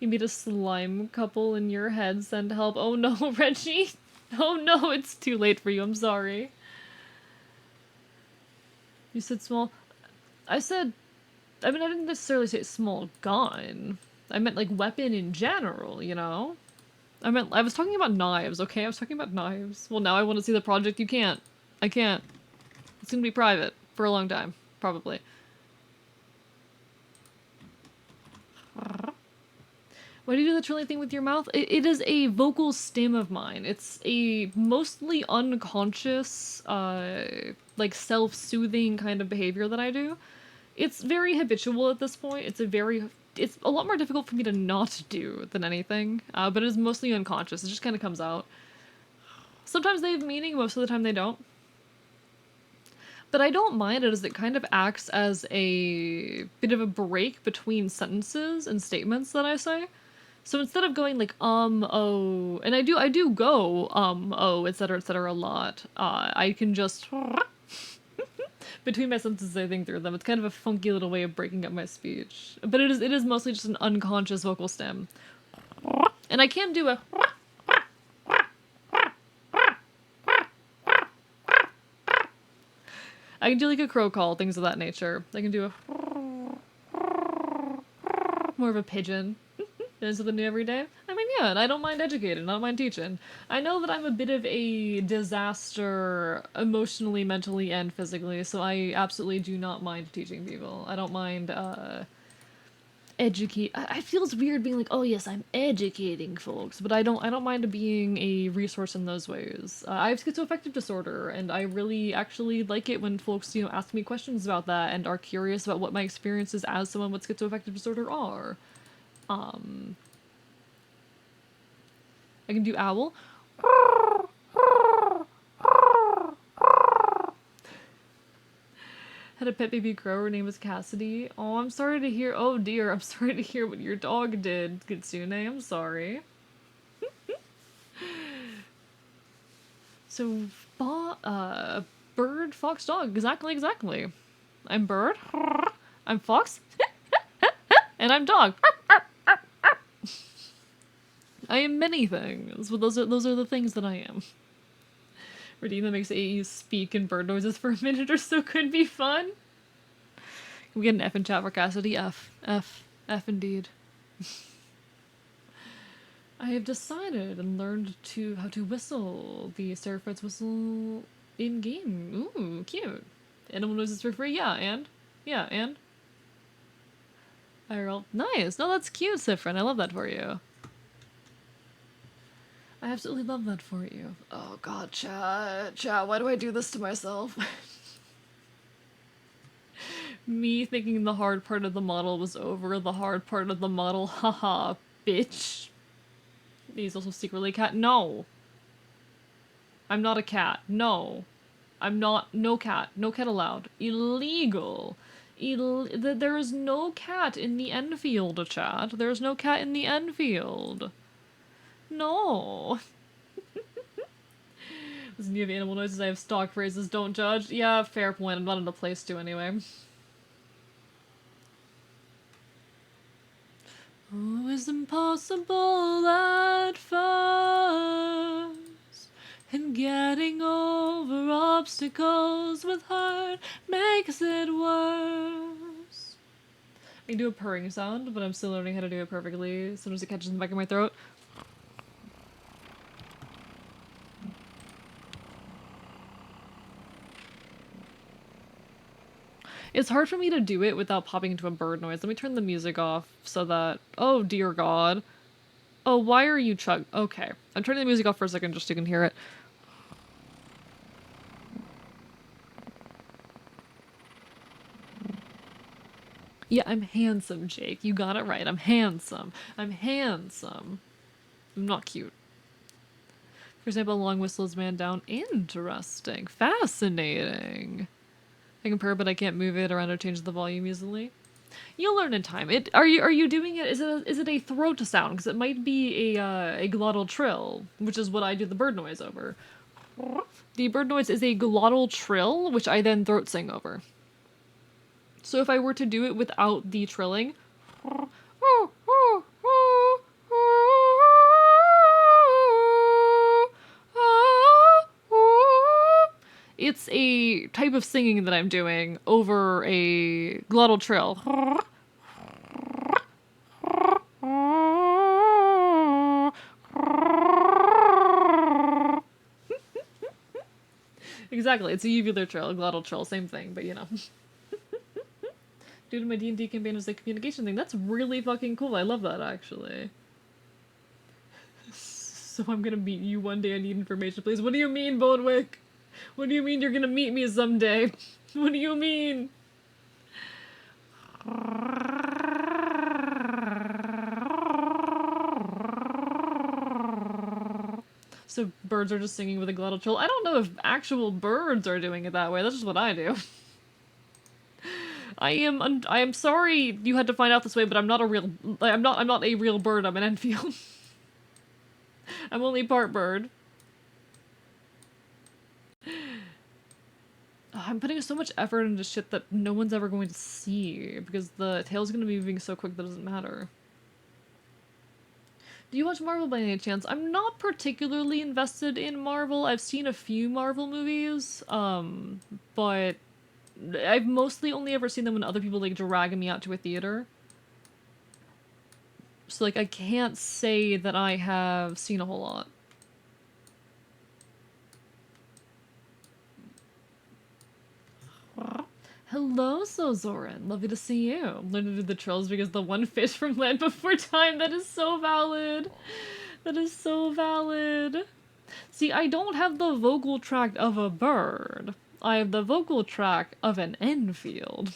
You meet a slime couple in your head, send help. Oh no, Reggie! Oh no, it's too late for you, I'm sorry. You said small... I didn't necessarily say small gun. I meant, like, weapon in general, you know? I was talking about knives, okay? I was talking about knives. Well, now I want to see the project. You can't. I can't. It's gonna be private for a long time, probably. Why do you do the trilling thing with your mouth? It is a vocal stim of mine. It's a mostly unconscious, like, self-soothing kind of behavior that I do. It's very habitual at this point. It's a lot more difficult for me to not do than anything, but it is mostly unconscious. It just kind of comes out. Sometimes they have meaning, most of the time they don't. But I don't mind it as it kind of acts as a bit of a break between sentences and statements that I say. So instead of going like, oh, and I do go, oh, etc., a lot, I can just... between my sentences, I think through them. It's kind of a funky little way of breaking up my speech. But it is mostly just an unconscious vocal stem. And I can do a... I can do like a crow call, things of that nature. I can do a... more of a pigeon. Than something new every day. I mean, yeah, and I don't mind educating, I don't mind teaching. I know that I'm a bit of a disaster emotionally, mentally, and physically, so I absolutely do not mind teaching people. I don't mind, educate. I feel it's weird being like, oh yes, I'm educating folks, but I don't mind being a resource in those ways. I have schizoaffective disorder, and I really actually like it when folks, you know, ask me questions about that and are curious about what my experiences as someone with schizoaffective disorder are. I can do owl. Had a pet baby girl. Her name was Cassidy. Oh, I'm sorry to hear. Oh dear, I'm sorry to hear what your dog did, Kitsune. I'm sorry. So, bird, fox, dog. Exactly, exactly. I'm bird. I'm fox. And I'm dog. I am many things. Well, those are the things that I am. Redeem that makes AEs speak in bird noises for a minute or so could be fun. Can we get an F in chat for Cassidy? F. F. F indeed. I have decided and learned how to whistle the Seraphites whistle in game. Ooh, cute. Animal noises for free? Yeah, and? Yeah, and? IRL. Nice! No, that's cute, Sifrin. I love that for you. I absolutely love that for you. Oh god, chat, why do I do this to myself? Me thinking the hard part of the model was over, the hard part of the model, haha, bitch. He's also secretly a cat. No! I'm not a cat. No. I'm not. No cat. No cat allowed. Illegal. There is no cat in the Enfield, chat. There's no cat in the Enfield. No. Listen, you have animal noises, I have stock phrases, don't judge. Yeah, fair point. I'm not in a place to anyway. Oh, it's impossible at first, and getting over obstacles with heart makes it worse. I can do a purring sound, but I'm still learning how to do it perfectly. Sometimes it catches in the back of my throat. It's hard for me to do it without popping into a bird noise. Let me turn the music off so that... Oh, dear God. Oh, why are you Okay. I'm turning the music off for a second just so you can hear it. Yeah, I'm handsome, Jake. You got it right. I'm handsome. I'm handsome. I'm not cute. For example, long whistle is man down. Interesting. Fascinating. I can purr, but I can't move it around or change the volume easily. You'll learn in time. Are you doing it? Is it a throat sound? Because it might be a glottal trill, which is what I do the bird noise over. The bird noise is a glottal trill, which I then throat sing over. So if I were to do it without the trilling, it's a type of singing that I'm doing over a glottal trill. Exactly, it's a uvular trill, a glottal trill, same thing, but you know. Due to my D&D campaign as a communication thing, that's really fucking cool. I love that, actually. So I'm gonna meet you one day. I need information, please. What do you mean, Bodwick? What do you mean you're gonna meet me someday? What do you mean? So birds are just singing with a glottal trill. I don't know if actual birds are doing it that way. That's just what I do. I am sorry you had to find out this way, but I'm not a real bird. I'm an Enfield. I'm only part bird. I'm putting so much effort into shit that no one's ever going to see because the tail's gonna be moving so quick that it doesn't matter. Do you watch Marvel by any chance? I'm not particularly invested in Marvel. I've seen a few Marvel movies, but I've mostly only ever seen them when other people like drag me out to a theater. So like I can't say that I have seen a whole lot. Hello, Zoran. Lovely to see you. Learn to do the trills because the one fish from Land Before Time. That is so valid. That is so valid. See, I don't have the vocal tract of a bird. I have the vocal tract of an Enfield.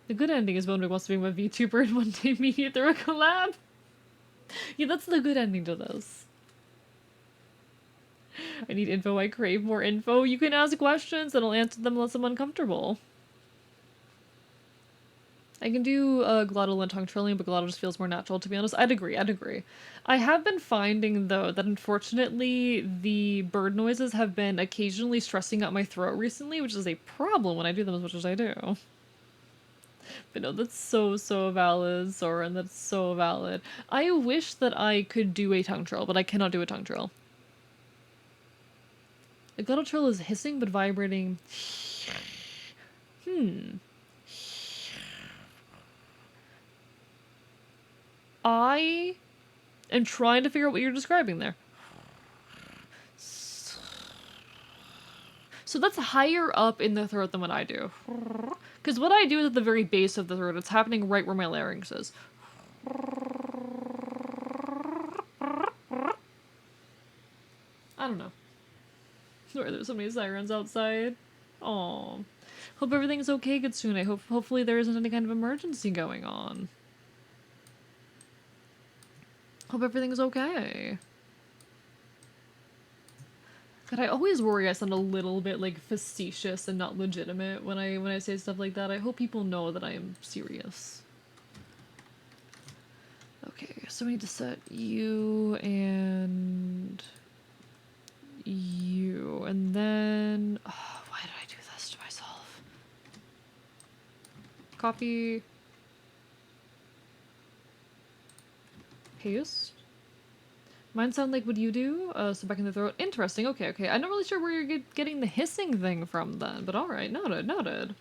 The good ending is Bonewick wants to be my VTuber and one day media through a collab. Yeah, that's the good ending to this. I need info, I crave more info. You can ask questions and I'll answer them unless I'm uncomfortable. I can do glottal and tongue trilling, but glottal just feels more natural, to be honest. I'd agree. I have been finding, though, that unfortunately the bird noises have been occasionally stressing out my throat recently, which is a problem when I do them as much as I do. But no, that's so valid, Soren. That's so valid. I wish that I could do a tongue trill, but I cannot do a tongue trill. A glottal trill is hissing but vibrating. I am trying to figure out what you're describing there. So that's higher up in the throat than what I do. Because what I do is at the very base of the throat. It's happening right where my larynx is. I don't know. Sorry, there's so many sirens outside. Aw. Hope everything's okay, Kitsune. Hopefully there isn't any kind of emergency going on. Hope everything's okay. God, I always worry I sound a little bit, like, facetious and not legitimate when I say stuff like that. I hope people know that I am serious. Okay, so we need to set you and you, and then... Oh, why did I do this to myself? Copy. Paste. Mine sound like what you do? So back in the throat. Interesting, okay. I'm not really sure where you're getting the hissing thing from then, but alright, noted.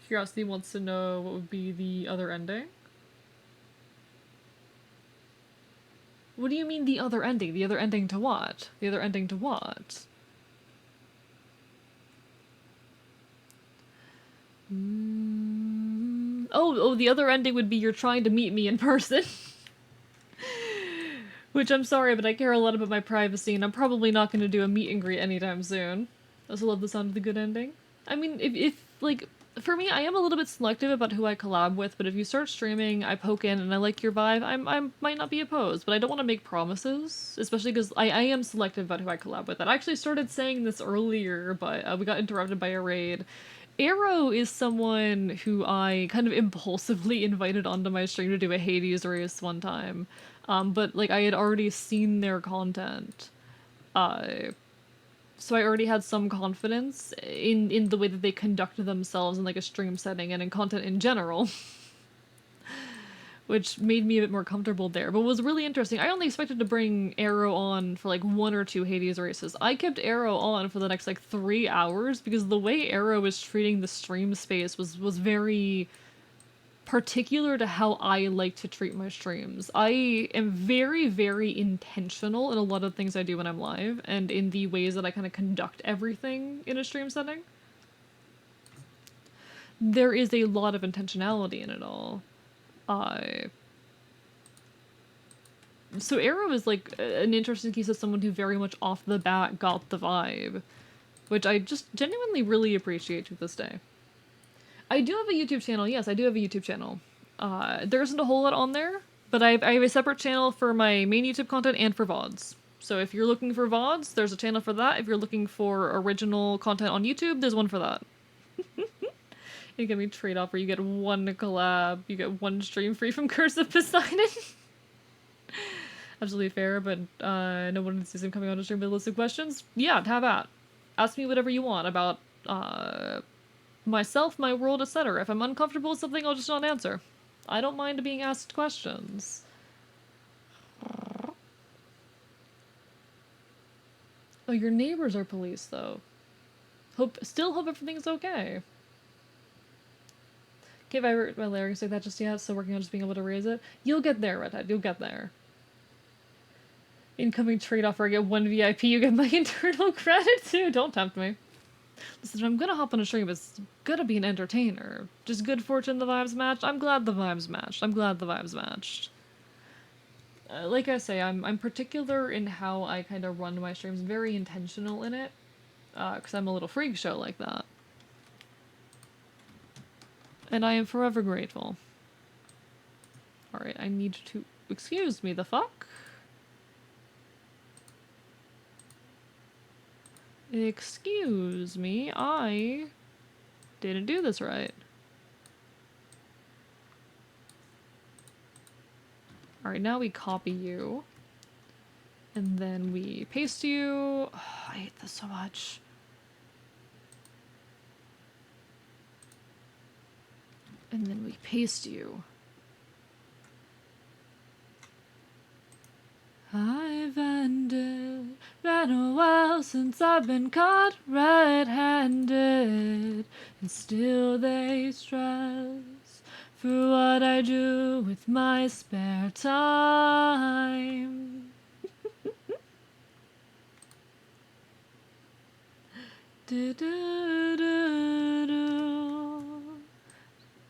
Curiosity wants to know what would be the other ending. What do you mean the other ending? The other ending to what? The other ending to what? Oh, the other ending would be you're trying to meet me in person. Which, I'm sorry, but I care a lot about my privacy, and I'm probably not going to do a meet and greet anytime soon. I also love the sound of the good ending. I mean, if like, for me, I am a little bit selective about who I collab with, but if you start streaming, I poke in, and I like your vibe, I might not be opposed, but I don't want to make promises, especially because I am selective about who I collab with. I actually started saying this earlier, but we got interrupted by a raid. Arrow is someone who I kind of impulsively invited onto my stream to do a Hades race one time. But, like, I had already seen their content. So I already had some confidence in the way that they conduct themselves in, like, a stream setting and in content in general. Which made me a bit more comfortable there, but was really interesting. I only expected to bring Arrow on for, like, 1 or 2 Hades races. I kept Arrow on for the next, like, 3 hours because the way Arrow was treating the stream space was very particular to how I like to treat my streams. I am very intentional in a lot of things I do when I'm live, and in the ways that I kind of conduct everything in a stream setting. There is a lot of intentionality in it all. So Arrow is, like, an interesting case of someone who very much off the bat got the vibe, which I just genuinely really appreciate to this day. I do have a YouTube channel. Yes, I do have a YouTube channel. There isn't a whole lot on there, but I have a separate channel for my main YouTube content and for VODs. So if you're looking for VODs, there's a channel for that. If you're looking for original content on YouTube, there's one for that. You get me trade-off where you get 1 collab, you get 1 stream free from Curse of Poseidon. Absolutely fair, but no one sees him coming on to stream with a list of questions. Yeah, have at. Ask me whatever you want about myself, my world, etc. If I'm uncomfortable with something, I'll just not answer. I don't mind being asked questions. Oh, your neighbors are police, though. Still hope everything's okay. Can't vibrate my larynx like that just yet, so working on just being able to raise it. You'll get there, Redhead, you'll get there. Incoming trade-off where I get 1 VIP, you get my internal gratitude. Don't tempt me. Listen, if I'm gonna hop on a stream, it's gonna be an entertainer. Just good fortune the vibes matched. I'm glad the vibes matched. I'm glad the vibes matched. Like I say, I'm particular in how I kind of run my streams, very intentional in it, because I'm a little freak show like that. And I am forever grateful. Alright, I need to... Excuse me, the fuck? Excuse me, I didn't do this right. Alright, now we copy you. And then we paste you. Oh, I hate this so much. And then we paste you. I've ended. Been a while since I've been caught red-handed, and still they stress for what I do with my spare time. Do do do do.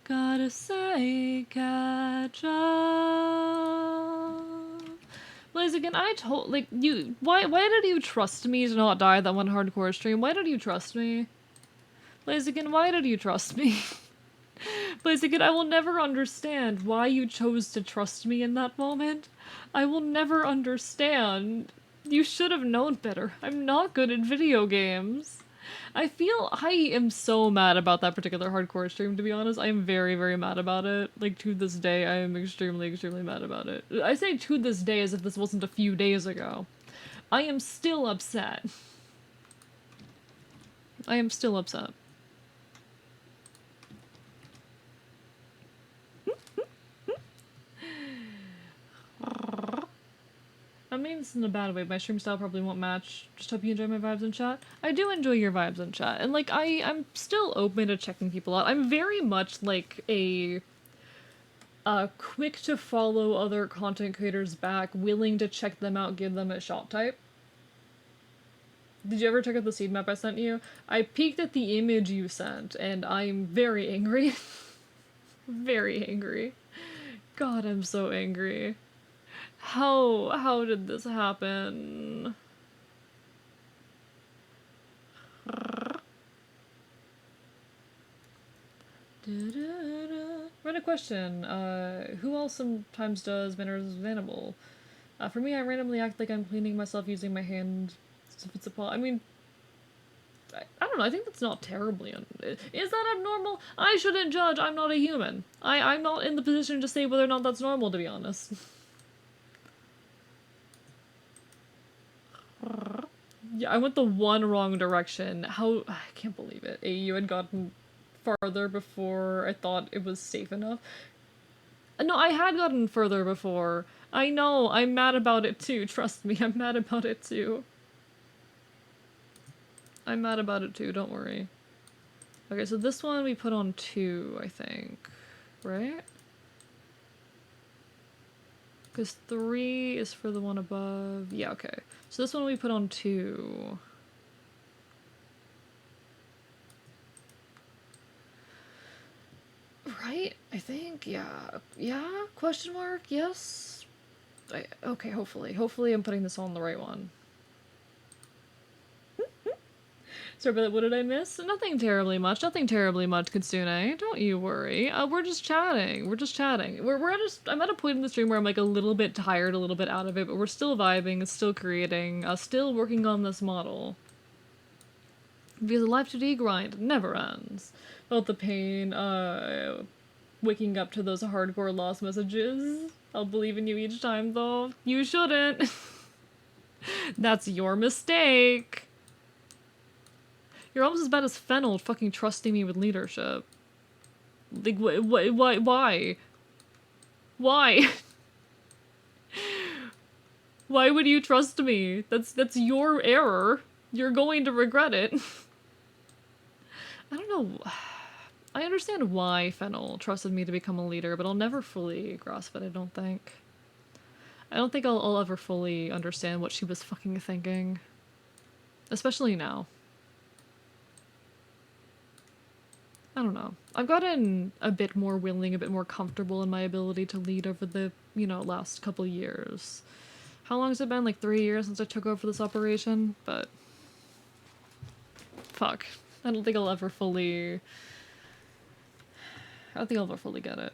Gotta say, catch up. Blaziken, I told, like, you, why did you trust me to not die that one hardcore stream? Why did you trust me? Blaziken, why did you trust me? Blaziken, I will never understand why you chose to trust me in that moment. I will never understand. You should have known better. I'm not good at video games. I am so mad about that particular hardcore stream, to be honest. I am very, very mad about it. Like, to this day, I am extremely, extremely mad about it. I say to this day as if this wasn't a few days ago. I am still upset. I am still upset. I mean this in a bad way. My stream style probably won't match. Just hope you enjoy my vibes in chat. I do enjoy your vibes in chat. And, like, I'm still open to checking people out. I'm very much, like, a quick to follow other content creators back, willing to check them out, give them a shot type. Did you ever check out the seed map I sent you? I peeked at the image you sent, and I'm very angry. Very angry. God, I'm so angry. How did this happen? Random question. Who else sometimes does manners of animal? For me, I randomly act like I'm cleaning myself using my hand. If it's a paw. I mean, I don't know. I think that's not terribly. Is that abnormal? I shouldn't judge. I'm not a human. I'm not in the position to say whether or not that's normal, to be honest. Yeah, I went the one wrong direction. How? I can't believe it. You had gotten farther before I thought it was safe enough. No, I had gotten further before. I know. I'm mad about it too. Trust me, I'm mad about it too. I'm mad about it too, don't worry. Okay, so this one we put on 2, I think. Right? Because 3 is for the one above. Yeah, okay. So this one we put on 2. Right? I think, yeah. Yeah? Question mark? Yes? Okay, hopefully. Hopefully I'm putting this on the right one. Sorry, but what did I miss? Nothing terribly much. Nothing terribly much, Kitsune. Don't you worry. We're just chatting. We're just chatting. I'm at a point in the stream where I'm like a little bit tired, a little bit out of it, but we're still vibing, still creating, still working on this model. Because the Live2D grind never ends. Felt the pain, waking up to those hardcore lost messages. I'll believe in you each time, though. You shouldn't. That's your mistake. You're almost as bad as Fennel fucking trusting me with leadership. Like, why? Why? Why would you trust me? That's your error. You're going to regret it. I don't know. I understand why Fennel trusted me to become a leader, but I'll never fully grasp it, I don't think. I don't think I'll ever fully understand what she was fucking thinking. Especially now. I don't know. I've gotten a bit more willing, a bit more comfortable in my ability to lead over the, last couple years. How long has it been? Like 3 years since I took over this operation? But fuck. I don't think I'll ever fully... I don't think I'll ever fully get it.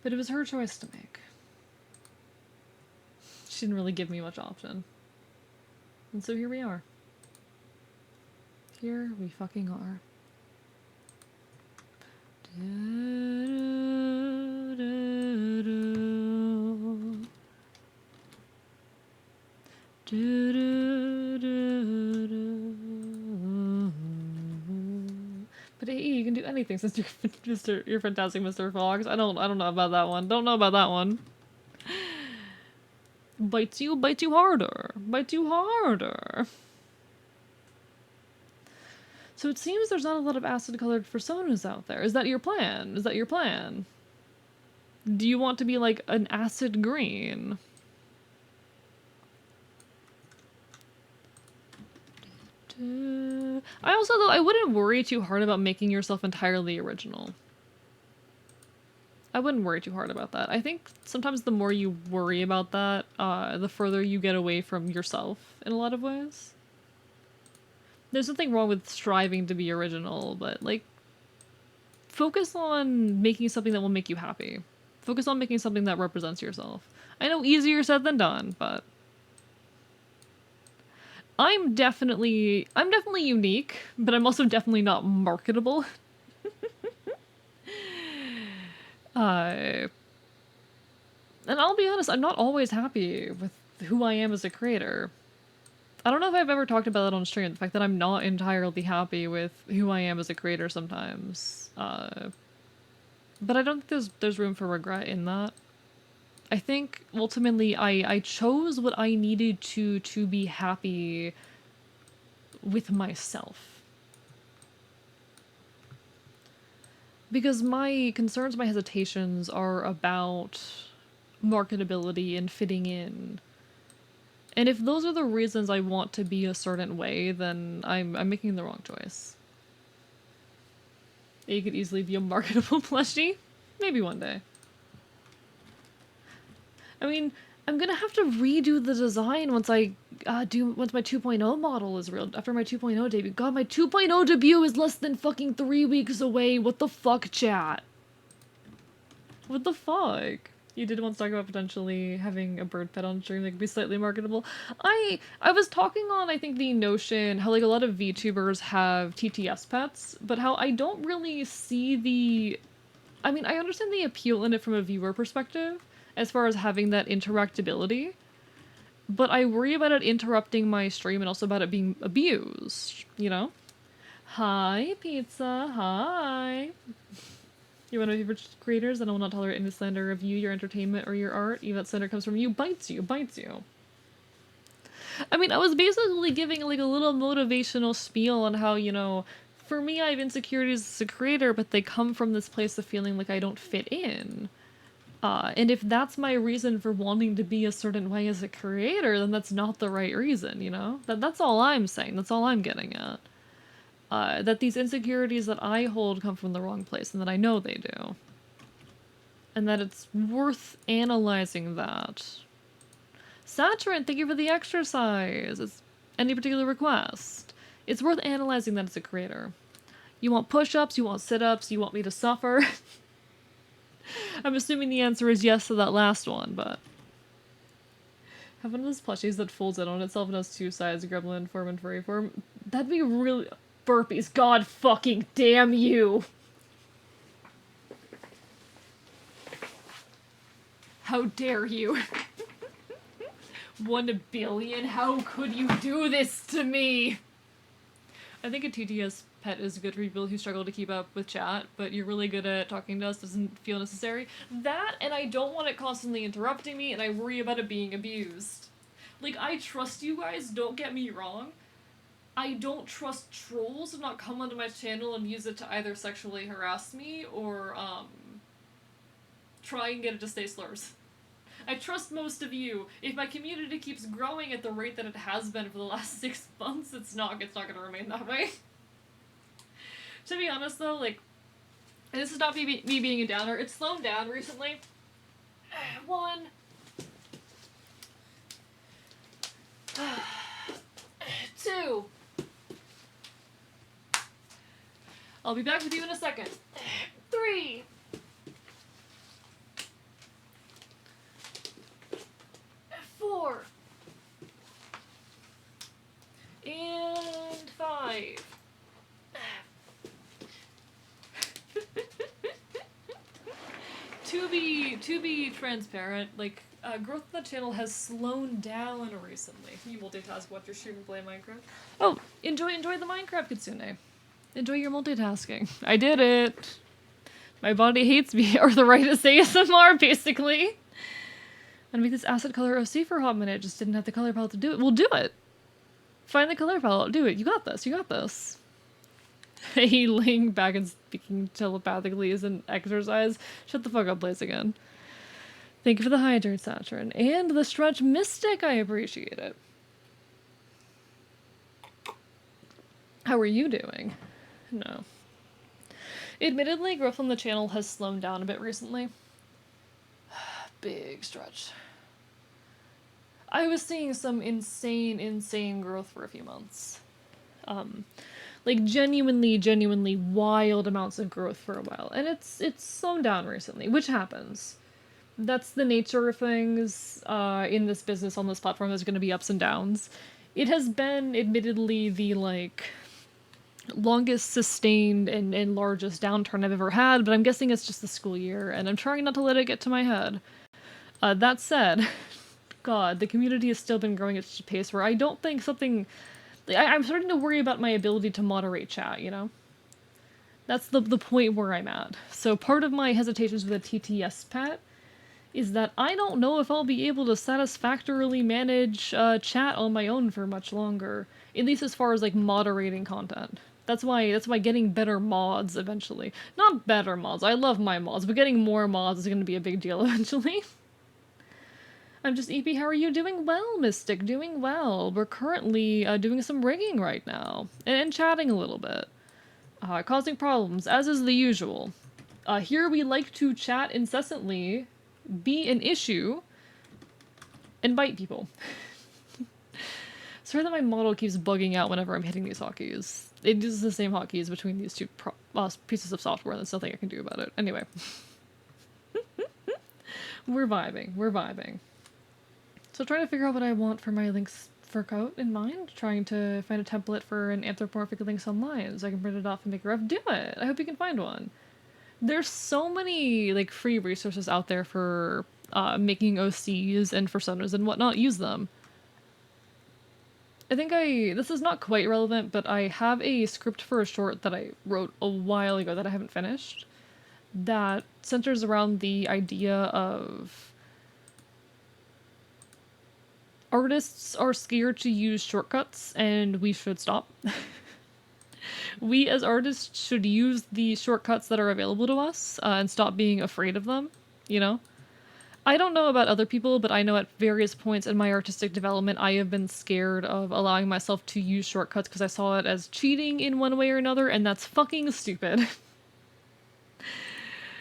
But it was her choice to make. She didn't really give me much option. And so here we are. Here we fucking are. But hey, you can do anything since you're fantastic, Mr. Fox. I don't know about that one. Don't know about that one. Bites you harder. Bites you harder. So it seems there's not a lot of acid-colored personas out there. Is that your plan? Is that your plan? Do you want to be like an acid green? I also, though, I wouldn't worry too hard about making yourself entirely original. I wouldn't worry too hard about that. I think sometimes the more you worry about that, the further you get away from yourself in a lot of ways. There's nothing wrong with striving to be original, but, like, focus on making something that will make you happy. Focus on making something that represents yourself. I know easier said than done, but... I'm definitely unique, but I'm also definitely not marketable. And I'll be honest, I'm not always happy with who I am as a creator. I don't know if I've ever talked about that on stream, the fact that I'm not entirely happy with who I am as a creator sometimes. But I don't think there's room for regret in that. I think ultimately I chose what I needed to be happy with myself. Because my concerns, my hesitations are about marketability and fitting in. And if those are the reasons I want to be a certain way, then I'm making the wrong choice. You could easily be a marketable plushie. Maybe one day. I mean, I'm gonna have to redo the design once my 2.0 model is real, after my 2.0 debut. God, my 2.0 debut is less than fucking 3 weeks away. What the fuck, chat? What the fuck? You did once talk about potentially having a bird pet on stream that could be slightly marketable. I was talking on, I think, the notion how, like, a lot of VTubers have TTS pets, but how I don't really see the... I mean, I understand the appeal in it from a viewer perspective, as far as having that interactability, but I worry about it interrupting my stream and also about it being abused, you know? Hi, pizza, hi! You're one of my favorite creators, and I will not tolerate any slander of you, your entertainment, or your art. Even that slander comes from you, bites you. I mean, I was basically giving, like, a little motivational spiel on how, for me, I have insecurities as a creator, but they come from this place of feeling like I don't fit in. And if that's my reason for wanting to be a certain way as a creator, then that's not the right reason, That's all I'm saying. That's all I'm getting at. That these insecurities that I hold come from the wrong place, and that I know they do. And that it's worth analyzing that. Saturn, thank you for the exercise! Any particular request? It's worth analyzing that as a creator. You want push-ups, you want sit-ups, you want me to suffer? I'm assuming the answer is yes to that last one, but... Have one of those plushies that folds in on itself and has two sides, gremlin form and furry form. That'd be really... Burpees, god fucking damn you! How dare you? 1 billion? How could you do this to me? I think a TTS pet is good for people who struggle to keep up with chat, but you're really good at talking to us, doesn't feel necessary. That, and I don't want it constantly interrupting me, and I worry about it being abused. Like, I trust you guys, don't get me wrong. I don't trust trolls to not come onto my channel and use it to either sexually harass me or, try and get it to say slurs. I trust most of you. If my community keeps growing at the rate that it has been for the last 6 months, it's not gonna remain that way. To be honest though, like, and this is not me being a downer, it's slowed down recently. One. Two. I'll be back with you in a second. 3. Four. And 5. To be transparent, like, growth on the channel has slowed down recently. You multitask, watch your stream, and play Minecraft. Oh, enjoy the Minecraft, Kitsune. Enjoy your multitasking. I did it. My body hates me, or the right is ASMR, basically. I'm gonna make this acid color OC for a hot minute. Just didn't have the color palette to do it. We'll do it. Find the color palette. Do it. You got this. You got this. Hey, laying back and speaking telepathically is an exercise. Shut the fuck up, Blaze again. Thank you for the hydrate, Saturn. And the stretch mystic. I appreciate it. How are you doing? No. Admittedly, growth on the channel has slowed down a bit recently. Big stretch. I was seeing some insane growth for a few months. Like genuinely wild amounts of growth for a while. And it's slowed down recently, which happens. That's the nature of things in this business, on this platform. There's going to be ups and downs. It has been, admittedly, the, like, longest sustained and largest downturn I've ever had, but I'm guessing it's just the school year, and I'm trying not to let it get to my head. That said, God, the community has still been growing at such a pace where I don't think something... I'm starting to worry about my ability to moderate chat, you know? That's the point where I'm at. So part of my hesitations with a TTS pet is that I don't know if I'll be able to satisfactorily manage chat on my own for much longer. At least as far as, like, moderating content. That's why getting better mods eventually. Not better mods, I love my mods, but getting more mods is gonna be a big deal eventually. I'm just EP, how are you? Doing well, Mystic, doing well. We're currently doing some rigging right now. And chatting a little bit. Causing problems, as is the usual. Here we like to chat incessantly, be an issue, and bite people. Sorry that my model keeps bugging out whenever I'm hitting these hotkeys. It uses the same hotkeys between these two pieces of software, and there's nothing I can do about it. Anyway. We're vibing. So trying to figure out what I want for my Lynx fur coat in mind. Trying to find a template for an anthropomorphic Lynx online so I can print it off and make a ref. Do it! I hope you can find one. There's so many, like, free resources out there for making OCs and personas and whatnot. Use them. I think this is not quite relevant, but I have a script for a short that I wrote a while ago that I haven't finished that centers around the idea of artists are scared to use shortcuts, and we should stop. We as artists should use the shortcuts that are available to us and stop being afraid of them, you know? I don't know about other people, but I know at various points in my artistic development I have been scared of allowing myself to use shortcuts because I saw it as cheating in one way or another, and that's fucking stupid.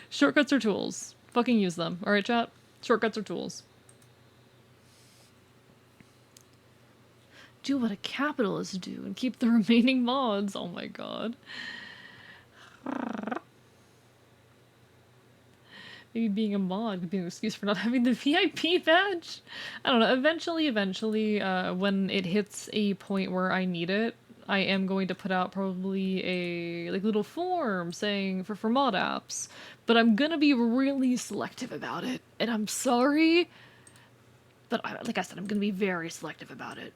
Shortcuts are tools. Fucking use them. Alright, chat? Shortcuts are tools. Do what a capitalist do and keep the remaining mods. Oh my god. Maybe being a mod could be an excuse for not having the VIP badge? I don't know. Eventually, when it hits a point where I need it, I am going to put out probably a, like, little form saying for mod apps. But I'm gonna be really selective about it. And I'm sorry, but like I said, I'm gonna be very selective about it.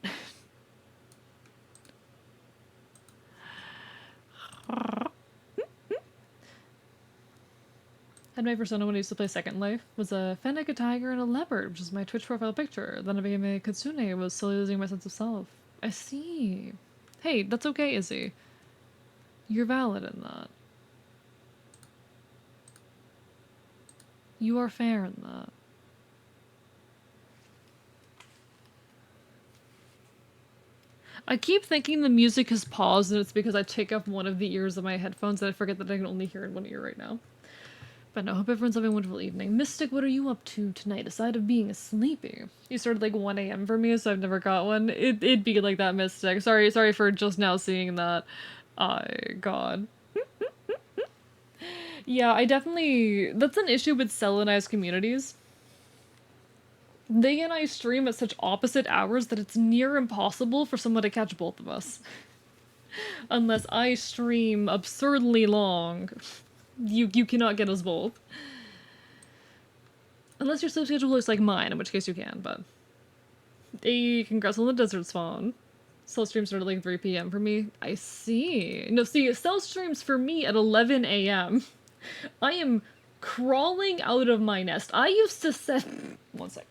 Had my persona when I used to play Second Life was a Fennec, a tiger, and a leopard, which is my Twitch profile picture. Then I became a kitsune and was slowly losing my sense of self. I see. Hey, that's okay, Izzy. You're valid in that. You are fair in that. I keep thinking the music has paused and it's because I take off one of the ears of my headphones and I forget that I can only hear in one ear right now. But no, hope everyone's having a wonderful evening. Mystic, what are you up to tonight, aside of being sleepy? You started like 1 a.m. for me, so I've never got one. It'd be like that, Mystic. Sorry for just now seeing that. God. Yeah, I definitely... That's an issue with Selenized communities. They and I stream at such opposite hours that it's near impossible for someone to catch both of us. Unless I stream absurdly long. You cannot get us both. Unless your sleep schedule looks like mine, in which case you can, but... Hey, congrats on the desert spawn. Cell streams start at like 3 p.m. for me. I see. No, see, cell streams for me at 11 a.m. I am crawling out of my nest. I used to set... One sec.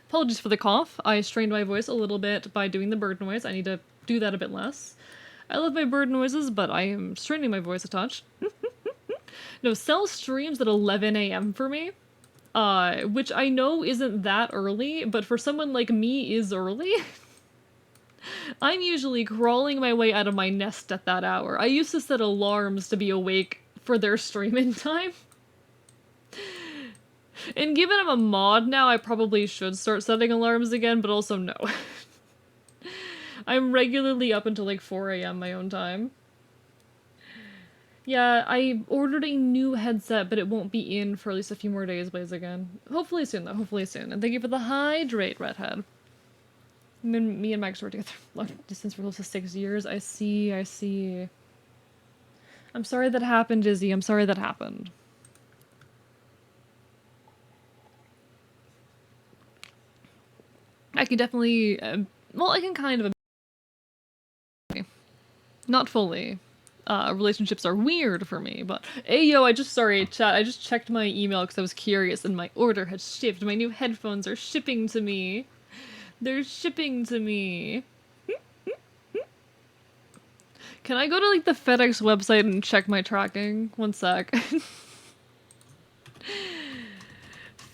Apologies for the cough. I strained my voice a little bit by doing the bird noise. I need to do that a bit less. I love my bird noises, but I am straining my voice a touch. No, cell streams at 11 a.m. for me. Which I know isn't that early, but for someone like me is early. I'm usually crawling my way out of my nest at that hour. I used to set alarms to be awake for their streaming time. And given I'm a mod now, I probably should start setting alarms again, but also no. I'm regularly up until like 4 a.m. my own time. Yeah, I ordered a new headset, but it won't be in for at least a few more days, Blaziken. Hopefully soon, though. Hopefully soon. And thank you for the hydrate, Redhead. Me and Max were together long distance for close to 6 years. I see. I'm sorry that happened, Izzy. I'm sorry that happened. I can definitely... well, I can kind of... Not fully. Relationships are weird for me, but... Ayo, sorry, chat, I just checked my email because I was curious and my order had shipped. My new headphones are shipping to me. They're shipping to me. Can I go to, like, the FedEx website and check my tracking? One sec.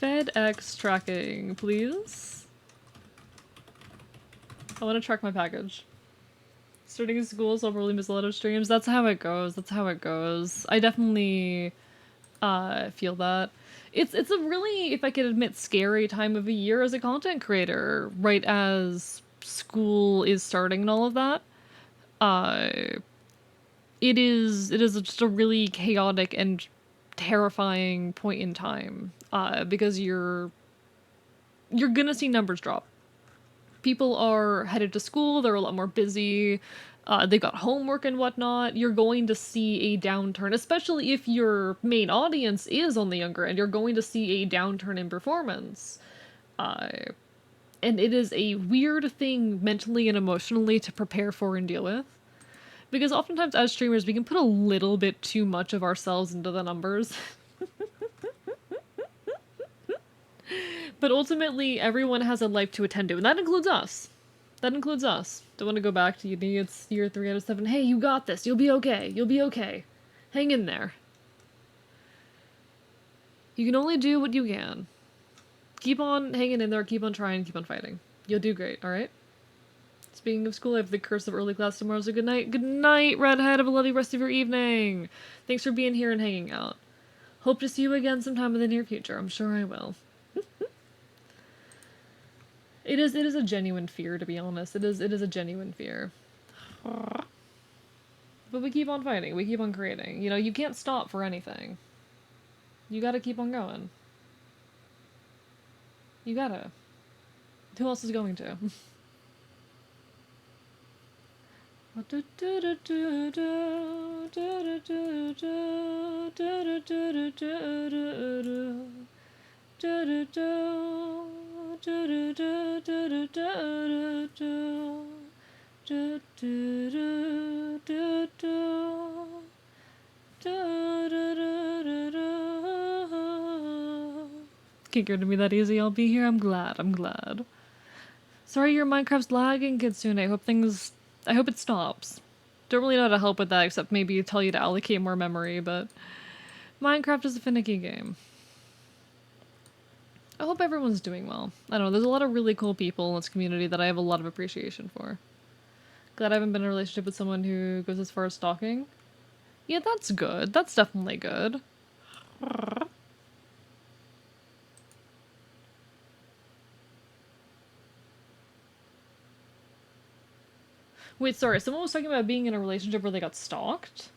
FedEx tracking, please. I want to track my package. Starting school, so I'll probably miss a lot of streams. That's how it goes. That's how it goes. I definitely feel that. It's a really, if I could admit, scary time of a year as a content creator, right as school is starting and all of that. It is just a really chaotic and terrifying point in time, because you're gonna see numbers drop. People are headed to school, they're a lot more busy, they got homework and whatnot. You're going to see a downturn, especially if your main audience is on the younger end. You're going to see a downturn in performance. And it is a weird thing mentally and emotionally to prepare for and deal with. Because oftentimes as streamers, we can put a little bit too much of ourselves into the numbers. But ultimately, everyone has a life to attend to, and that includes us. That includes us. Don't want to go back to uni, it's year 3 out of 7. Hey, you got this, you'll be okay, you'll be okay. Hang in there. You can only do what you can. Keep on hanging in there, keep on trying, keep on fighting. You'll do great, alright? Speaking of school, I have the curse of early class tomorrow, so good night. Good night, Redhead, have a lovely rest of your evening. Thanks for being here and hanging out. Hope to see you again sometime in the near future, I'm sure I will. It is a genuine fear, to be honest. It is a genuine fear. But we keep on fighting. We keep on creating. You know, you can't stop for anything. You gotta keep on going. You gotta. Who else is going to? Can't get to me that easy. I'll be here. I'm glad. Sorry your Minecraft's lagging, Kitsune. I hope it stops. Don't really know how to help with that except maybe tell you to allocate more memory, but Minecraft is a finicky game. I hope everyone's doing well. I don't know, there's a lot of really cool people in this community that I have a lot of appreciation for. Glad I haven't been in a relationship with someone who goes as far as stalking. Yeah, that's good. That's definitely good. Wait, sorry, someone was talking about being in a relationship where they got stalked?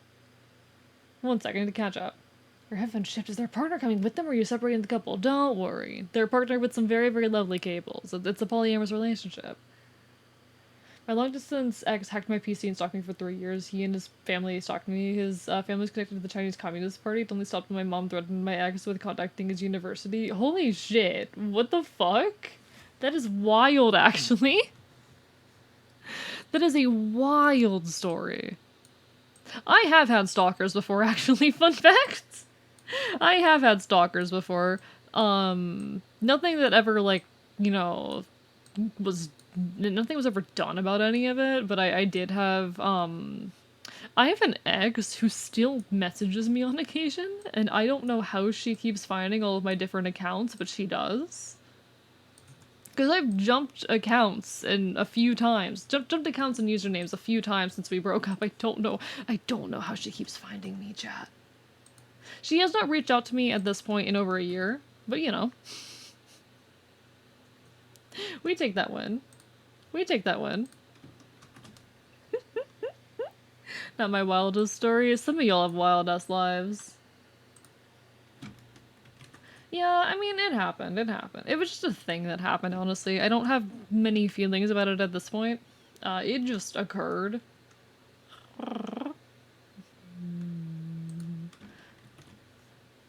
One second, I need to catch up. Your headphones shipped. Is their partner coming with them or are you separating the couple? Don't worry. They're partnered with some very, very lovely cables. It's a polyamorous relationship. My long distance ex hacked my PC and stalked me for 3 years. He and his family stalked me. His family's connected to the Chinese Communist Party. It only stopped when my mom threatened my ex with contacting his university. Holy shit. What the fuck? That is wild, actually. That is a wild story. I have had stalkers before, actually. Fun fact. I have had stalkers before. Nothing that ever, like, you know, nothing was ever done about any of it, but I did have, I have an ex who still messages me on occasion, and I don't know how she keeps finding all of my different accounts, but she does. Because I've jumped accounts a few times. Jumped accounts and usernames a few times since we broke up. I don't know how she keeps finding me, chat. She has not reached out to me at this point in over a year, but you know. We take that win. We take that win. Not my wildest story. Some of y'all have wild-ass lives. Yeah, I mean, it happened. It happened. It was just a thing that happened, honestly. I don't have many feelings about it at this point. It just occurred.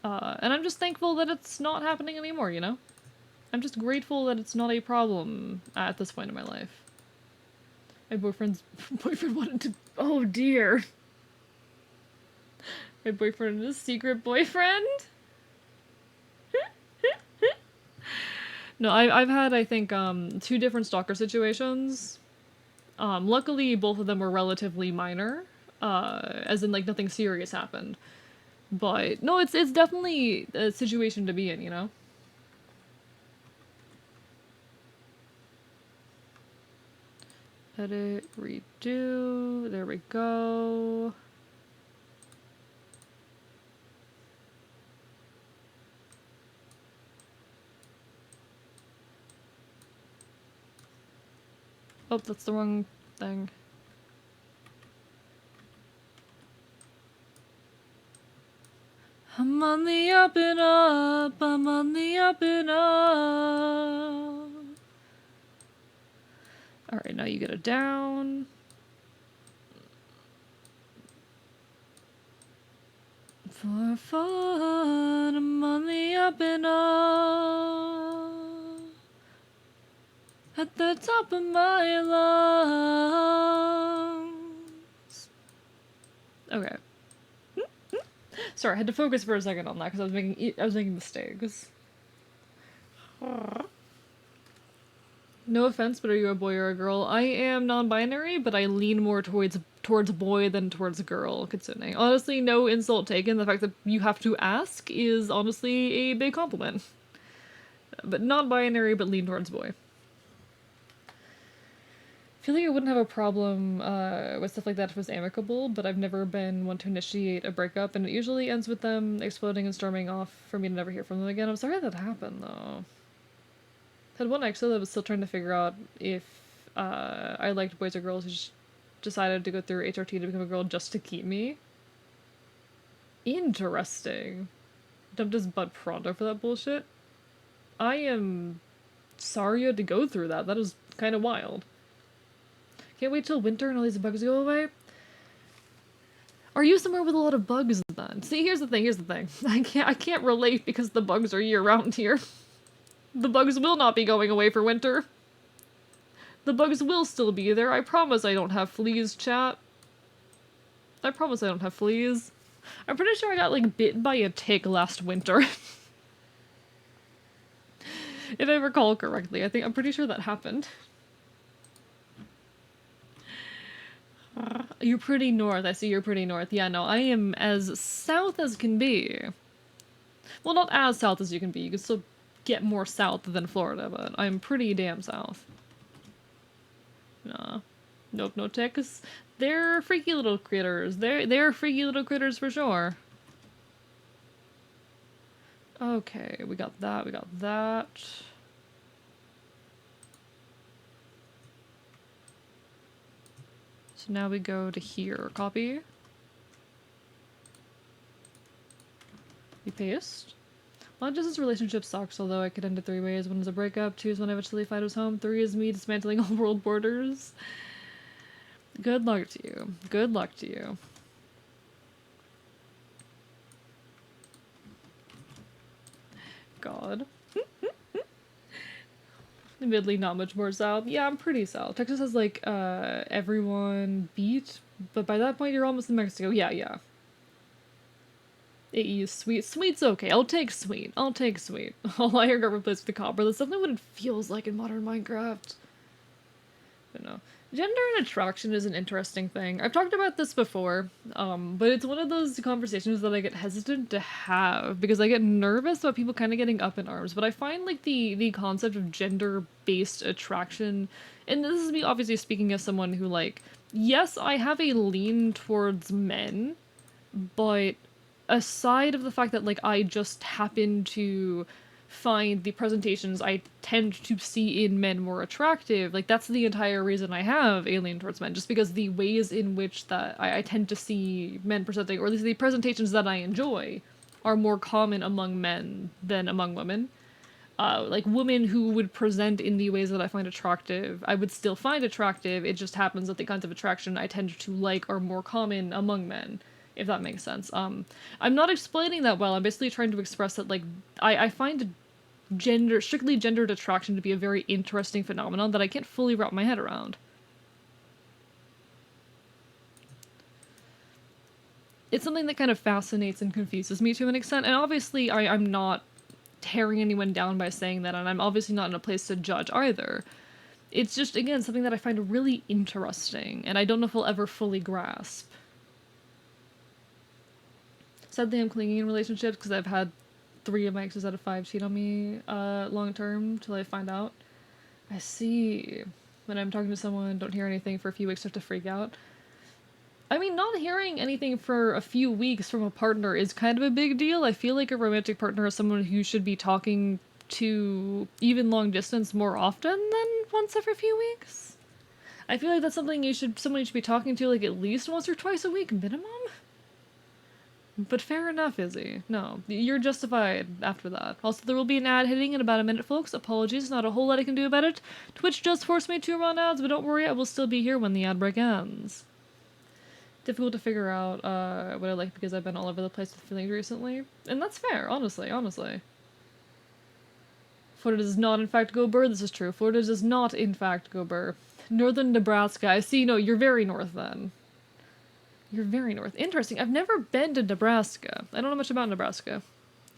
And I'm just thankful that it's not happening anymore, you know? I'm just grateful that it's not a problem at this point in my life. My boyfriend wanted to... Oh dear. My boyfriend is a secret boyfriend? No, I've had, I think, 2 different stalker situations. Luckily, both of them were relatively minor. As in, like, nothing serious happened. But, no, it's definitely a situation to be in, you know? Edit, redo, there we go. Oh, that's the wrong thing. I'm on the up and up, I'm on the up and up. Alright, now you get it down. For fun, I'm on the up and up. At the top of my lungs. Okay. Sorry, I had to focus for a second on that because I was making mistakes. No offense, but are you a boy or a girl? I am non-binary, but I lean more towards boy than towards girl, Kitsune. Honestly, no insult taken. The fact that you have to ask is honestly a big compliment. But non-binary, but lean towards boy. I feel like I wouldn't have a problem with stuff like that if it was amicable, but I've never been one to initiate a breakup, and it usually ends with them exploding and storming off for me to never hear from them again. I'm sorry that happened, though. Had one ex that was still trying to figure out if I liked boys or girls who just decided to go through HRT to become a girl just to keep me. Interesting. Dumped his butt pronto for that bullshit. I am sorry you had to go through that. That is kind of wild. Can't wait till winter and all these bugs go away. Are you somewhere with a lot of bugs then? See, here's the thing. I can't relate because the bugs are year-round here. The bugs will not be going away for winter. The bugs will still be there. I promise I don't have fleas, chat. I promise I don't have fleas. I'm pretty sure I got, like, bit by a tick last winter. If I recall correctly. I'm pretty sure that happened. You're pretty north. I see you're pretty north. Yeah, no, I am as south as can be. Well, not as south as you can be. You can still get more south than Florida, but I'm pretty damn south. Nah. Nope, no ticks. They're freaky little critters. They're freaky little critters for sure. Okay, we got that, we got that. So now we go to here. Copy. We paste. Long distance relationship sucks, although I could end it 3 ways. 1 is a breakup, 2 is when I eventually find his home, 3 is me dismantling all world borders. Good luck to you. Good luck to you. God. Admittedly, not much more south. Yeah, I'm pretty south. Texas has, like, everyone beat, but by that point you're almost in Mexico. Yeah, yeah. AE is sweet. Sweet's okay. I'll take sweet. I'll take sweet. All iron got replaced with the copper. That's definitely what it feels like in modern Minecraft. But no. Gender and attraction is an interesting thing. I've talked about this before, but it's one of those conversations that I get hesitant to have because I get nervous about people kind of getting up in arms. But I find like the concept of gender-based attraction, and this is me obviously speaking as someone who like, yes, I have a lean towards men, but aside of the fact that like I just happen to find the presentations I tend to see in men more attractive, like that's the entire reason I have alien towards men, just because the ways in which that I tend to see men presenting, or at least the presentations that I enjoy, are more common among men than among women. Like women who would present in the ways that I find attractive, I would still find attractive. It just happens that the kinds of attraction I tend to like are more common among men, if that makes sense. I'm not explaining that well. I'm basically trying to express that like I find strictly gendered attraction to be a very interesting phenomenon that I can't fully wrap my head around. It's something that kind of fascinates and confuses me to an extent, and obviously I'm not tearing anyone down by saying that, and I'm obviously not in a place to judge either. It's just, again, something that I find really interesting, and I don't know if I'll ever fully grasp. Sadly, I'm clinging in relationships because I've had 3 of my exes out of 5 cheat on me long term till I find out. I see. When I'm talking to someone, don't hear anything for a few weeks, start to freak out. I mean, not hearing anything for a few weeks from a partner is kind of a big deal. I feel like a romantic partner is someone who should be talking to, even long distance, more often than once every few weeks. I feel like that's something someone you should be talking to like at least once or twice a week minimum. But fair enough, Izzy. No, you're justified after that. Also, there will be an ad hitting in about a minute, folks. Apologies, not a whole lot I can do about it. Twitch just forced me to run ads, but don't worry, I will still be here when the ad break ends. Difficult to figure out what I like because I've been all over the place with feelings recently. And that's fair, honestly. Florida does not, in fact, go burr. This is true. Florida does not, in fact, go burr. Northern Nebraska. I see. No, you're very north then. You're very north. Interesting. I've never been to Nebraska. I don't know much about Nebraska.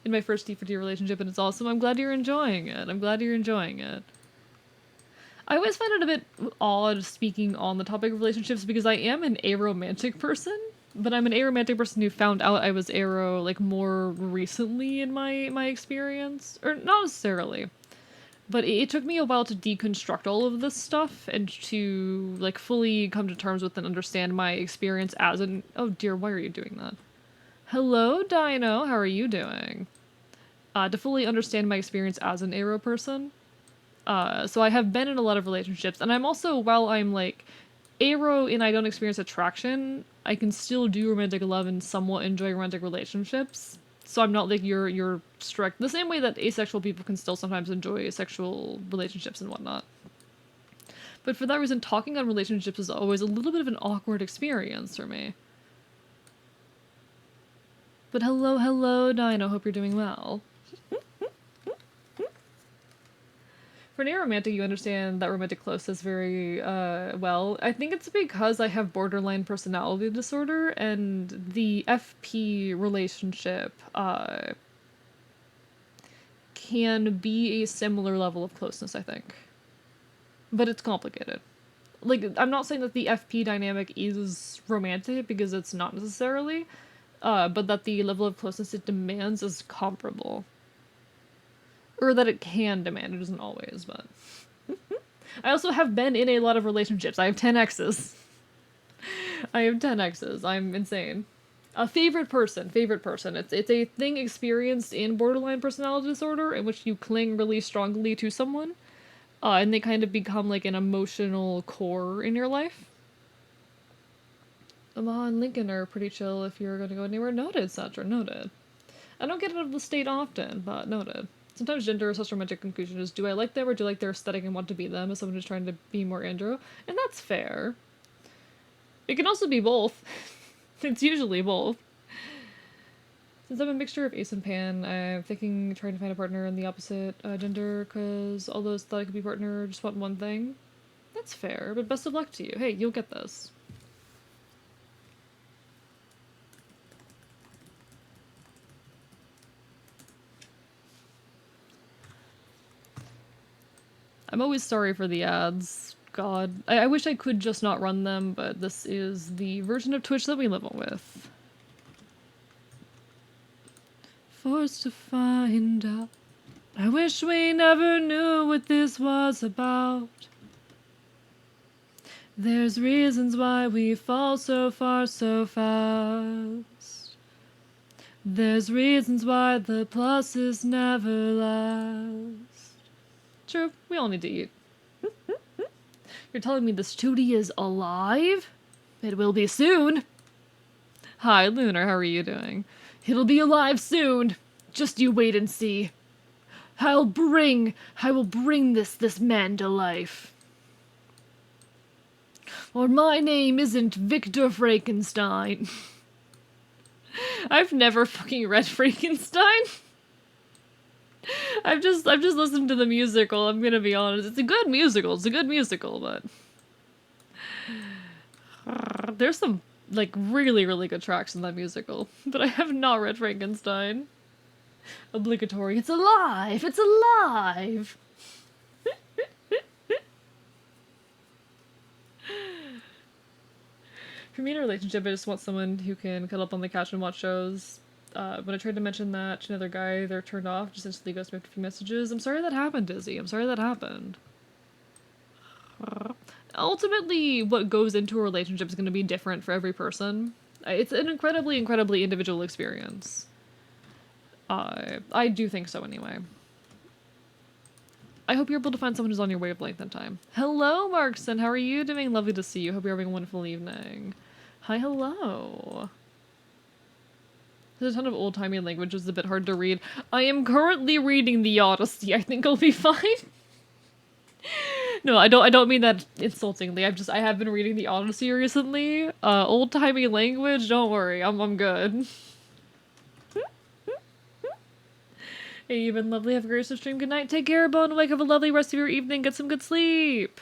In my first D4D relationship, and it's awesome. I'm glad you're enjoying it. I always find it a bit odd speaking on the topic of relationships because I am an aromantic person, but I'm an aromantic person who found out I was aro like more recently in my experience, or not necessarily, but it took me a while to deconstruct all of this stuff and to like fully come to terms with and understand my experience as an— oh dear, why are you doing that? Hello, Dino, how are you doing? To fully understand my experience as an aro person. So I have been in a lot of relationships, and I'm also, while I'm like aro and I don't experience attraction, I can still do romantic love and somewhat enjoy romantic relationships. So I'm not like you're strict. The same way that asexual people can still sometimes enjoy sexual relationships and whatnot. But for that reason, talking on relationships is always a little bit of an awkward experience for me. But hello, Dino. Hope you're doing well. For an aromantic, you understand that romantic closeness very well. I think it's because I have borderline personality disorder, and the FP relationship can be a similar level of closeness, I think. But it's complicated. Like, I'm not saying that the FP dynamic is romantic, because it's not necessarily, but that the level of closeness it demands is comparable. Or that it can demand, it isn't always, but... I also have been in a lot of relationships. I have 10 exes. I have 10 exes. I'm insane. A favorite person. It's a thing experienced in borderline personality disorder in which you cling really strongly to someone, and they kind of become like an emotional core in your life. Omaha and Lincoln are pretty chill if you're gonna go anywhere. Noted, Satra, noted. I don't get out of the state often, but noted. Sometimes gender is such a romantic conclusion is do I like them or do I like their aesthetic and want to be them as someone who's trying to be more andro? And that's fair. It can also be both. It's usually both. Since I'm a mixture of ace and pan, I'm thinking trying to find a partner in the opposite gender, because all those thought I could be partner just want one thing. That's fair, but best of luck to you. Hey, you'll get this. I'm always sorry for the ads. God. I wish I could just not run them, but this is the version of Twitch that we live with. Forced to find out. I wish we never knew what this was about. There's reasons why we fall so far so fast. There's reasons why the pluses never last. True, we all need to eat. You're telling me this 2D is alive? It will be soon. Hi, Lunar, how are you doing? It'll be alive soon. Just you wait and see. I will bring this man to life. Or my name isn't Victor Frankenstein. I've never fucking read Frankenstein. I've just listened to the musical, I'm gonna be honest. It's a good musical, but there's some like really, really good tracks in that musical. But I have not read Frankenstein. Obligatory. It's alive! It's alive! For me in a relationship, I just want someone who can cuddle up on the couch and watch shows. When I tried to mention that to another guy, they're turned off, just instantly ghost me after a few messages. I'm sorry that happened, Dizzy. I'm sorry that happened. Ultimately, what goes into a relationship is going to be different for every person. It's an incredibly, incredibly individual experience. I do think so anyway. I hope you're able to find someone who's on your wavelength in time. Hello, Markson. How are you doing? Lovely to see you. Hope you're having a wonderful evening. Hi, hello. There's a ton of old-timey language, which is a bit hard to read. I am currently reading the Odyssey. I think I'll be fine. No, I don't mean that insultingly. I have been reading the Odyssey recently. Old-timey language, don't worry. I'm good. Hey, you've been lovely. Have a great stream. Good night. Take care, Bone. Wake. Have a lovely rest of your evening. Get some good sleep.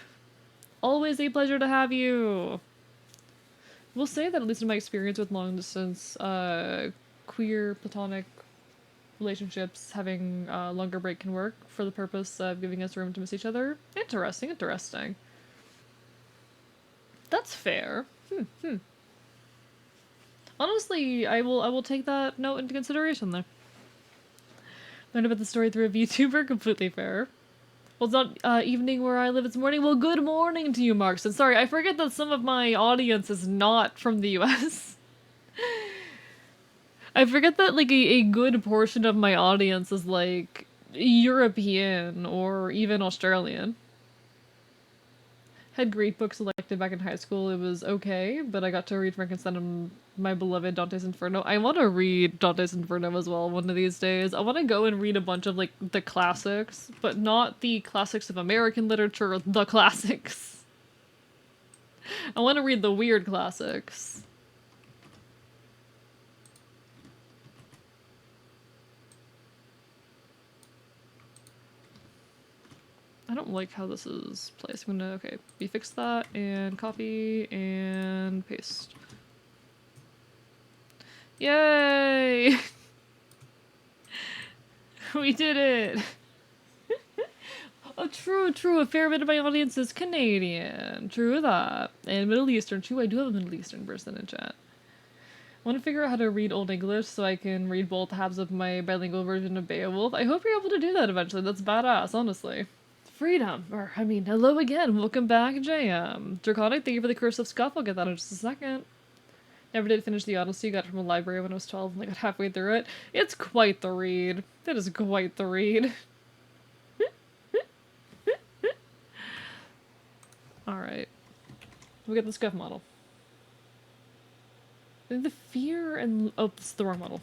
Always a pleasure to have you. We'll say that at least in my experience with long-distance, queer, platonic relationships, having a longer break can work for the purpose of giving us room to miss each other. Interesting, interesting. That's fair. Honestly, I will take that note into consideration there. Learned about the story through a VTuber, completely fair. Well, it's not evening where I live, it's morning. Well, good morning to you, Markson. Sorry, I forget that some of my audience is not from the US. I forget that, like, a good portion of my audience is, like, European or even Australian. Had great books selected back in high school. It was okay, but I got to read Frankenstein and my beloved Dante's Inferno. I want to read Dante's Inferno as well one of these days. I want to go and read a bunch of, like, the classics, but not the classics of American literature, the classics. I want to read the weird classics. I don't like how this is placed. I'm gonna, okay, we fix that, and copy, and paste. Yay! We did it! Oh, true, a fair bit of my audience is Canadian. True that. And Middle Eastern, true, I do have a Middle Eastern person in chat. I want to figure out how to read Old English so I can read both halves of my bilingual version of Beowulf. I hope you're able to do that eventually. That's badass, honestly. Freedom. Or, I mean, hello again. Welcome back, JM. Draconic, thank you for the Curse of Scuff. I'll get that in just a second. Never did finish the Odyssey. Got it from a library when I was 12 and I got halfway through it. It's quite the read. It is quite the read. Alright. We got the Scuff model. I think the fear and... Oh, this is the wrong model.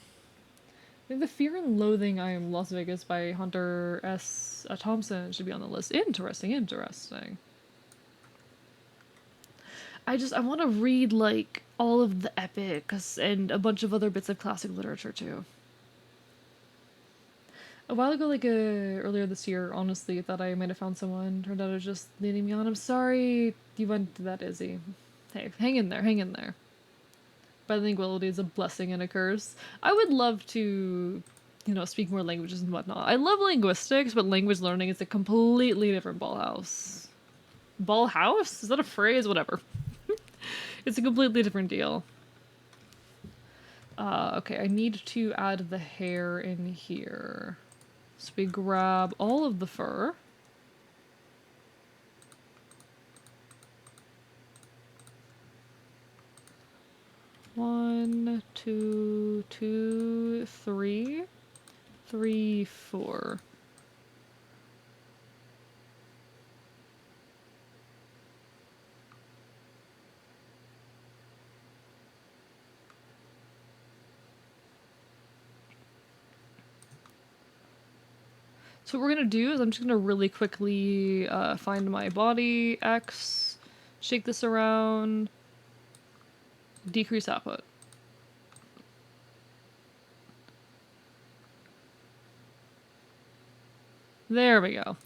I think the Fear and Loathing I Am Las Vegas by Hunter S. Thompson should be on the list. Interesting, interesting. I want to read, like, all of the epics and a bunch of other bits of classic literature, too. A while ago, like, earlier this year, honestly, I thought I might have found someone. Turned out it was just leading me on. I'm sorry you went through that, Izzy. Hey, hang in there, hang in there. Bilinguality is a blessing and a curse. I would love to, you know, speak more languages and whatnot. I love linguistics, but language learning is a completely different ballhouse. Ballhouse? Is that a phrase? Whatever. It's a completely different deal. Okay, I need to add the hair in here. So we grab all of the fur. One, two, two, three. 3, 4. So what we're gonna do is I'm just gonna really quickly find my body, X, shake this around, decrease output. There we go.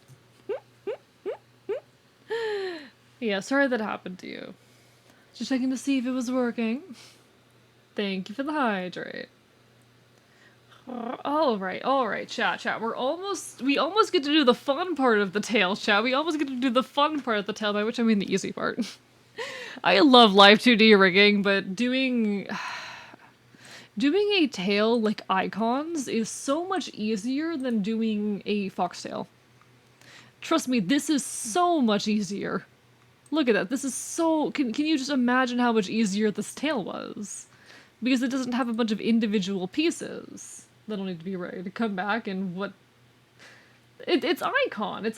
Yeah, sorry that happened to you. Just checking to see if it was working. Thank you for the hydrate. Alright, chat. We almost get to do the fun part of the tale, chat. We almost get to do the fun part of the tale, by which I mean the easy part. I love Live2D rigging, but doing a tale like Icons is so much easier than doing a foxtail. Trust me, this is so much easier. Look at that, this is so... Can you just imagine how much easier this tale was? Because it doesn't have a bunch of individual pieces that'll need to be ready to come back and what... It's Icon!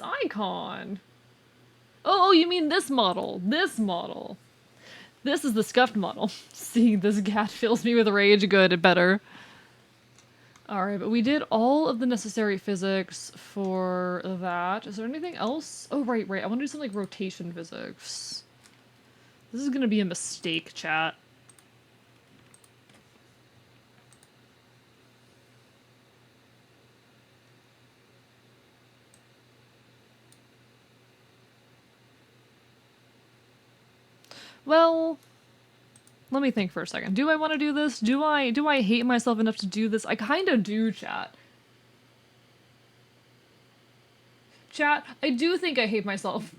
Oh, you mean this model. This model. This is the scuffed model. Seeing this cat fills me with rage. Good, better. Alright, but we did all of the necessary physics for that. Is there anything else? Oh, right. I want to do some, like, rotation physics. This is gonna be a mistake, chat. Well, let me think for a second. Do I want to do this? Do I hate myself enough to do this? I kinda do, chat. Chat, I do think I hate myself.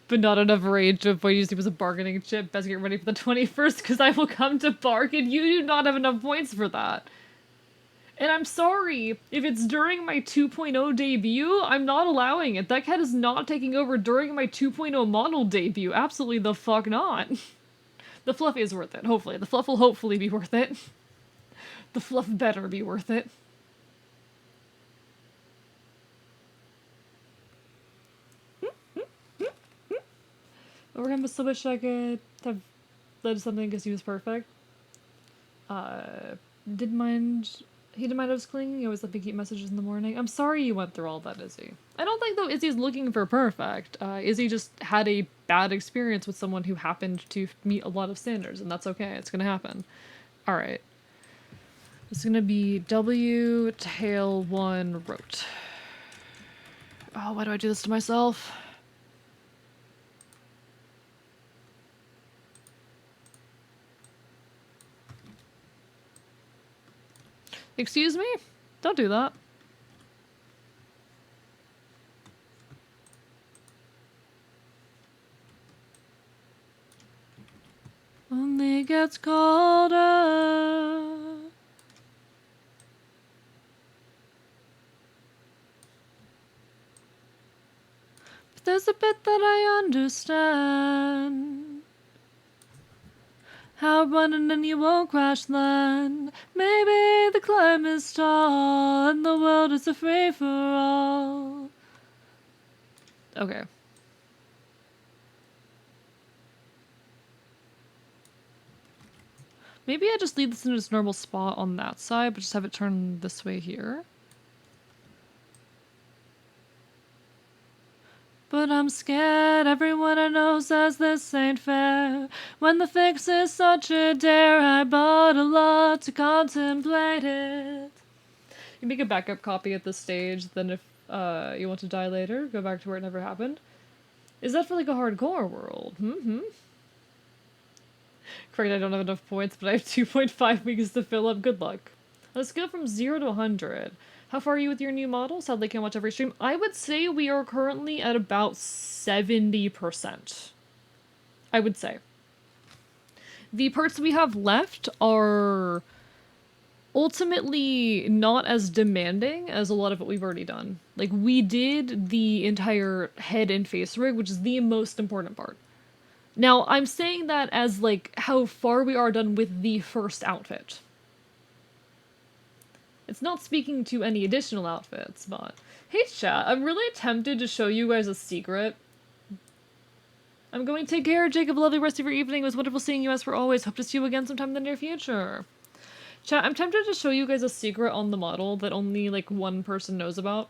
But not enough rage to avoid using it as a bargaining chip. Best get ready for the 21st, because I will come to bargain. You do not have enough points for that. And I'm sorry, if it's during my 2.0 debut, I'm not allowing it. That cat is not taking over during my 2.0 model debut. Absolutely the fuck not. The fluff is worth it, hopefully. The fluff will hopefully be worth it. The fluff better be worth it. Overcome so much I could have led to something because he was perfect. Didn't mind... He didn't mind I was clinging. He always let me keep messages in the morning. I'm sorry you went through all that, Izzy. I don't think, though, Izzy's looking for perfect. Izzy just had a bad experience with someone who happened to meet a lot of standards, and that's okay. It's gonna happen. Alright. It's gonna be W, tail 1, rote. Oh, why do I do this to myself? Excuse me? Don't do that. Only gets colder. bit that I understand. How running and you won't crash land. Maybe the climb is tall and the world is a free for all. Okay. Maybe I just leave this in its normal spot on that side, but just have it turn this way here. But I'm scared, everyone I know says this ain't fair. When the fix is such a dare, I bought a lot to contemplate it. You make a backup copy at this stage, then if you want to die later, go back to where it never happened. Is that for like a hardcore world? Correct, I don't have enough points, but I have 2.5 weeks to fill up. Good luck. Let's go from 0 to 100. How far are you with your new model? Sadly, can't watch every stream. I would say we are currently at about 70%. I would say. The parts we have left are ultimately not as demanding as a lot of what we've already done. Like, we did the entire head and face rig, which is the most important part. Now, I'm saying that as, like, how far we are done with the first outfit. It's not speaking to any additional outfits, but... Hey, chat, I'm really tempted to show you guys a secret. I'm going to take care, Jacob. Lovely rest of your evening. It was wonderful seeing you as for always. Hope to see you again sometime in the near future. Chat, I'm tempted to show you guys a secret on the model that only, like, one person knows about.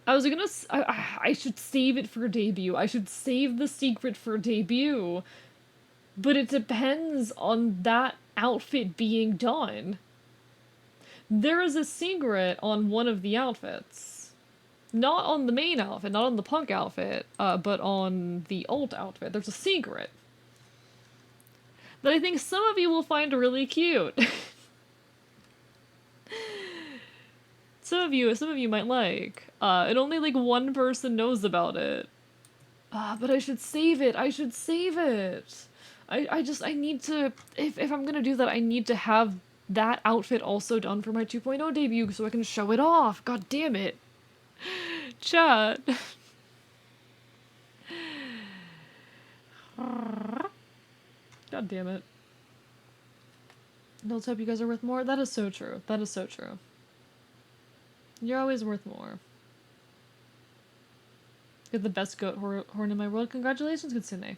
I was gonna... I should save it for debut. I should save the secret for debut. But it depends on that outfit being done. There is a secret on one of the outfits. Not on the main outfit, not on the punk outfit, but on the alt outfit. There's a secret that I think some of you will find really cute. Some of you might like. And only like one person knows about it. But I should save it. I should save it. I need to, if I'm gonna do that, I need to have that outfit also done for my 2.0 debut so I can show it off. God damn it. Chat. God damn it. Let's hope you guys are worth more. That is so true. That is so true. You're always worth more. You're the best goat horn in my world. Congratulations, Kitsune.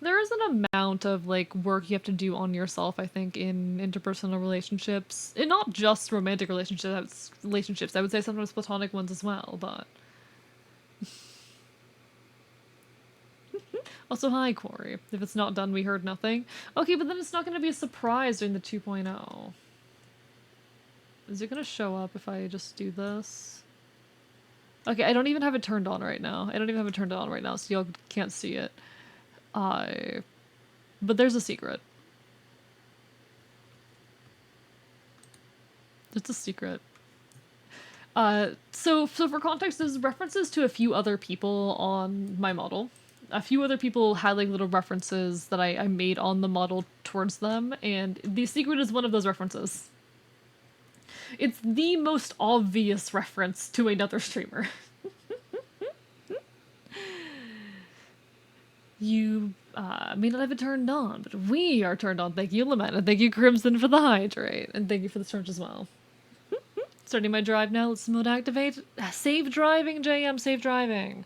There is an amount of, like, work you have to do on yourself, I think, in interpersonal relationships. And not just romantic relationships, I would say sometimes platonic ones as well, but... Also, hi, Corey. If it's not done, we heard nothing. Okay, but then it's not going to be a surprise during the 2.0. Is it going to show up if I just do this? Okay, I don't even have it turned on right now. So y'all can't see it. But there's a secret. It's a secret. So for context, there's references to a few other people on my model. A few other people had like little references that I made on the model towards them, and the secret is one of those references. It's the most obvious reference to another streamer. You may not have it turned on, but we are turned on. Thank you, Lament, and thank you, Crimson, for the hydrate, and thank you for the storage as well. Starting my drive now. Let's mode activate. Save driving, JM. Save driving.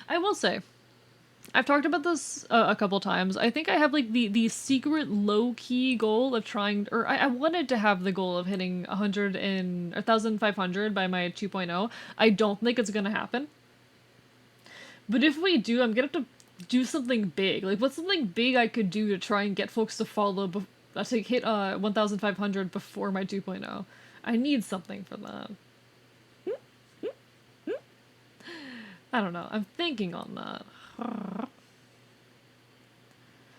I will say, I've talked about this a couple times. I think I have like the secret low-key goal of trying, or I wanted to have the goal of hitting 1,500 by my 2.0. I don't think it's gonna happen. But if we do, I'm gonna have to do something big. Like, what's something big I could do to try and get folks to follow, to hit 1,500 before my 2.0? I need something for that. I don't know. I'm thinking on that.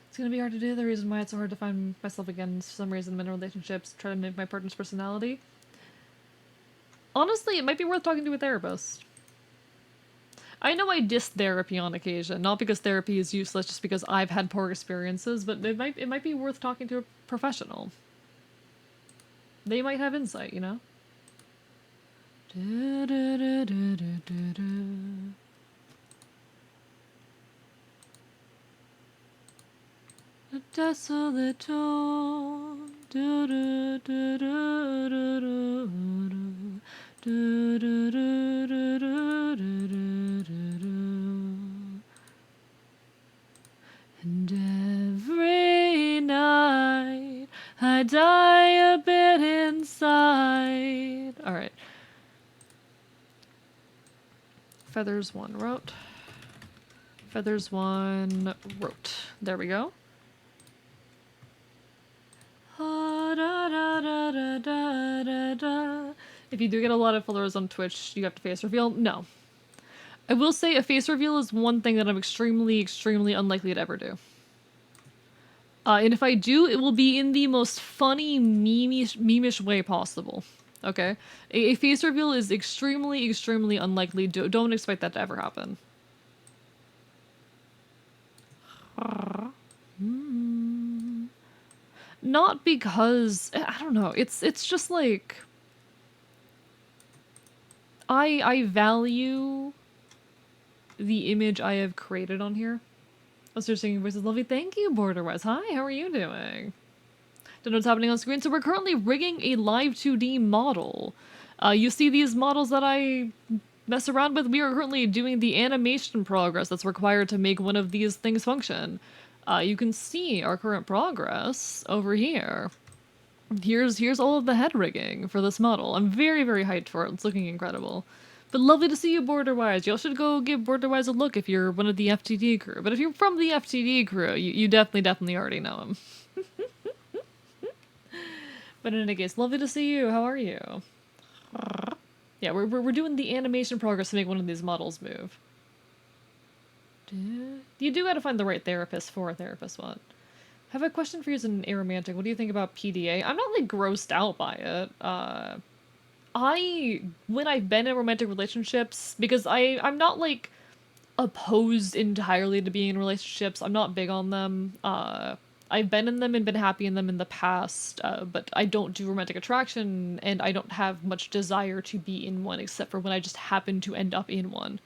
It's gonna be hard to do. The reason why it's so hard to find myself again is for some reason in relationships, try to mimic my partner's personality. Honestly, it might be worth talking to a therapist. I know I diss therapy on occasion, not because therapy is useless, just because I've had poor experiences, but it might be worth talking to a professional. They might have insight, you know? A desolate tone. And every night I die a bit inside. Alright. Feathers 1 wrote. Feathers 1 wrote. There we go. If you do get a lot of followers on Twitch, you have to face reveal? No. I will say a face reveal is one thing that I'm extremely, extremely unlikely to ever do. And if I do, it will be in the most funny, meme-ish way possible. Okay? A face reveal is extremely, extremely unlikely. Don't expect that to ever happen. Not because... I don't know. It's just like... I value the image I have created on here. Oh, so you're singing voices lovely. Thank you, Borderwise. Hi, how are you doing? Don't know what's happening on screen. So we're currently rigging a Live2D model. You see these models that I mess around with? We are currently doing the animation progress that's required to make one of these things function. You can see our current progress over here. Here's all of the head rigging for this model. I'm very, very hyped for it. It's looking incredible. But lovely to see you, Borderwise. Y'all should go give Borderwise a look if you're one of the FTD crew. But if you're from the FTD crew, you definitely already know him. But in any case, lovely to see you. How are you? Yeah, we're doing the animation progress to make one of these models move. You do gotta find the right therapist for a therapist one. I have a question for you as an aromantic. What do you think about PDA? I'm not, like, grossed out by it. When I've been in romantic relationships, because I'm not, like, opposed entirely to being in relationships. I'm not big on them. I've been in them and been happy in them in the past, but I don't do romantic attraction, and I don't have much desire to be in one, except for when I just happen to end up in one.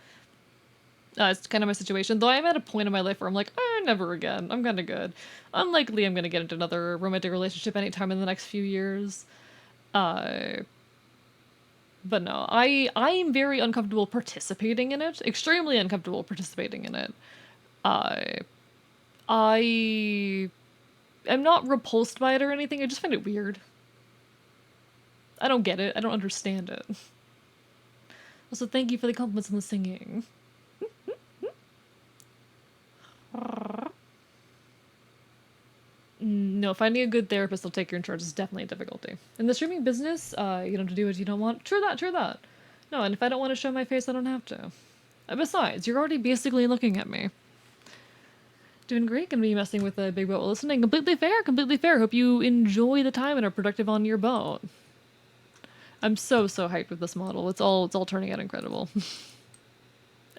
It's kind of my situation, though I'm at a point in my life where I'm like, never again. I'm kind of good. Unlikely I'm going to get into another romantic relationship anytime in the next few years. But no, I'm very uncomfortable participating in it. Extremely uncomfortable participating in it. I am not repulsed by it or anything. I just find it weird. I don't get it. I don't understand it. Also, thank you for the compliments and the singing. No, finding a good therapist that'll take your insurance is definitely a difficulty. In the streaming business, you don't have to do what you don't want. True that, true that. No, and if I don't want to show my face, I don't have to. Besides, you're already basically looking at me. Doing great, gonna be messing with a big boat while listening. Completely fair, completely fair. Hope you enjoy the time and are productive on your boat. I'm so hyped with this model. It's all turning out incredible.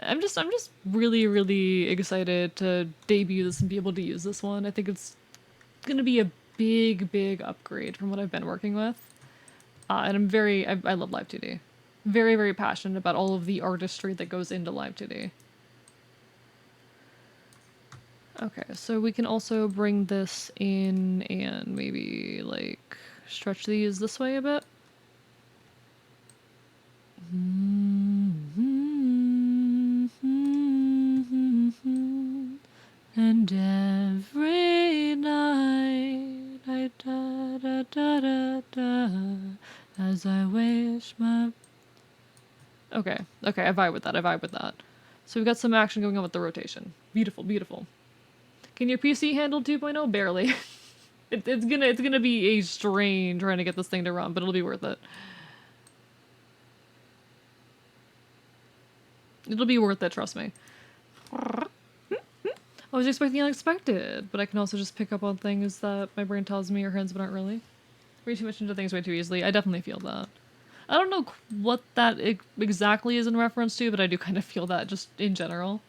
I'm just really, really excited to debut this and be able to use this one. I think it's gonna be a big upgrade from what I've been working with. And I love Live2D. Very, very passionate about all of the artistry that goes into Live2D. Okay, so we can also bring this in and maybe, like, stretch these this way a bit. And every night I da as I wish my... Okay, I vibe with that, So we've got some action going on with the rotation. Beautiful, beautiful. Can your PC handle 2.0? Barely. It's gonna be a strain trying to get this thing to run, but it'll be worth it. It'll be worth it, trust me. I was expecting the unexpected, but I can also just pick up on things that my brain tells me are hints but aren't really. Read too much into things way too easily. I definitely feel that. I don't know what that exactly is in reference to, but I do kind of feel that just in general.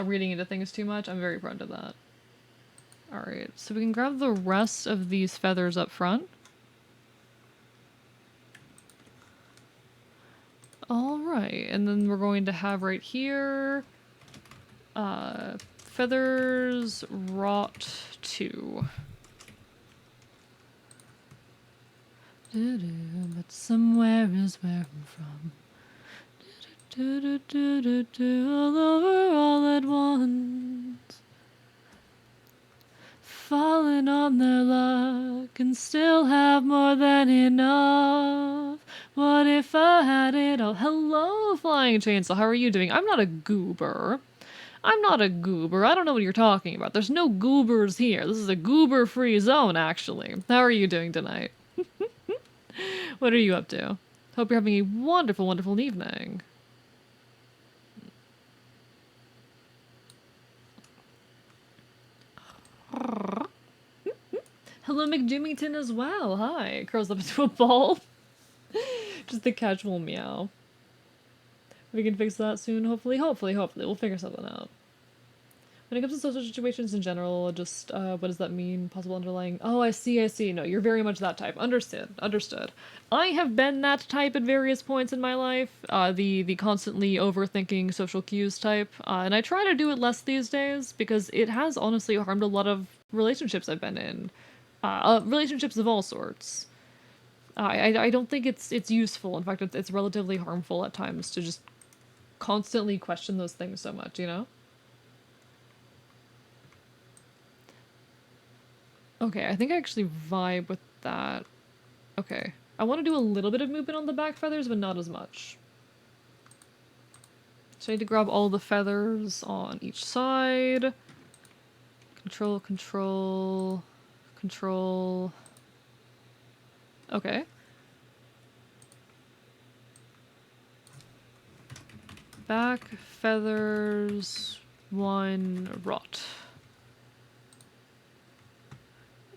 Reading into things too much, I'm very prone to that. Alright, so we can grab the rest of these feathers up front. Alright, and then we're going to have right here, feathers rot 2. But somewhere is where I'm from. All over all at once. Falling on their luck and still have more than enough. What if I had it all? Hello, Flying Chainsaw. How are you doing? I'm not a goober. I'm not a goober. I don't know what you're talking about. There's no goobers here. This is a goober-free zone, actually. How are you doing tonight? What are you up to? Hope you're having a wonderful, wonderful evening. Hello, McJimmyton as well. Hi. Curls up into a ball. Just a casual meow. We can fix that soon, hopefully. Hopefully. We'll figure something out. When it comes to social situations in general, just, what does that mean? Possible underlying... Oh, I see. No, you're very much that type. Understood. I have been that type at various points in my life. The constantly overthinking social cues type. And I try to do it less these days, because it has honestly harmed a lot of relationships I've been in. Relationships of all sorts. I don't think it's useful. In fact, it's relatively harmful at times to just constantly question those things so much, you know? Okay, I think I actually vibe with that. Okay. I want to do a little bit of movement on the back feathers, but not as much. So I need to grab all the feathers on each side. Control. Okay. Back feathers, 1 rot.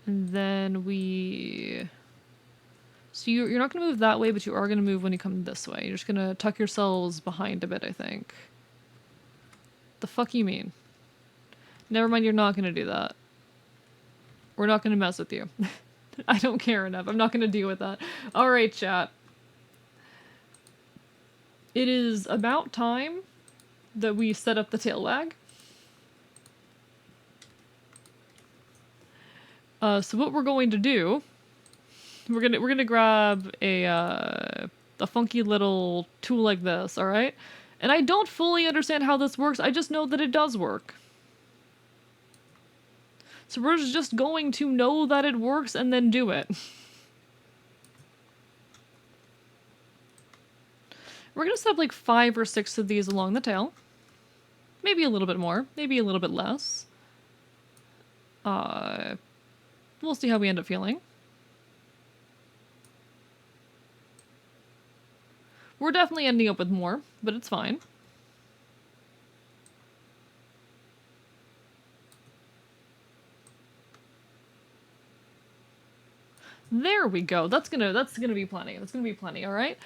And then so you're not going to move that way, but you are going to move when you come this way. You're just going to tuck yourselves behind a bit, I think. The fuck you mean? Never mind, you're not going to do that. We're not going to mess with you. I don't care enough. I'm not going to deal with that. Alright, chat. It is about time that we set up the tail wag. So what we're going to do, we're gonna grab a funky little tool like this, all right? And I don't fully understand how this works. I just know that it does work. So we're just going to know that it works and then do it. We're gonna set up like 5 or 6 of these along the tail. Maybe a little bit more, maybe a little bit less. We'll see how we end up feeling. We're definitely ending up with more, but it's fine. There we go. That's gonna be plenty. That's gonna be plenty, alright?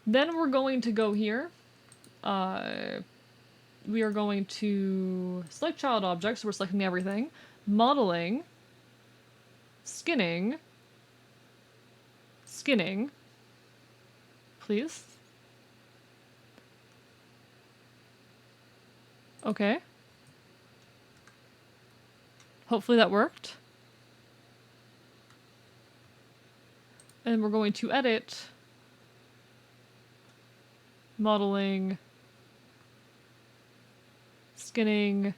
Then we're going to go here. We are going to select child objects, so we're selecting everything. Modeling. Skinning. Please. Okay. Hopefully that worked. And we're going to edit. Modeling. Skinning.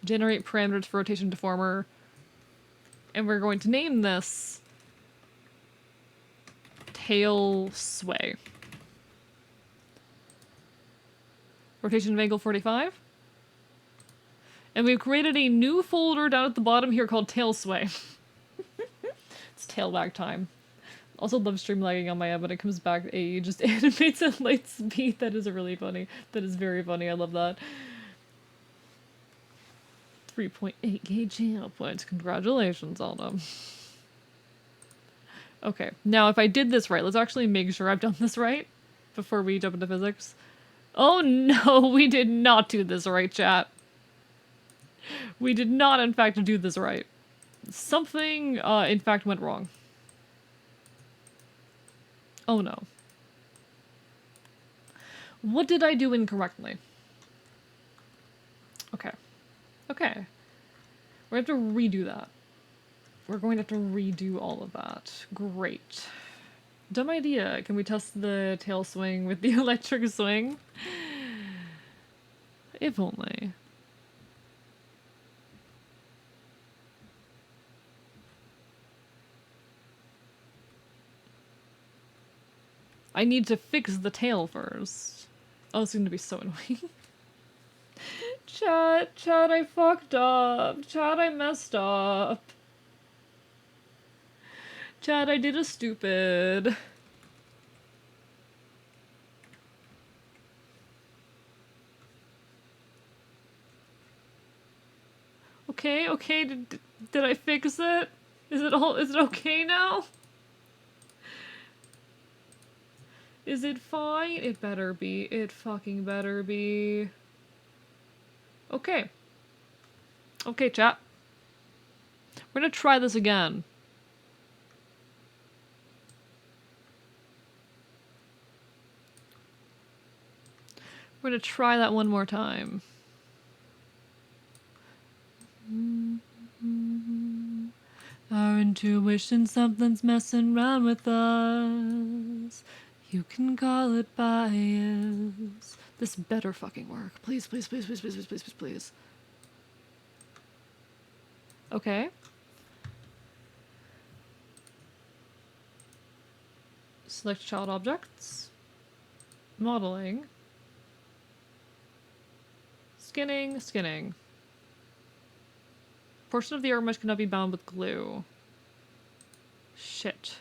Generate parameters for rotation deformer. And we're going to name this tail sway. Rotation of angle 45. And we've created a new folder down at the bottom here called tail sway. It's tail wag time. Also love stream lagging on my end when it comes back. It just animates at light speed. That is really funny. That is very funny. I love that. 3.8k channel points. Congratulations, Aldo. Okay, now if I did this right, let's actually make sure I've done this right before we jump into physics. Oh no, we did not do this right, chat. We did not, in fact, do this right. Something, in fact, went wrong. Oh no. What did I do incorrectly? Okay. Okay. We're gonna have to redo that. We're going to have to redo all of that. Great. Dumb idea. Can we test the tail swing with the electric swing? If only. I need to fix the tail first. Oh, it's going to be so annoying. Chat, I fucked up. Chat, I messed up. Chat, I did a stupid. Okay, did I fix it? Is it okay now? Is it fine? It better be. It fucking better be. Okay. Okay, chat. We're gonna try this again. We're gonna try that one more time. Our intuition, something's messing around with us. You can call it bias. This better fucking work. Please, please, please, please, please, please, please, please, please. Okay. Select child objects. Modeling. Skinning. Portion of the arm mesh cannot be bound with glue. Shit.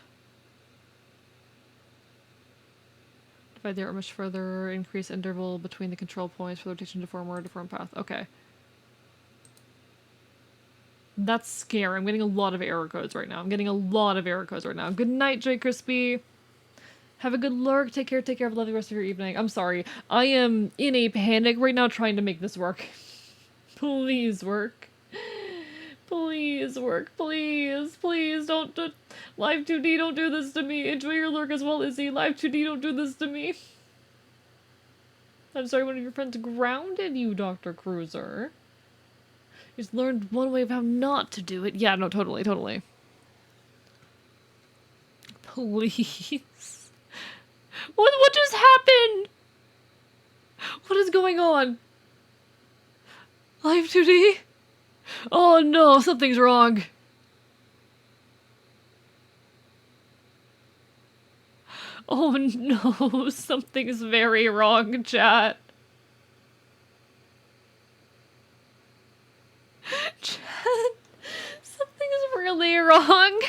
Divide the arm mesh further, increase interval between the control points for the rotation to forward deform path. Okay. That's scary. I'm getting a lot of error codes right now. Good night, J Crispy. Have a good lurk. Take care. Have a lovely rest of your evening. I'm sorry. I am in a panic right now trying to make this work. Please work. Please work. Please don't do Live2D, don't do this to me. Enjoy your lurk as well, Izzy. Live2D, don't do this to me. I'm sorry one of your friends grounded you, Dr. Cruiser. You just learned one way of how not to do it. Yeah, no, totally. Please. What just happened? What is going on? Live2D? Oh no, something's wrong. Oh no, something's very wrong, chat. Chat, something's really wrong.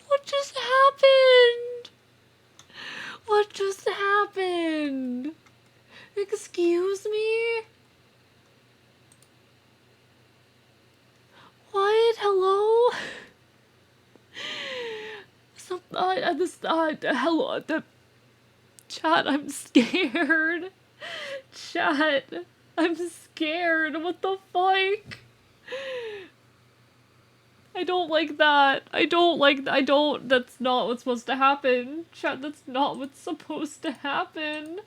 What just happened? What just happened? Excuse me? What? Hello? Hello, chat, I'm scared. Chat, I'm scared. What the fuck? I don't like that. That's not what's supposed to happen. Chat, that's not what's supposed to happen.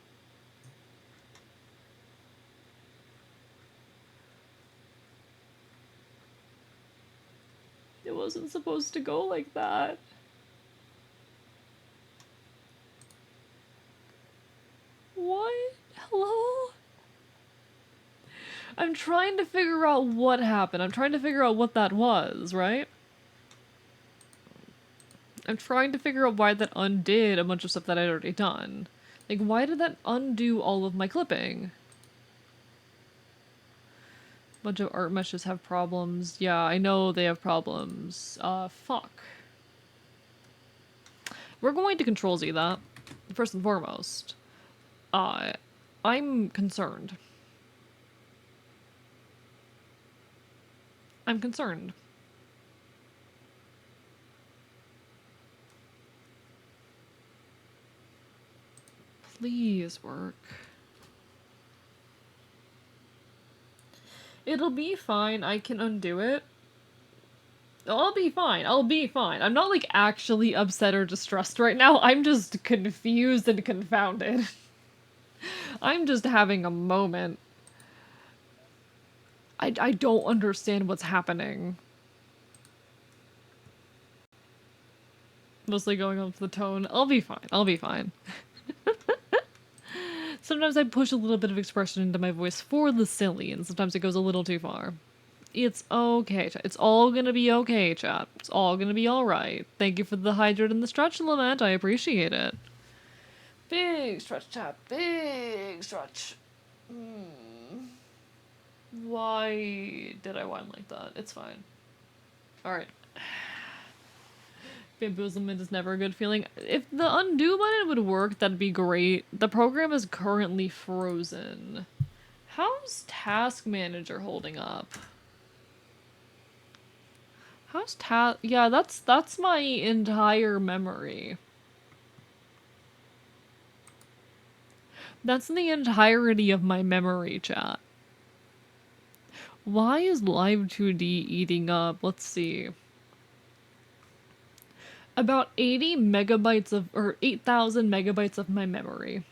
It wasn't supposed to go like that. What? Hello? I'm trying to figure out what happened. I'm trying to figure out what that was, right? I'm trying to figure out why that undid a bunch of stuff that I'd already done. Like, why did that undo all of my clipping? Bunch of art meshes have problems. Yeah, I know they have problems. Fuck. We're going to Control Z that, first and foremost. I'm concerned. I'm concerned. Please work. It'll be fine. I can undo it. I'll be fine. I'll be fine. I'm not, like, actually upset or distressed right now. I'm just confused and confounded. I'm just having a moment. I don't understand what's happening. Mostly going off the tone. I'll be fine. I'll be fine. Sometimes I push a little bit of expression into my voice for the silly, and sometimes it goes a little too far. It's okay, chat. It's all gonna be okay, chat. It's all gonna be alright. Thank you for the hydrate and the stretch, Lament. I appreciate it. Big stretch, chat. Big stretch. Why did I whine like that? It's fine. Alright. Bamboozlement is never a good feeling. If the undo button would work, that'd be great. The program is currently frozen. How's Task Manager holding up? How's yeah, that's my entire memory. That's the entirety of my memory, chat. Why is Live2D eating up? Let's see. About 80 megabytes of, or 8,000 megabytes of my memory.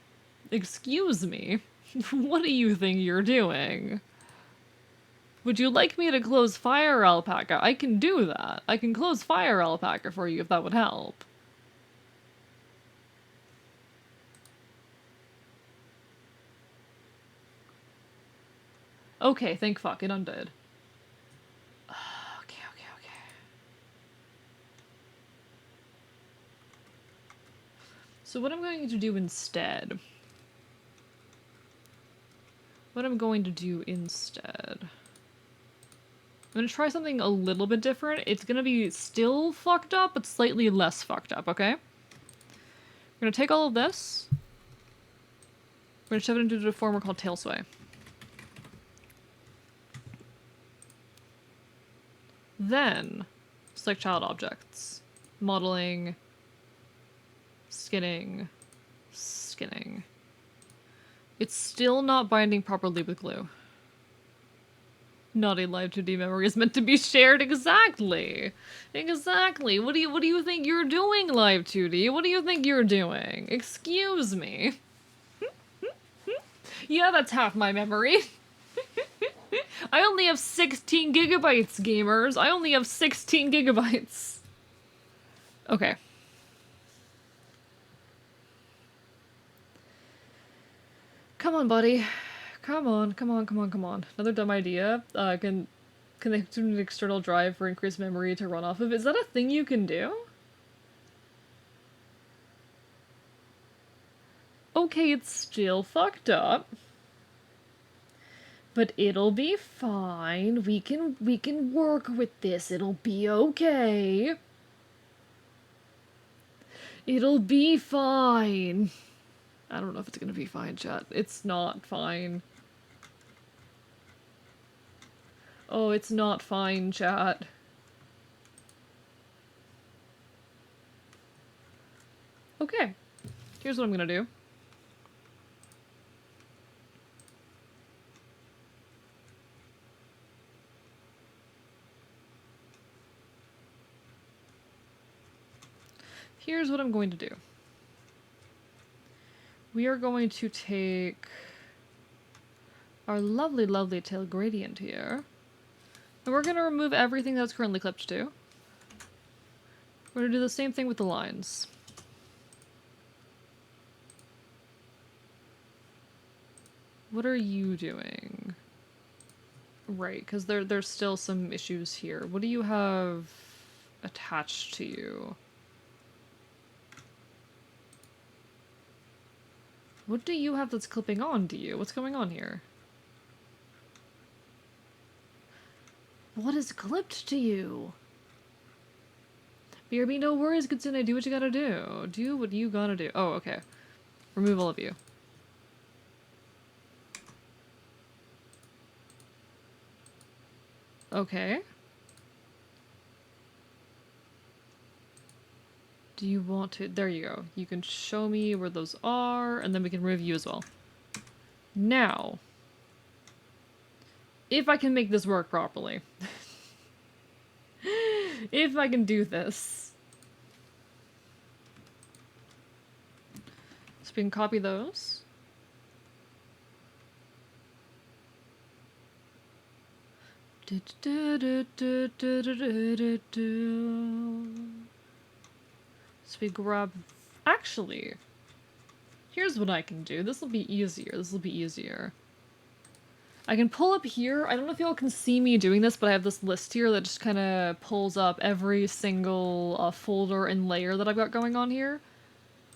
Excuse me. What do you think you're doing? Would you like me to close Fire Alpaca? I can do that. I can close Fire Alpaca for you if that would help. Okay, thank fuck, it undid. Okay. So what I'm going to do instead... I'm gonna try something a little bit different. It's gonna be still fucked up, but slightly less fucked up, okay? We're gonna take all of this. We're gonna shove it into a deformer called Tailsway. Then, select child objects. Modeling. Skinning. It's still not binding properly with glue. Not a Live2D memory is meant to be shared. Exactly. What do you think you're doing, Live2D? What do you think you're doing? Excuse me. Yeah, that's half my memory. I only have 16 gigabytes, gamers. I only have 16 gigabytes. Okay. Come on, buddy. Come on. Another dumb idea. Can connect to an external drive for increased memory to run off of. Is that a thing you can do? Okay, it's still fucked up. But it'll be fine. We can work with this. It'll be okay. It'll be fine. I don't know if it's gonna be fine, chat. It's not fine. Oh, it's not fine, chat. Okay. Here's what I'm gonna do. Here's what I'm going to do. We are going to take our lovely, lovely tail gradient here. And we're going to remove everything that's currently clipped to. We're going to do the same thing with the lines. What are you doing? Right, because there's still some issues here. What do you have attached to you? What do you have that's clipping on to you? What's going on here? What is clipped to you? BRB, no worries, Kitsune. Do what you gotta do. Do what you gotta do. Oh, okay. Remove all of you. Okay. Do you want to? There you go. You can show me where those are, and then we can review as well. Now, if I can make this work properly. If I can do this. So we can copy those. So we grab... Actually, here's what I can do. This will be easier. This will be easier. I can pull up here. I don't know if y'all can see me doing this, but I have this list here that just kind of pulls up every single folder and layer that I've got going on here.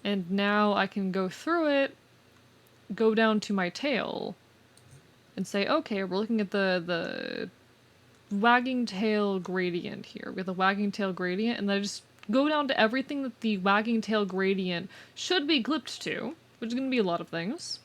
And now I can go through it, go down to my tail, and say, okay, we're looking at the wagging tail gradient here. We have the wagging tail gradient, and then I just go down to everything that the wagging tail gradient should be clipped to, which is going to be a lot of things.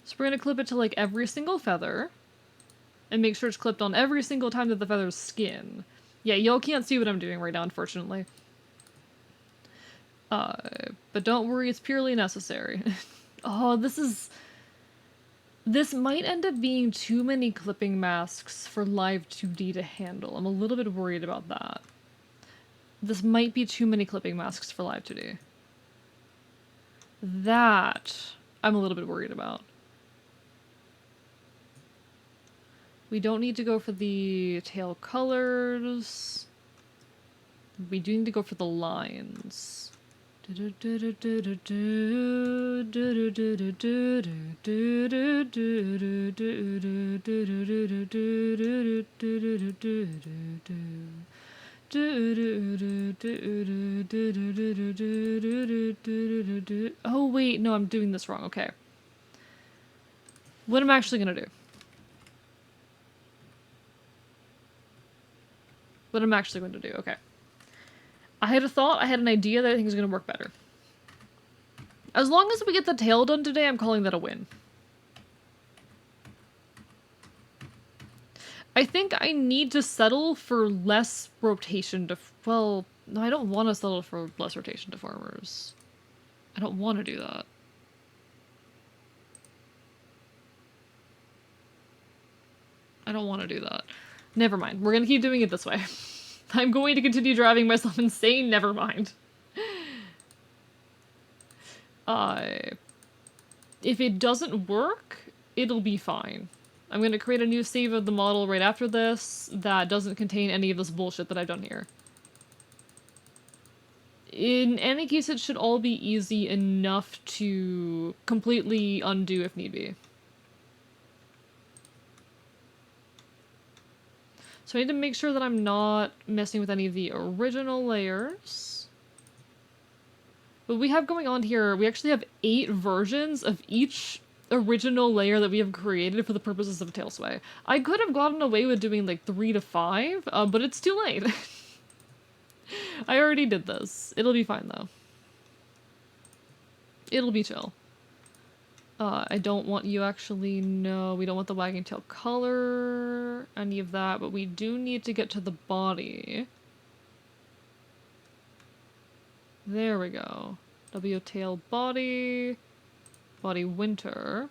So we're going to clip it to like every single feather, and make sure it's clipped on every single time that the feather's skin. Yeah, y'all can't see what I'm doing right now, unfortunately. But don't worry, it's purely necessary. Oh, this might end up being too many clipping masks for Live2D to handle. I'm a little bit worried about that. This might be too many clipping masks for Live2D. That I'm a little bit worried about. We don't need to go for the tail colors. We do need to go for the lines. Oh wait, no, I'm doing this wrong. Okay. What I'm actually gonna do. What I'm actually going to do. Okay. I had a thought, I had an idea that I think is going to work better. As long as we get the tail done today, I'm calling that a win. I think I need to settle for less rotation to... Well, no, I don't want to settle for less rotation deformers. I don't want to do that. I don't want to do that. Never mind. We're going to keep doing it this way. I'm going to continue driving myself insane. Never mind. If it doesn't work, it'll be fine. I'm going to create a new save of the model right after this that doesn't contain any of this bullshit that I've done here. In any case, it should all be easy enough to completely undo if need be. So I need to make sure that I'm not messing with any of the original layers. What we have going on here, we actually have 8 versions of each original layer that we have created for the purposes of tail sway. I could have gotten away with doing like 3 to 5, but it's too late. I already did this. It'll be fine though. It'll be chill. I don't want you actually, no, we don't want the wagging tail color, any of that, but we do need to get to the body. There we go. W tail body, body winter.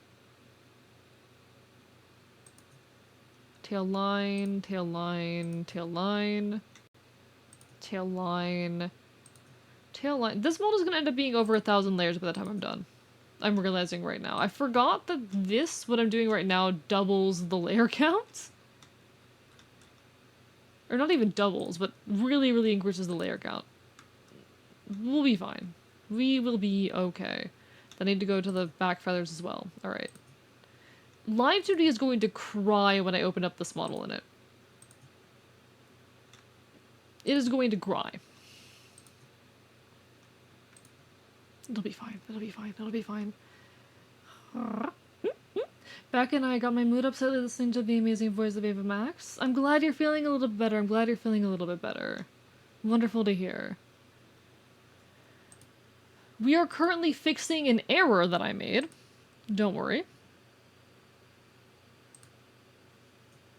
Tail line, tail line, tail line, tail line, tail line. This model is gonna end up being over 1,000 layers by the time I'm done. I'm realizing right now. I forgot that this, what I'm doing right now, doubles the layer count. Or not even doubles, but really, really increases the layer count. We'll be fine. We will be okay. I need to go to the back feathers as well. Alright. Live2D is going to cry when I open up this model in it. It is going to cry. It'll be fine. It'll be fine. It'll be fine. Beck and I got my mood up slightly listening to the amazing voice of Ava Max. I'm glad you're feeling a little bit better. I'm glad you're feeling a little bit better. Wonderful to hear. We are currently fixing an error that I made. Don't worry.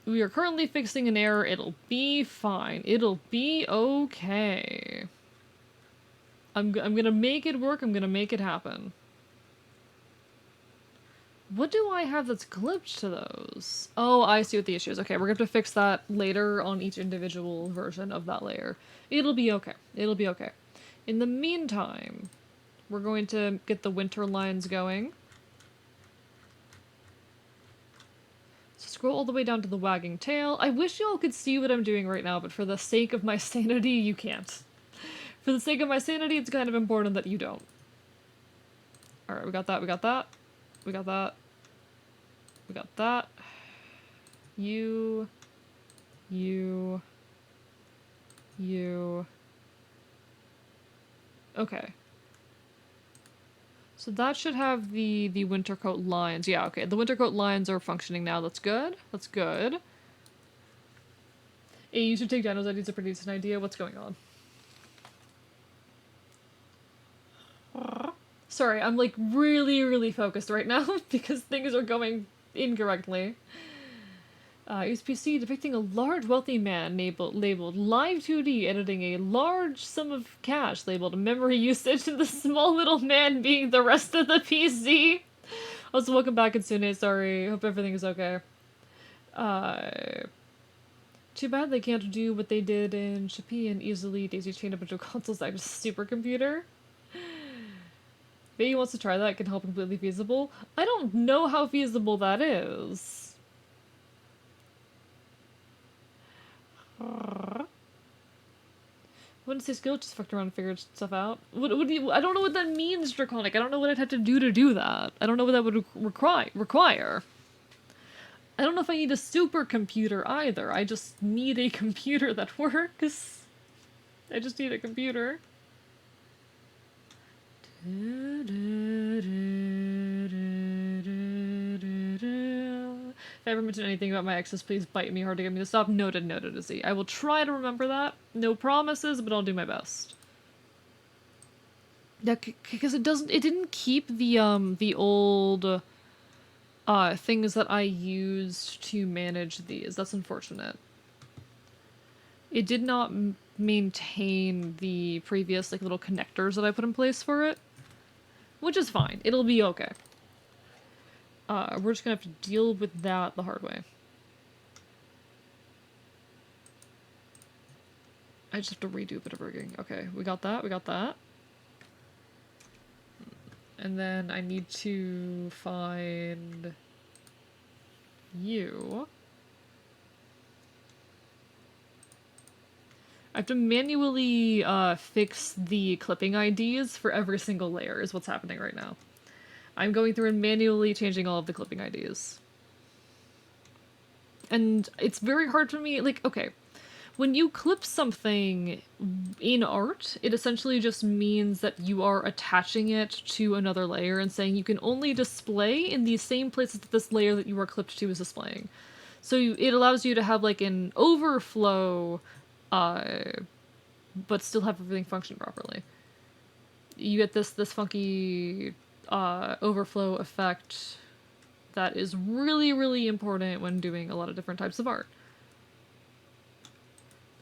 We are currently fixing an error. It'll be fine. It'll be okay. I'm gonna make it work. I'm gonna make it happen. What do I have that's clipped to those? Oh, I see what the issue is. Okay, we're gonna have to fix that later on each individual version of that layer. It'll be okay. It'll be okay. In the meantime, we're going to get the winter lines going. So scroll all the way down to the wagging tail. I wish y'all could see what I'm doing right now, but for the sake of my sanity, you can't. For the sake of my sanity, it's kind of important that you don't. Alright, we got that, we got that. We got that. We got that. You. Okay. So that should have the winter coat lines. Yeah, okay. The winter coat lines are functioning now. That's good. That's good. Hey, you should take Dino's ideas to produce an idea. What's going on? Sorry, I'm like really, really focused right now because things are going incorrectly. Use PC depicting a large wealthy man labeled Live2D editing a large sum of cash labeled memory usage and the small little man being the rest of the PC. Also, welcome back, Insune. Sorry. Hope everything is okay. Too bad they can't do what they did in Shopee and easily daisy chain a bunch of consoles out of a supercomputer. Maybe he wants to try that. It can help completely feasible. I don't know how feasible that is. Wouldn't say skill, just fucked around and figured stuff out. What do you, I don't know what that means, Draconic. I don't know what I'd have to do that. I don't know what that would require. I don't know if I need a supercomputer either. I just need a computer that works. I just need a computer. If I ever mention anything about my exes, please bite me hard to get me to stop. Noted, Izzy. I will try to remember that. No promises, but I'll do my best. Yeah, because it didn't keep the old things that I used to manage these. That's unfortunate. It did not maintain the previous like little connectors that I put in place for it, which is fine. It'll be okay. We're just gonna have to deal with that the hard way. I just have to redo a bit of rigging. Okay, we got that, we got that. And then I need to find you. I have to manually fix the clipping IDs for every single layer is what's happening right now. I'm going through and manually changing all of the clipping IDs. And it's very hard for me, like, okay, when you clip something in art, it essentially just means that you are attaching it to another layer and saying you can only display in the same places that this layer that you are clipped to is displaying. So it allows you to have like an overflow, but still have everything function properly. You get this funky overflow effect that is really, really important when doing a lot of different types of art.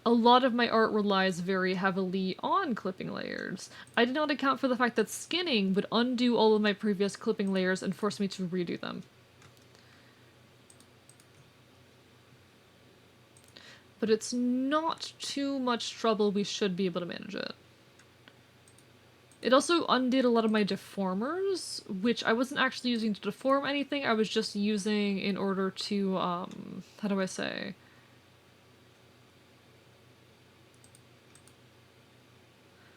A lot of my art relies very heavily on clipping layers. I did not account for the fact that skinning would undo all of my previous clipping layers and force me to redo them. But it's not too much trouble. We should be able to manage it. It also undid a lot of my deformers, which I wasn't actually using to deform anything. I was just using in order to, how do I say?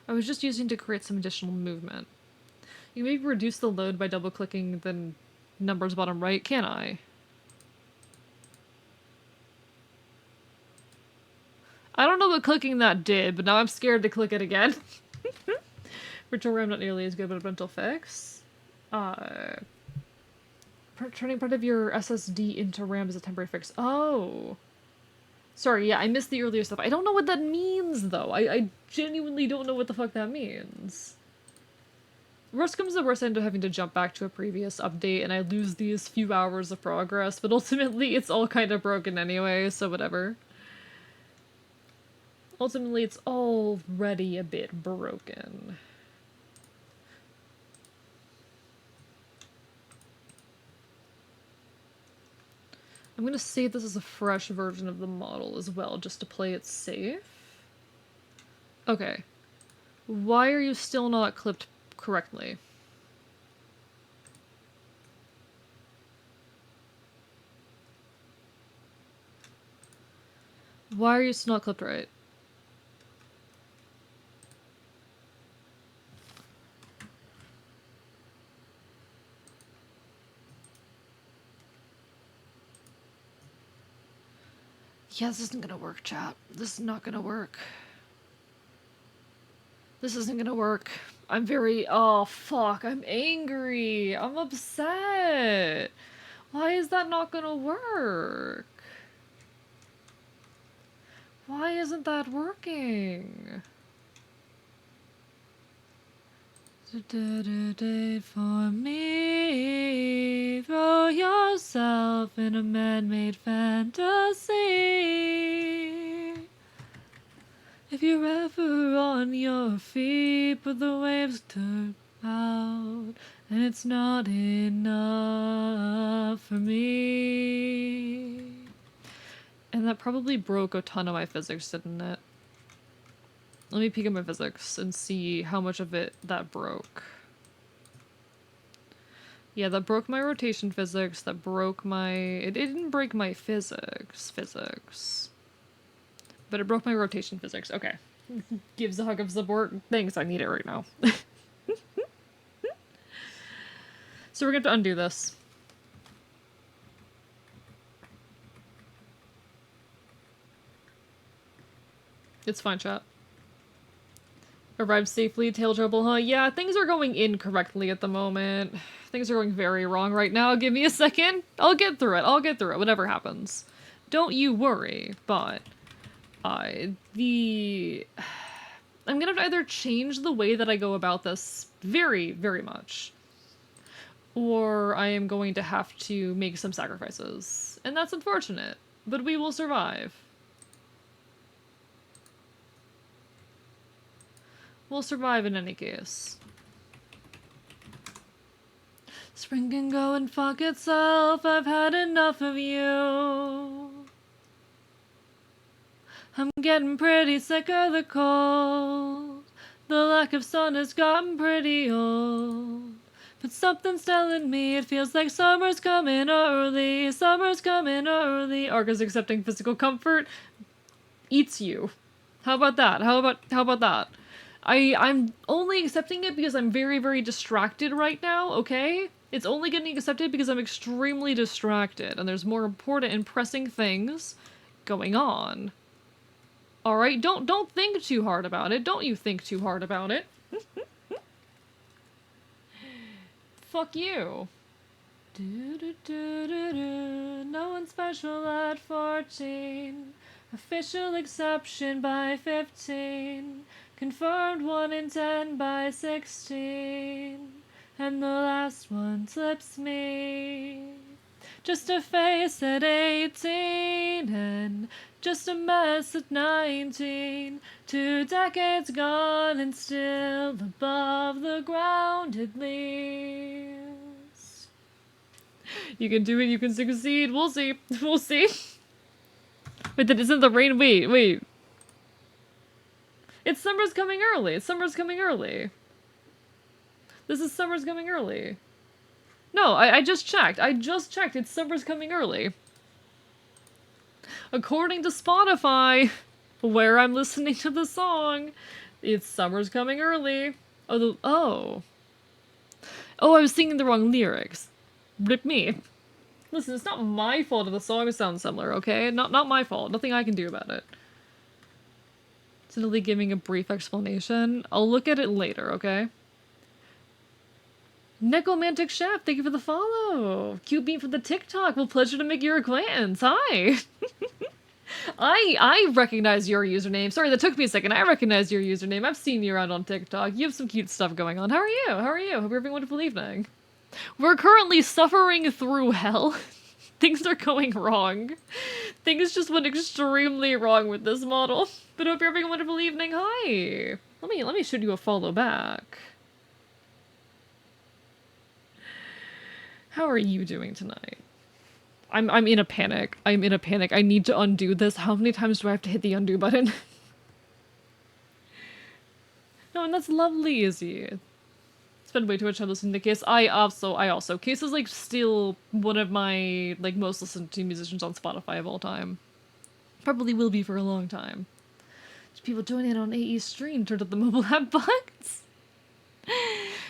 I was just using to create some additional movement. You maybe reduce the load by double-clicking the numbers bottom right, can I? I don't know what clicking that did, but now I'm scared to click it again. Virtual RAM not nearly as good, but a rental fix. Turning part of your SSD into RAM is a temporary fix. Oh. Sorry, yeah, I missed the earlier stuff. I don't know what that means, though. I genuinely don't know what the fuck that means. Worst comes to worst, I end up having to jump back to a previous update and I lose these few hours of progress, but ultimately it's all kind of broken anyway, so whatever. Ultimately, it's already a bit broken. I'm gonna save this as a fresh version of the model as well, just to play it safe. Okay. Why are you still not clipped correctly? Why are you still not clipped right? Yeah, this isn't gonna work, chat. This is not gonna work. This isn't gonna work. I'm very... Oh, fuck. I'm angry. I'm upset. Why is that not gonna work? Why isn't that working? For me, throw yourself in a man-made fantasy. If you're ever on your feet, but the waves turn out, and it's not enough for me. And that probably broke a ton of my physics, didn't it? Let me peek at my physics and see how much of it that broke. Yeah, that broke my rotation physics, that broke my... It didn't break my physics. But it broke my rotation physics. Okay. Gives a hug of support. Thanks, I need it right now. So we're gonna have to undo this. It's fine, chat. Arrived safely, tail trouble, huh? Yeah, things are going incorrectly at the moment. Things are going very wrong right now. Give me a second. I'll get through it. Whatever happens. Don't you worry, but... I'm gonna have to either change the way that I go about this very, very much. Or I am going to have to make some sacrifices. And that's unfortunate, but we will survive. We'll survive in any case. Spring can go and fuck itself, I've had enough of you. I'm getting pretty sick of the cold. The lack of sun has gotten pretty old. But something's telling me it feels like summer's coming early. Summer's coming early. Arca's accepting physical comfort eats you. How about that? How about that? I'm only accepting it because I'm very, very distracted right now, okay? It's only getting accepted because I'm extremely distracted, and there's more important and pressing things going on. Alright? Don't think too hard about it. Don't you think too hard about it. Fuck you. No one special at 14. Official exception by 15. Confirmed 1 in 10 by 16. And the last one slips me. Just a face at 18 and just a mess at 19. 2 decades gone and still above the ground at least. You can do it, you can succeed. We'll see. We'll see. Wait, that isn't the rain. Wait. It's summer's coming early. It's summer's coming early. This is summer's coming early. No, I just checked. It's summer's coming early. According to Spotify, where I'm listening to the song, it's summer's coming early. Oh, I was singing the wrong lyrics. Rip me. Listen, it's not my fault if the song sounds similar, okay? Not my fault. Nothing I can do about it. Simply giving a brief explanation. I'll look at it later, okay? Necromantic Chef, thank you for the follow. Cute bean for the TikTok. Well, pleasure to make your acquaintance. Hi. I recognize your username. Sorry, that took me a second. I recognize your username. I've seen you around on TikTok. You have some cute stuff going on. How are you? How are you? Hope you're having a wonderful evening. We're currently suffering through hell. Things are going wrong. Things just went extremely wrong with this model. But hope you're having a wonderful evening. Hi. Let me shoot you a follow back. How are you doing tonight? I'm in a panic. I'm in a panic. I need to undo this. How many times do I have to hit the undo button? No, and that's lovely, Izzy. Spend way too much time listening to Kiss. I also. Kiss is like still one of my like most listened to musicians on Spotify of all time. Probably will be for a long time. There's people joining in on AE's stream, turned up the mobile app bugs.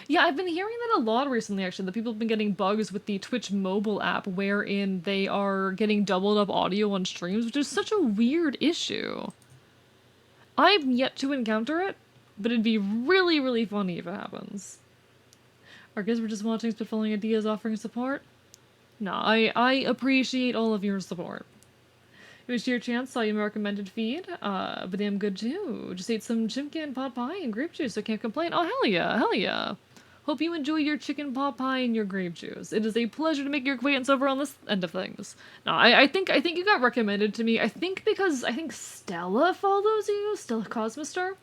Yeah, I've been hearing that a lot recently, actually, that people have been getting bugs with the Twitch mobile app wherein they are getting doubled up audio on streams, which is such a weird issue. I've yet to encounter it, but it'd be really, really funny if it happens. Our kids were just watching Spitfalling Ideas offering support? No, I appreciate all of your support. It was your chance, saw you in my recommended feed, but damn good too. Just ate some chimkin pot pie and grape juice, so can't complain. Oh, hell yeah, hell yeah. Hope you enjoy your chicken pot pie and your grape juice. It is a pleasure to make your acquaintance over on this end of things. No, I think you got recommended to me. I think because Stella follows you, Stella Cosmister.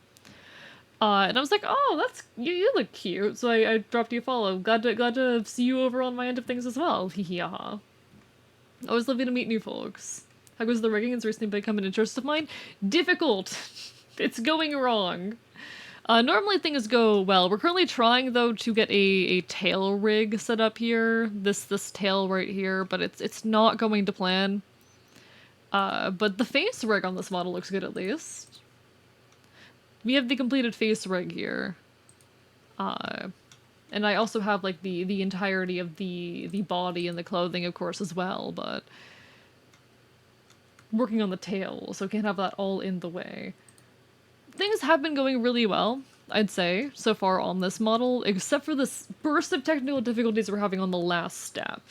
And I was like, oh, that's you look cute. So I dropped you a follow. Glad to see you over on my end of things as well. Hee haha. Always lovely to meet new folks. How goes the rigging? It's recently become an interest of mine. Difficult. It's going wrong. Normally things go well. We're currently trying though to get a tail rig set up here. This tail right here, but it's not going to plan. But the face rig on this model looks good at least. We have the completed face rig here. And I also have like the entirety of the body and the clothing of course as well, but working on the tail, so can't have that all in the way. Things have been going really well, I'd say, so far on this model, except for this burst of technical difficulties we're having on the last step.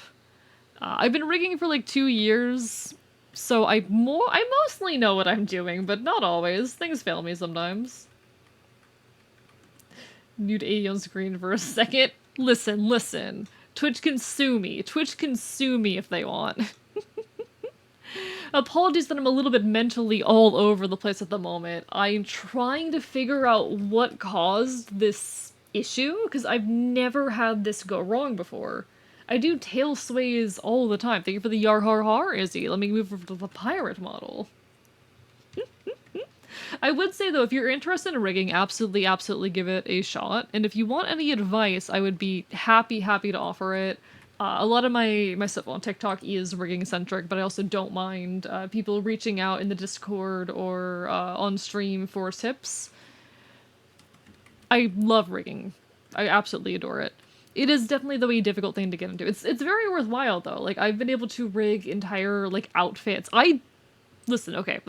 I've been rigging for like 2 years, so I mostly know what I'm doing, but not always. Things fail me sometimes. Mute AE on screen for a second. Listen. Twitch can sue me. Twitch can sue me if they want. Apologies that I'm a little bit mentally all over the place at the moment. I'm trying to figure out what caused this issue, because I've never had this go wrong before. I do tail sways all the time. Thank you for the yar har har, Izzy. Let me move over to the pirate model. I would say, though, if you're interested in rigging, absolutely give it a shot. And if you want any advice, I would be happy to offer it. A lot of my stuff on TikTok is rigging-centric, but I also don't mind people reaching out in the Discord or on stream for tips. I love rigging. I absolutely adore it. It is definitely, though, a difficult thing to get into. It's very worthwhile, though. Like, I've been able to rig entire, like, outfits. Listen, okay.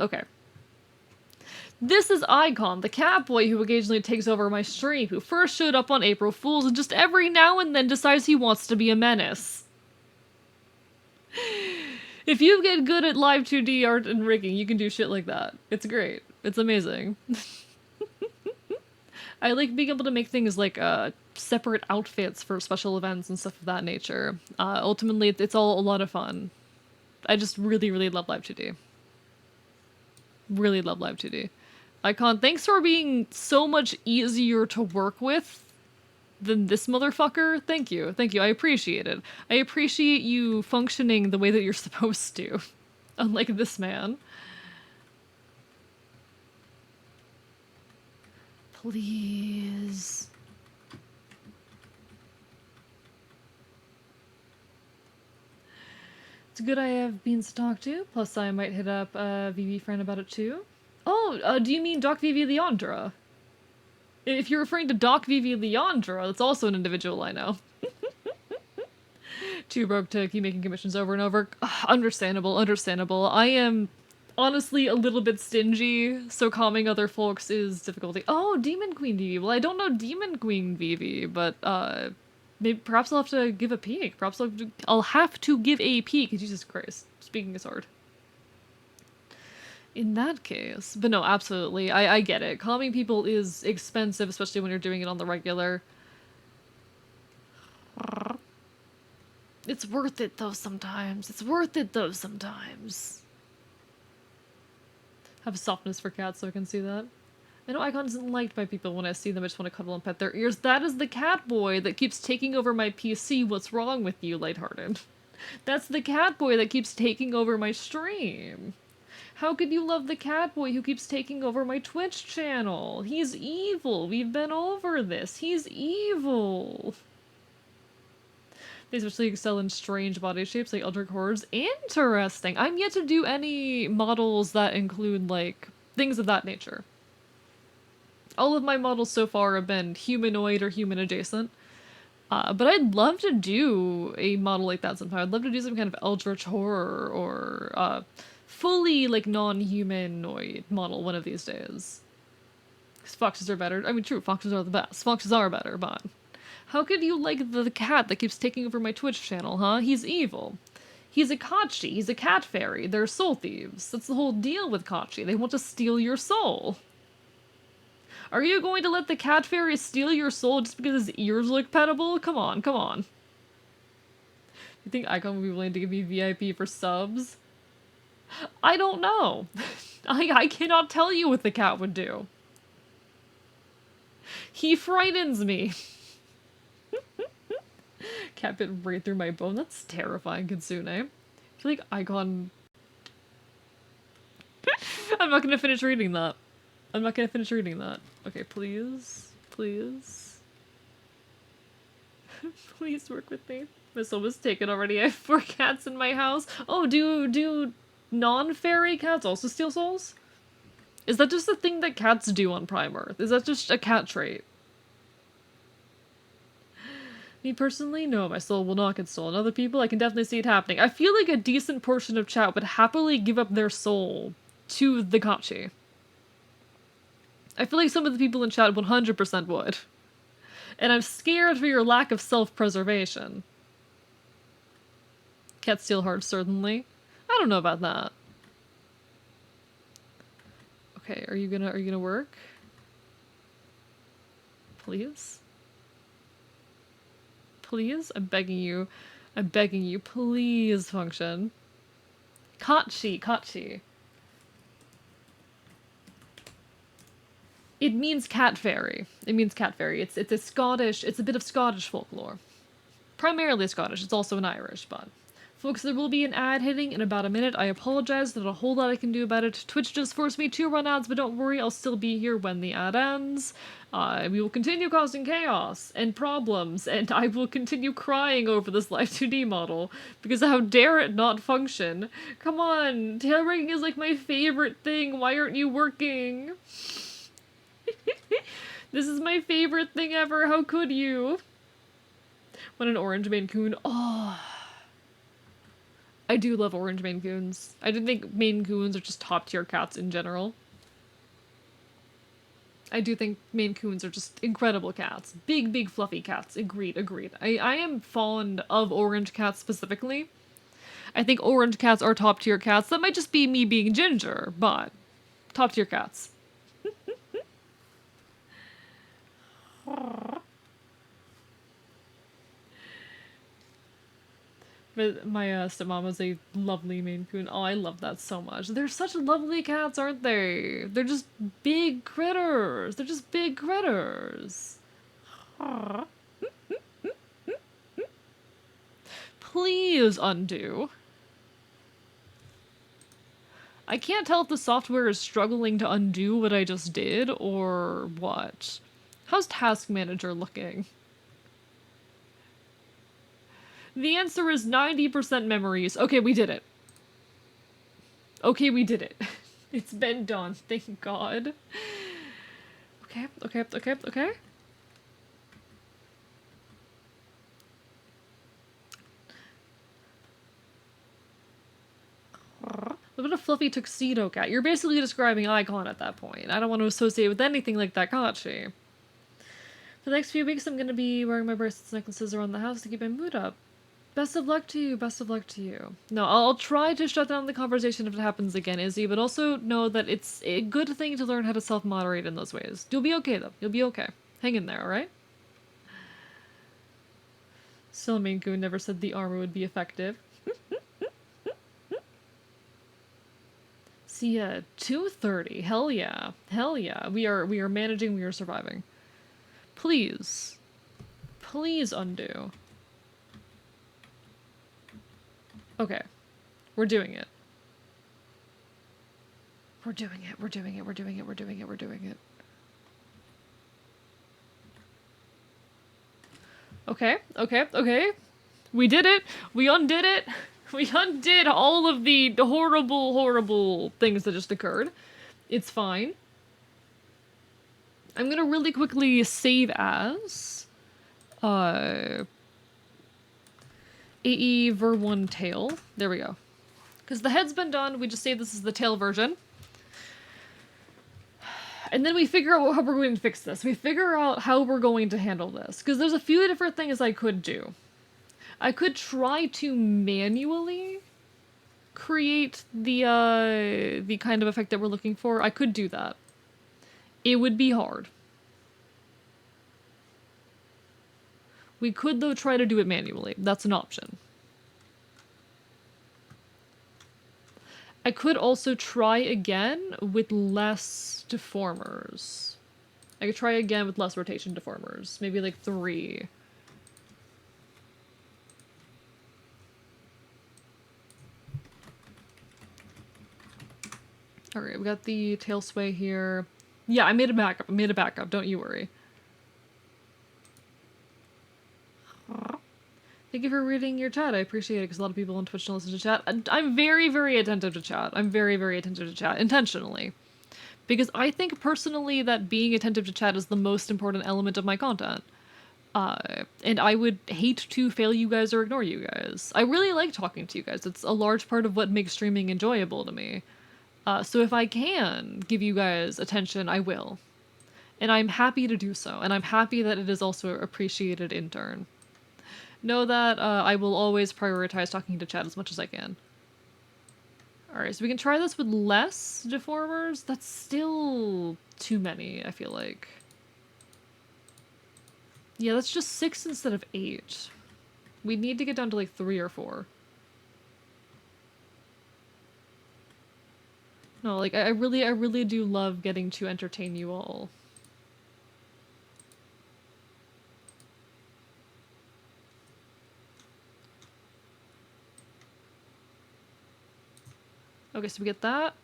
This is Icon, the cat boy who occasionally takes over my stream, who first showed up on April Fools and just every now and then decides he wants to be a menace. If you get good at Live2D art and rigging, you can do shit like that. It's great. It's amazing. I like being able to make things like separate outfits for special events and stuff of that nature. Ultimately, it's all a lot of fun. I just really love Live2D. Really love Live2D. Icon, thanks for being so much easier to work with than this motherfucker. Thank you. I appreciate it. I appreciate you functioning the way that you're supposed to. Unlike this man. Please. It's good I have beans to talk to, plus I might hit up VV friend about it too. Oh, do you mean Doc Vivi Leandra? If you're referring to Doc Vivi Leandra, that's also an individual I know. Too broke to keep making commissions over and over. Understandable. I am honestly a little bit stingy, so calming other folks is difficulty. Oh, Demon Queen Vivi. Well, I don't know Demon Queen Vivi, but maybe perhaps I'll have to give a peek. Perhaps I'll have to give a peek. Jesus Christ. Speaking is hard. In that case. But no, absolutely. I get it. Calming people is expensive, especially when you're doing it on the regular. It's worth it though sometimes. It's worth it though sometimes. Have a softness for cats so I can see that. I know Icon isn't liked by people. When I see them, I just want to cuddle and pet their ears. That is the cat boy that keeps taking over my PC. What's wrong with you, lighthearted? That's the cat boy that keeps taking over my stream. How could you love the cat boy who keeps taking over my Twitch channel? He's evil. We've been over this. He's evil. They especially excel in strange body shapes like Eldritch Horrors. Interesting. I'm yet to do any models that include, like, things of that nature. All of my models so far have been humanoid or human adjacent. But I'd love to do a model like that sometime. I'd love to do some kind of Eldritch Horror or fully, like, non-humanoid model one of these days. Because foxes are better. I mean, true, foxes are the best. Foxes are better, but... How could you like the cat that keeps taking over my Twitch channel, huh? He's evil. He's a Kachi. He's a cat fairy. They're soul thieves. That's the whole deal with Kachi. They want to steal your soul. Are you going to let the cat fairy steal your soul just because his ears look petable? Come on, come on. You think Icon would be willing to give me VIP for subs? I don't know. I cannot tell you what the cat would do. He frightens me. Cat bit right through my bone. That's terrifying, Kitsune. I feel like Icon... I'm not gonna finish reading that. I'm not gonna finish reading that. Okay, please. Please. Please work with me. My soul was taken already. I have 4 cats in my house. Oh, do non-fairy cats also steal souls? Is that just a thing that cats do on Prime Earth? Is that just a cat trait? Me personally, no, my soul will not get stolen. Other people, I can definitely see it happening. I feel like a decent portion of chat would happily give up their soul to the Kachi. I feel like some of the people in chat 100% would. And I'm scared for your lack of self-preservation. Cat steal hearts, certainly. I don't know about that. Okay, are you gonna work? Please? Please? I'm begging you. I'm begging you. Please function. Kachi, Kachi. It means cat fairy. It means cat fairy. It's a Scottish, it's a bit of Scottish folklore. Primarily Scottish, it's also an Irish, but... Folks, there will be an ad hitting in about a minute. I apologize, there's not a whole lot I can do about it. Twitch just forced me to run ads, but don't worry, I'll still be here when the ad ends. We will continue causing chaos and problems, and I will continue crying over this Live2D model, because how dare it not function? Come on, tail rigging is like my favorite thing, why aren't you working? This is my favorite thing ever, how could you? When an orange Maine Coon, oh... I do love orange Maine Coons. I do think Maine Coons are just top tier cats in general. I do think Maine Coons are just incredible cats. Big, big fluffy cats. Agreed, agreed. I am fond of orange cats specifically. I think orange cats are top tier cats. That might just be me being ginger, but top tier cats. But my stepmom was a lovely Maine Coon. Oh, I love that so much. They're such lovely cats, aren't they? They're just big critters. They're just big critters. Please undo. I can't tell if the software is struggling to undo what I just did or what. How's Task Manager looking? The answer is 90% memories. Okay, we did it. Okay, we did it. It's been done, thank God. Okay. What about a fluffy tuxedo cat? You're basically describing Icon at that point. I don't want to associate with anything like that Kachi. For the next few weeks, I'm going to be wearing my bracelets and necklaces around the house to keep my mood up. Best of luck to you, best of luck to you. No, I'll try to shut down the conversation if it happens again, Izzy, but also know that it's a good thing to learn how to self-moderate in those ways. You'll be okay, though. You'll be okay. Hang in there, alright? Silminku never said the armor would be effective. See ya, 2:30. Hell yeah. Hell yeah. We are managing, we are surviving. Please. Please undo. Okay. We're doing it. We're doing it, we're doing it, we're doing it, we're doing it, we're doing it. Okay, okay, okay. We did it! We undid it! We undid all of the horrible, horrible things that just occurred. It's fine. I'm gonna really quickly save as AE Ver1 tail. There we go. Because the head's been done, we just say this is the tail version. And then we figure out how we're going to fix this. We figure out how we're going to handle this. Because there's a few different things I could do. I could try to manually create the kind of effect that we're looking for. I could do that. It would be hard. We could, though, try to do it manually. That's an option. I could also try again with less deformers. I could try again with less rotation deformers. Maybe like 3. Alright, we got the tail sway here. Yeah, I made a backup. I made a backup. Don't you worry. Thank you for reading your chat. I appreciate it because a lot of people on Twitch don't listen to chat. I'm very, very attentive to chat. I'm very, very attentive to chat. Intentionally. Because I think personally that being attentive to chat is the most important element of my content. And I would hate to fail you guys or ignore you guys. I really like talking to you guys. It's a large part of what makes streaming enjoyable to me. So if I can give you guys attention, I will. And I'm happy to do so. And I'm happy that it is also appreciated in turn. Know that I will always prioritize talking to chat as much as I can. Alright, so we can try this with less deformers. That's still too many, I feel like. Yeah, that's just 6 instead of 8. We need to get down to like 3 or 4. No, like, I really do love getting to entertain you all. Okay, so we get that.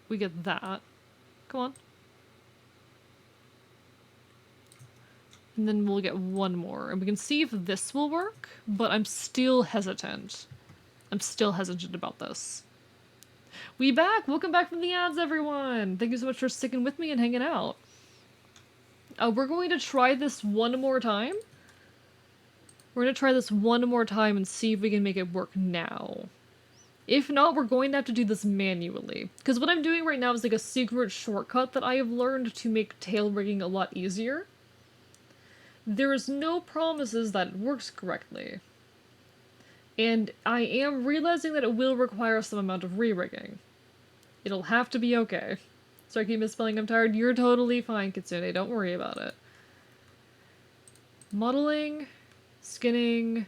We get that. Come on. And then we'll get one more. And we can see if this will work, but I'm still hesitant. I'm still hesitant about this. We back! Welcome back from the ads, everyone! Thank you so much for sticking with me and hanging out. We're going to try this one more time. We're going to try this one more time and see if we can make it work now. If not, we're going to have to do this manually. Because what I'm doing right now is like a secret shortcut that I have learned to make tail rigging a lot easier. There is no promises that it works correctly. And I am realizing that it will require some amount of re-rigging. It'll have to be okay. Sorry, I keep misspelling, I'm tired. You're totally fine, Kitsune, don't worry about it. Modeling, skinning.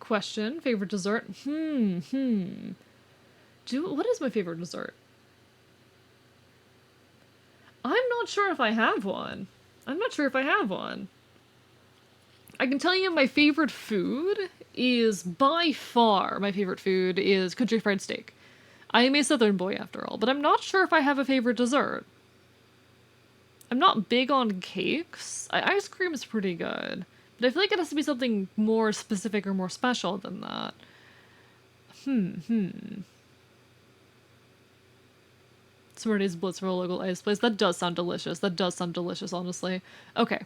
Question, favorite dessert? What is my favorite dessert? I'm not sure if I have one. I can tell you my favorite food is, by far, my favorite food is country fried steak. I am a southern boy after all, but I'm not sure if I have a favorite dessert. I'm not big on cakes. Ice cream is pretty good. But I feel like it has to be something more specific or more special than that. Smarties Blitz for a local ice place. That does sound delicious. Honestly. Okay.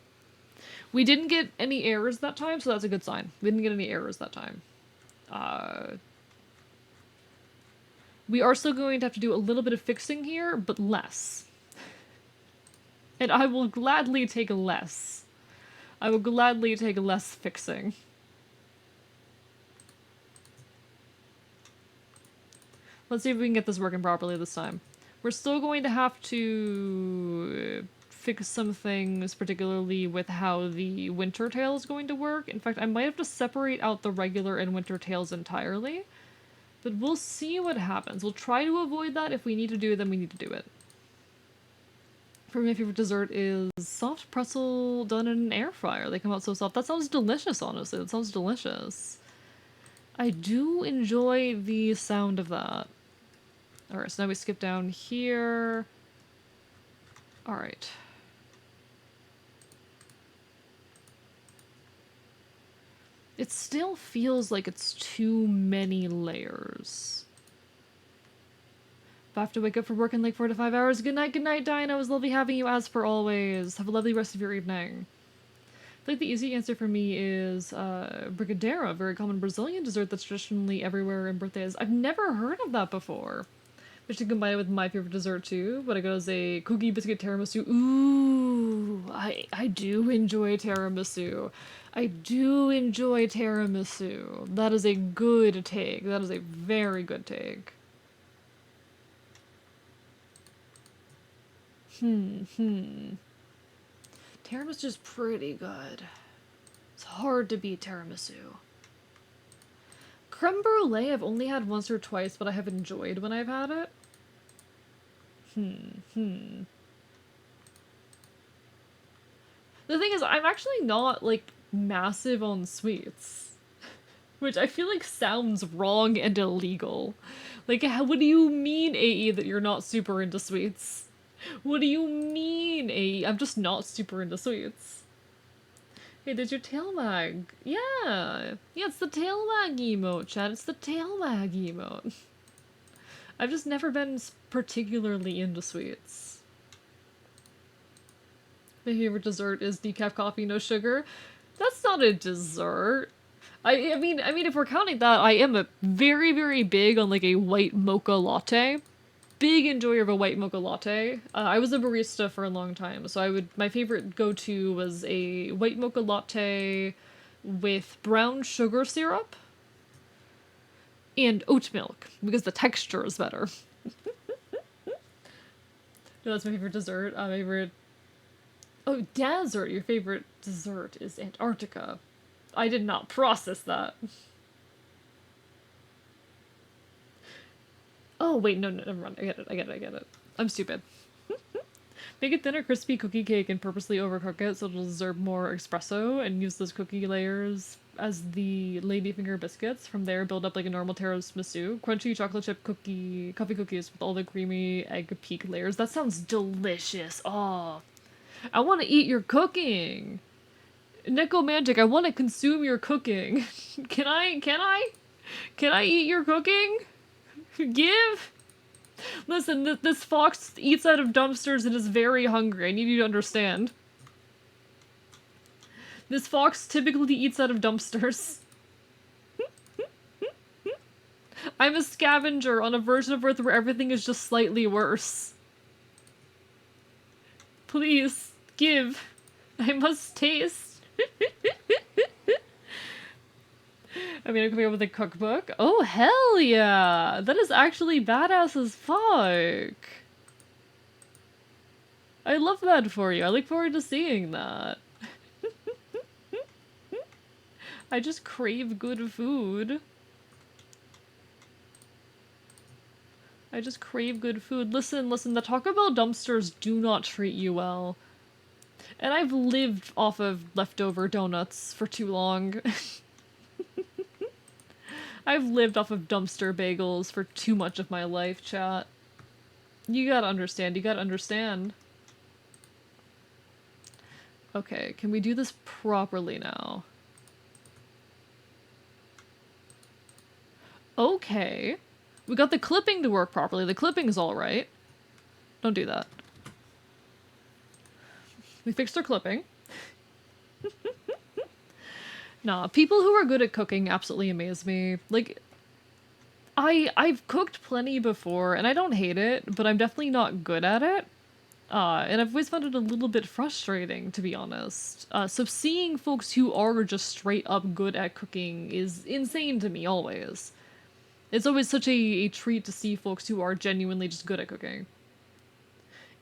We didn't get any errors that time, so that's a good sign. We didn't get any errors that time. We are still going to have to do a little bit of fixing here, but less. And I will gladly take less. I will gladly take less fixing. Let's see if we can get this working properly this time. We're still going to have to fix some things, particularly with how the winter tail is going to work. In fact, I might have to separate out the regular and winter tails entirely. But we'll see what happens. We'll try to avoid that. If we need to do it, then we need to do it. For me, my favorite dessert is soft pretzel done in an air fryer. They come out so soft. That sounds delicious, honestly. That sounds delicious. I do enjoy the sound of that. Alright, so now we skip down here. Alright. It still feels like it's too many layers. If I have to wake up for work in like 4 to 5 hours, good night, Diana. It was lovely having you as per always. Have a lovely rest of your evening. I feel like the easy answer for me is brigadeiro, a very common Brazilian dessert that's traditionally everywhere in birthdays. I've never heard of that before. I should combine it with my favorite dessert too, but I go as a cookie biscuit tiramisu. Ooh, I do enjoy tiramisu. I do enjoy tiramisu. That is a good take. That is a very good take. Tiramisu's pretty good. It's hard to beat tiramisu. Creme brulee I've only had once or twice, but I have enjoyed when I've had it. The thing is, I'm actually not, like, massive on sweets. Which I feel like sounds wrong and illegal. Like, what do you mean, AE, that you're not super into sweets? What do you mean, AE? I'm just not super into sweets. Hey, there's your tail wag. Yeah, it's the tail wag emote, chat. It's the tail wag emote. I've just never been particularly into sweets. My favorite dessert is decaf coffee, no sugar. That's not a dessert. I mean, if we're counting that, I am a very, very big on like a white mocha latte. Big enjoyer of a white mocha latte. I was a barista for a long time, so my favorite go-to was a white mocha latte with brown sugar syrup and oat milk, because the texture is better. No, that's my favorite dessert. Oh, dessert! Your favorite dessert is Antarctica. I did not process that. Oh, wait, no, never mind. I get it. I'm stupid. Make a thinner, crispy cookie cake and purposely overcook it so it'll deserve more espresso, and use those cookie layers as the ladyfinger biscuits. From there, build up like a normal tiramisu. Crunchy chocolate chip coffee cookies with all the creamy egg peak layers. That sounds delicious. Oh, I want to eat your cooking. Necomantic, I want to consume your cooking. Can I eat your cooking? Give? Listen, this fox eats out of dumpsters and is very hungry. I need you to understand. This fox typically eats out of dumpsters. I'm a scavenger on a version of Earth where everything is just slightly worse. Please, give. I must taste. I mean, I'm coming up with a cookbook. Oh, hell yeah! That is actually badass as fuck. I love that for you. I look forward to seeing that. I just crave good food. I just crave good food. Listen, the Taco Bell dumpsters do not treat you well. And I've lived off of leftover donuts for too long. I've lived off of dumpster bagels for too much of my life, chat. You gotta understand. Okay, can we do this properly now? Okay. We got the clipping to work properly. The clipping's alright. Don't do that. We fixed our clipping. Nah, people who are good at cooking absolutely amaze me. Like, I've cooked plenty before, and I don't hate it, but I'm definitely not good at it. And I've always found it a little bit frustrating, to be honest. So seeing folks who are just straight up good at cooking is insane to me, always. It's always such a treat to see folks who are genuinely just good at cooking.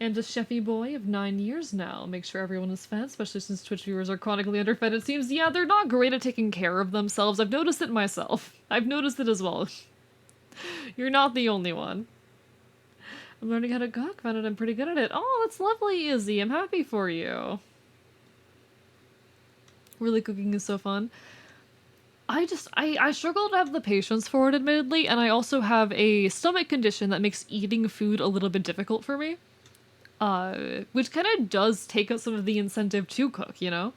And a chefy boy of 9 years now. Make sure everyone is fed, especially since Twitch viewers are chronically underfed. It seems, yeah, they're not great at taking care of themselves. I've noticed it myself. I've noticed it as well. You're not the only one. I'm learning how to cook. Found out I'm pretty good at it. Oh, that's lovely, Izzy. I'm happy for you. Really, cooking is so fun. I struggle to have the patience for it, admittedly, and I also have a stomach condition that makes eating food a little bit difficult for me. Which kind of does take out some of the incentive to cook, you know?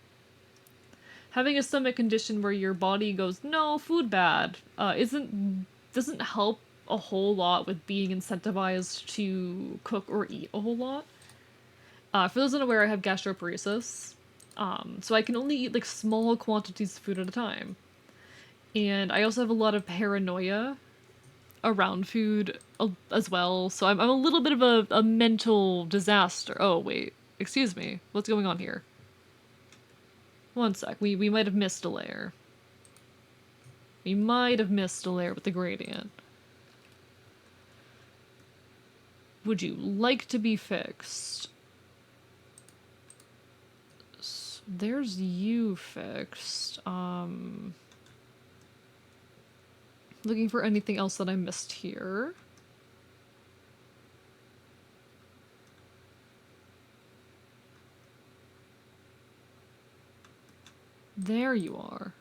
Having a stomach condition where your body goes, no, food bad, doesn't help a whole lot with being incentivized to cook or eat a whole lot. For those unaware, I have gastroparesis, so I can only eat like small quantities of food at a time. And I also have a lot of paranoia around food as well, so I'm a little bit of a mental disaster. Oh, wait. Excuse me. What's going on here? One sec. We might have missed a layer. We might have missed a layer with the gradient. Would you like to be fixed? There's you fixed. Looking for anything else that I missed here. There you are.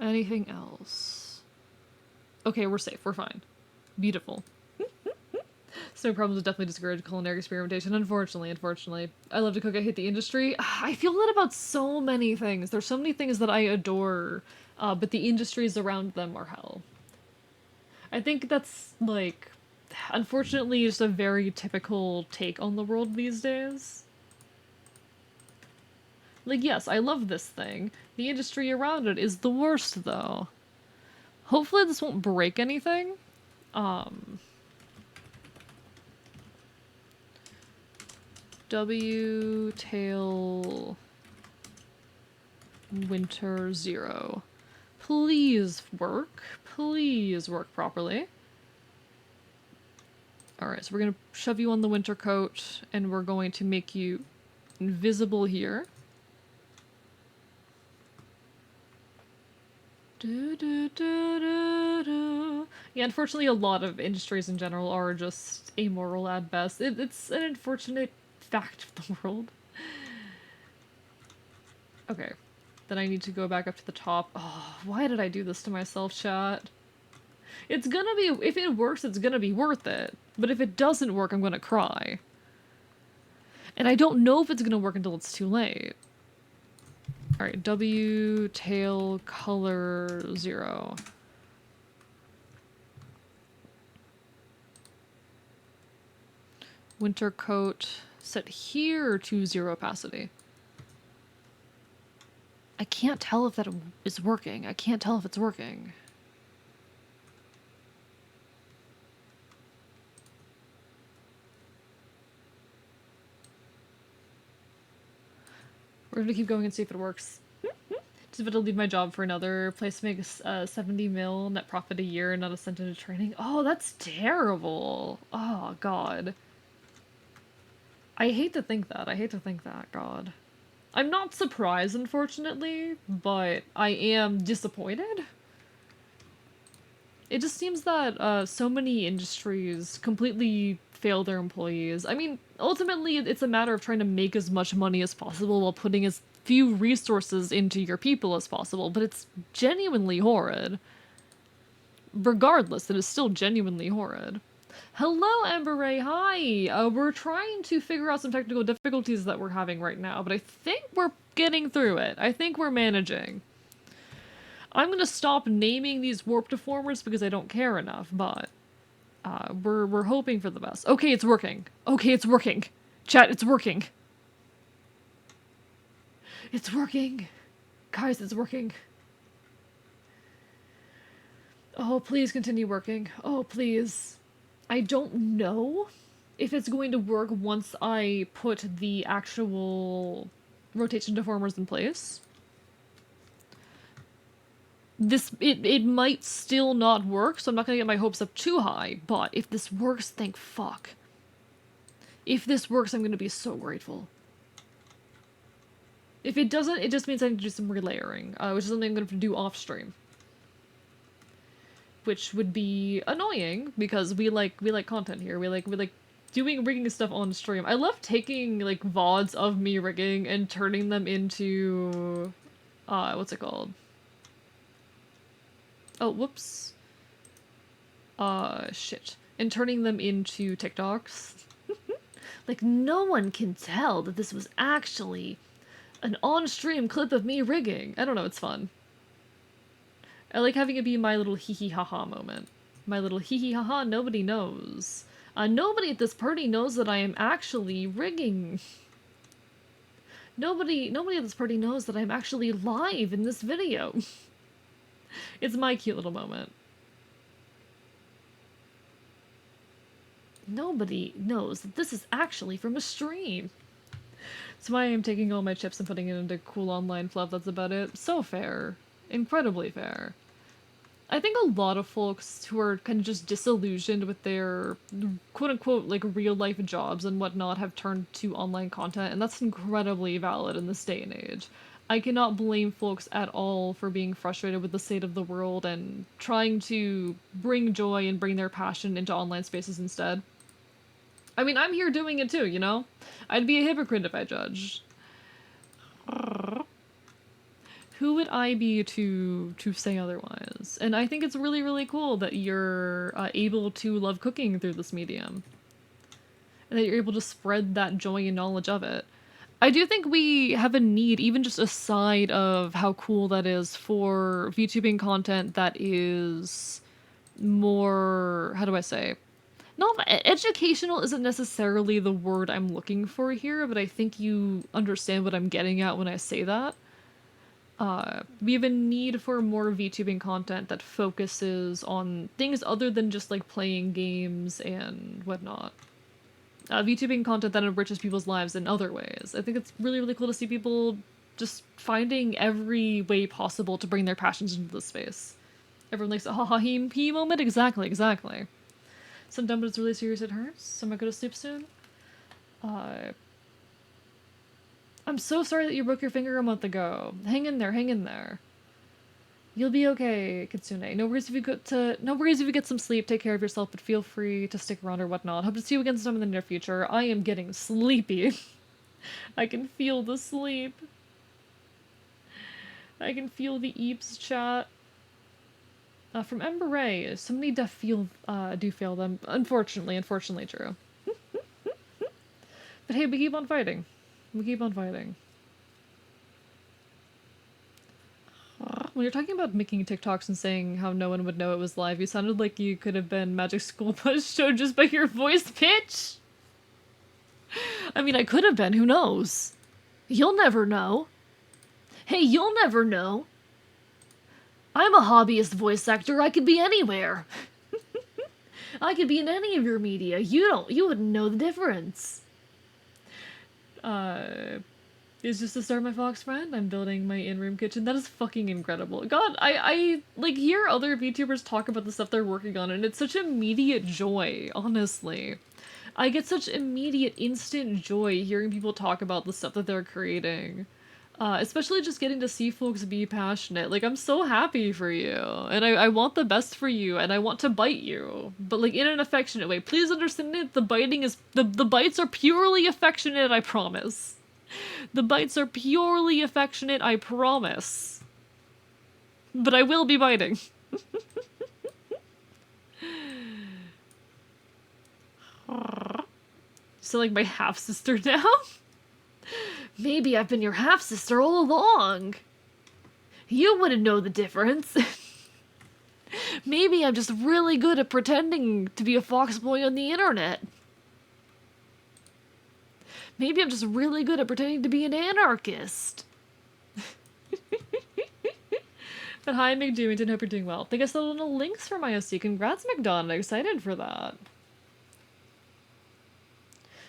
Anything else? Okay, we're safe. We're fine. Beautiful. Stomach problems would definitely discourage culinary experimentation. Unfortunately. I love to cook. I hate the industry. I feel that about so many things. There's so many things that I adore, but the industries around them are hell. I think that's, like, unfortunately, just a very typical take on the world these days. Like, yes, I love this thing. The industry around it is the worst, though. Hopefully this won't break anything. W tail winter 0. Please work. Please work properly. Alright, so we're gonna shove you on the winter coat, and we're going to make you invisible here. Yeah, unfortunately a lot of industries in general are just amoral at best. It's an unfortunate fact of the world. Okay, then I need to go back up to the top. Oh, why did I do this to myself, chat? It's gonna be, if it works, it's gonna be worth it. But if it doesn't work, I'm gonna cry. And I don't know if it's gonna work until it's too late. Alright, W tail color 0. Winter coat set here to 0 opacity. I can't tell if that is working. I can't tell if it's working. We're gonna keep going and see if it works. Just about to leave my job for another place to make 70 mil net profit a year and not a cent into training. Oh, that's terrible. Oh, God. I hate to think that. I hate to think that, God. I'm not surprised, unfortunately, but I am disappointed. It just seems that so many industries completely fail their employees. I mean, ultimately, it's a matter of trying to make as much money as possible while putting as few resources into your people as possible, but it's genuinely horrid. Regardless, it is still genuinely horrid. Hello, Amber Ray, hi! We're trying to figure out some technical difficulties that we're having right now, but I think we're getting through it. I think we're managing. I'm gonna stop naming these warp deformers because I don't care enough, but we're hoping for the best. Okay, it's working. Okay, it's working. Chat, it's working. It's working. Guys, it's working. Oh, please continue working. Oh, please. I don't know if it's going to work once I put the actual rotation deformers in place. It might still not work, so I'm not gonna get my hopes up too high, but if this works, thank fuck. If this works, I'm gonna be so grateful. If it doesn't, it just means I need to do some relayering, which is something I'm gonna have to do off stream. Which would be annoying, because we like content here. We like doing rigging stuff on stream. I love taking, like, VODs of me rigging and turning them into... what's it called? Oh, whoops. Shit. And turning them into TikToks. Like, no one can tell that this was actually an on-stream clip of me rigging. I don't know, it's fun. I like having it be my little hee-hee-ha-ha moment. My little hee-hee-ha-ha, nobody knows. Nobody at this party knows that I am actually rigging. Nobody at this party knows that I'm actually live in this video. It's my cute little moment. Nobody knows that this is actually from a stream. That's why I'm taking all my chips and putting it into cool online fluff, that's about it. So fair. Incredibly fair. I think a lot of folks who are kind of just disillusioned with their quote-unquote, like, real-life jobs and whatnot have turned to online content, and that's incredibly valid in this day and age. I cannot blame folks at all for being frustrated with the state of the world and trying to bring joy and bring their passion into online spaces instead. I mean, I'm here doing it too, you know? I'd be a hypocrite if I judged. Who would I be to say otherwise? And I think it's really, really cool that you're able to love cooking through this medium. And that you're able to spread that joy and knowledge of it. I do think we have a need, even just aside of how cool that is, for VTubing content that is more, how do I say? Not educational isn't necessarily the word I'm looking for here, but I think you understand what I'm getting at when I say that. We have a need for more VTubing content that focuses on things other than just, like, playing games and whatnot. VTubing content that enriches people's lives in other ways. I think it's really, really cool to see people just finding every way possible to bring their passions into the space. Everyone likes a haha he moment? Exactly. Sometimes when it's really serious it hurts, so I'm gonna go to sleep soon. I'm so sorry that you broke your finger a month ago. Hang in there. You'll be okay, Kitsune. No worries if you get some sleep, take care of yourself, but feel free to stick around or whatnot. Hope to see you again sometime in the near future. I am getting sleepy. I can feel the sleep. I can feel the Eeps chat. From Ember Ray, so many do fail them. Unfortunately true. But hey, we keep on fighting. When you're talking about making TikToks and saying how no one would know it was live, you sounded like you could have been Magic School Bus Show just by your voice pitch. I mean, I could have been, who knows? You'll never know. Hey, you'll never know. I'm a hobbyist voice actor, I could be anywhere. I could be in any of your media. You wouldn't know the difference. Is just to start my Fox friend. I'm building my in-room kitchen. That is fucking incredible. God, I like hear other VTubers talk about the stuff they're working on, and it's such immediate joy, honestly. I get such immediate, instant joy hearing people talk about the stuff that they're creating. Especially just getting to see folks be passionate. Like, I'm so happy for you, and I want the best for you, and I want to bite you, but, like, in an affectionate way. Please understand that the bites are purely affectionate, I promise. The bites are purely affectionate, I promise. But I will be biting. So, like, my half-sister now? Maybe I've been your half-sister all along. You wouldn't know the difference. Maybe I'm just really good at pretending to be a fox boy on the internet. Maybe I'm just really good at pretending to be an anarchist. But hi, McDewington. Hope you're doing well. Think I settled on the links for my OC. Congrats, McDonald. Excited for that.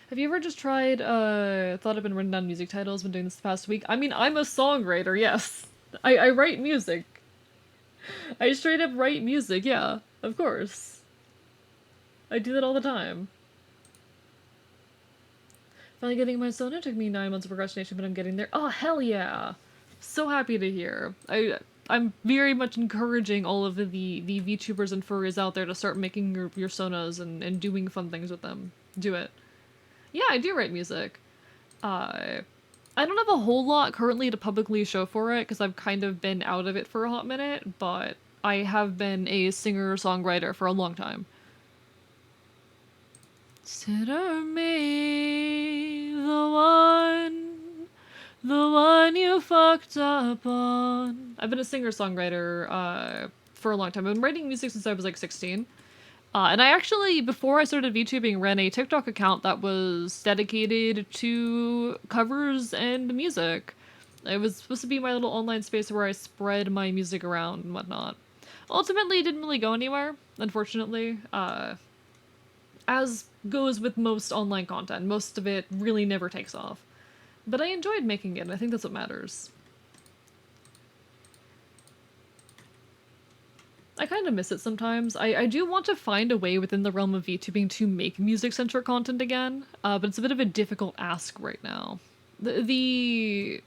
Have you ever just tried, thought I've been written down music titles, been doing this the past week? I mean, I'm a songwriter, yes. I write music. I straight up write music, yeah, of course. I do that all the time. Finally getting my Sona took me 9 months of procrastination, but I'm getting there. Oh, hell yeah! So happy to hear. I'm very much encouraging all of the VTubers and furries out there to start making your Sonas and doing fun things with them. Do it. Yeah, I do write music. I don't have a whole lot currently to publicly show for it because I've kind of been out of it for a hot minute, but I have been a singer-songwriter for a long time. Consider me the one you fucked up on. I've been a singer-songwriter for a long time. I've been writing music since I was like 16. And I actually, before I started VTubing, ran a TikTok account that was dedicated to covers and music. It was supposed to be my little online space where I spread my music around and whatnot. Ultimately, it didn't really go anywhere, unfortunately. As goes with most online content, most of it really never takes off. But I enjoyed making it, and I think that's what matters. I kind of miss it sometimes. I do want to find a way within the realm of VTubing to make music-centric content again, but it's a bit of a difficult ask right now. The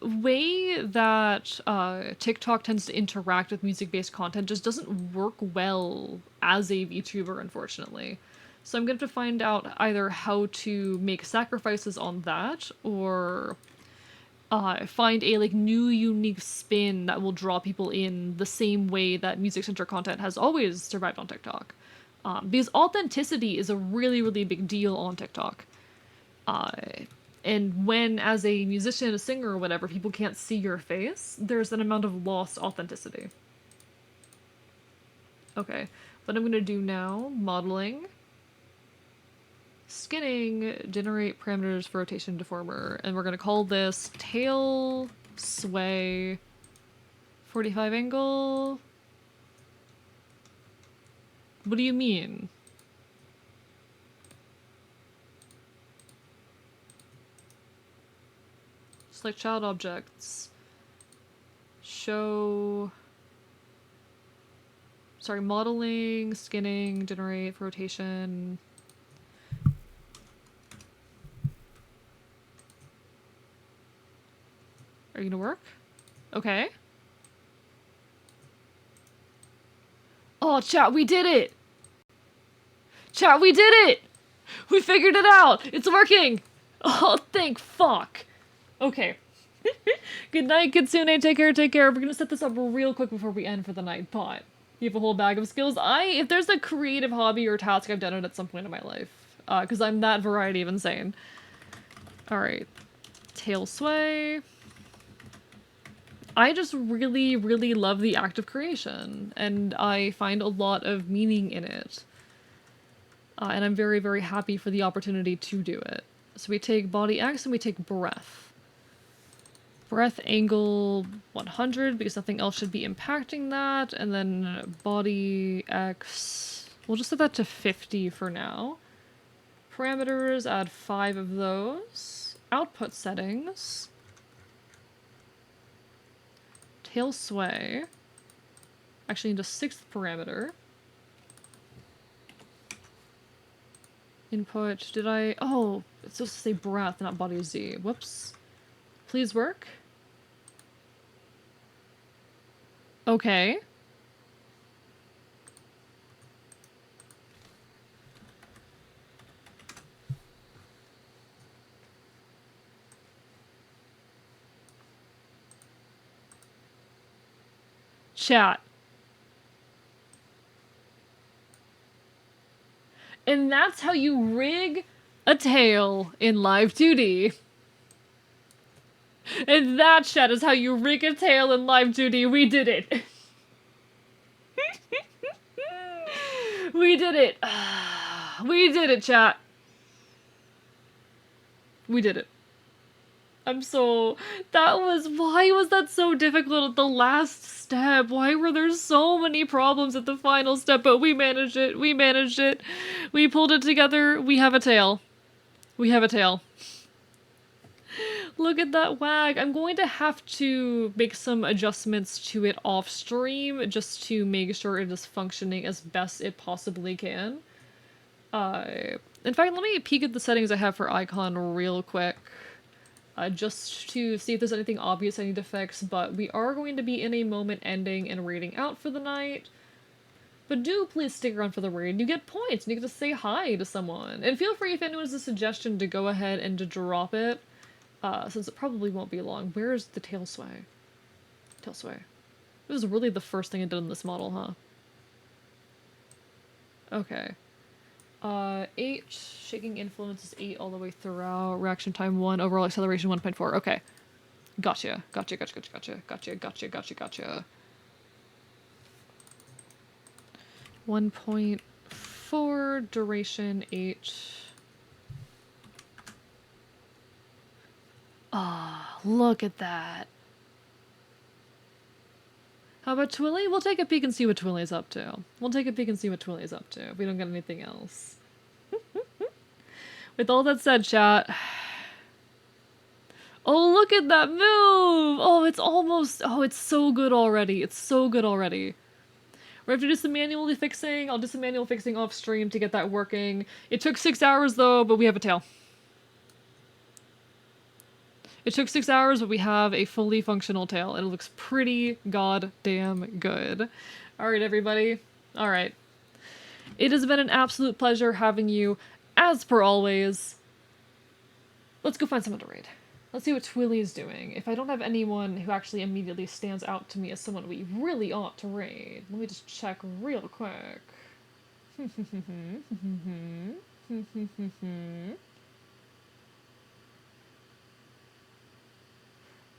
way that TikTok tends to interact with music-based content just doesn't work well as a VTuber, unfortunately. So I'm going to have to find out either how to make sacrifices on that, or find a like new unique spin that will draw people in the same way that music-centric content has always survived on TikTok. Because authenticity is a really, really big deal on TikTok. And when, as a musician, a singer, or whatever, people can't see your face, there's an amount of lost authenticity. Okay, what I'm gonna do now, modeling, skinning, generate parameters for rotation deformer, and we're gonna call this tail sway 45 angle. What do you mean? Select child objects. Show. Sorry, modeling, skinning, generate for rotation. Are you gonna work? Okay. Oh, chat, we did it! Chat, we did it! We figured it out! It's working! Oh, thank fuck! Okay. Good night, Kitsune. Take care, take care. We're gonna set this up real quick before we end for the night, but you have a whole bag of skills. If there's a creative hobby or task, I've done it at some point in my life. Because I'm that variety of insane. Alright. Tail sway. I just really, really love the act of creation, and I find a lot of meaning in it. And I'm very, very happy for the opportunity to do it. So we take body X and we take breath. Breath angle 100 because nothing else should be impacting that, and then body X, we'll just set that to 50 for now. Parameters, add 5 of those. Output settings. Tail sway. Actually, into 6th parameter. Input, did I? Oh, it's supposed to say breath, not body Z. Whoops. Please work. Okay. Chat. And that's how you rig a tail in Live2D. And that, chat, is how you rig a tail in Live2D. We did it. We did it. We did it, chat. We did it. I'm so... Why was that so difficult at the last step? Why were there so many problems at the final step? But we managed it. We managed it. We pulled it together. We have a tail. We have a tail. Look at that wag. I'm going to have to make some adjustments to it off stream just to make sure it is functioning as best it possibly can. In fact, let me peek at the settings I have for icon real quick. Just to see if there's anything obvious I need to fix, but we are going to be in a moment ending and raiding out for the night. But do please stick around for the raid. You get points, and you get to say hi to someone. And feel free, if anyone has a suggestion, to go ahead and to drop it. Since it probably won't be long. Where's the tail sway? Tail sway. This was really the first thing I did in this model, huh? Okay. 8. Shaking influence is 8 all the way throughout. Reaction time 1. Overall acceleration 1.4. Okay. Gotcha. Gotcha, gotcha, gotcha, gotcha. Gotcha, gotcha, gotcha, gotcha. 1.4. Duration 8. Ah, look at that. How about Twilly? We'll take a peek and see what Twilly's up to. We'll take a peek and see what Twilly's up to if we don't get anything else. With all that said, chat. Oh, look at that move! Oh, it's almost... Oh, it's so good already. It's so good already. We have to do some manually fixing. I'll do some manual fixing off stream to get that working. It took 6 hours though, but we have a tail. It took 6 hours, but we have a fully functional tail, and it looks pretty goddamn good. Alright, everybody. Alright. It has been an absolute pleasure having you, as per always. Let's go find someone to raid. Let's see what Twilly is doing. If I don't have anyone who actually immediately stands out to me as someone we really ought to raid, let me just check real quick.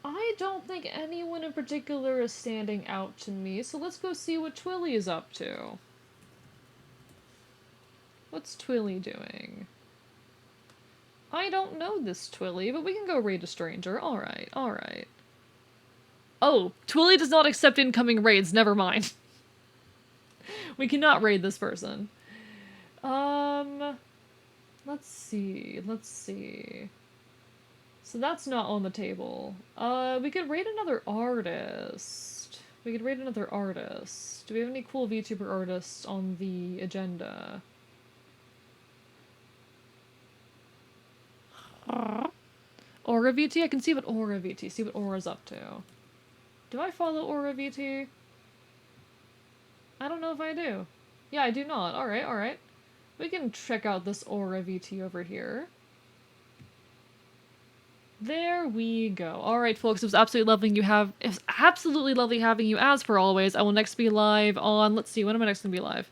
I don't think anyone in particular is standing out to me, so let's go see what Twilly is up to. What's Twilly doing? I don't know this Twilly, but we can go raid a stranger. Alright, alright. Oh, Twilly does not accept incoming raids, never mind. We cannot raid this person. Let's see. So that's not on the table. We could raid another artist. Do we have any cool VTuber artists on the agenda? Aura VT? I can see what Aura VT, see what Aura's up to. Do I follow Aura VT? I don't know if I do. Yeah, I do not. Alright, alright. We can check out this Aura VT over here. There we go. Alright, folks, it was absolutely lovely having you as per always. I will next be live on, let's see, when am I next gonna be live?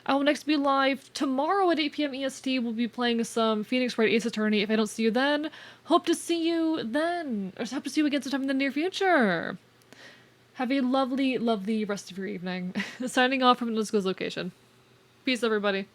I will next be live tomorrow at 8 PM EST. We'll be playing some Phoenix Wright Ace Attorney. If I don't see you then, hope to see you then. Or hope to see you again sometime in the near future. Have a lovely, lovely rest of your evening. Signing off from Nusco's location. Peace, everybody.